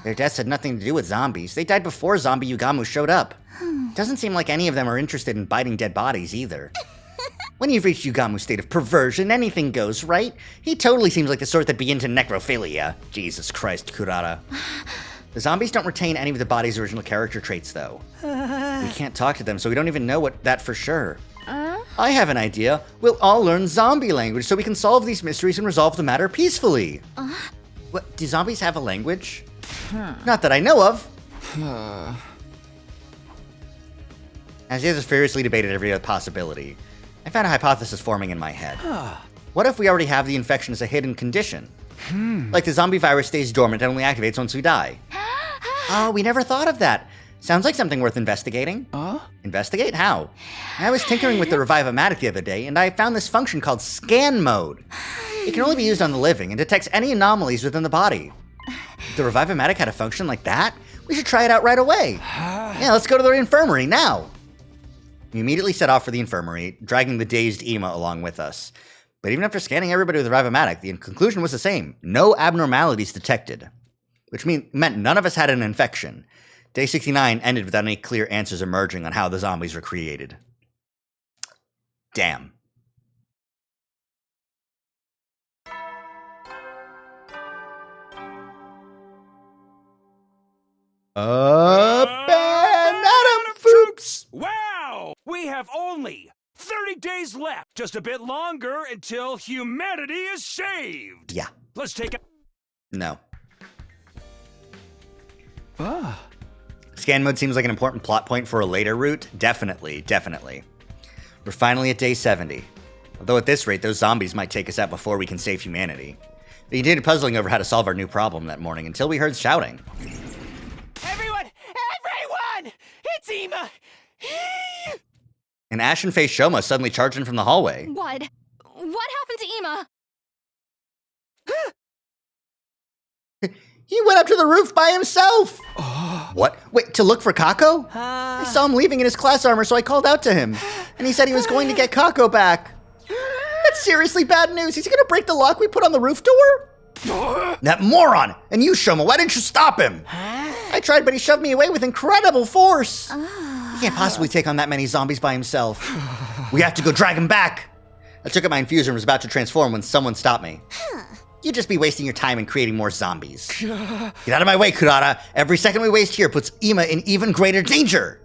Their deaths had nothing to do with zombies. They died before zombie Yugamu showed up. Doesn't seem like any of them are interested in biting dead bodies either. When you've reached Yugamu's state of perversion, anything goes, right? He totally seems like the sort that'd be into necrophilia. Jesus Christ, Kurata. The zombies don't retain any of the body's original character traits, though. We can't talk to them, so we don't even know that for sure. I have an idea. We'll all learn zombie language so we can solve these mysteries and resolve the matter peacefully. What, do zombies have a language? Not that I know of. As the others furiously debated every other possibility, I found a hypothesis forming in my head. What if we already have the infection as a hidden condition? Like the zombie virus stays dormant and only activates once we die. Oh, we never thought of that. Sounds like something worth investigating. Investigate? How? I was tinkering with the Revive-O-Matic the other day, and I found this function called Scan Mode. It can only be used on the living and detects any anomalies within the body. If the Revive-O-Matic had a function like that, we should try it out right away. Yeah, let's go to the infirmary now. We immediately set off for the infirmary, dragging the dazed Ima along with us. But even after scanning everybody with the Revive-O-Matic, the conclusion was the same. No abnormalities detected. Which meant none of us had an infection. Day 69 ended without any clear answers emerging on how the zombies were created. Damn. Adam Troops! Wow! We have only 30 days left. Just a bit longer until humanity is saved. Yeah. Let's take a... No. Scan mode seems like an important plot point for a later route. Definitely. We're finally at day 70. Although at this rate, those zombies might take us out before we can save humanity. We continued puzzling over how to solve our new problem that morning until we heard shouting. Everyone! It's Ima! An ashen-faced Shoma suddenly charged in from the hallway. What? What happened to Ima? He went up to the roof by himself! What? Wait, to look for Kako? I saw him leaving in his class armor, so I called out to him. And he said he was going to get Kako back. That's seriously bad news. He's gonna break the lock we put on the roof door? That moron! And you, Shoma, why didn't you stop him? I tried, but he shoved me away with incredible force. He can't possibly take on that many zombies by himself. We have to go drag him back. I took out my infuser and was about to transform when someone stopped me. You'd just be wasting your time and creating more zombies. Get out of my way, Kurata. Every second we waste here puts Ima in even greater danger.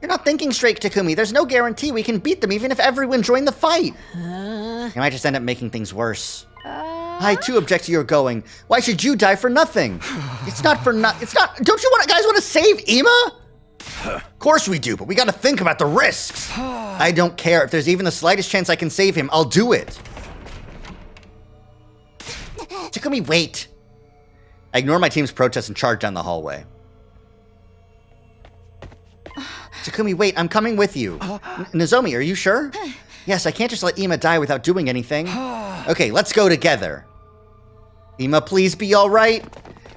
You're not thinking straight, Takumi. There's no guarantee we can beat them even if everyone joined the fight. You might just end up making things worse. I too object to your going. Why should you die for nothing? It's not for it's not. Don't you guys want to save Ima? Of course we do, but we gotta think about the risks. I don't care. If there's even the slightest chance I can save him, I'll do it. Takumi, wait. I ignore my team's protest and charge down the hallway. Takumi, wait, I'm coming with you. Nozomi, are you sure? Yes, I can't just let Ima die without doing anything. Okay, let's go together. Ima, please be all right.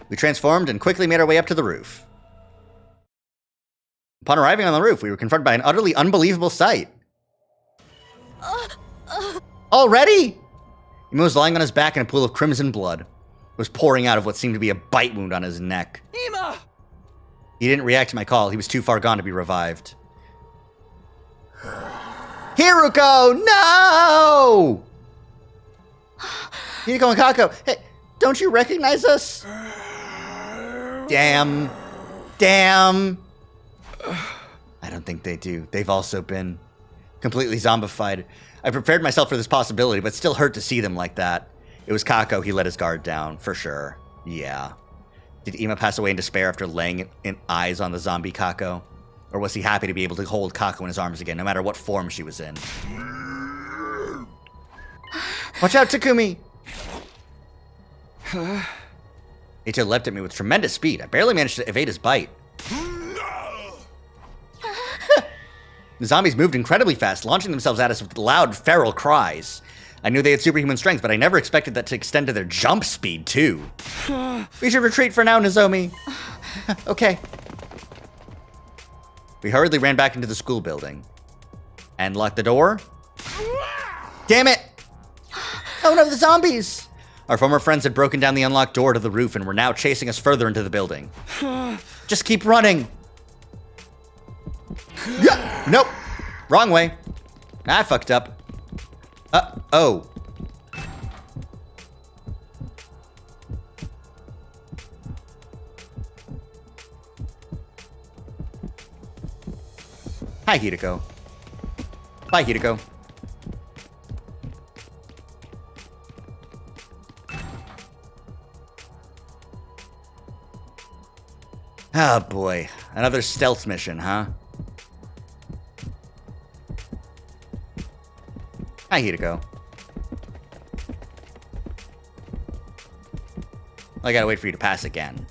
We transformed and quickly made our way up to the roof. Upon arriving on the roof, we were confronted by an utterly unbelievable sight. Already? Ima was lying on his back in a pool of crimson blood. It was pouring out of what seemed to be a bite wound on his neck. Ima! He didn't react to my call. He was too far gone to be revived. Hiruko, no! Hiko and Kako, hey, don't you recognize us? Damn. I don't think they do. They've also been completely zombified. I prepared myself for this possibility, but still hurt to see them like that. It was Kako. He let his guard down, for sure. Yeah. Did Ima pass away in despair after laying in eyes on the zombie Kako? Or was he happy to be able to hold Kako in his arms again, no matter what form she was in? Watch out, Takumi! Eito leapt at me with tremendous speed. I barely managed to evade his bite. The zombies moved incredibly fast, launching themselves at us with loud, feral cries. I knew they had superhuman strength, but I never expected that to extend to their jump speed, too. We should retreat for now, Nozomi. Okay. We hurriedly ran back into the school building. And locked the door. Damn it! Oh no, the zombies! Our former friends had broken down the unlocked door to the roof and were now chasing us further into the building. Just keep running. Yeah, nope. Wrong way. I fucked up. Oh. Hi, Hideko. Bye, Hideko. Oh boy, another stealth mission, huh? Hi, Hideko. I gotta wait for you to pass again.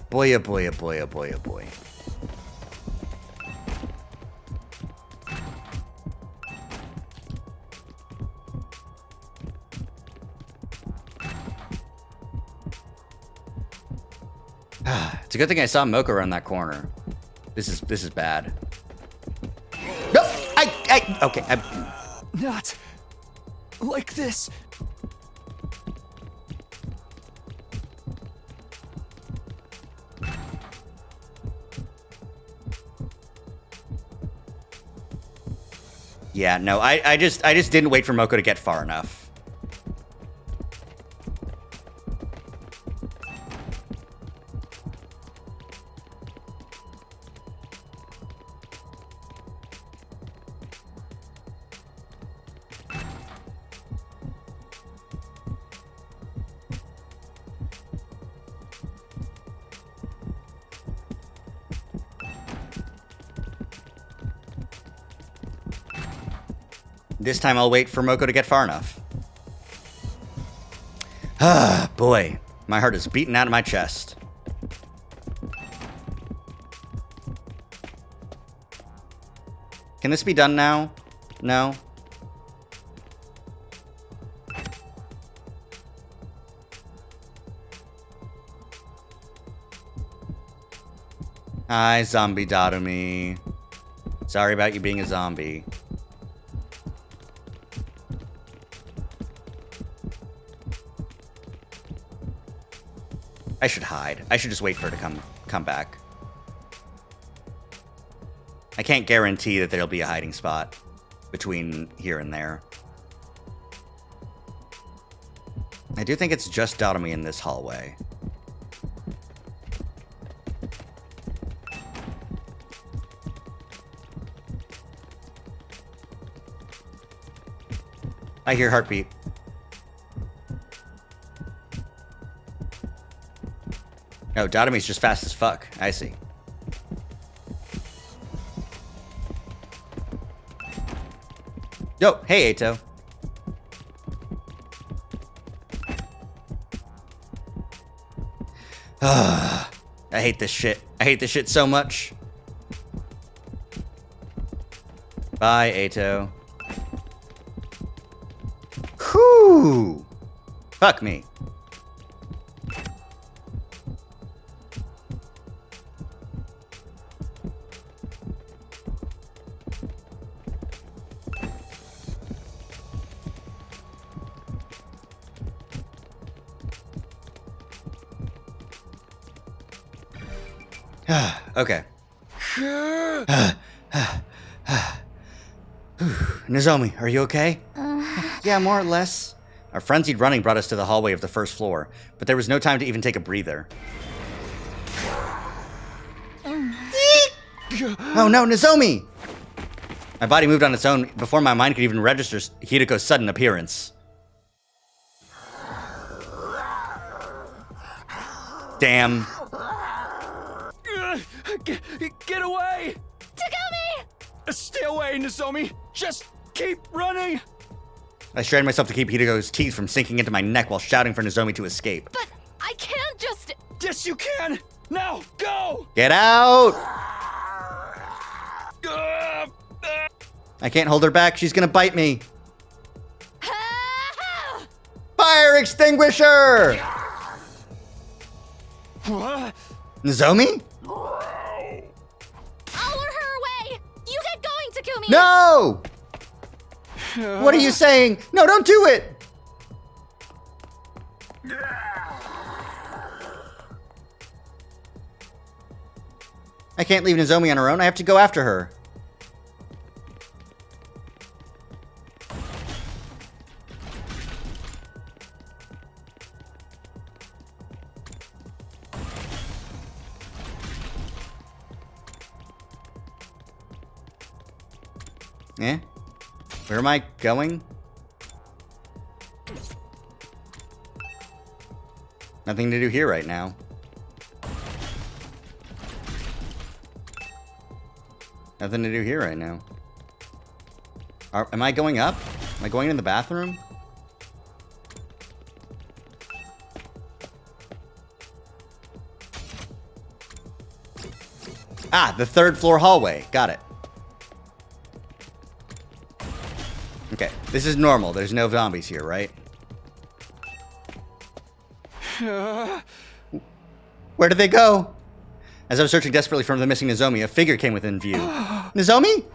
Boy, oh boy, oh boy, oh boy, oh boy. It's a good thing I saw Moko around that corner. This is bad. No, okay. Not like this. Yeah, no, I just didn't wait for Moko to get far enough. This time I'll wait for Moko to get far enough. Ah, boy. My heart is beating out of my chest. Can this be done now? No? Hi, zombie Dotomi. Sorry about you being a zombie. I should hide. I should just wait for her to come back. I can't guarantee that there'll be a hiding spot between here and there. I do think it's just Dotomi in this hallway. I hear heartbeat. Oh, Dotomi's just fast as fuck. I see. Yo, hey, Eito. I hate this shit. I hate this shit so much. Bye, Eito. Whew. Fuck me. Okay. Nozomi, are you okay? Yeah, more or less. Our frenzied running brought us to the hallway of the first floor, but there was no time to even take a breather. Oh no, Nozomi! My body moved on its own before my mind could even register Hideko's sudden appearance. Damn. Get away! Takumi! Stay away, Nozomi! Just keep running! I strained myself to keep Hideko's teeth from sinking into my neck while shouting for Nozomi to escape. But I can't just... Yes, you can! Now, go! Get out! I can't hold her back. She's gonna bite me. Fire extinguisher! What? Nozomi? I'll lure her away! You get going, Takumi! No! What are you saying? No, don't do it! I can't leave Nozomi on her own. I have to go after her. Eh? Where am I going? Nothing to do here right now. Nothing to do here right now. Am I going up? Am I going in the bathroom? Ah, the third floor hallway. Got it. Okay, this is normal. There's no zombies here, right? Where did they go? As I was searching desperately for the missing Nozomi, a figure came within view. Nozomi?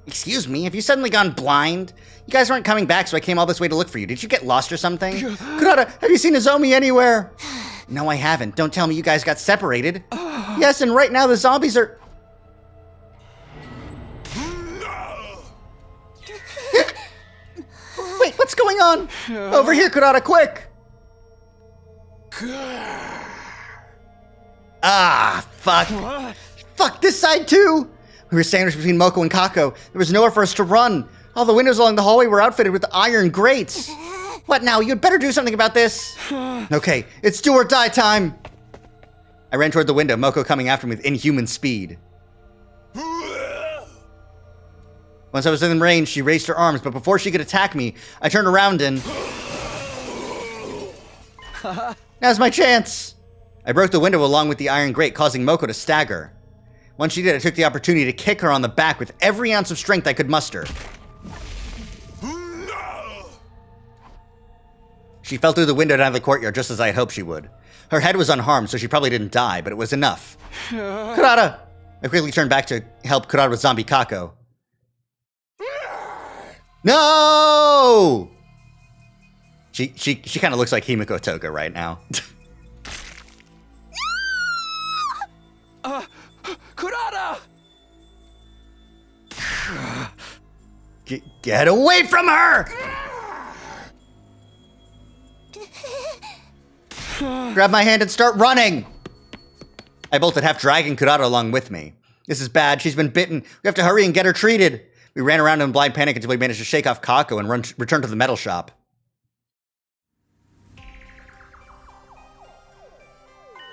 Excuse me, have you suddenly gone blind? You guys weren't coming back, so I came all this way to look for you. Did you get lost or something? Kurata, have you seen Nozomi anywhere? No, I haven't. Don't tell me you guys got separated. Yes, and right now the zombies are... Wait, what's going on? Over here, Kurata, quick! Ah, fuck. Fuck, this side too! We were sandwiched between Moko and Kako. There was nowhere for us to run. All the windows along the hallway were outfitted with iron grates. What now? You'd better do something about this. Okay, it's do or die time. I ran toward the window, Moko coming after me with inhuman speed. Once I was within range, she raised her arms, but before she could attack me, I turned around and... Now's my chance! I broke the window along with the iron grate, causing Moko to stagger. Once she did, I took the opportunity to kick her on the back with every ounce of strength I could muster. She fell through the window down to the courtyard just as I had hoped she would. Her head was unharmed, so she probably didn't die, but it was enough. Kurata! I quickly turned back to help Kurata with zombie Kako. No! She kind of looks like Himiko Toga right now. Kurata! Get away from her! Grab my hand and start running! I bolted, half dragging Kurata along with me. This is bad. She's been bitten. We have to hurry and get her treated. We ran around in blind panic until we managed to shake off Kako and return to the metal shop.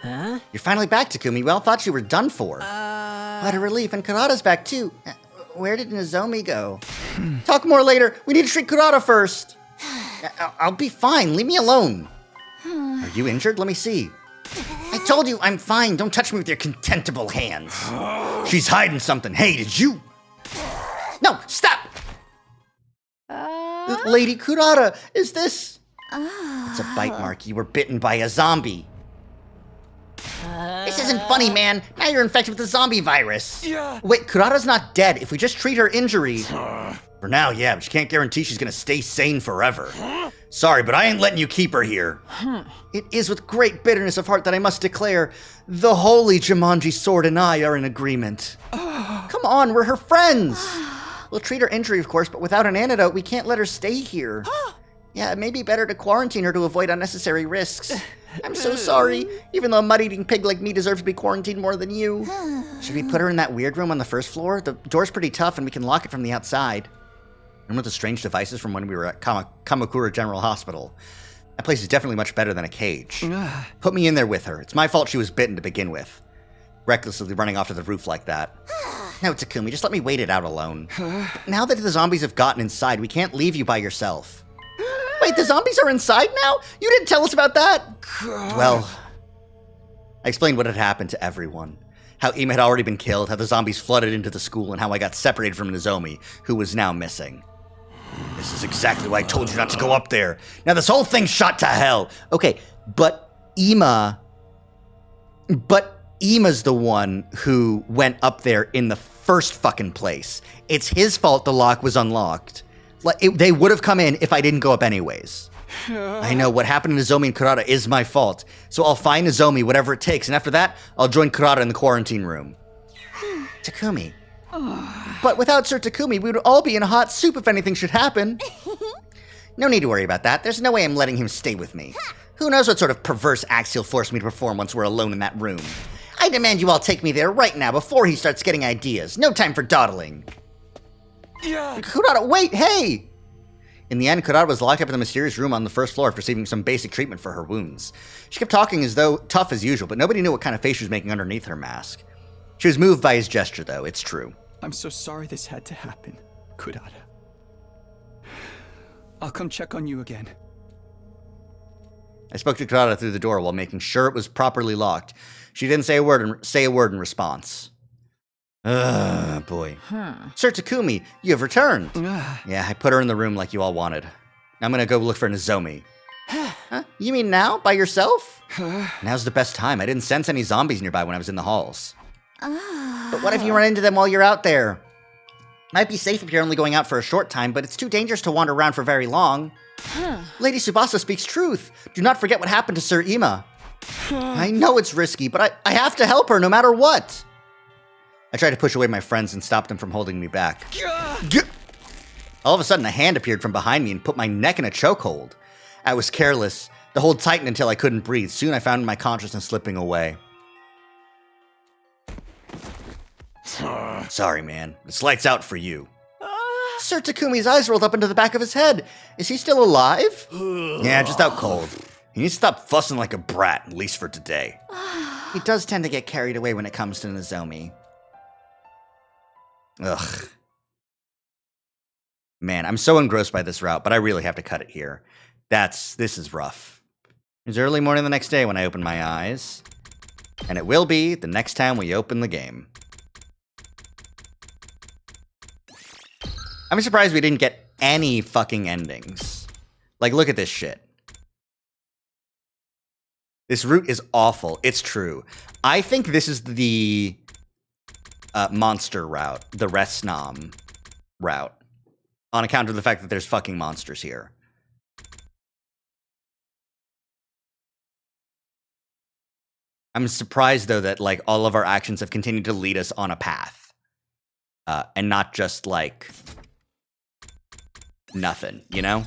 Huh? You're finally back, Takumi. Well, thought you were done for. What a relief. And Kurata's back, too. Where did Nozomi go? Talk more later. We need to treat Kurata first. I'll be fine. Leave me alone. Are you injured? Let me see. I told you I'm fine. Don't touch me with your contemptible hands. She's hiding something. Hey, did you... No, stop! Lady Kurata, is this... It's a bite mark. You were bitten by a zombie. This isn't funny, man. Now you're infected with the zombie virus. Yeah. Wait, Kurata's not dead. If we just treat her injury... For now, yeah, but you can't guarantee she's gonna stay sane forever. Sorry, but I ain't letting you keep her here. It is with great bitterness of heart that I must declare, the holy Jumanji Sword and I are in agreement. Come on, we're her friends. We'll treat her injury, of course, but without an antidote, we can't let her stay here. Yeah, it may be better to quarantine her to avoid unnecessary risks. I'm so sorry, even though a mud-eating pig like me deserves to be quarantined more than you. Should we put her in that weird room on the first floor? The door's pretty tough and we can lock it from the outside. Remember the strange devices from when we were at Kamakura General Hospital? That place is definitely much better than a cage. Put me in there with her. It's my fault she was bitten to begin with. Recklessly running off to the roof like that. No, Takumi, just let me wait it out alone. Now that the zombies have gotten inside, we can't leave you by yourself. Wait, the zombies are inside now? You didn't tell us about that? Well, I explained what had happened to everyone. how Ima had already been killed, how the zombies flooded into the school, and how I got separated from Nozomi, who was now missing. This is exactly why I told you not to go up there. Now this whole thing's shot to hell. Okay, but Ima's the one who went up there in the first fucking place. It's his fault the lock was unlocked. They would have come in if I didn't go up anyways. I know what happened to Nozomi and Kurata is my fault, so I'll find Nozomi, whatever it takes, and after that, I'll join Kurata in the quarantine room. Takumi. But without Sir Takumi, we would all be in hot soup if anything should happen. No need to worry about that. There's no way I'm letting him stay with me. Who knows what sort of perverse acts he'll force me to perform once we're alone in that room. I demand you all take me there right now before he starts getting ideas. No time for dawdling. Yeah. Kurata, wait, hey! In the end, Kurata was locked up in the mysterious room on the first floor after receiving some basic treatment for her wounds. She kept talking as though tough as usual, but nobody knew what kind of face she was making underneath her mask. She was moved by his gesture, though, it's true. I'm so sorry this had to happen, Kurata. I'll come check on you again. I spoke to Kurata through the door while making sure it was properly locked. She didn't say a word in response. Boy. Sir Takumi, you have returned. Yeah, I put her in the room like you all wanted. I'm gonna go look for Nozomi. Huh? You mean now? By yourself? Now's the best time. I didn't sense any zombies nearby when I was in the halls. But what if you run into them while you're out there? Might be safe if you're only going out for a short time, but it's too dangerous to wander around for very long. Lady Tsubasa speaks truth. Do not forget what happened to Sir Ima. I know it's risky, but I have to help her no matter what. I tried to push away my friends and stop them from holding me back. All of a sudden, a hand appeared from behind me and put my neck in a chokehold. I was careless. The hold tightened until I couldn't breathe. Soon I found my consciousness slipping away. Sorry, man. This light's out for you. Sir Takumi's eyes rolled up into the back of his head. Is he still alive? Yeah, just out cold. He needs to stop fussing like a brat, at least for today. He does tend to get carried away when it comes to Nozomi. Ugh. Man, I'm so engrossed by this route, but I really have to cut it here. This is rough. It's early morning the next day when I open my eyes. And it will be the next time we open the game. I'm surprised we didn't get any fucking endings. Like, look at this shit. This route is awful. It's true. I think this is the monster route. The Resnam route. On account of the fact that there's fucking monsters here. I'm surprised, though, that, like, all of our actions have continued to lead us on a path. And not just, like, nothing, you know?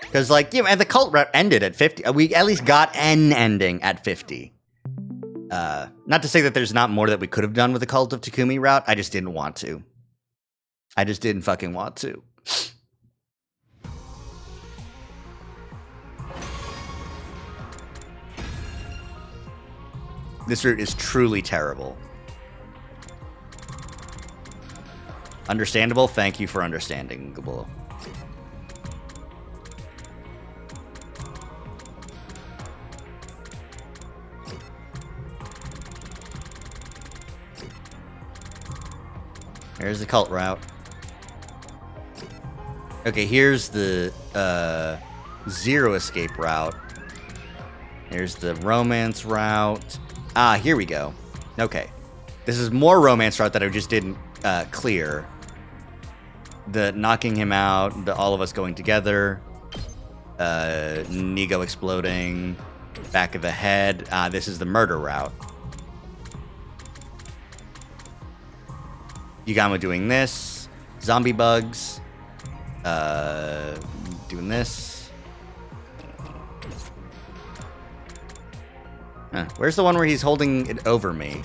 Because, like, you know, and the cult route ended at 50. We at least got an ending at 50. Not to say that there's not more that we could have done with the Cult of Takumi route. I just didn't want to. I just didn't fucking want to. This route is truly terrible. Understandable? Thank you for understanding. Here's the cult route. Okay, here's the zero escape route. Here's the romance route. Ah, here we go. Okay. This is more romance route that I just didn't clear. The knocking him out, the all of us going together, Nigo exploding, back of the head. This is the murder route. Yugamo doing this, zombie bugs, doing this. Where's the one where he's holding it over me?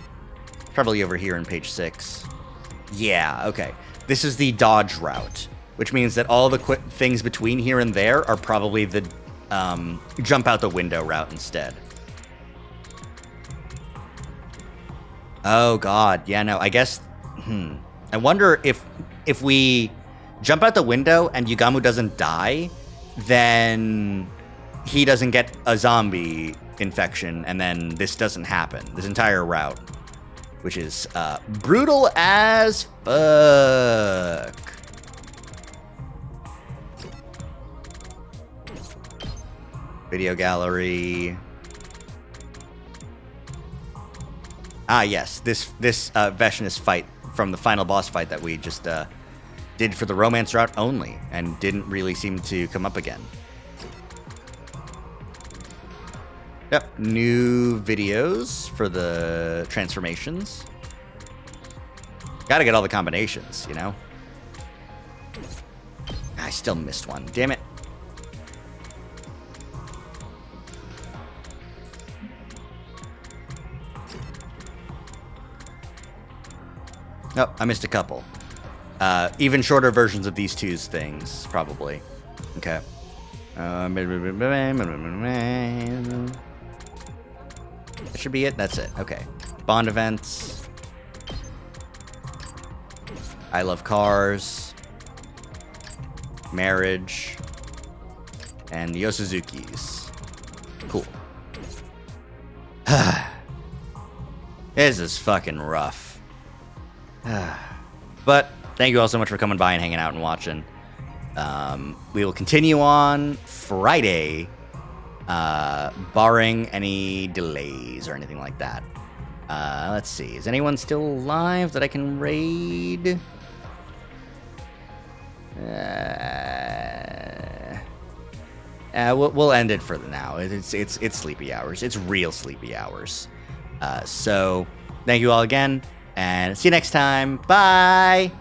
Probably over here in page 6. Yeah, okay. This is the dodge route, which means that all the things between here and there are probably the jump out the window route instead. Oh god, yeah, no, I guess, I wonder if we jump out the window and Yugamu doesn't die, then he doesn't get a zombie infection, and then this doesn't happen. This entire route, which is brutal as fuck. Video gallery. Ah, yes, this Veshinus fight from the final boss fight that we just did for the romance route only, and didn't really seem to come up again. Yep, new videos for the transformations. Gotta get all the combinations, you know? I still missed one, damn it. Oh, I missed a couple. Even shorter versions of these two things, probably. Okay. That should be it. That's it. Okay. Bond events. I love cars. Marriage. And the Yosuzukis. Cool. This is fucking rough. But thank you all so much for coming by and hanging out and watching. We will continue on Friday, barring any delays or anything like that. Let's see. Is anyone still alive that I can raid? We'll end it for now. It's sleepy hours. It's real sleepy hours. So thank you all again. And see you next time. Bye.